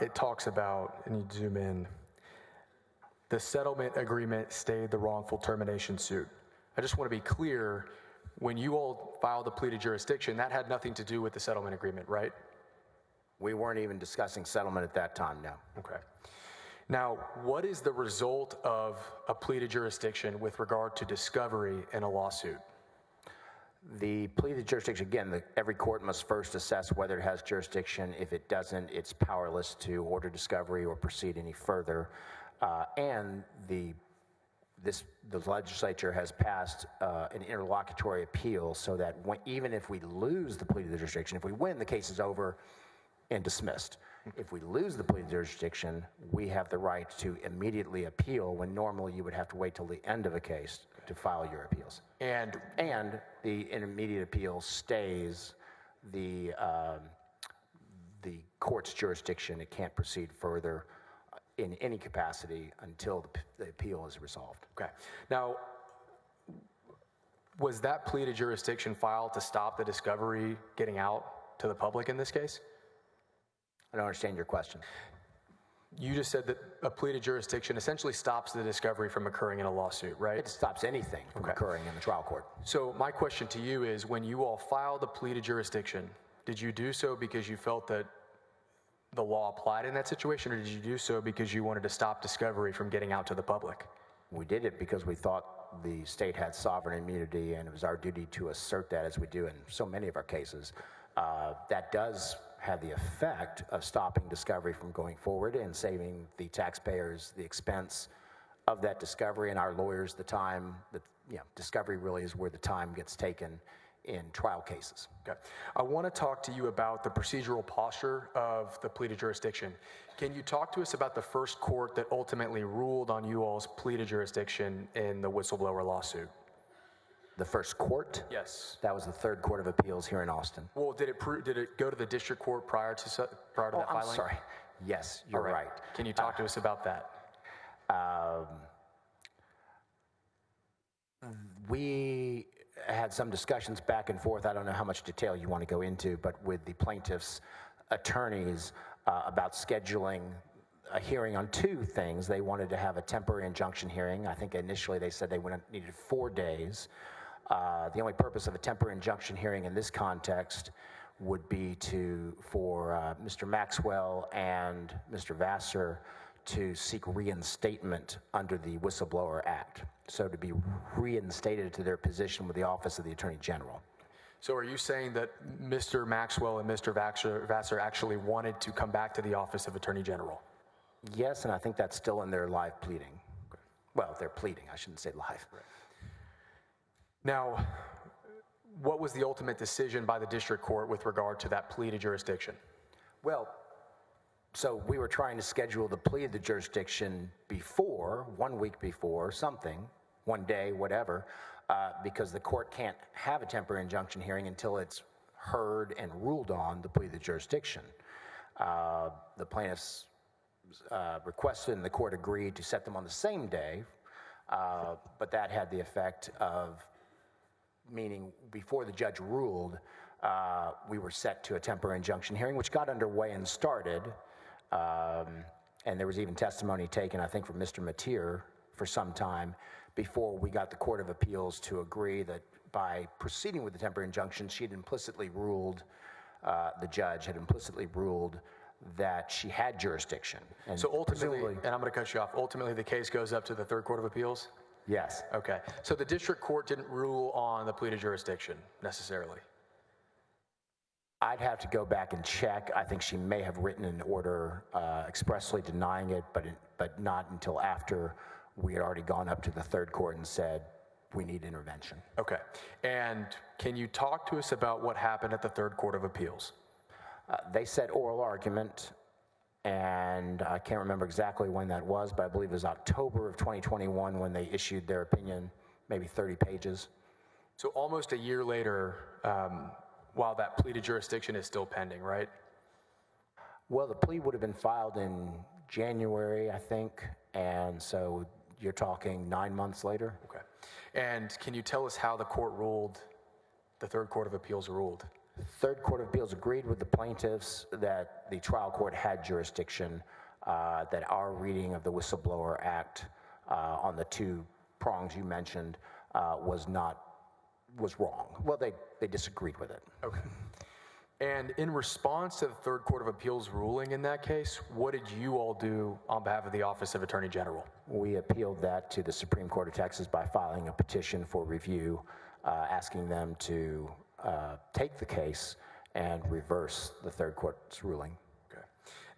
It talks about, and you zoom in, the settlement agreement stayed the wrongful termination suit. I just want to be clear, when you all filed the plea to jurisdiction, that had nothing to do with the settlement agreement, right? We weren't even discussing settlement at that time, no. Okay. Now, what is the result of a plea to jurisdiction with regard to discovery in a lawsuit? The plea to jurisdiction, again, every court must first assess whether it has jurisdiction. If it doesn't, it's powerless to order discovery or proceed any further. And the legislature has passed an interlocutory appeal so that even if we lose the plea to jurisdiction, if we win, the case is over and dismissed. If we lose the plea to jurisdiction, we have the right to immediately appeal when normally you would have to wait till the end of a case to file your appeals. And the immediate appeal stays the court's jurisdiction. It can't proceed further in any capacity until the appeal is resolved. Okay. Now, was that plea to jurisdiction filed to stop the discovery getting out to the public in this case? I don't understand your question. You just said that a plea to jurisdiction essentially stops the discovery from occurring in a lawsuit, right? It stops anything from occurring in the trial court. So my question to you is, when you all filed a plea to jurisdiction, did you do so because you felt that the law applied in that situation, or did you do so because you wanted to stop discovery from getting out to the public? We did it because we thought the state had sovereign immunity, and it was our duty to assert that, as we do in so many of our cases. That does have the effect of stopping discovery from going forward and saving the taxpayers the expense of that discovery and our lawyers the time. That, discovery really is where the time gets taken in trial cases. Okay. I want to talk to you about the procedural posture of the plea to jurisdiction. Can you talk to us about the first court that ultimately ruled on you all's plea to jurisdiction in the whistleblower lawsuit? The first court? Yes. That was the Third Court of Appeals here in Austin. Well, did it go to the district court prior to that filing? I'm sorry. Yes, you're right. Can you talk to us about that? We had some discussions back and forth. I don't know how much detail you want to go into, but with the plaintiff's attorneys about scheduling a hearing on two things. They wanted to have a temporary injunction hearing. I think initially they said they needed 4 days. The only purpose of a temporary injunction hearing in this context would be for Mr. Maxwell and Mr. Vassar to seek reinstatement under the Whistleblower Act. So to be reinstated to their position with the Office of the Attorney General. So are you saying that Mr. Maxwell and Mr. Vassar actually wanted to come back to the Office of Attorney General? Yes, and I think that's still in their live pleading. Okay. Well, they're pleading, I shouldn't say live. Right. Now, what was the ultimate decision by the district court with regard to that plea to jurisdiction? Well, so we were trying to schedule the plea to jurisdiction before, 1 week before, something, 1 day, whatever, because the court can't have a temporary injunction hearing until it's heard and ruled on the plea to jurisdiction. The plaintiffs requested and the court agreed to set them on the same day, but that had the effect of meaning before the judge ruled, we were set to a temporary injunction hearing, which got underway and started. And there was even testimony taken, I think, from Mr. Mateer for some time before we got the Court of Appeals to agree that by proceeding with the temporary injunction, she'd implicitly ruled, the judge had implicitly ruled that she had jurisdiction. And so ultimately, and I'm going to cut you off, ultimately the case goes up to the Third Court of Appeals? Yes. Okay. So the district court didn't rule on the plea to jurisdiction necessarily? I'd have to go back and check. I think she may have written an order expressly denying it, but not until after we had already gone up to the third court and said, we need intervention. Okay. And can you talk to us about what happened at the Third Court of Appeals? They said oral argument, and I can't remember exactly when that was, but I believe it was October of 2021 when they issued their opinion, maybe 30 pages. So almost a year later, while that plea to jurisdiction is still pending, right? Well, the plea would have been filed in January, I think, and so you're talking 9 months later. Okay. And can you tell us how the court ruled, the Third Court of Appeals ruled? Third Court of Appeals agreed with the plaintiffs that the trial court had jurisdiction, that our reading of the Whistleblower Act on the two prongs you mentioned was wrong. Well, they disagreed with it. Okay. And in response to the Third Court of Appeals ruling in that case, what did you all do on behalf of the Office of Attorney General? We appealed that to the Supreme Court of Texas by filing a petition for review, asking them to take the case and reverse the Third Court's ruling. Okay.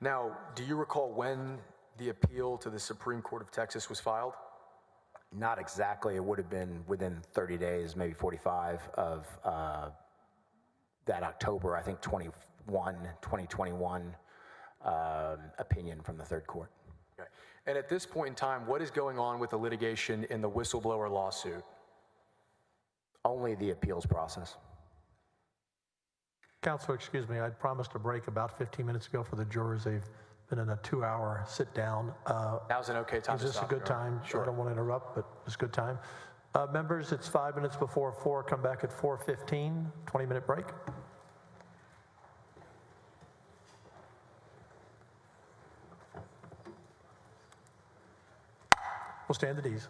Now, do you recall when the appeal to the Supreme Court of Texas was filed? Not exactly. It would have been within 30 days, maybe 45 of that October, I think 2021 opinion from the Third Court. Okay. And at this point in time, what is going on with the litigation in the whistleblower lawsuit? Only the appeals process. Counselor, excuse me, I promised a break about 15 minutes ago for the jurors. They've been in a 2-hour sit-down. That was an okay time to stop. Is this a good time? Sure. I don't want to interrupt, but it's a good time. Members, it's 5 minutes before 4. Come back at 4:15, 20-minute break. We'll stand at ease.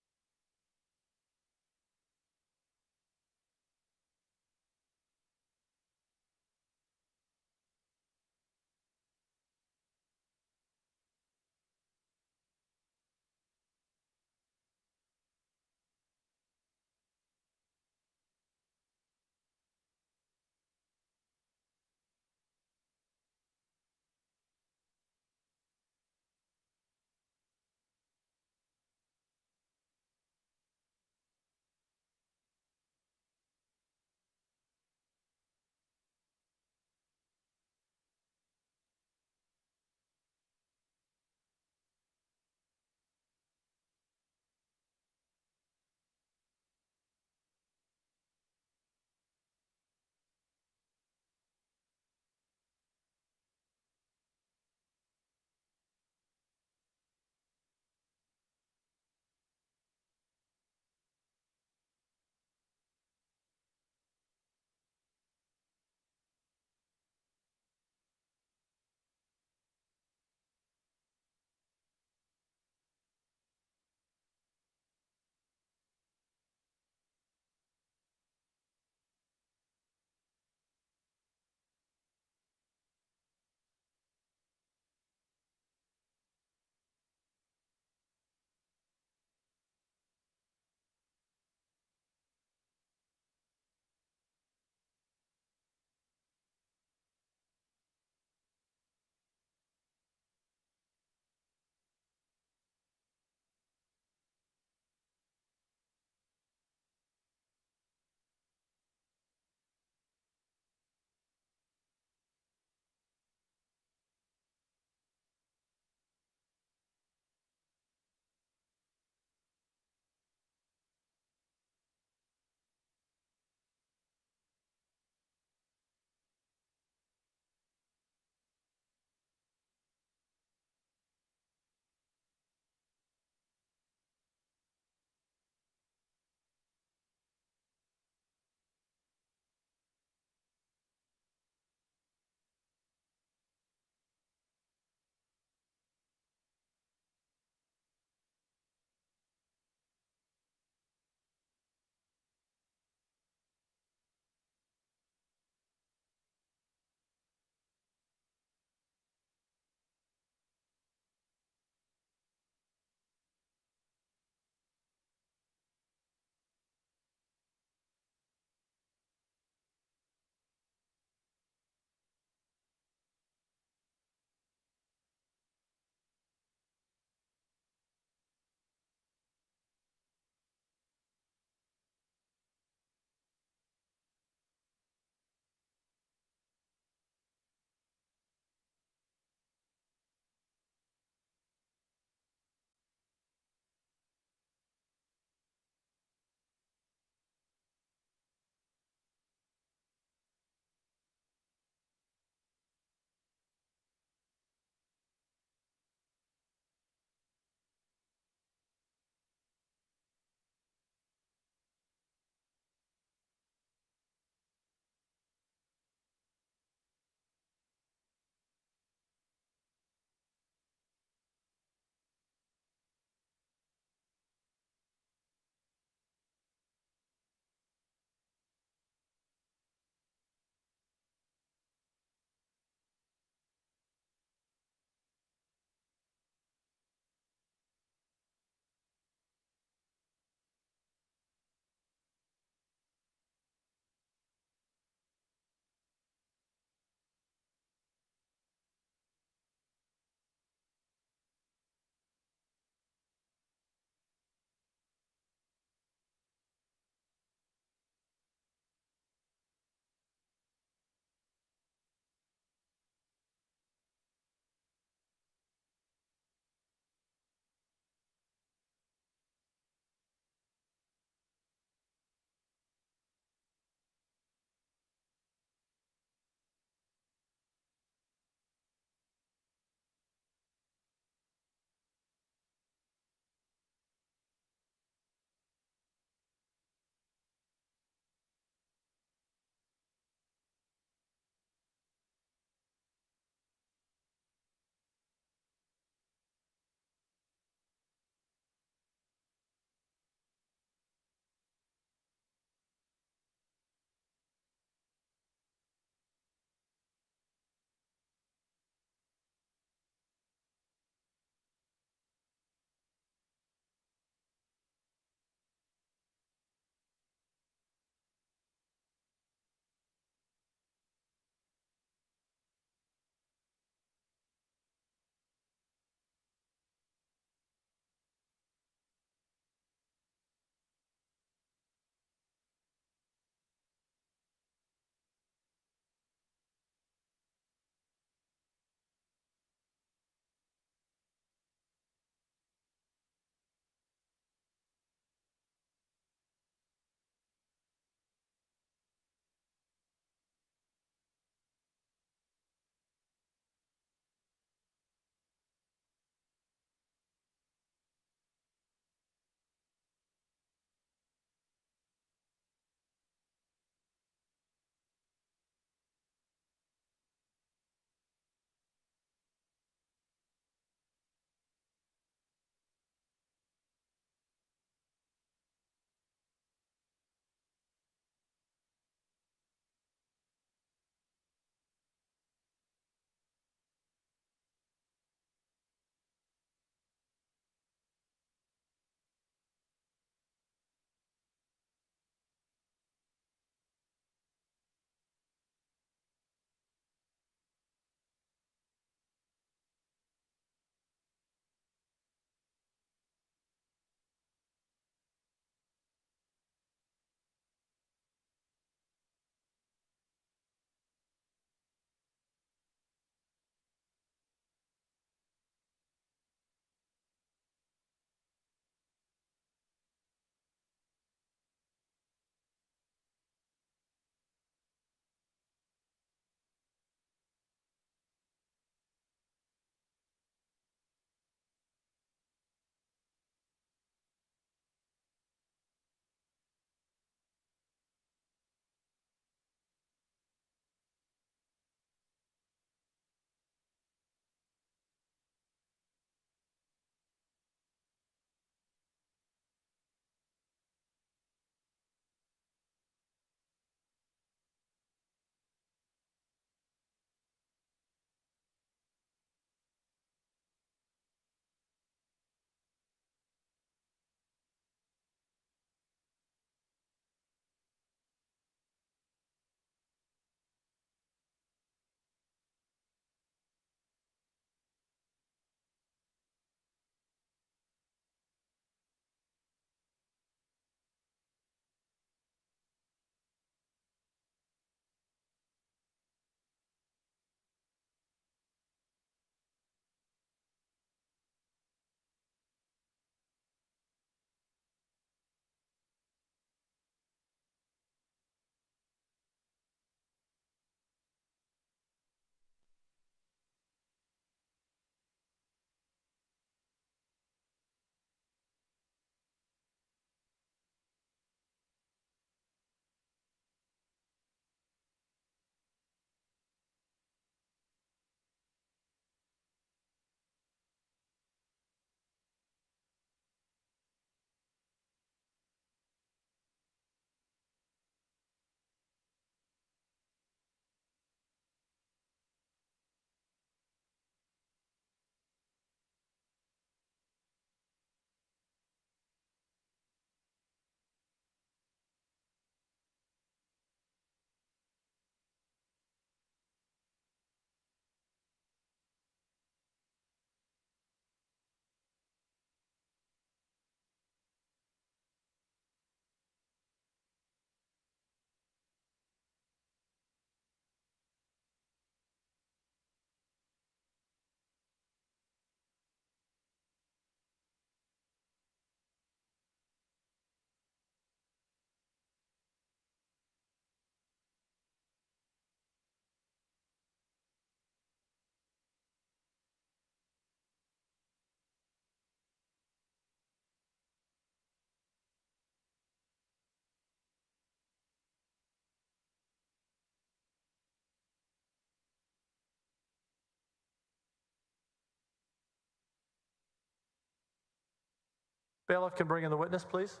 Bailiff can bring in the witness, please.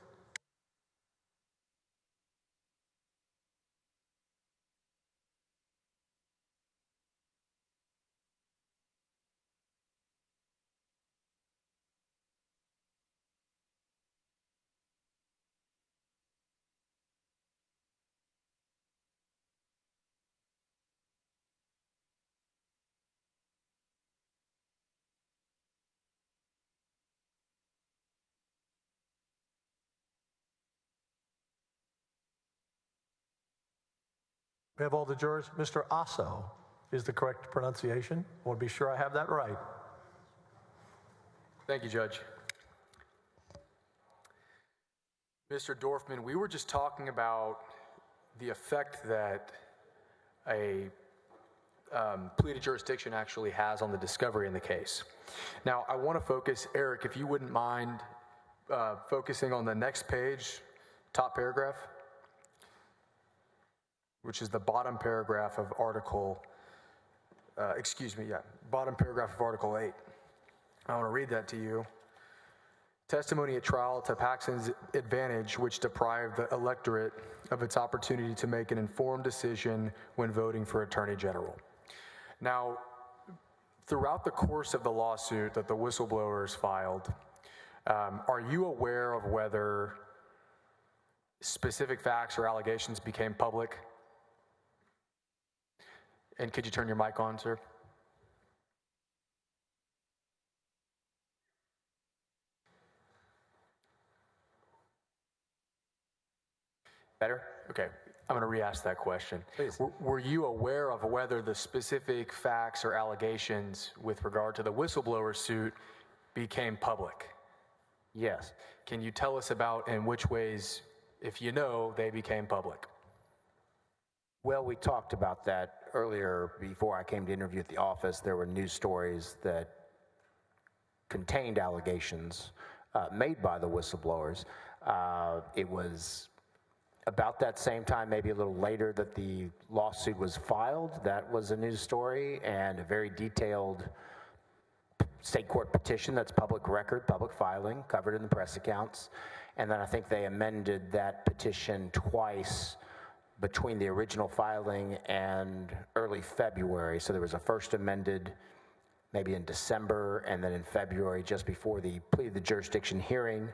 We have all the jurors. Mr. Asso is the correct pronunciation. I want to be sure I have that right. Thank you, Judge. Mr. Dorfman, we were just talking about the effect that a plea to jurisdiction actually has on the discovery in the case. Now, I want to focus, Eric, if you wouldn't mind focusing on the next page, top paragraph, which is the bottom paragraph of Article, bottom paragraph of Article 8. I want to read that to you. Testimony at trial to Paxton's advantage, which deprived the electorate of its opportunity to make an informed decision when voting for Attorney General. Now, throughout the course of the lawsuit that the whistleblowers filed, are you aware of whether specific facts or allegations became public? And could you turn your mic on, sir? Better? Okay, I'm going to re-ask that question. Please. Were you aware of whether the specific facts or allegations with regard to the whistleblower suit became public? Yes. Can you tell us about in which ways, if you know, they became public? Well, we talked about that earlier before I came to interview at the office. There were news stories that contained allegations made by the whistleblowers. It was about that same time, maybe a little later, that the lawsuit was filed. That was a news story and a very detailed state court petition that's public record, public filing, covered in the press accounts. And then I think they amended that petition twice between the original filing and early February. So there was a first amended maybe in December, and then in February, just before the plea of the jurisdiction hearing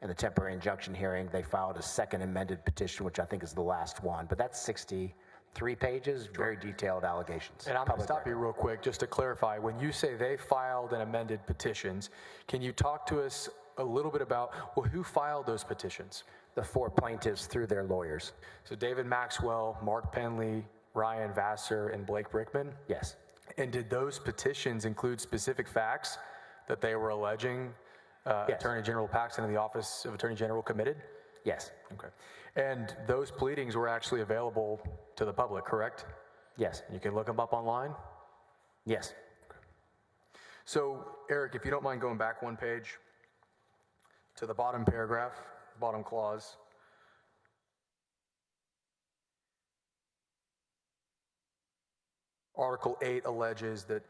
and the temporary injunction hearing, they filed a second amended petition, which I think is the last one. But that's 63 pages, very detailed allegations. And I'm going to stop you real quick just to clarify. When you say they filed and amended petitions, can you talk to us a little bit about, well, who filed those petitions? The four plaintiffs through their lawyers. So David Maxwell, Mark Penley, Ryan Vassar, and Blake Brickman? Yes. And did those petitions include specific facts that they were alleging Yes. Attorney General Paxton and the Office of Attorney General committed? Yes. Okay. And those pleadings were actually available to the public, correct? Yes. You can look them up online? Yes. Okay. So, Eric, if you don't mind going back one page to the bottom paragraph, bottom clause. Article 8 alleges that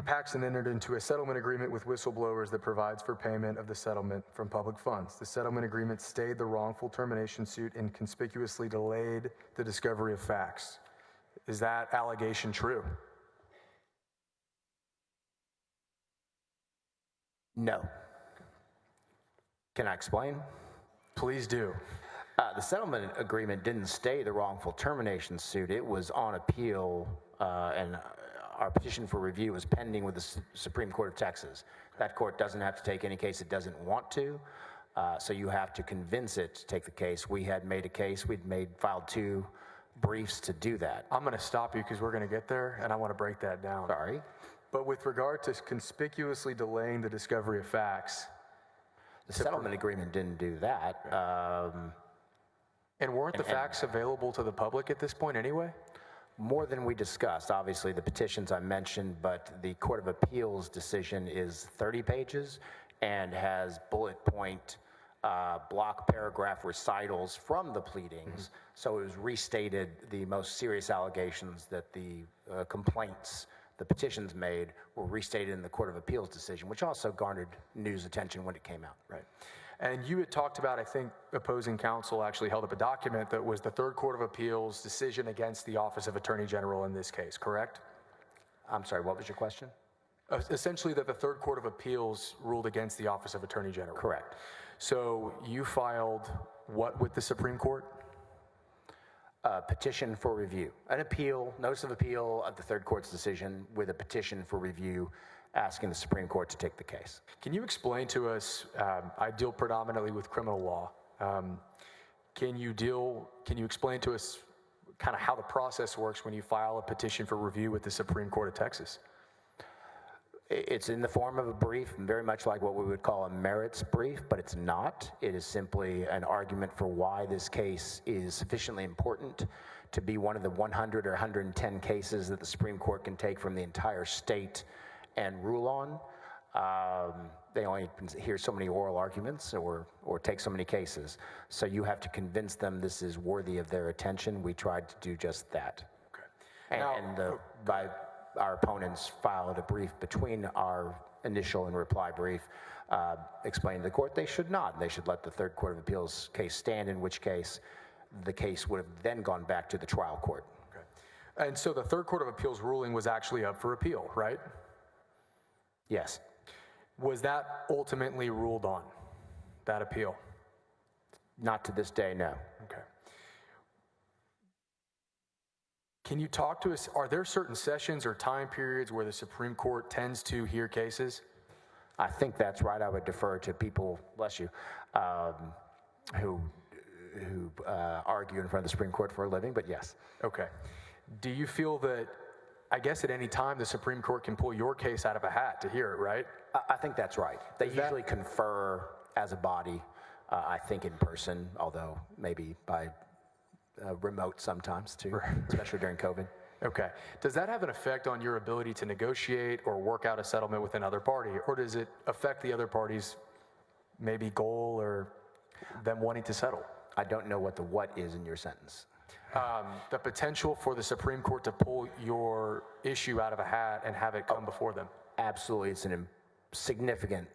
Paxton entered into a settlement agreement with whistleblowers that provides for payment of the settlement from public funds. The settlement agreement stayed the wrongful termination suit and conspicuously delayed the discovery of facts. Is that allegation true? No. Can I explain? Please do. The settlement agreement didn't stay the wrongful termination suit. It was on appeal, and our petition for review was pending with the Supreme Court of Texas. That court doesn't have to take any case it doesn't want to, so you have to convince it to take the case. We had made a case. Filed 2 briefs to do that. I'm going to stop you because we're going to get there, and I want to break that down. Sorry. But with regard to conspicuously delaying the discovery of facts, the settlement agreement didn't do that. And weren't the facts available to the public at this point anyway? More than we discussed. Obviously, the petitions I mentioned, but the Court of Appeals decision is 30 pages and has bullet point block paragraph recitals from the pleadings. So it was restated the most serious allegations that the complaints the petitions made were restated in the Court of Appeals decision, which also garnered news attention when it came out. Right. And you had talked about, I think, opposing counsel actually held up a document that was the Third Court of Appeals decision against the Office of Attorney General in this case, correct? I'm sorry, what was your question? Essentially that the Third Court of Appeals ruled against the Office of Attorney General. Correct. So you filed what with the Supreme Court? A petition for review. An appeal, notice of appeal of the Third Court's decision with a petition for review asking the Supreme Court to take the case. Can you explain to us, I deal predominantly with criminal law. Can you explain to us kind of how the process works when you file a petition for review with the Supreme Court of Texas? It's in the form of a brief, very much like what we would call a merits brief, but it's not. It is simply an argument for why this case is sufficiently important to be one of the 100 or 110 cases that the Supreme Court can take from the entire state and rule on. They only hear so many oral arguments or take so many cases. So you have to convince them this is worthy of their attention. We tried to do just that. Okay. Our opponents filed a brief between our initial and reply brief explaining to the court they should not. They should let the Third Court of Appeals case stand, in which case the case would have then gone back to the trial court. Okay. And so the Third Court of Appeals ruling was actually up for appeal, right? Yes. Was that ultimately ruled on, that appeal? Not to this day, no. Okay. Can you talk to us, are there certain sessions or time periods where the Supreme Court tends to hear cases? I think that's right. I would defer to people, bless you, who argue in front of the Supreme Court for a living, but yes. Okay. Do you feel that, I guess at any time, the Supreme Court can pull your case out of a hat to hear it, right? I think that's right. They usually confer as a body, I think in person, although maybe by remote sometimes too, especially during COVID. Okay. Does that have an effect on your ability to negotiate or work out a settlement with another party? Or does it affect the other party's maybe goal or them wanting to settle? I don't know what the what is in your sentence. The potential for the Supreme Court to pull your issue out of a hat and have it come before them. Absolutely. It's a significant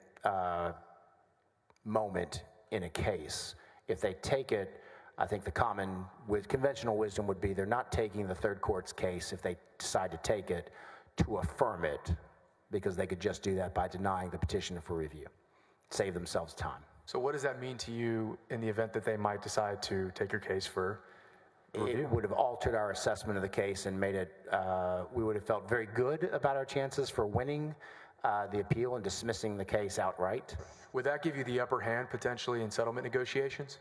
moment in a case. If they take it, I think the conventional wisdom would be they're not taking the Third Court's case if they decide to take it to affirm it, because they could just do that by denying the petition for review, save themselves time. So what does that mean to you in the event that they might decide to take your case for review? It would have altered our assessment of the case and made it, we would have felt very good about our chances for winning the appeal and dismissing the case outright. Would that give you the upper hand potentially in settlement negotiations?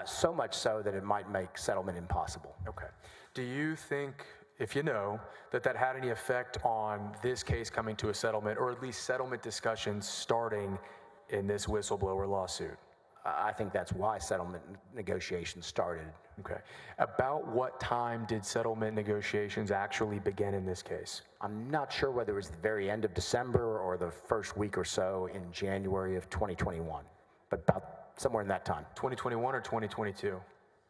So much so that it might make settlement impossible. Okay. Do you think, if you know, that had any effect on this case coming to a settlement, or at least settlement discussions starting in this whistleblower lawsuit? I think that's why settlement negotiations started. Okay. About what time did settlement negotiations actually begin in this case? I'm not sure whether it was the very end of December or the first week or so in January of 2021, but about somewhere in that time. 2021 or 2022?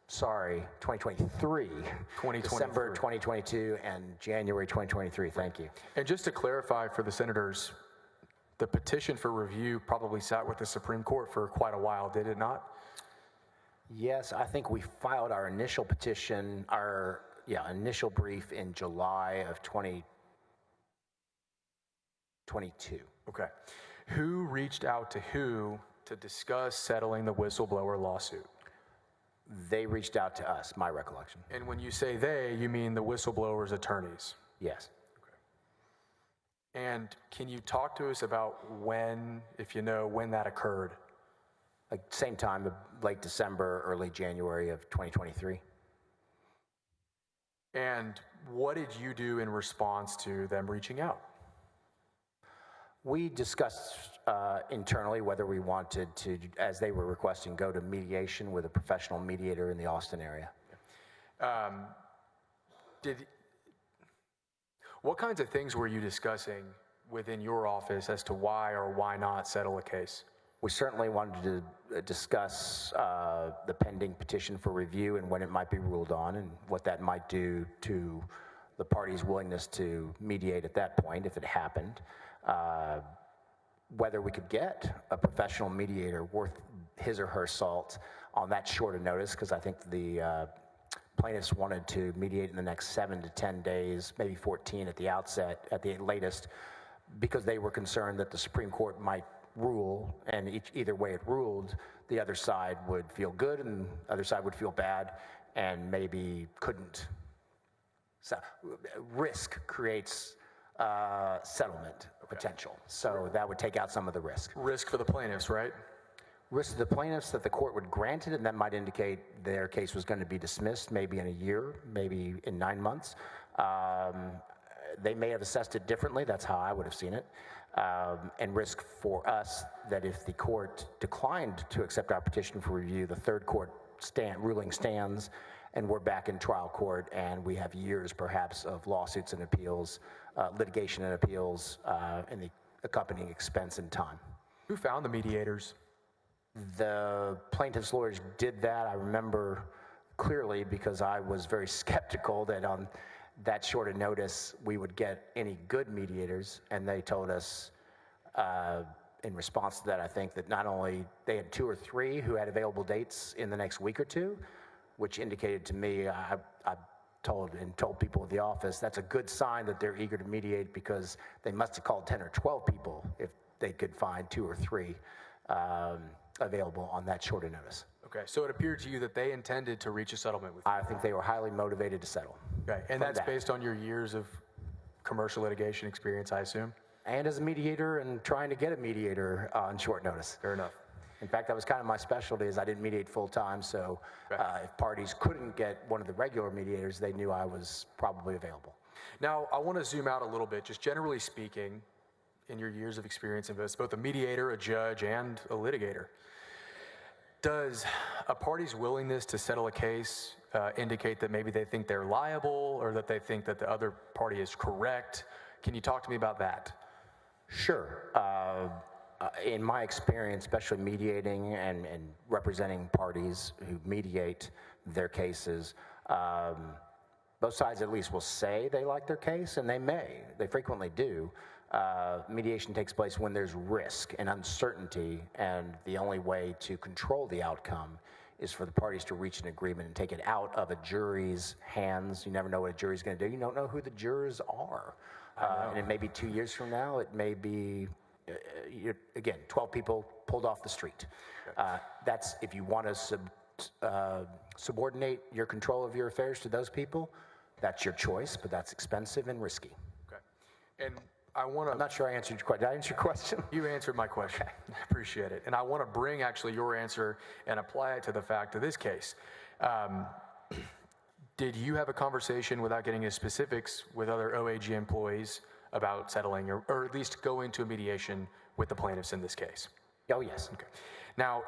Sorry, 2023. December 2022 and January 2023, thank you. And just to clarify for the senators, the petition for review probably sat with the Supreme Court for quite a while, did it not? Yes, I think we filed our initial petition, initial brief in July of 2022. Okay. Who reached out to who to discuss settling the whistleblower lawsuit? They reached out to us, my recollection. And when you say they, you mean the whistleblower's attorneys? Yes. Okay. And can you talk to us about when, if you know, when that occurred? Same time, late December, early January of 2023. And what did you do in response to them reaching out? We discussed internally whether we wanted to, as they were requesting, go to mediation with a professional mediator in the Austin area. What kinds of things were you discussing within your office as to why or why not settle a case? We certainly wanted to discuss the pending petition for review and when it might be ruled on and what that might do to the party's willingness to mediate at that point, if it happened, whether we could get a professional mediator worth his or her salt on that short a notice, because I think the plaintiffs wanted to mediate in the next 7 to 10 days, maybe 14 at the outset, at the latest, because they were concerned that the Supreme Court might rule, and either way it ruled, the other side would feel good and the other side would feel bad, and maybe couldn't. So risk creates settlement potential. So that would take out some of the risk. Risk for the plaintiffs, right? Risk to the plaintiffs that the court would grant it, and that might indicate their case was going to be dismissed maybe in a year, maybe in 9 months. They may have assessed it differently. That's how I would have seen it. And risk for us that if the court declined to accept our petition for review, the third court ruling stands, and we're back in trial court, and we have years perhaps of lawsuits and appeals, litigation and appeals, and the accompanying expense and time. Who found the mediators? The plaintiff's lawyers did that. I remember clearly because I was very skeptical that on that short a notice we would get any good mediators, and they told us in response to that, I think, that not only they had 2 or 3 who had available dates in the next week or two, which indicated to me, I told people at the office, that's a good sign that they're eager to mediate, because they must have called 10 or 12 people if they could find 2 or 3 available on that short a notice. Okay, so it appeared to you that they intended to reach a settlement with you. I think they were highly motivated to settle. Okay, and that's based on your years of commercial litigation experience, I assume? And as a mediator and trying to get a mediator on short notice. Fair enough. In fact, that was kind of my specialty, is I didn't mediate full time, so if parties couldn't get one of the regular mediators, they knew I was probably available. Now, I want to zoom out a little bit, just generally speaking, in your years of experience as both a mediator, a judge, and a litigator. Does a party's willingness to settle a case indicate that maybe they think they're liable, or that they think that the other party is correct? Can you talk to me about that? Sure. In my experience, especially mediating and representing parties who mediate their cases, both sides at least will say they like their case, and they frequently do. Mediation takes place when there's risk and uncertainty, and the only way to control the outcome is for the parties to reach an agreement and take it out of a jury's hands. You never know what a jury's going to do. You don't know who the jurors are. And it may be 2 years from now. It may be, again, 12 people pulled off the street. That's, if you want to subordinate your control of your affairs to those people, that's your choice, but that's expensive and risky. Okay. And I'm not sure I answered your question. Did I answer your question? You answered my question. Okay. I appreciate it. And I want to bring actually your answer and apply it to the fact of this case. Did you have a conversation, without getting into specifics, with other OAG employees about settling, or at least go into a mediation with the plaintiffs in this case? Oh, yes. Okay. Now,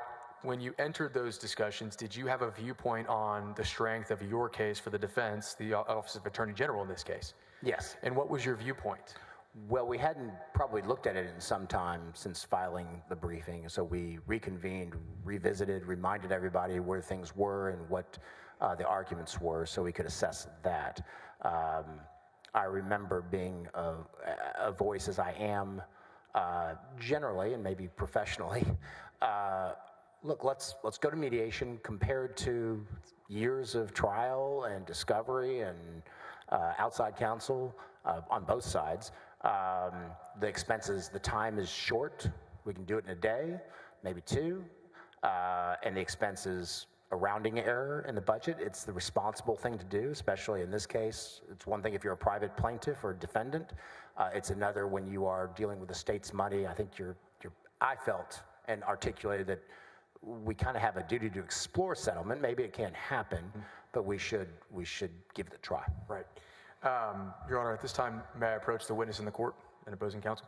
when you entered those discussions, did you have a viewpoint on the strength of your case for the defense, the Office of Attorney General in this case? Yes. And what was your viewpoint? Well, we hadn't probably looked at it in some time since filing the briefing, so we reconvened, revisited, reminded everybody where things were and what the arguments were, so we could assess that. I remember being a voice, as I am generally and maybe professionally. Look, let's go to mediation. Compared to years of trial and discovery and outside counsel on both sides, the expenses, the time is short. We can do it in a day, maybe 2, and the expenses, a rounding error in the budget. It's the responsible thing to do, especially in this case. It's one thing if you're a private plaintiff or defendant. It's another when you are dealing with the state's money. I think I felt and articulated that we kind of have a duty to explore settlement. Maybe it can't happen, but we should give it a try. Right. Your Honor, at this time, may I approach the witness in the court and opposing counsel?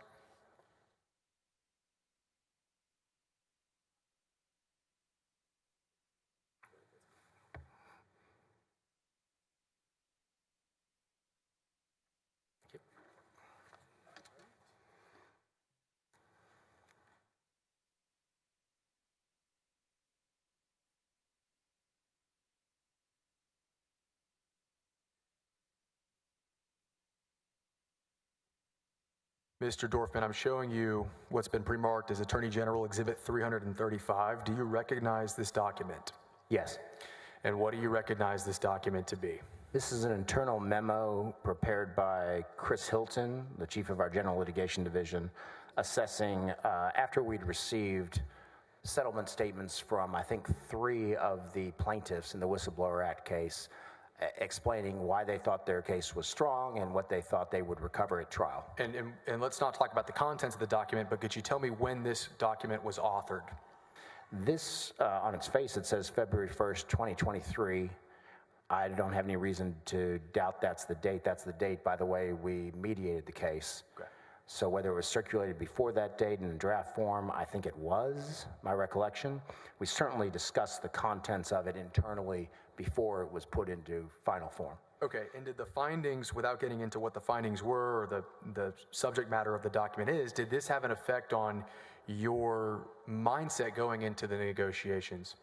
Mr. Dorfman, I'm showing you what's been pre-marked as Attorney General Exhibit 335. Do you recognize this document? Yes. And what do you recognize this document to be? This is an internal memo prepared by Chris Hilton, the chief of our General Litigation Division, assessing, after we'd received settlement statements from, I think, 3 of the plaintiffs in the Whistleblower Act case, explaining why they thought their case was strong and what they thought they would recover at trial. And let's not talk about the contents of the document, but could you tell me when this document was authored? This, on its face, it says February 1st, 2023. I don't have any reason to doubt that's the date. That's the date, by the way, we mediated the case. Okay. So whether it was circulated before that date in draft form, I think it was, my recollection. We certainly discussed the contents of it internally before it was put into final form. Okay, and did the findings, without getting into what the findings were or the subject matter of the document is, did this have an effect on your mindset going into the negotiations?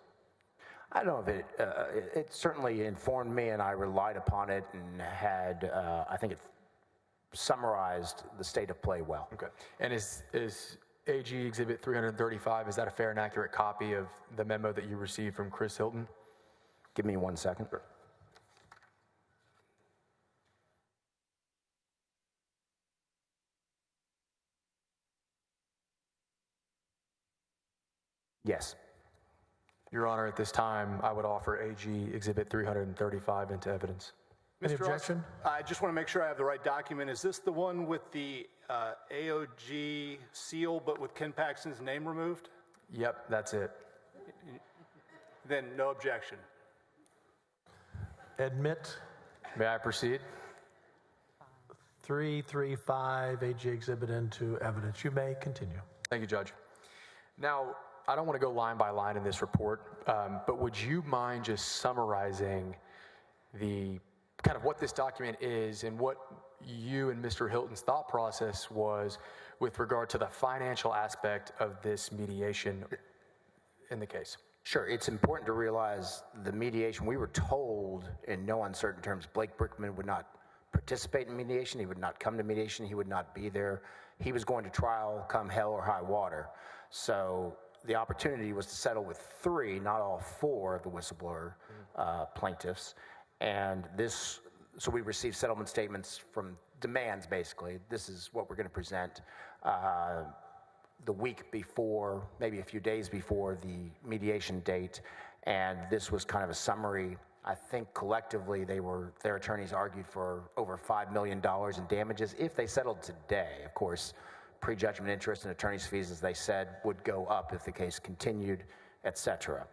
I don't know if it certainly informed me, and I relied upon it and had, I think it summarized the state of play well. Okay, and is AG Exhibit 335, is that a fair and accurate copy of the memo that you received from Chris Hilton? Give me 1 second. Sure. Yes. Your Honor, at this time, I would offer AG Exhibit 335 into evidence. Any Mr. objection? I just want to make sure I have the right document. Is this the one with the AOG seal, but with Ken Paxton's name removed? Yep, that's it. Then no objection. Admit May I proceed? 335 AG exhibit into evidence. You may continue. Thank you, Judge. Now, I don't want to go line by line in this report, but would you mind just summarizing the kind of what this document is and what you and Mr. Hilton's thought process was with regard to the financial aspect of this mediation in the case? Sure, it's important to realize the mediation, we were told in no uncertain terms, Blake Brickman would not participate in mediation, he would not come to mediation, he would not be there. He was going to trial come hell or high water. So the opportunity was to settle with 3, not all 4 of the whistleblower plaintiffs. And this, so we received settlement statements from demands, basically. This is what we're going to present the week before, maybe a few days before the mediation date. And this was kind of a summary. I think collectively their attorneys argued for over $5 million in damages if they settled today. Of course, prejudgment interest and attorney's fees, as they said, would go up if the case continued, et cetera.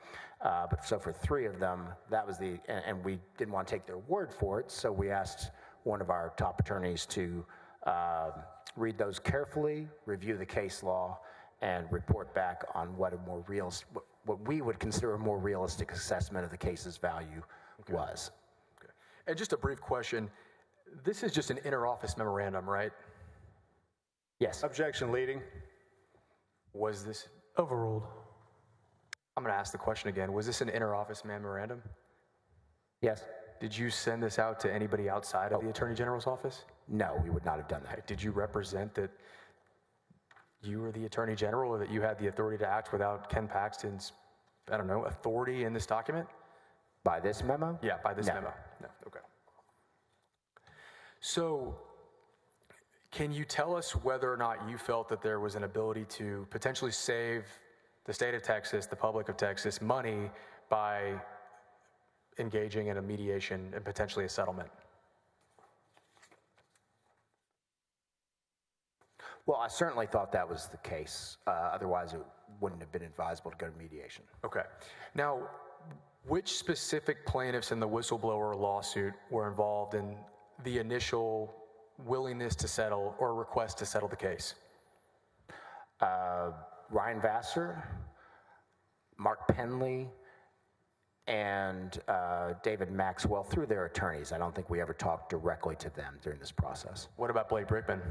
But so for 3 of them, that was and we didn't want to take their word for it, so we asked one of our top attorneys to read those carefully, review the case law, and report back on what what we would consider a more realistic assessment of the case's value was. Okay. And just a brief question. This is just an inter-office memorandum, right? Yes. Objection leading. Was this? Overruled. I'm going to ask the question again. Was this an inter-office memorandum? Yes. Did you send this out to anybody outside of the Attorney General's office? No, we would not have done that. Did you represent that you were the Attorney General or that you had the authority to act without Ken Paxton's, I don't know, authority in this document? By this memo? Yeah, by this memo. No, okay. So, can you tell us whether or not you felt that there was an ability to potentially save the state of Texas, the public of Texas, money by engaging in a mediation and potentially a settlement? Well, I certainly thought that was the case. Otherwise, it wouldn't have been advisable to go to mediation. Okay. Now, which specific plaintiffs in the whistleblower lawsuit were involved in the initial willingness to settle or request to settle the case? Ryan Vassar, Mark Penley, and David Maxwell through their attorneys. I don't think we ever talked directly to them during this process. What about Blake Brickman?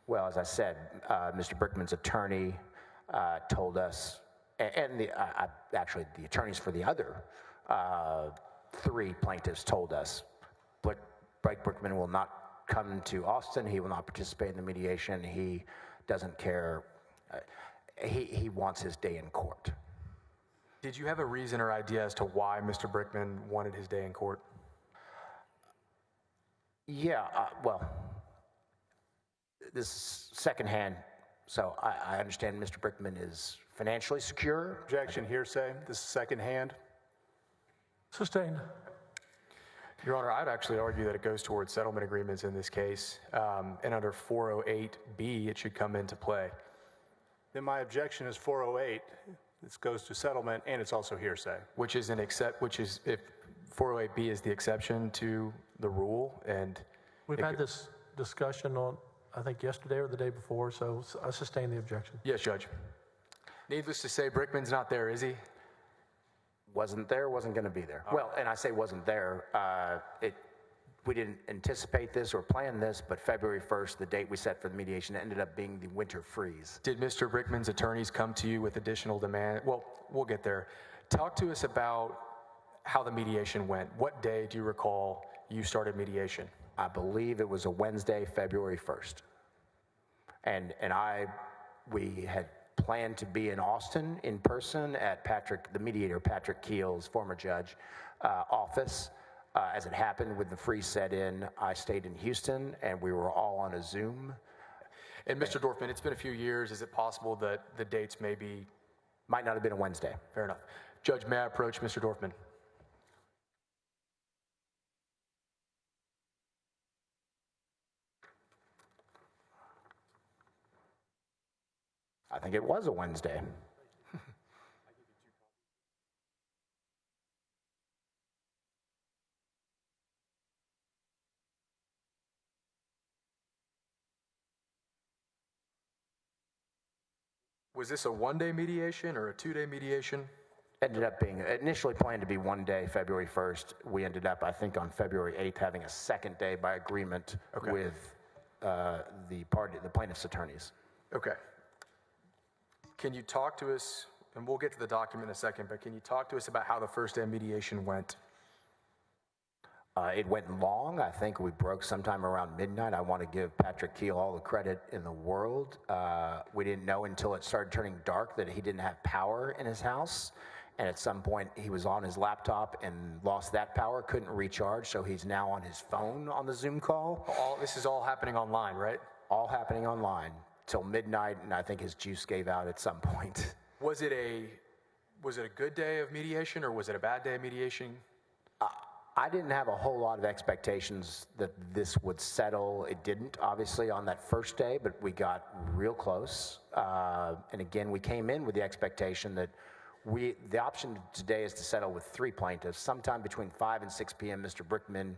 Well, as I said, Mr. Brickman's attorney told us, and actually the attorneys for the other 3 plaintiffs told us, Blake Brickman will not come to Austin. He will not participate in the mediation. He doesn't care. He wants his day in court. Did you have a reason or idea as to why Mr. Brickman wanted his day in court? Yeah, well, this is secondhand, so I understand Mr. Brickman is financially secure. Objection, hearsay. This is secondhand. Sustained. Your Honor, I'd actually argue that it goes towards settlement agreements in this case, and under 408B, it should come into play. Then my objection is 408. This goes to settlement, and it's also hearsay. Which is if 408B is the exception to the rule, and We've had this discussion on, I think, yesterday or the day before, so I sustain the objection. Yes, Judge. Needless to say, Brickman's not there, is he? Wasn't there, wasn't going to be there. Well, and I say wasn't there. We didn't anticipate this or plan this, but February 1st, the date we set for the mediation, ended up being the winter freeze. Did Mr. Brickman's attorneys come to you with additional demand? Well, we'll get there. Talk to us about how the mediation went. What day do you recall you started mediation? I believe it was a Wednesday, February 1st. And we had planned to be in Austin in person at the mediator, Patrick Keel's, former judge, office. As it happened, with the freeze set in, I stayed in Houston, and we were all on a Zoom. And Mr. Dorfman, it's been a few years. Is it possible that the dates might not have been a Wednesday? Fair enough. Judge, may I approach Mr. Dorfman? I think it was a Wednesday. Was this a one-day mediation or a two-day mediation? Ended up being initially planned to be one day, February 1st. We ended up, I think, on February 8th, having a second day by agreement with the plaintiff's attorneys. Okay. Can you talk to us, and we'll get to the document in a second, but can you talk to us about how the first day of mediation went? It went long. I think we broke sometime around midnight. I want to give Patrick Keel all the credit in the world. We didn't know until it started turning dark that he didn't have power in his house. And at some point, he was on his laptop and lost that power, couldn't recharge, so he's now on his phone on the Zoom call. This is all happening online, right? All happening online till midnight, and I think his juice gave out at some point. Was it a good day of mediation, or was it a bad day of mediation? I didn't have a whole lot of expectations that this would settle. It didn't, obviously, on that first day, but we got real close. And again, we came in with the expectation that the option today is to settle with 3 plaintiffs. Sometime between 5 and 6 p.m., Mr. Brickman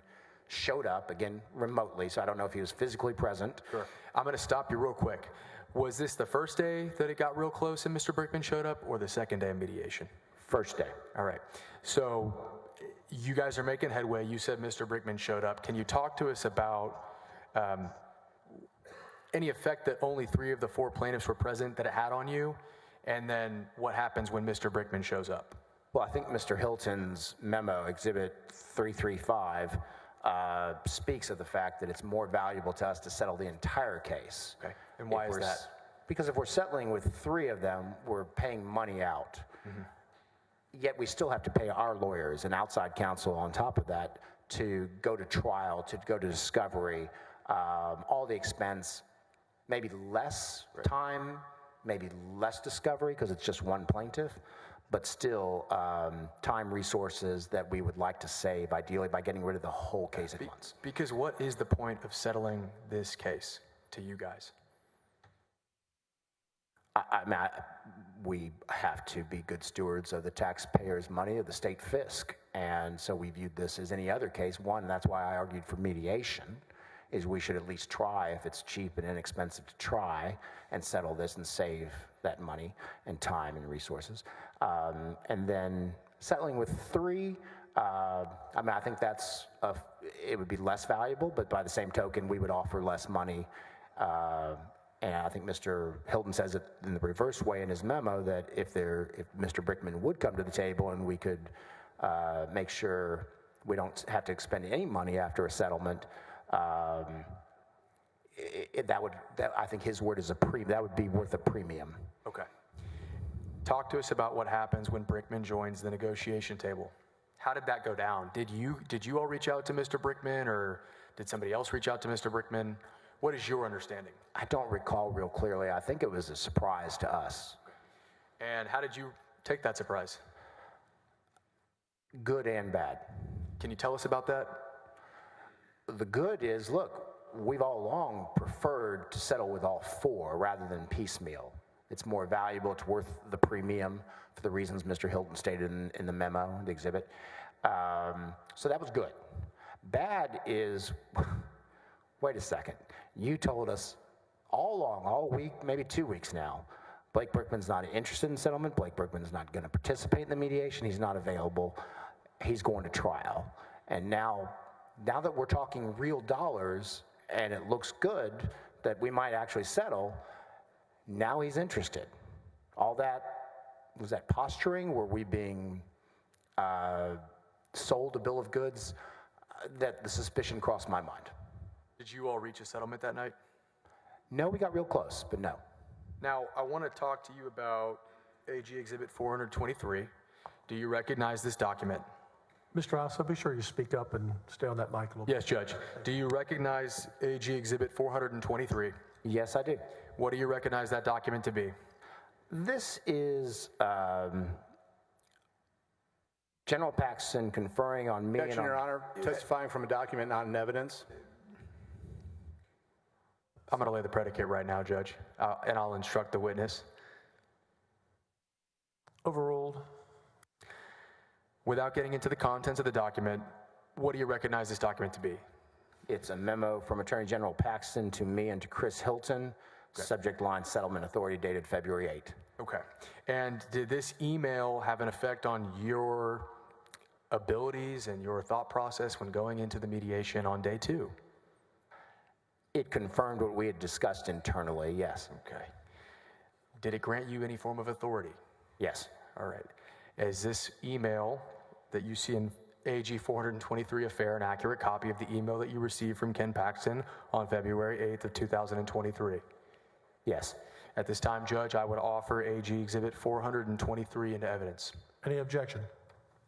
showed up, again, remotely, so I don't know if he was physically present. Sure. I'm going to stop you real quick. Was this the first day that it got real close and Mr. Brickman showed up, or the second day of mediation? First day. All right. So you guys are making headway. You said Mr. Brickman showed up. Can you talk to us about any effect that only 3 of the 4 plaintiffs were present that it had on you? And then what happens when Mr. Brickman shows up? Well, I think Mr. Hilton's memo, Exhibit 335, speaks of the fact that it's more valuable to us to settle the entire case. Okay. And why is that? Because if we're settling with 3 of them, we're paying money out. Mm-hmm. Yet we still have to pay our lawyers and outside counsel on top of that to go to trial, to go to discovery, all the expense, maybe less time, maybe less discovery because it's just 1 plaintiff, but still time, resources that we would like to save, ideally by getting rid of the whole case at once. Because what is the point of settling this case to you guys? We have to be good stewards of the taxpayers' money, of the state fisc, and so we viewed this as any other case. One, that's why I argued for mediation, is we should at least try, if it's cheap and inexpensive to try, and settle this and save that money and time and resources. And then settling with 3, I think it would be less valuable, but by the same token, we would offer less money. And I think Mr. Hilton says it in the reverse way in his memo, that if Mr. Brickman would come to the table and we could make sure we don't have to expend any money after a settlement, I think his word is that would be worth a premium. Okay. Talk to us about what happens when Brickman joins the negotiation table. How did that go down? Did you all reach out to Mr. Brickman, or did somebody else reach out to Mr. Brickman? What is your understanding? I don't recall real clearly. I think it was a surprise to us. And how did you take that surprise? Good and bad. Can you tell us about that? The good is, look, we've all along preferred to settle with all four rather than piecemeal. It's more valuable, it's worth the premium for the reasons Mr. Hilton stated in the memo, the exhibit. So that was good. Bad is, wait a second, you told us all along, all week, maybe 2 weeks now, Blake Brickman's not interested in settlement, Blake Brickman's not going to participate in the mediation, he's not available, he's going to trial. And now that we're talking real dollars and it looks good that we might actually settle, now he's interested. All that, was that posturing? Were we being sold a bill of goods? That the suspicion crossed my mind. Did you all reach a settlement that night? No, we got real close, but no. Now, I want to talk to you about AG Exhibit 423. Do you recognize this document? Mr. Asa, be sure you speak up and stay on that mic a little bit. Yes, Judge. Do you recognize AG Exhibit 423? Yes, I do. What do you recognize that document to be? This is General Paxton conferring on me Objection, Your Honor. Testifying from a document, not in evidence. I'm going to lay the predicate right now, Judge, and I'll instruct the witness. Overruled. Without getting into the contents of the document, what do you recognize this document to be? It's a memo from Attorney General Paxton to me and to Chris Hilton, subject line settlement authority dated February 8. Okay. And did this email have an effect on your abilities and your thought process when going into the mediation on day 2? It confirmed what we had discussed internally, yes. Okay. Did it grant you any form of authority? Yes. All right. Is this email that you see in AG 423 affair an accurate copy of the email that you received from Ken Paxton on February 8th of 2023? Yes. At this time, Judge, I would offer AG Exhibit 423 into evidence. Any objection?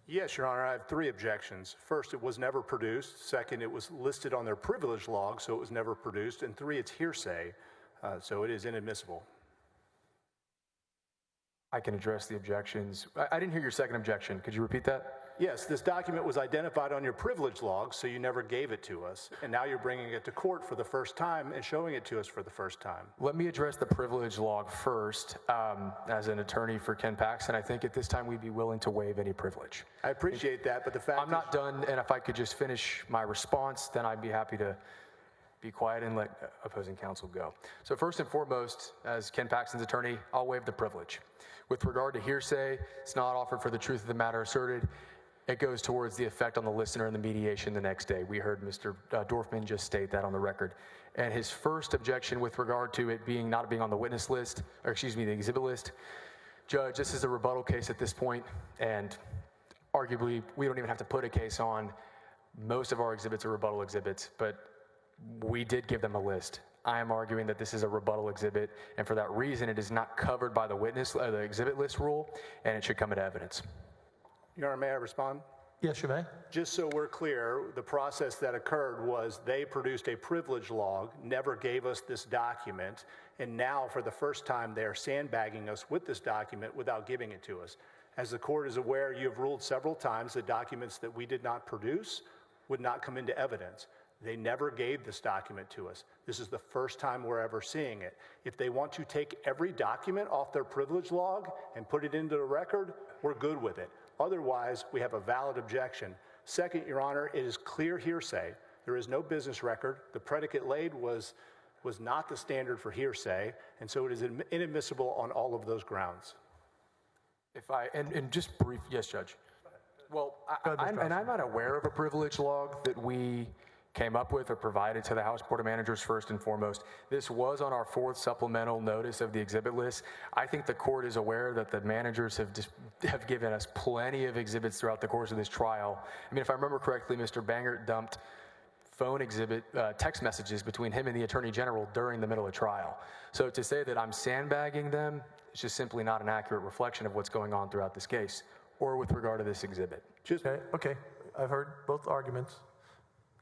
Yes, Your Honor, I have 3 objections. First, it was never produced. Second, it was listed on their privilege log, so it was never produced. And 3, it's hearsay, so it is inadmissible. I can address the objections. I didn't hear your second objection. Could you repeat that? Yes, this document was identified on your privilege log, so you never gave it to us. And now you're bringing it to court for the first time and showing it to us for the first time. Let me address the privilege log first. As an attorney for Ken Paxton, I think at this time we'd be willing to waive any privilege. I appreciate that, but the fact I'm not done, and if I could just finish my response, then I'd be happy to be quiet and let opposing counsel go. So first and foremost, as Ken Paxton's attorney, I'll waive the privilege. With regard to hearsay, it's not offered for the truth of the matter asserted. It goes towards the effect on the listener in the mediation the next day. We heard Mr. Dorfman just state that on the record. And his first objection with regard to it being not being on the witness list, or excuse me, the exhibit list, Judge, this is a rebuttal case at this point, and arguably we don't even have to put a case on. Most of our exhibits are rebuttal exhibits, but we did give them a list. I am arguing that this is a rebuttal exhibit, and for that reason, it is not covered by the the exhibit list rule, and it should come into evidence. Your Honor, may I respond? Yes, you may. Just so we're clear, the process that occurred was they produced a privilege log, never gave us this document, and now for the first time they are sandbagging us with this document without giving it to us. As the court is aware, you have ruled several times that documents that we did not produce would not come into evidence. They never gave this document to us. This is the first time we're ever seeing it. If they want to take every document off their privilege log and put it into the record, we're good with it. Otherwise, we have a valid objection. Second, Your Honor, it is clear hearsay. There is no business record. The predicate laid was not the standard for hearsay, and so it is inadmissible on all of those grounds. If I, and just brief, yes, Judge. Well, I'm not aware of a privilege log that we came up with or provided to the House Board of Managers first and foremost. This was on our 4th supplemental notice of the exhibit list. I think the court is aware that the managers have given us plenty of exhibits throughout the course of this trial. I mean, if I remember correctly, Mr. Bangert dumped phone exhibit, text messages between him and the Attorney General during the middle of trial. So to say that I'm sandbagging them is just simply not an accurate reflection of what's going on throughout this case or with regard to this exhibit. Okay. I've heard both arguments.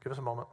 Give us a moment.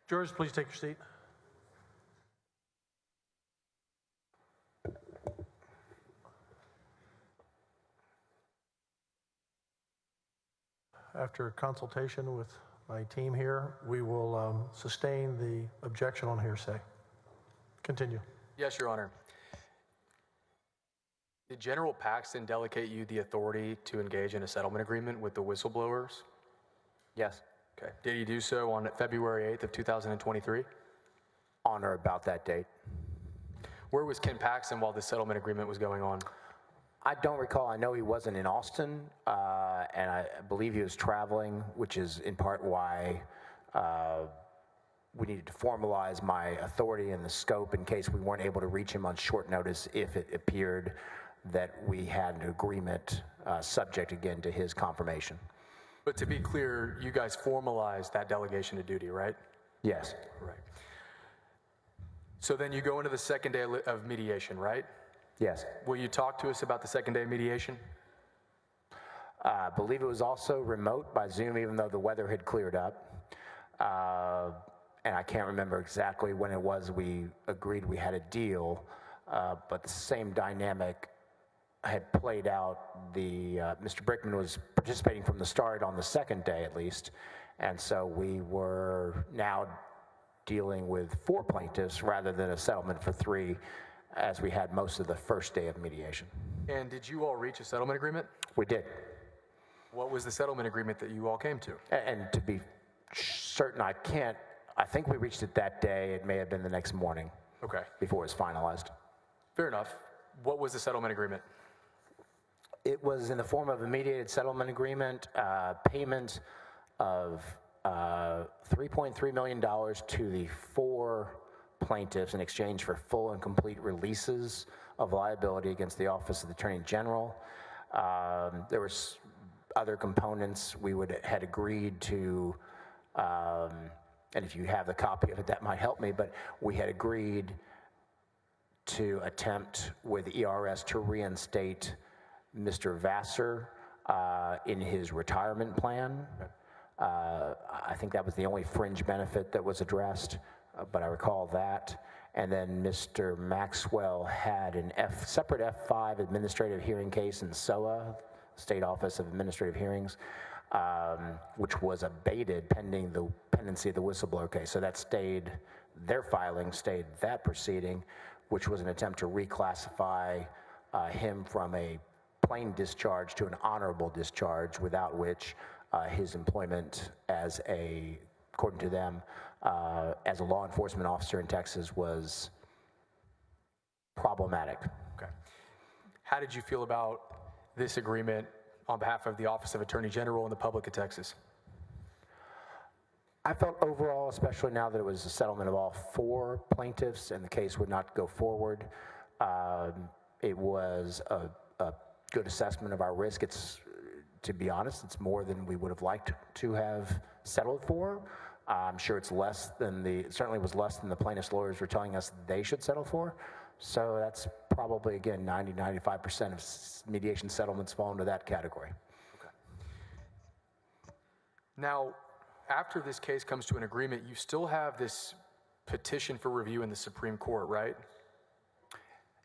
Jurors, please take your seat. After consultation with my team here, we will sustain the objection on hearsay. Continue. Yes, Your Honor. Did General Paxton delegate you the authority to engage in a settlement agreement with the whistleblowers? Yes. Okay. Did he do so on February 8th of 2023? On or about that date. Where was Ken Paxton while the settlement agreement was going on? I don't recall. I know he wasn't in Austin, and I believe he was traveling, which is in part why we needed to formalize my authority and the scope in case we weren't able to reach him on short notice if it appeared that we had an agreement subject again to his confirmation. But to be clear, you guys formalized that delegation of duty, right? Yes. Right. So then you go into the second day of mediation, right? Yes. Will you talk to us about the second day of mediation? I believe it was also remote by Zoom, even though the weather had cleared up. And I can't remember exactly when it was we agreed we had a deal, but the same dynamic had played out. Mr. Brickman was participating from the start on the second day at least, and so we were now dealing with 4 plaintiffs rather than a settlement for 3, as we had most of the first day of mediation. And did you all reach a settlement agreement? We did. What was the settlement agreement that you all came to? And to be certain, I think we reached it that day. It may have been the next morning. Okay. Before it was finalized. Fair enough. What was the settlement agreement? It was in the form of a mediated settlement agreement, payment of $3.3 million to the 4 plaintiffs in exchange for full and complete releases of liability against the Office of the Attorney General. There was other components we had agreed to, and if you have the copy of it, that might help me, but we had agreed to attempt with ERS to reinstate Mr. Vassar in his retirement plan. I think that was the only fringe benefit that was addressed, but I recall that. And then Mr. Maxwell had a separate F5 administrative hearing case in SOA, State Office of Administrative Hearings, which was abated pending the pendency of the whistleblower case. So that stayed, their filing stayed that proceeding, which was an attempt to reclassify him from a plain discharge to an honorable discharge, without which his employment as according to them, as a law enforcement officer in Texas was problematic. Okay. How did you feel about this agreement on behalf of the Office of Attorney General and the public of Texas? I felt overall, especially now that it was a settlement of all 4 plaintiffs and the case would not go forward, it was a good assessment of our risk. To be honest, it's more than we would have liked to have settled for. I'm sure it's less than it certainly was less than the plaintiffs' lawyers were telling us they should settle for. So that's probably, again, 95% of mediation settlements fall into that category. Okay. Now, after this case comes to an agreement, you still have this petition for review in the Supreme Court, right?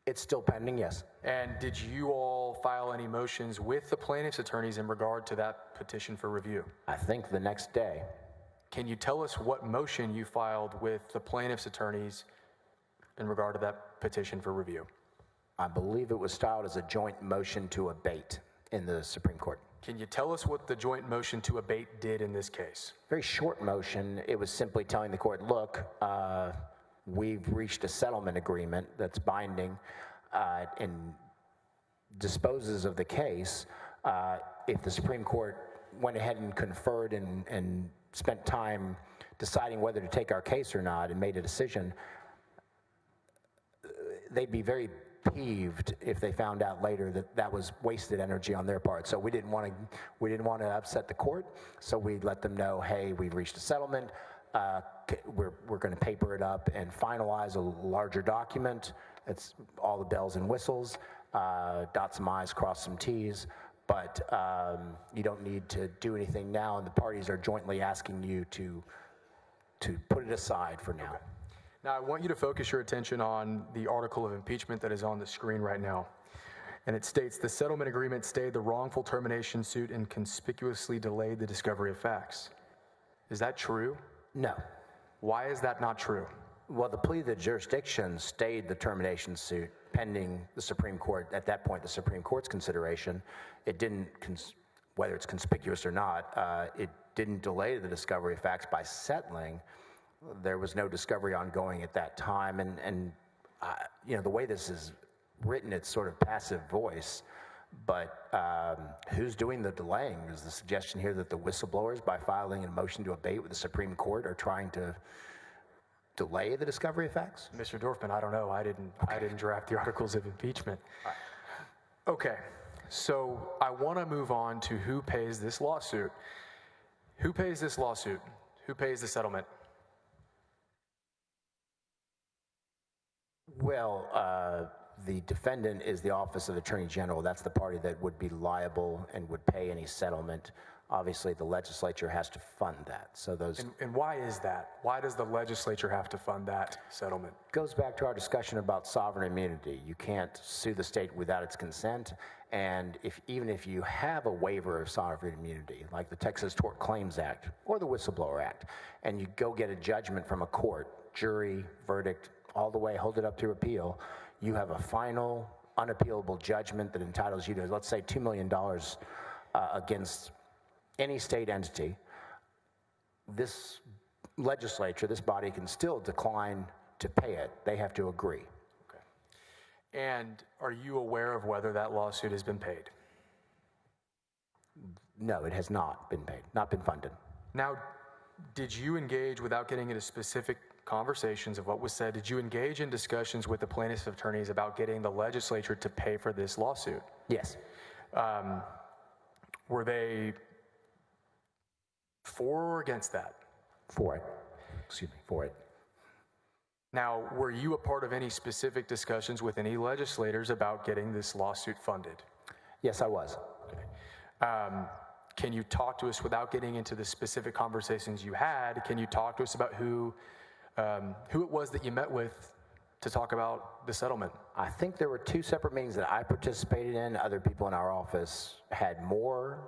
It's still pending, yes. And did you all file any motions with the plaintiff's attorneys in regard to that petition for review? I think the next day. Can you tell us what motion you filed with the plaintiff's attorneys in regard to that petition for review? I believe it was styled as a joint motion to abate in the Supreme Court. Can you tell us what the joint motion to abate did in this case? Very short motion. It was simply telling the court, look, we've reached a settlement agreement that's binding and disposes of the case. If the Supreme Court went ahead and conferred and spent time deciding whether to take our case or not and made a decision, they'd be very peeved if they found out later that that was wasted energy on their part. So we didn't want to upset the court. So we let them know, hey, we've reached a settlement. We're going to paper it up and finalize a larger document. It's all the bells and whistles, dot some I's, cross some T's. But you don't need to do anything now, and the parties are jointly asking you to put it aside for now. Now, I want you to focus your attention on the article of impeachment that is on the screen right now. And it states, the settlement agreement stayed the wrongful termination suit and conspicuously delayed the discovery of facts. Is that true? No. Why is that not true? Well, the plea of the jurisdiction stayed the termination suit pending the Supreme Court, at that point, the Supreme Court's consideration. It didn't, whether it's conspicuous or not, it didn't delay the discovery of facts by settling. There was no discovery ongoing at that time, and you know, the way this is written, it's sort of passive voice, but who's doing the delaying? Is the suggestion here that the whistleblowers, by filing a motion to abate with the Supreme Court, are trying to delay the discovery of facts? Mr. Dorfman, I don't know. I didn't draft the articles of impeachment. Okay, so I want to move on to who pays this lawsuit. Who pays this lawsuit? Who pays the settlement? Well, The defendant is the Office of Attorney General. That's the party that would be liable and would pay any settlement. Obviously, the legislature has to fund that. So those And why is that? Why does the legislature have to fund that settlement? goes back to our discussion about sovereign immunity. You can't sue the state without its consent. And even if you have a waiver of sovereign immunity, like the Texas Tort Claims Act or the Whistleblower Act, and you go get a judgment from a court, jury, verdict, all the way, hold it up to appeal, you have a final, unappealable judgment that entitles you to, let's say, $2 million against any state entity. This legislature, this body, can still decline to pay it. They have to agree. Okay. And are you aware of whether that lawsuit has been paid? No, it has not been paid, not been funded. Now, did you engage, without getting into specific conversations of what was said, did you engage in discussions with the plaintiff's attorneys about getting the legislature to pay for this lawsuit? Yes. Were they for or against that? For it. Excuse me, for it. Now, were you a part of any specific discussions with any legislators about getting this lawsuit funded? Yes, I was. Okay. Can you talk to us, without getting into the specific conversations you had, can you talk to us about who it was that you met with to talk about the settlement? I think there were 2 separate meetings that I participated in. Other people in our office had more,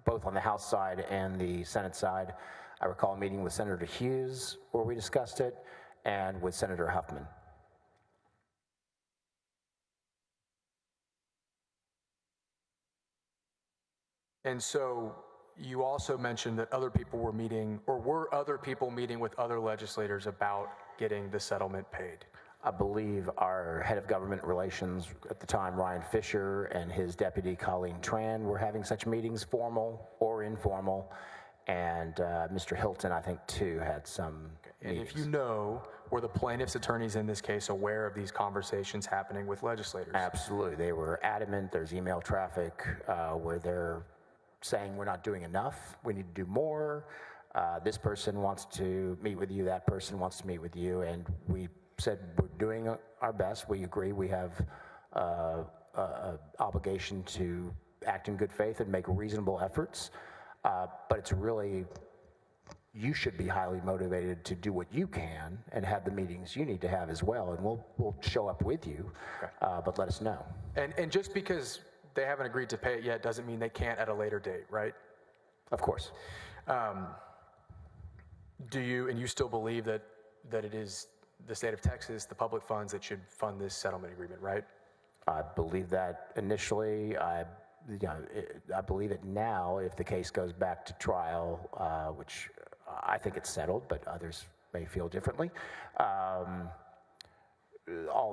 both on the House side and the Senate side. I recall a meeting with Senator Hughes where we discussed it, and with Senator Huffman. And so you also mentioned that other people were meeting, or were other people meeting with other legislators about getting the settlement paid? I believe our head of government relations at the time, Ryan Fisher, and his deputy, Colleen Tran, were having such meetings, formal or informal. And Mr. Hilton, I think, too, had some meetings. If you know, were the plaintiff's attorneys in this case aware of these conversations happening with legislators? Absolutely. They were adamant. There's email traffic where they're saying we're not doing enough, we need to do more. This person wants to meet with you, that person wants to meet with you, and we said we're doing our best. We agree we have an obligation to act in good faith and make reasonable efforts, but it's really, you should be highly motivated to do what you can and have the meetings you need to have as well, and we'll show up with you, but let us know. And just because they haven't agreed to pay it yet doesn't mean they can't at a later date, right? Of course. Do you, and you still believe that it is the state of Texas, the public funds, that should fund this settlement agreement, right? I believe that initially. I believe it now if the case goes back to trial, which I think it's settled, but others may feel differently. All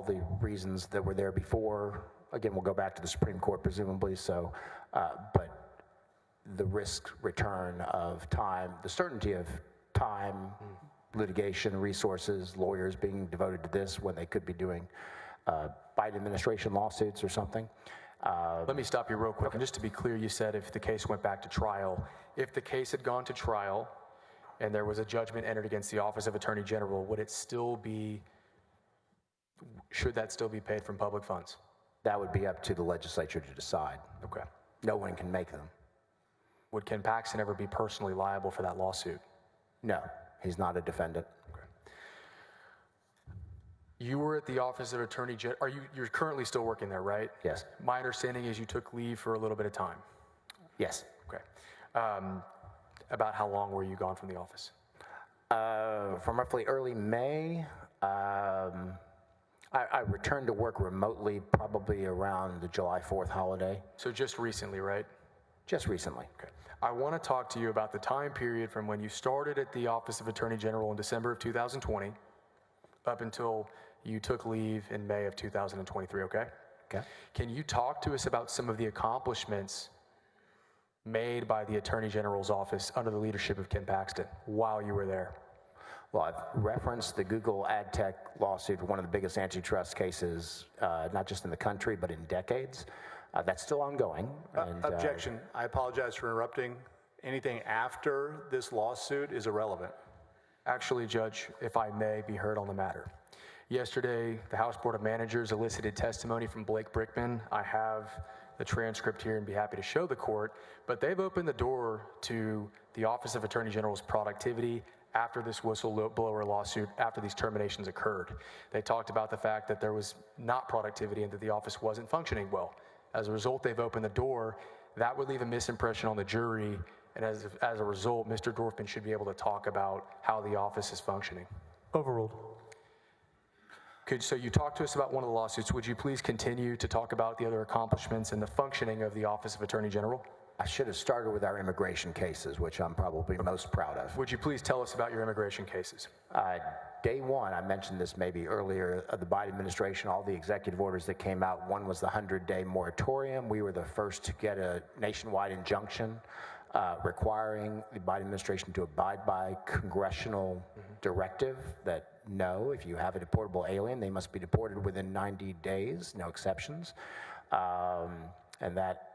the reasons that were there before, again, we'll go back to the Supreme Court presumably, so, but the risk return of time, the certainty of time, litigation, resources, lawyers being devoted to this when they could be doing Biden administration lawsuits or something. Let me stop you real quick. And just to be clear, you said if the case went back to trial. If the case had gone to trial and there was a judgment entered against the Office of Attorney General, would it still be, should that still be paid from public funds? That would be up to the legislature to decide. Okay. No one can make them. Would Ken Paxton ever be personally liable for that lawsuit? No, he's not a defendant. Okay. You were at the Office of Attorney General. You're currently still working there, right? Yes. My understanding is you took leave for a little bit of time. Yes. Okay. About how long were you gone from the office? From roughly early May. I returned to work remotely probably around the July 4th holiday. So just recently, right? Just recently. Okay. I want to talk to you about the time period from when you started at the Office of Attorney General in December of 2020 up until you took leave in May of 2023, okay? Okay. Can you talk to us about some of the accomplishments made by the Attorney General's office under the leadership of Ken Paxton while you were there? Well, I've referenced the Google ad tech lawsuit, one of the biggest antitrust cases, not just in the country, but in decades. That's still ongoing. And, Objection. I apologize for interrupting. Anything after this lawsuit is irrelevant. Actually, Judge, if I may be heard on the matter, Yesterday, the House Board of Managers elicited testimony from Blake Brickman. I have the transcript here and be happy to show the court, but they've opened the door to the Office of Attorney General's productivity after this whistleblower lawsuit, after these terminations occurred. They talked about the fact that there was not productivity and that the office wasn't functioning well. As a result, they've opened the door. That would leave a misimpression on the jury, and as a result, Mr. Dorfman should be able to talk about how the office is functioning. Overruled. So you talked to us about one of the lawsuits. Would you please continue to talk about the other accomplishments and the functioning of the Office of Attorney General? I should have started with our immigration cases, which I'm probably most proud of. Would you please tell us about your immigration cases? Day one, I mentioned this maybe earlier, of the Biden administration, all the executive orders that came out. One was the 100-day moratorium. We were the first to get a nationwide injunction requiring the Biden administration to abide by congressional directive that no, if you have a deportable alien, they must be deported within 90 days, no exceptions. And that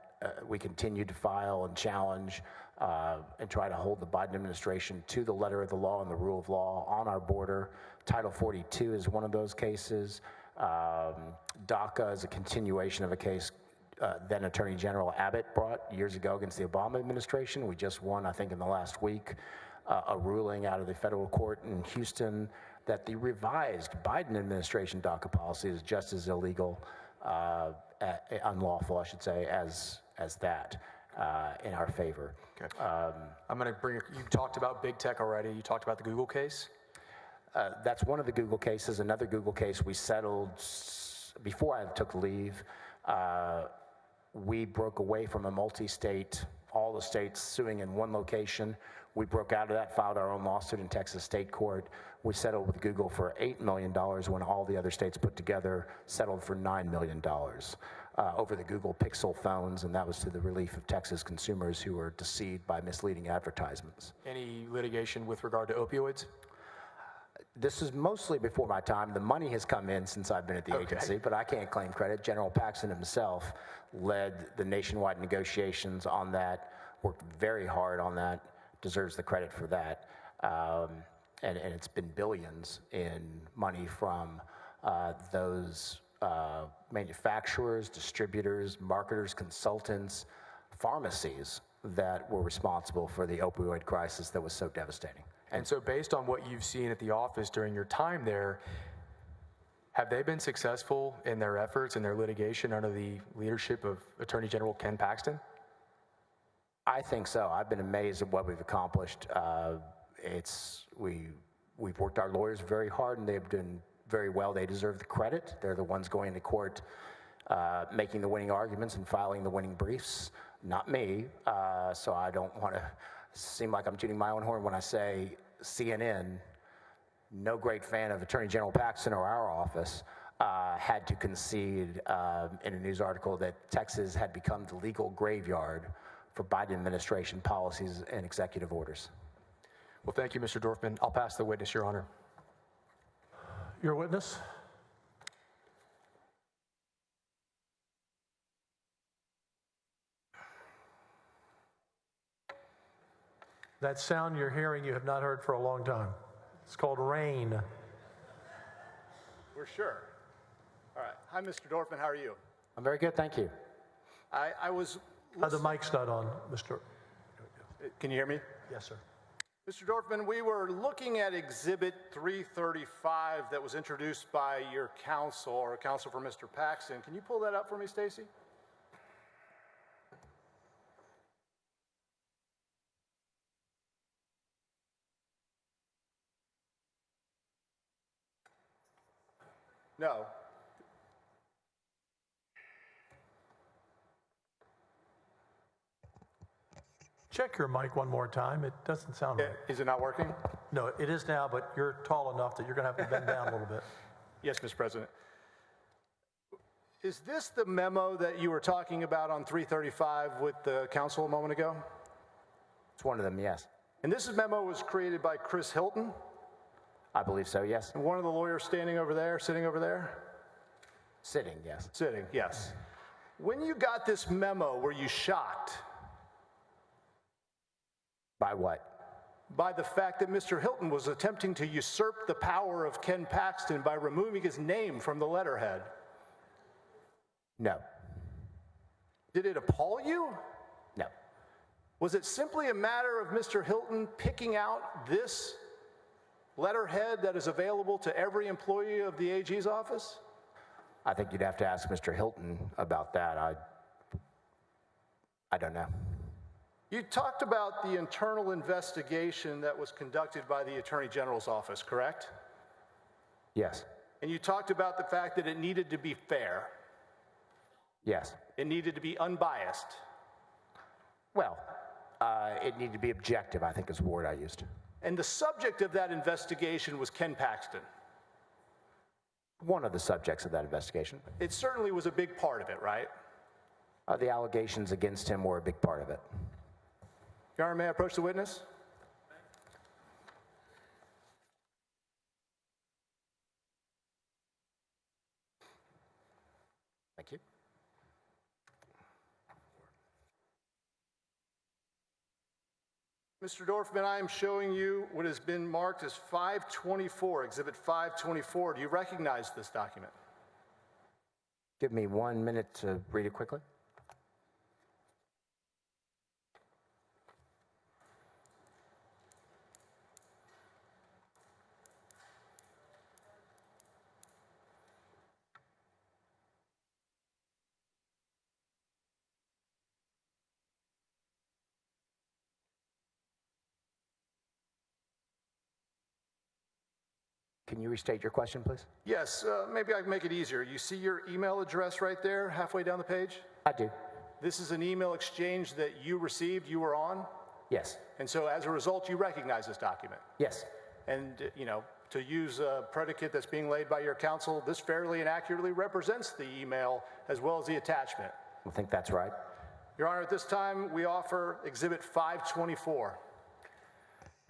we continue to file and challenge and try to hold the Biden administration to the letter of the law and the rule of law on our border. Title 42 is one of those cases. DACA is a continuation of a case then Attorney General Abbott brought years ago against the Obama administration. We just won, I think in the last week, a ruling out of the federal court in Houston that the revised Biden administration DACA policy is just as illegal, unlawful, I should say, as that in our favor. Okay. I'm going to bring you talked about big tech already. You talked about the Google case. That's one of the Google cases. Another Google case we settled before I took leave. We broke away from a multi-state, all the states suing in one location. We broke out of that, filed our own lawsuit in Texas state court. We settled with Google for $8 million when all the other states put together settled for $9 million over the Google Pixel phones, and that was to the relief of Texas consumers who were deceived by misleading advertisements. Any litigation with regard to opioids? This is mostly before my time. The money has come in since I've been at the agency, but I can't claim credit. General Paxton himself led the nationwide negotiations on that, worked very hard on that, deserves the credit for that. And it's been billions in money from those manufacturers, distributors, marketers, consultants, pharmacies that were responsible for the opioid crisis that was so devastating. And so based on what you've seen at the office during your time there, have they been successful in their efforts and their litigation under the leadership of Attorney General Ken Paxton? I think so. I've been amazed at what we've accomplished. We've worked our lawyers very hard, and they've done very well. They deserve the credit. They're the ones going to court, making the winning arguments and filing the winning briefs, not me. So I don't want to seem like I'm tooting my own horn when I say CNN, no great fan of Attorney General Paxton or our office, had to concede in a news article that Texas had become the legal graveyard for Biden administration policies and executive orders. Well, thank you, Mr. Dorfman. I'll pass the witness, Your Honor. Your witness? That sound you're hearing, you have not heard for a long time. It's called rain. We're sure. All right. Hi, Mr. Dorfman. How are you? I'm very good, thank you. I was... The mic's not on, Mr. Can you hear me? Yes, sir. Mr. Dorfman, we were looking at Exhibit 335 that was introduced by your counsel, or counsel for Mr. Paxton. Can you pull that up for me, Stacy? No. Check your mic one more time. It doesn't sound right. Is it not working? No, it is now, but you're tall enough that you're going to have to bend down a little bit. Yes, Mr. President. Is this the memo that you were talking about on 335 with the council a moment ago? It's one of them, yes. And this memo was created by Chris Hilton? I believe so, yes. And one of the lawyers standing over there, sitting over there? Sitting, yes. Sitting, yes. When you got this memo, were you shocked? By what? by the fact that Mr. Hilton was attempting to usurp the power of Ken Paxton by removing his name from the letterhead? No. Did it appall you? No. Was it simply a matter of Mr. Hilton picking out this letterhead that is available to every employee of the AG's office? I think you'd have to ask Mr. Hilton about that. I don't know. You talked about the internal investigation that was conducted by the Attorney General's office, correct? Yes. And you talked about the fact that it needed to be fair. Yes. It needed to be unbiased. Well, it needed to be objective, I think is the word I used. And the subject of that investigation was Ken Paxton. One of the subjects of that investigation. It certainly was a big part of it, right? The allegations against him were a big part of it. Your Honor, may I approach the witness? Thank you. Mr. Dorfman, I am showing you what has been marked as 524, Exhibit 524. Do you recognize this document? Give me 1 minute to read it quickly. Can you restate your question, please? Yes, maybe I can make it easier. You see your email address right there, halfway down the page? I do. This is an email exchange that you received, you were on? Yes. And so as a result, you recognize this document? Yes. And, to use a predicate that's being laid by your counsel, this fairly and accurately represents the email as well as the attachment. I think that's right. Your Honor, at this time, we offer Exhibit 524.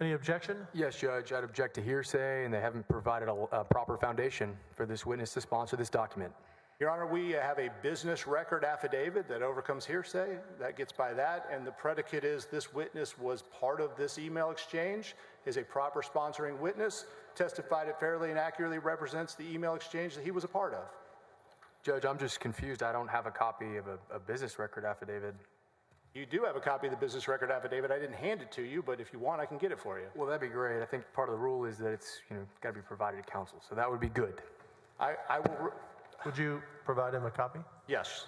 Any objection? Yes, Judge, I'd object to hearsay, and they haven't provided a proper foundation for this witness to sponsor this document. Your Honor, we have a business record affidavit that overcomes hearsay. That gets by that, and the predicate is this witness was part of this email exchange, is a proper sponsoring witness, testified it fairly and accurately represents the email exchange that he was a part of. Judge, I'm just confused. I don't have a copy of a business record affidavit. You do have a copy of the business record affidavit. I didn't hand it to you, but if you want, I can get it for you. Well, that'd be great. I think part of the rule is that it's, got to be provided to counsel, so that would be good. I will. Would you provide him a copy? Yes.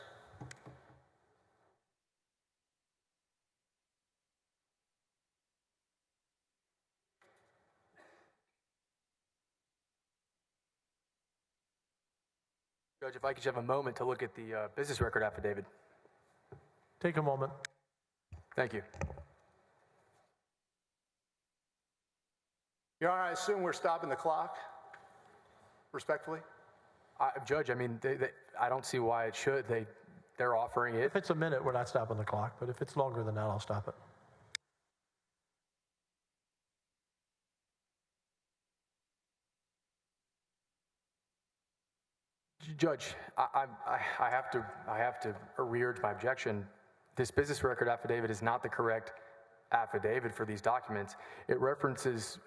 Judge, if I could just have a moment to look at the business record affidavit. Take a moment. Thank you. Your Honor, I assume we're stopping the clock, respectfully? Judge, I mean, I don't see why it should. They're offering it. If it's a minute, we're not stopping the clock, but if it's longer than that, I'll stop it. Judge, I have to reurge my objection. This business record affidavit is not the correct affidavit for these documents. It references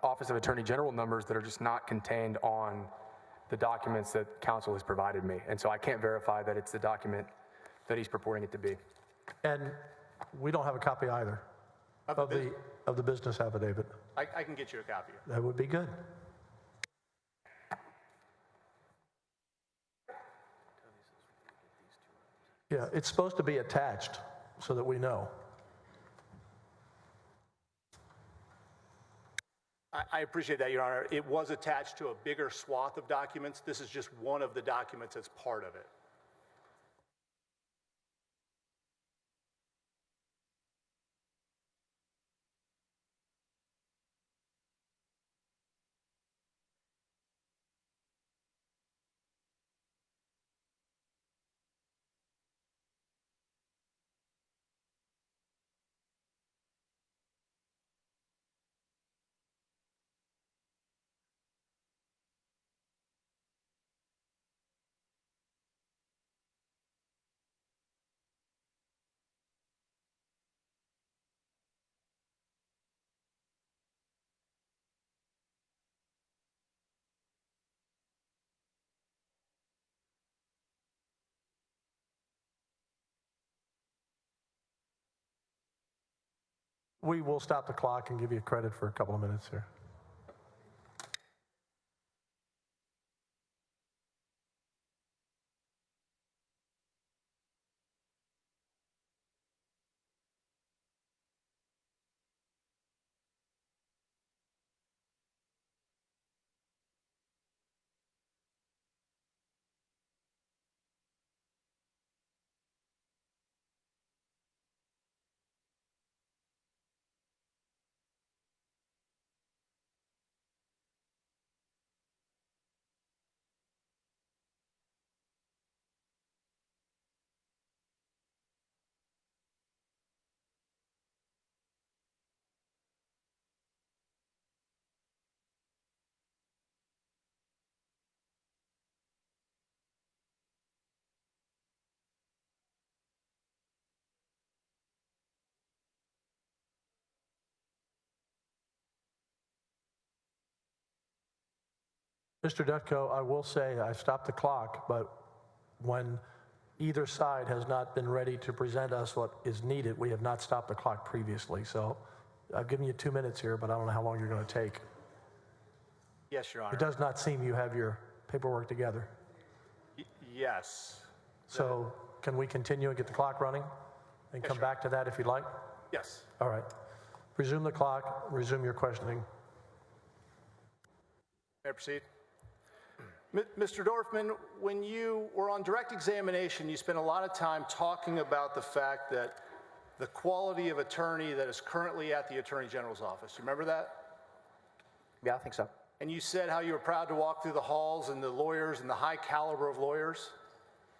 Office of Attorney General numbers that are just not contained on the documents that counsel has provided me. And so I can't verify that it's the document that he's purporting it to be. And we don't have a copy either of the business affidavit. I can get you a copy. That would be good. Yeah, it's supposed to be attached so that we know. I appreciate that, Your Honor. It was attached to a bigger swath of documents. This is just one of the documents that's part of it. We will stop the clock and give you credit for a couple of minutes here. Mr. Dutko, I will say I stopped the clock, but when either side has not been ready to present us what is needed, we have not stopped the clock previously. So I've given you 2 minutes here, but I don't know how long you're going to take. Yes, Your Honor. It does not seem you have your paperwork together. Yes. So can we continue and get the clock running and come back to that if you'd like? Yes. All right. Resume the clock, resume your questioning. May I proceed? Mr. Dorfman, when you were on direct examination, you spent a lot of time talking about the fact that the quality of attorney that is currently at the Attorney General's office. You remember that? Yeah, I think so. And you said how you were proud to walk through the halls and the lawyers and the high caliber of lawyers.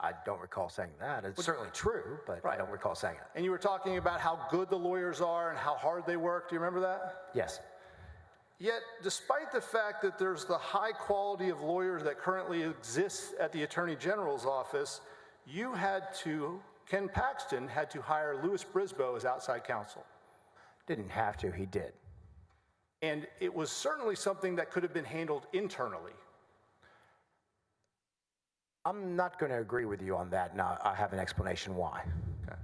I don't recall saying that. It's certainly true, but I don't recall saying it. And you were talking about how good the lawyers are and how hard they work. Do you remember that? Yes. Yet, despite the fact that there's the high quality of lawyers that currently exists at the Attorney General's office, Ken Paxton had to hire Louis Brisboe as outside counsel. Didn't have to, he did. And it was certainly something that could have been handled internally. I'm not going to agree with you on that. Now, I have an explanation why. Okay.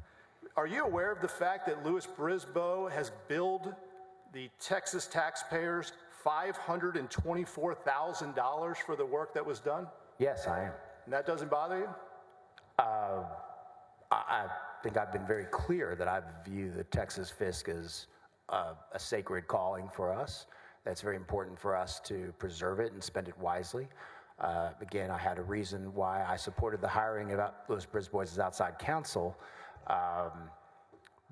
Are you aware of the fact that Louis Brisboe has billed the Texas taxpayers $524,000 for the work that was done? Yes, I am. And that doesn't bother you? I think I've been very clear that I view the Texas fisc as a sacred calling for us. That's very important for us to preserve it and spend it wisely. Again, I had a reason why I supported the hiring of Louis Brisboe as outside counsel,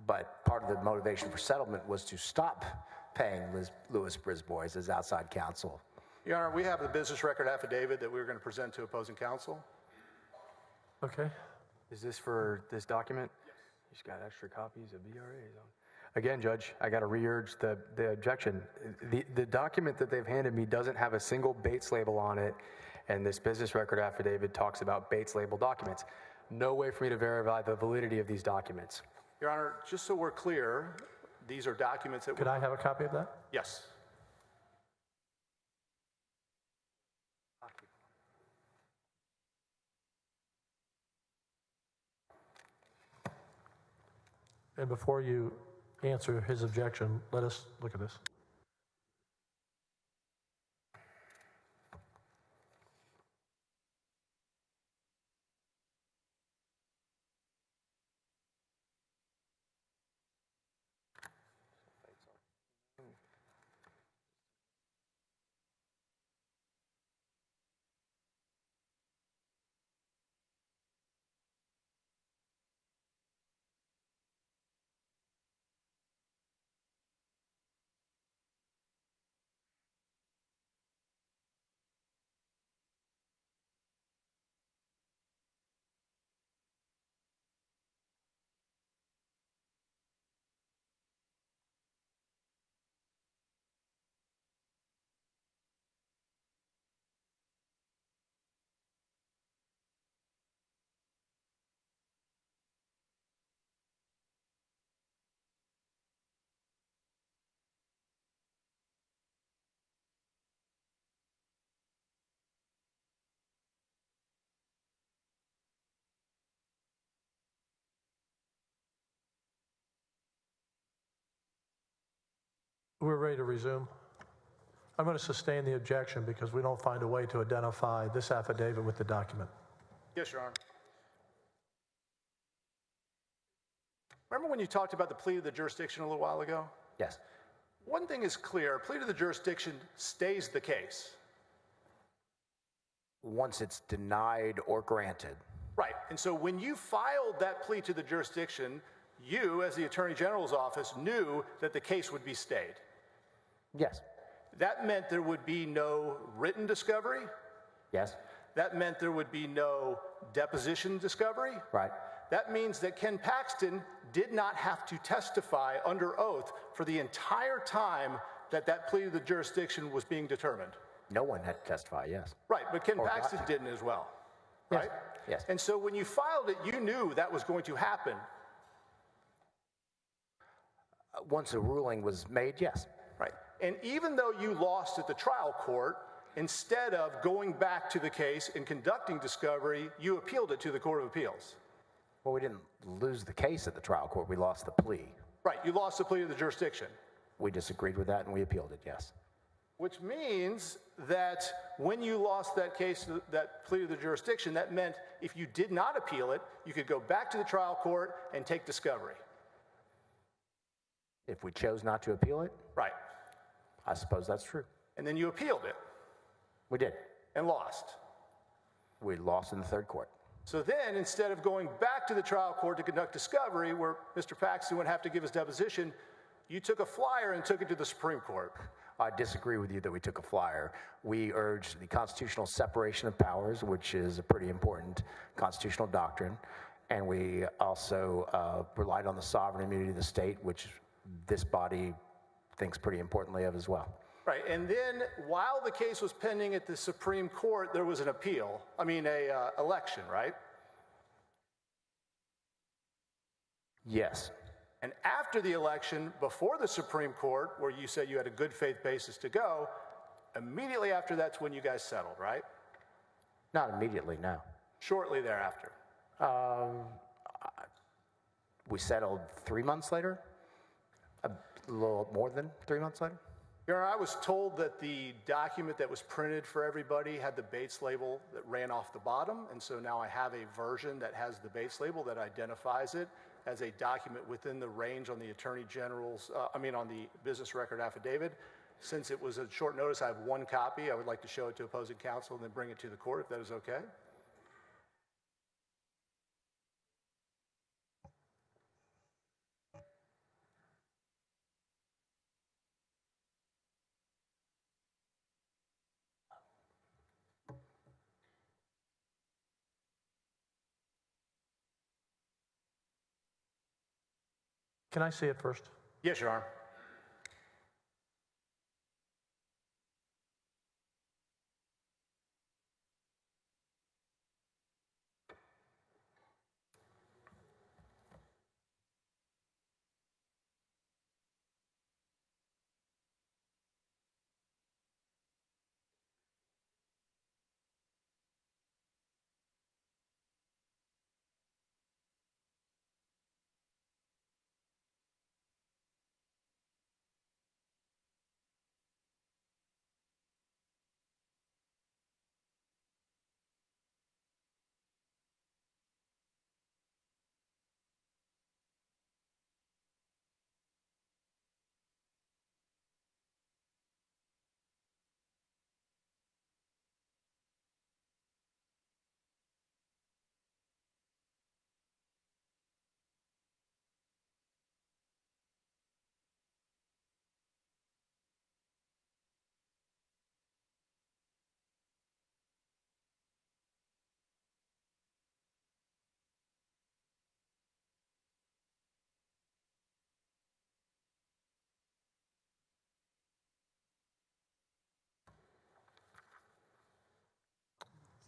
but part of the motivation for settlement was to stop paying Louis Brisboe as outside counsel. Your Honor, we have the business record affidavit that we were going to present to opposing counsel. Okay. Is this for this document? You just got extra copies of VRAs on. Again, Judge, I got to re-urge the objection. The document that they've handed me doesn't have a single Bates label on it, and this business record affidavit talks about Bates label documents. No way for me to verify the validity of these documents. Your Honor, just so we're clear, these are documents that Could I have a copy of that? Yes. And before you answer his objection, let us look at this. We're ready to resume. I'm going to sustain the objection because we don't find a way to identify this affidavit with the document. Yes, Your Honor. Remember when you talked about the plea to the jurisdiction a little while ago? Yes. One thing is clear, a plea to the jurisdiction stays the case. Once it's denied or granted. Right, and so when you filed that plea to the jurisdiction, you, as the Attorney General's office, knew that the case would be stayed. Yes. That meant there would be no written discovery. Yes. That meant there would be no deposition discovery. Right. That means that Ken Paxton did not have to testify under oath for the entire time that that plea to the jurisdiction was being determined. No one had to testify, yes. Right, but Ken Paxton didn't as well, right? Yes. And so when you filed it, you knew that was going to happen. Once a ruling was made, yes. Right, and even though you lost at the trial court, instead of going back to the case and conducting discovery, you appealed it to the Court of Appeals. Well, we didn't lose the case at the trial court. We lost the plea. Right, you lost the plea to the jurisdiction. We disagreed with that and we appealed it, yes. Which means that when you lost that case, that plea to the jurisdiction, that meant if you did not appeal it, you could go back to the trial court and take discovery. If we chose not to appeal it? Right. I suppose that's true. And then you appealed it. We did. And lost. We lost in the third court. So then, instead of going back to the trial court to conduct discovery, where Mr. Paxton would have to give his deposition, you took a flyer and took it to the Supreme Court. I disagree with you that we took a flyer. We urged the constitutional separation of powers, which is a pretty important constitutional doctrine, and we also relied on the sovereign immunity of the state, which this body thinks pretty importantly of as well. Right, and then while the case was pending at the Supreme Court, there was an appeal. I mean, election, right? Yes. And after the election, before the Supreme Court, where you said you had a good faith basis to go, immediately after that's when you guys settled, right? Not immediately, no. Shortly thereafter. We settled 3 months later, a little more than 3 months later. Your Honor, I was told that the document that was printed for everybody had the Bates label that ran off the bottom, and so now I have a version that has the Bates label that identifies it as a document within the range on the Attorney General's, on the business record affidavit. Since it was a short notice, I have one copy. I would like to show it to opposing counsel and then bring it to the court, if that is okay. Can I see it first? Yes, Your Honor.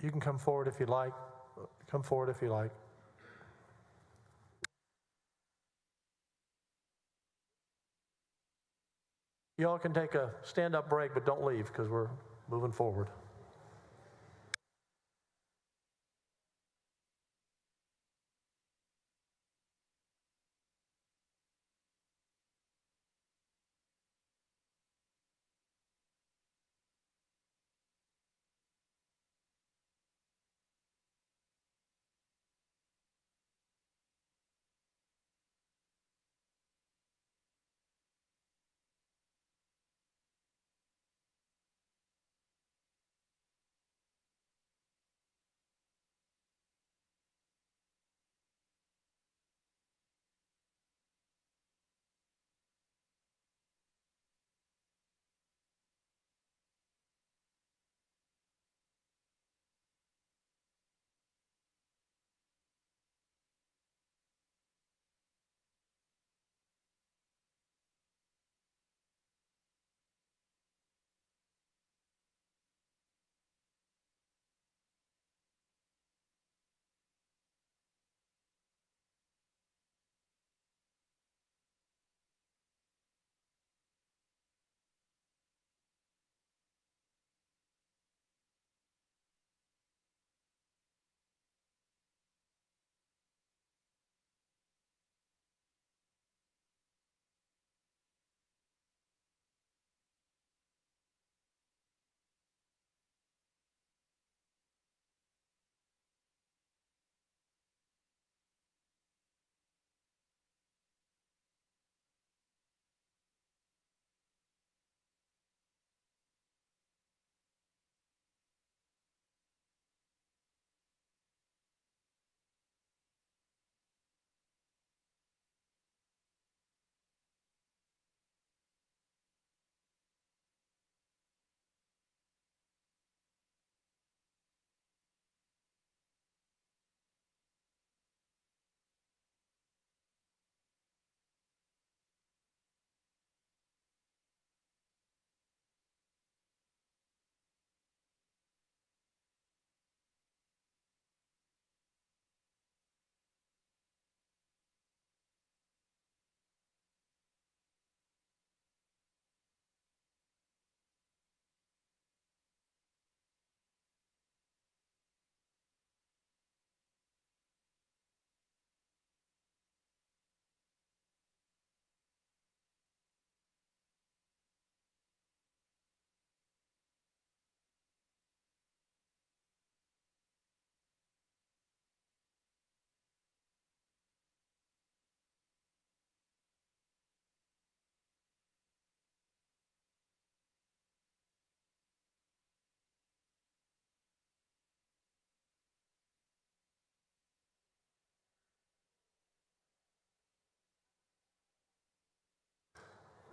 You can come forward if you'd like. Come forward if you like. You all can take a stand-up break, but don't leave because we're moving forward.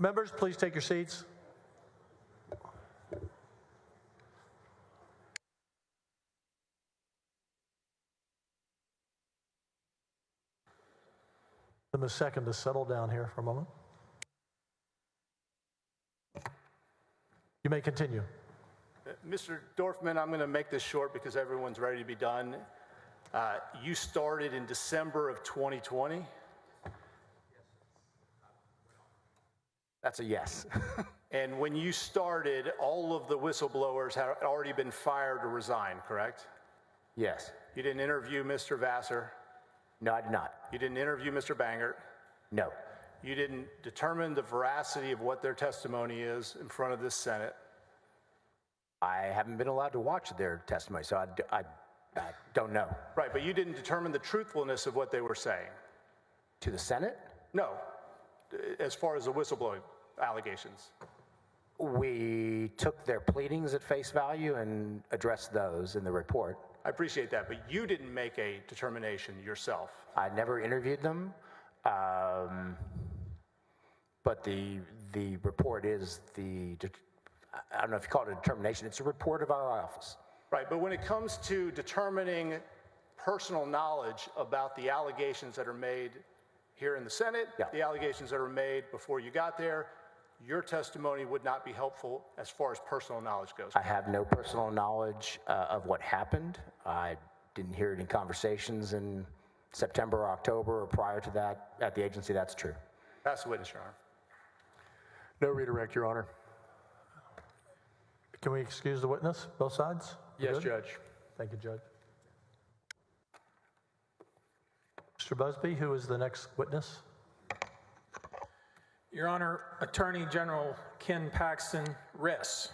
Members, please take your seats. Give them a second to settle down here for a moment. You may continue. Mr. Dorfman, I'm going to make this short because everyone's ready to be done. You started in December of 2020. That's a yes. And when you started, all of the whistleblowers had already been fired or resigned, correct? Yes. You didn't interview Mr. Vassar. No, I did not. You didn't interview Mr. Bangert. No. You didn't determine the veracity of what their testimony is in front of this Senate. I haven't been allowed to watch their testimony, so I don't know. Right, but you didn't determine the truthfulness of what they were saying. To the Senate? No, as far as the whistleblowing allegations. We took their pleadings at face value and addressed those in the report. I appreciate that, but you didn't make a determination yourself. I never interviewed them, but the report is I don't know if you call it a determination, it's a report of our office. Right, but when it comes to determining personal knowledge about the allegations that are made here in the Senate, the allegations that are made before you got there, your testimony would not be helpful as far as personal knowledge goes. I have no personal knowledge of what happened. I didn't hear any conversations in September or October or prior to that at the agency. That's true. Pass the witness, Your Honor. No redirect, Your Honor. Can we excuse the witness, both sides? Yes, Good? Judge. Thank you, Judge. Mr. Busby, who is the next witness? Your Honor, Attorney General Ken Paxton, Res.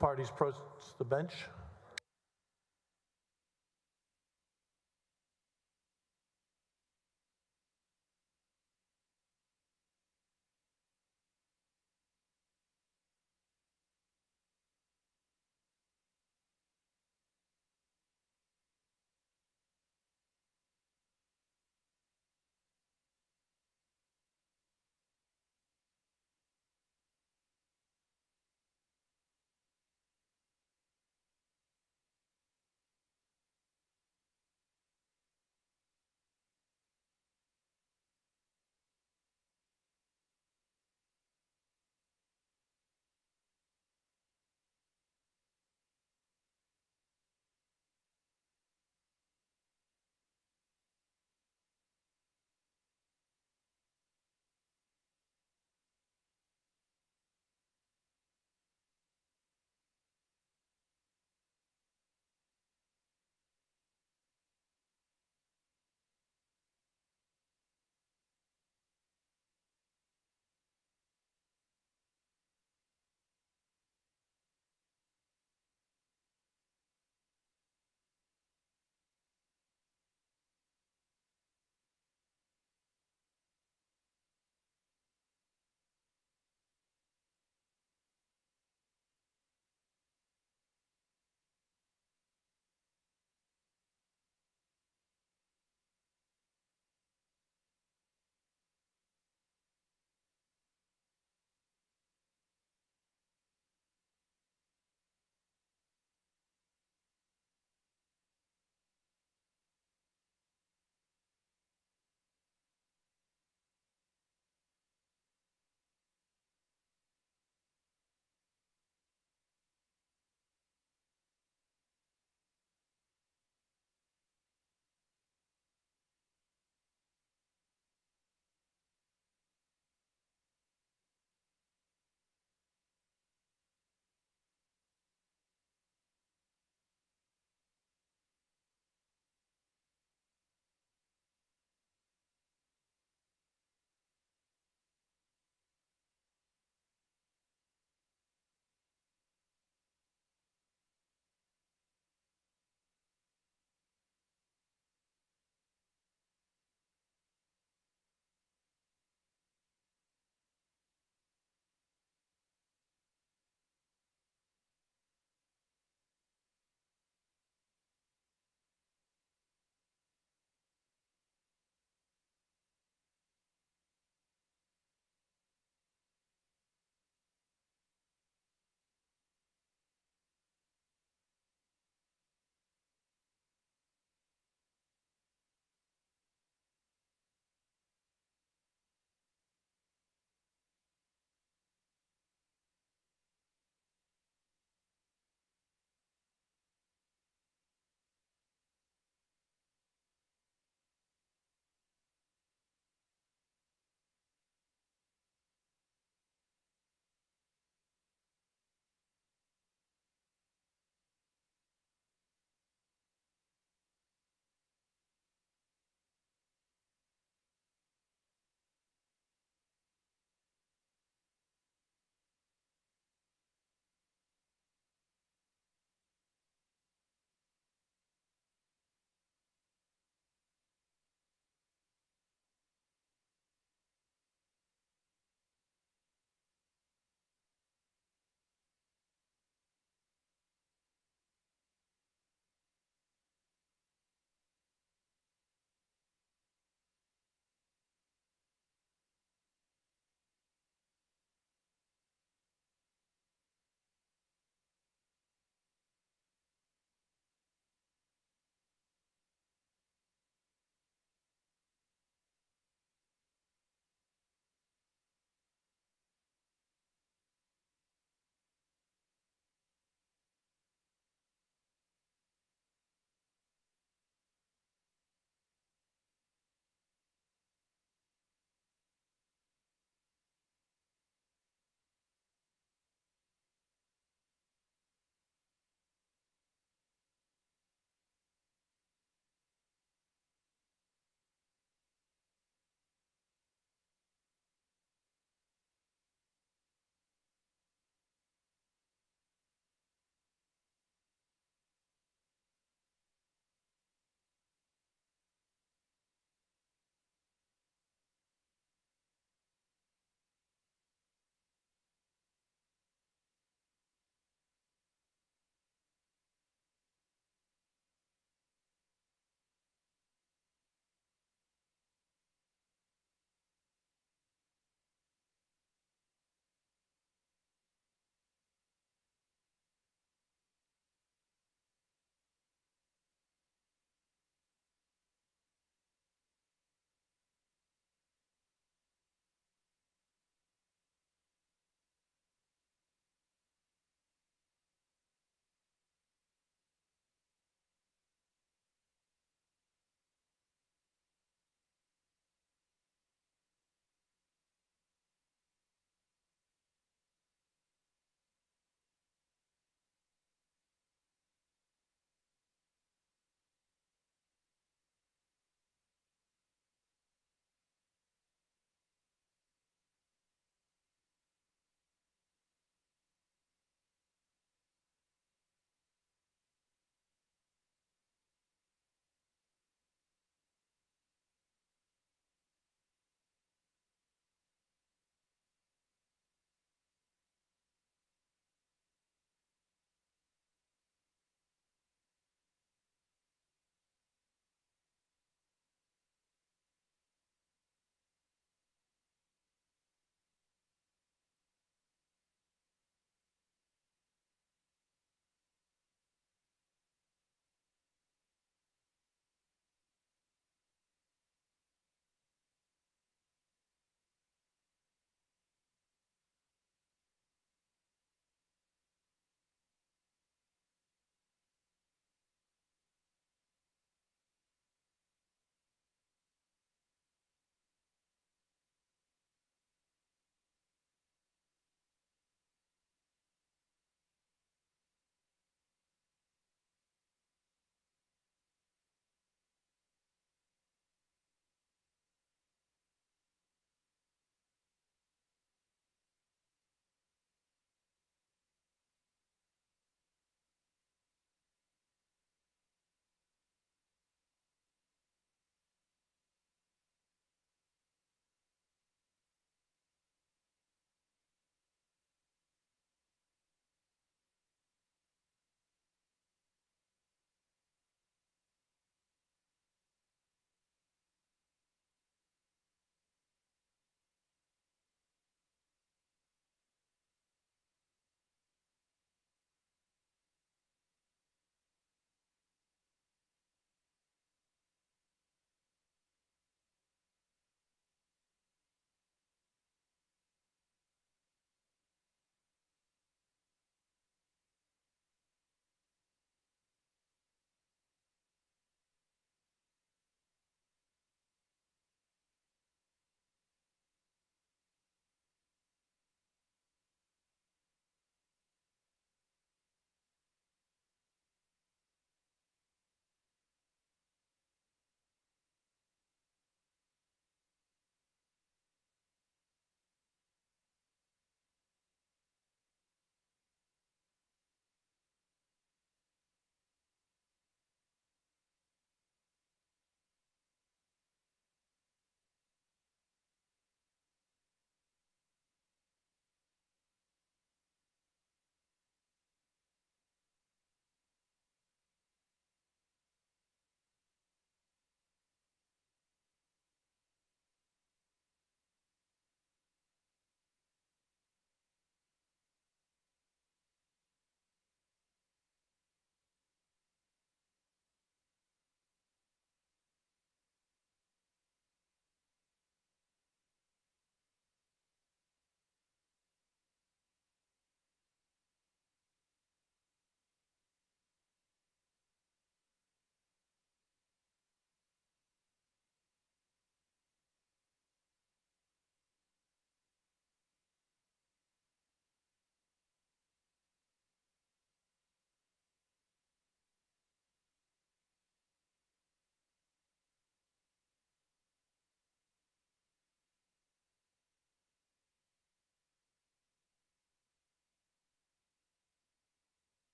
Parties approach the bench.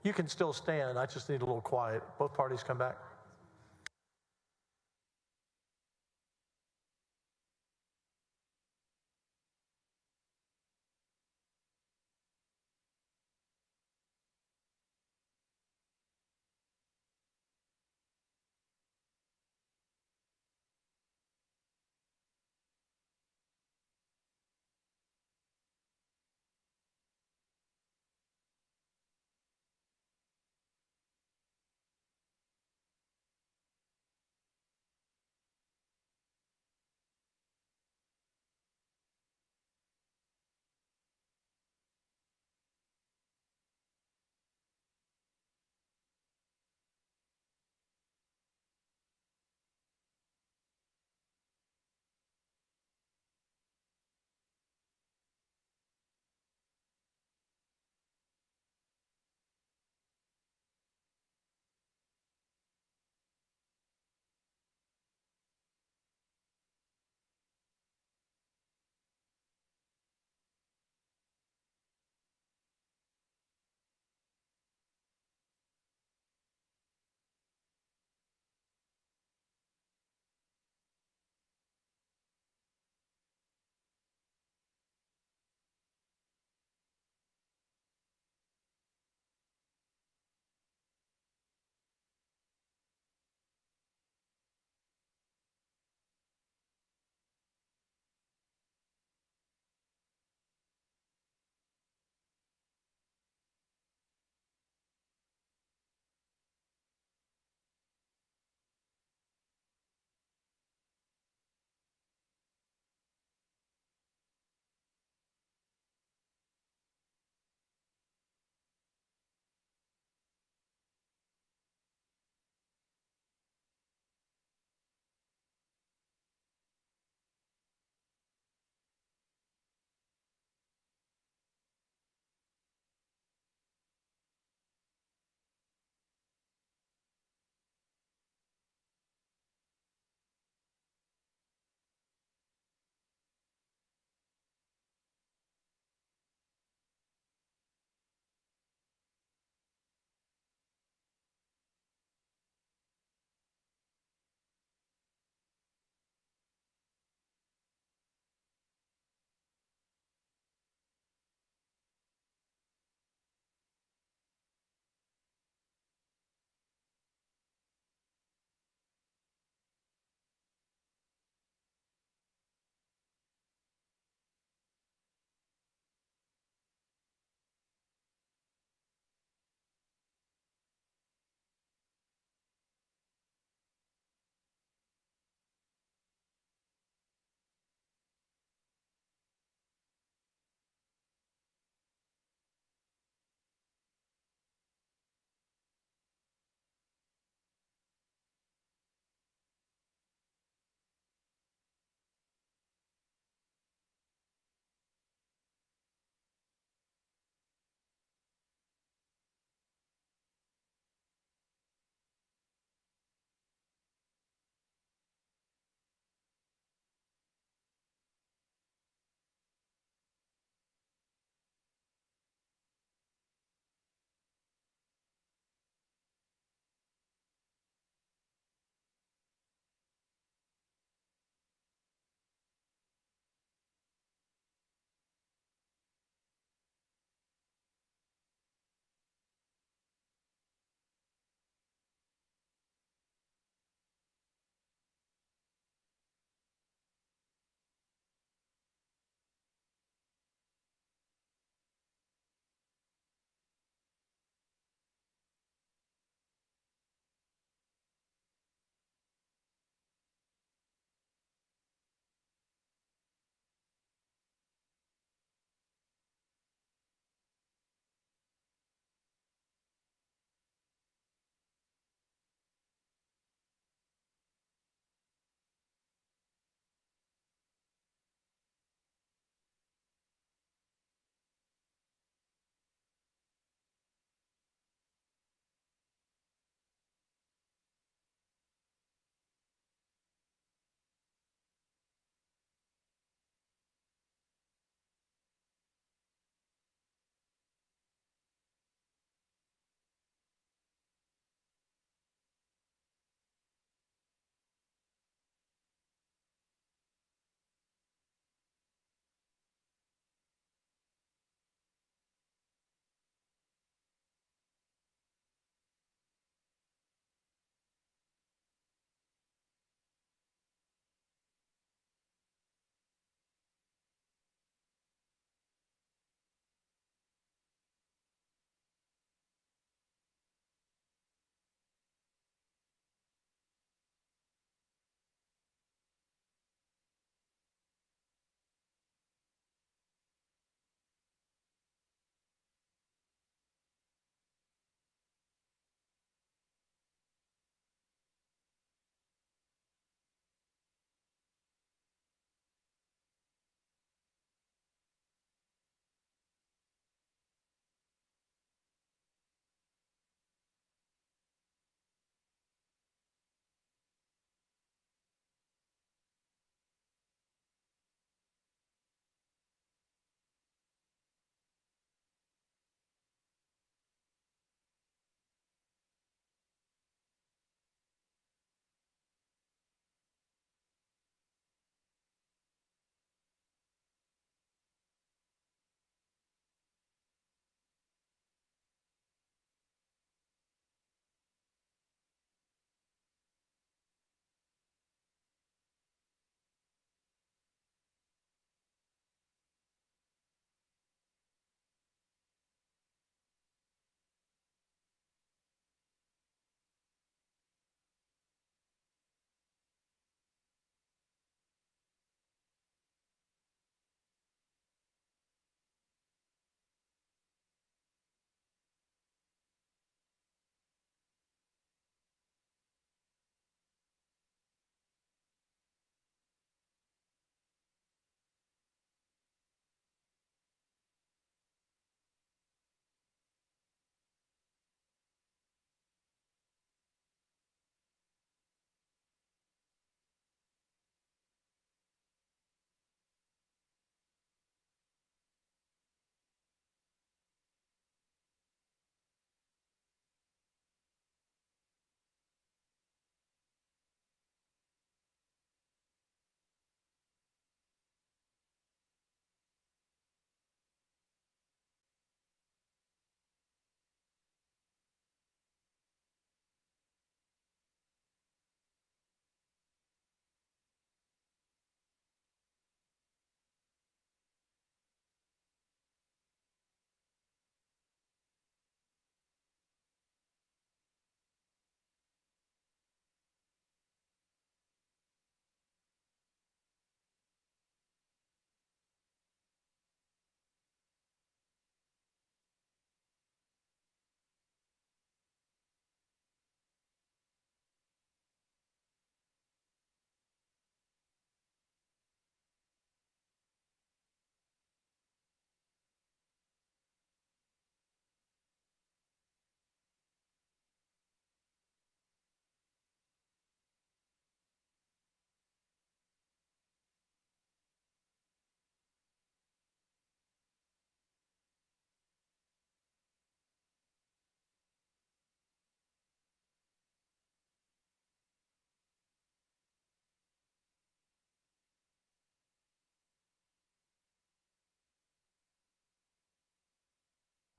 You can still stand. I just need a little quiet. Both parties come back.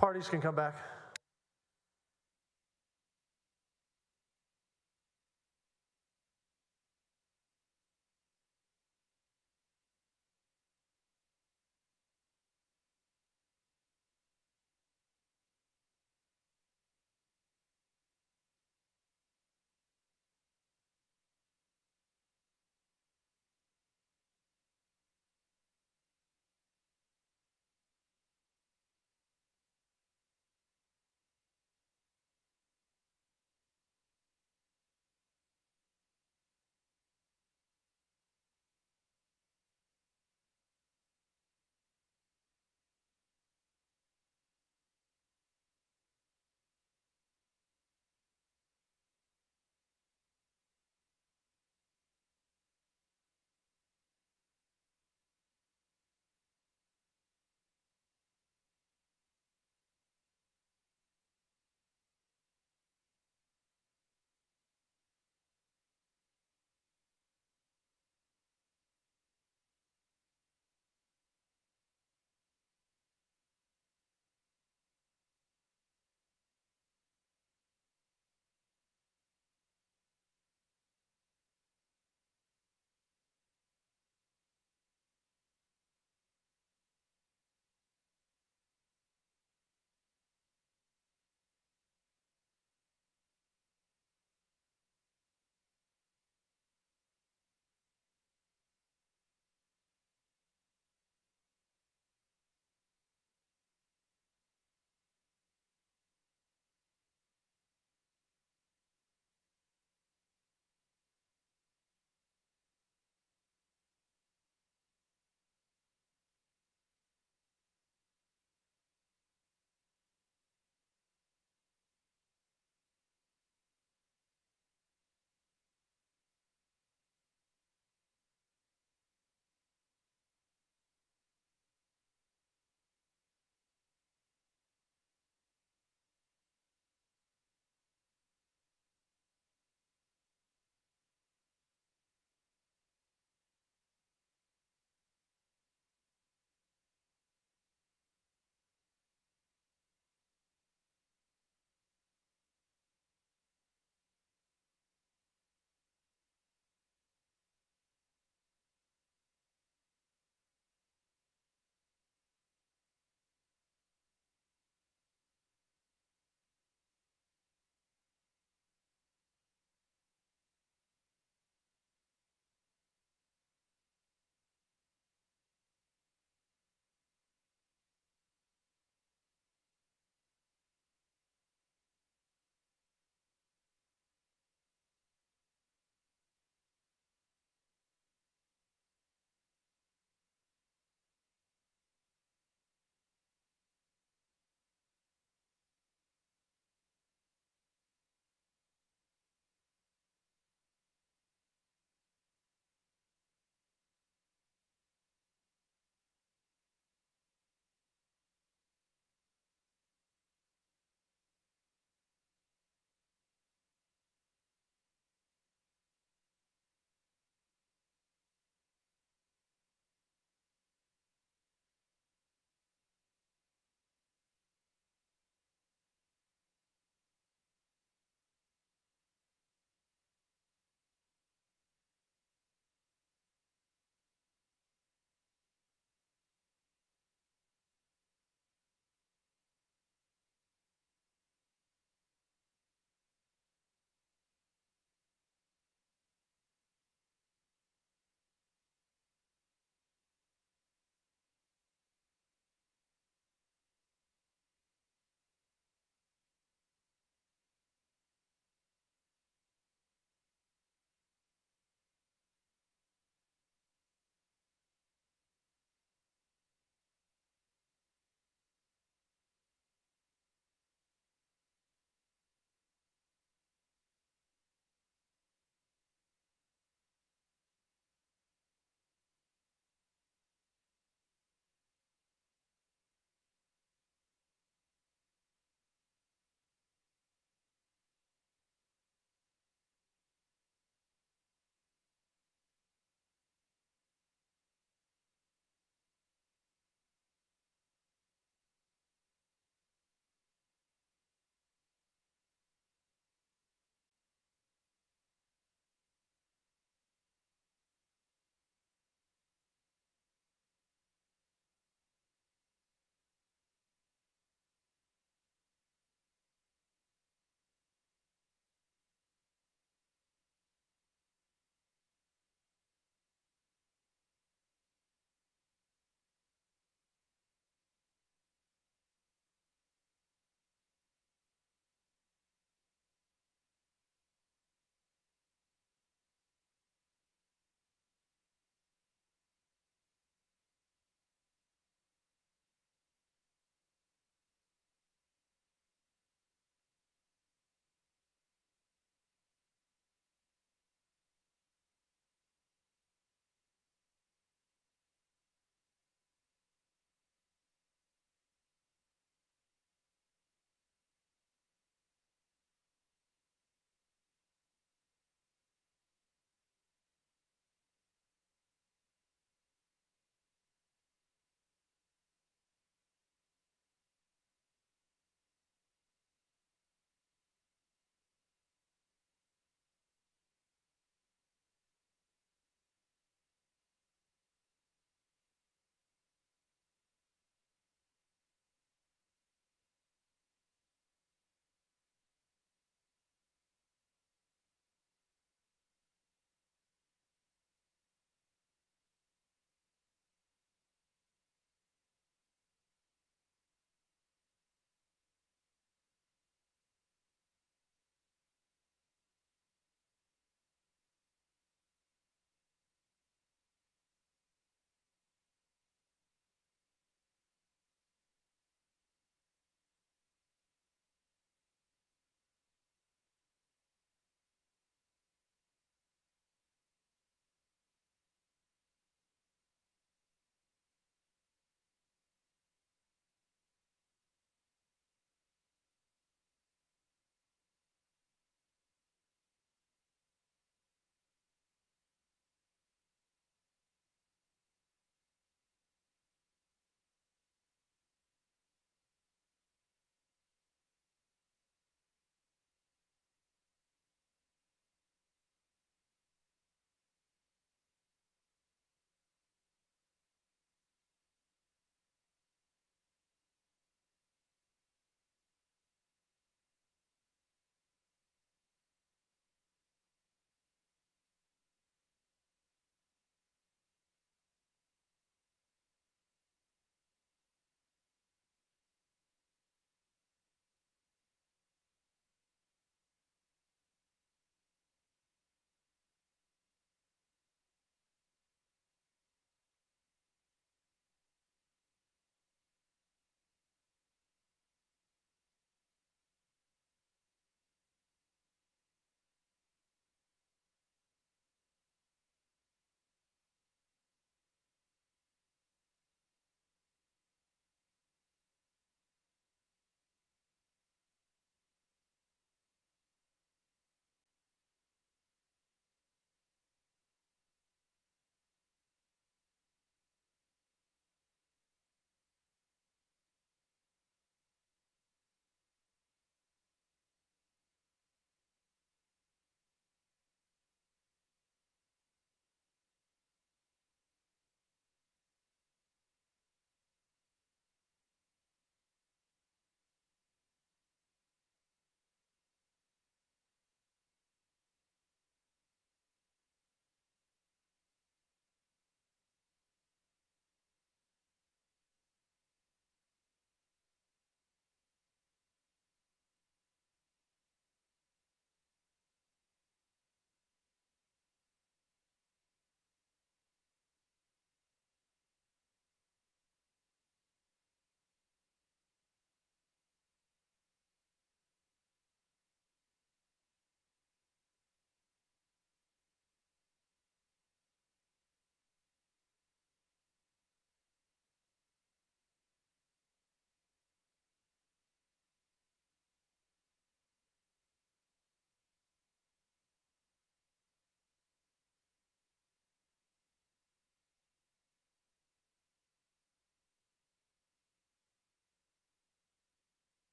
Parties can come back.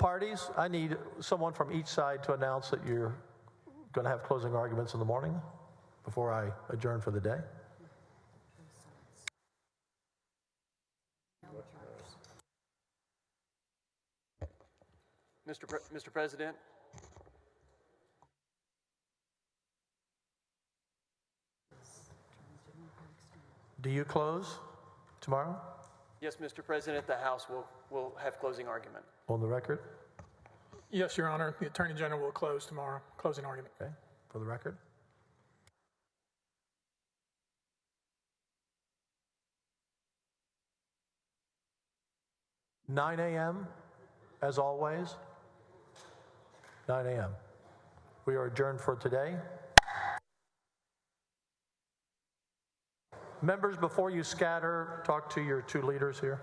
parties, I need someone from each side to announce that you're going to have closing arguments in the morning before I adjourn for the day. Mr. President. Do you close tomorrow? Yes, Mr. President, the House will have closing argument. On the record? Yes, Your Honor. The Attorney General will close tomorrow. Closing argument. Okay, for the record. (9 a.m. as always. 9 a.m. We are adjourned for today. Members, before you scatter, talk to your two leaders here.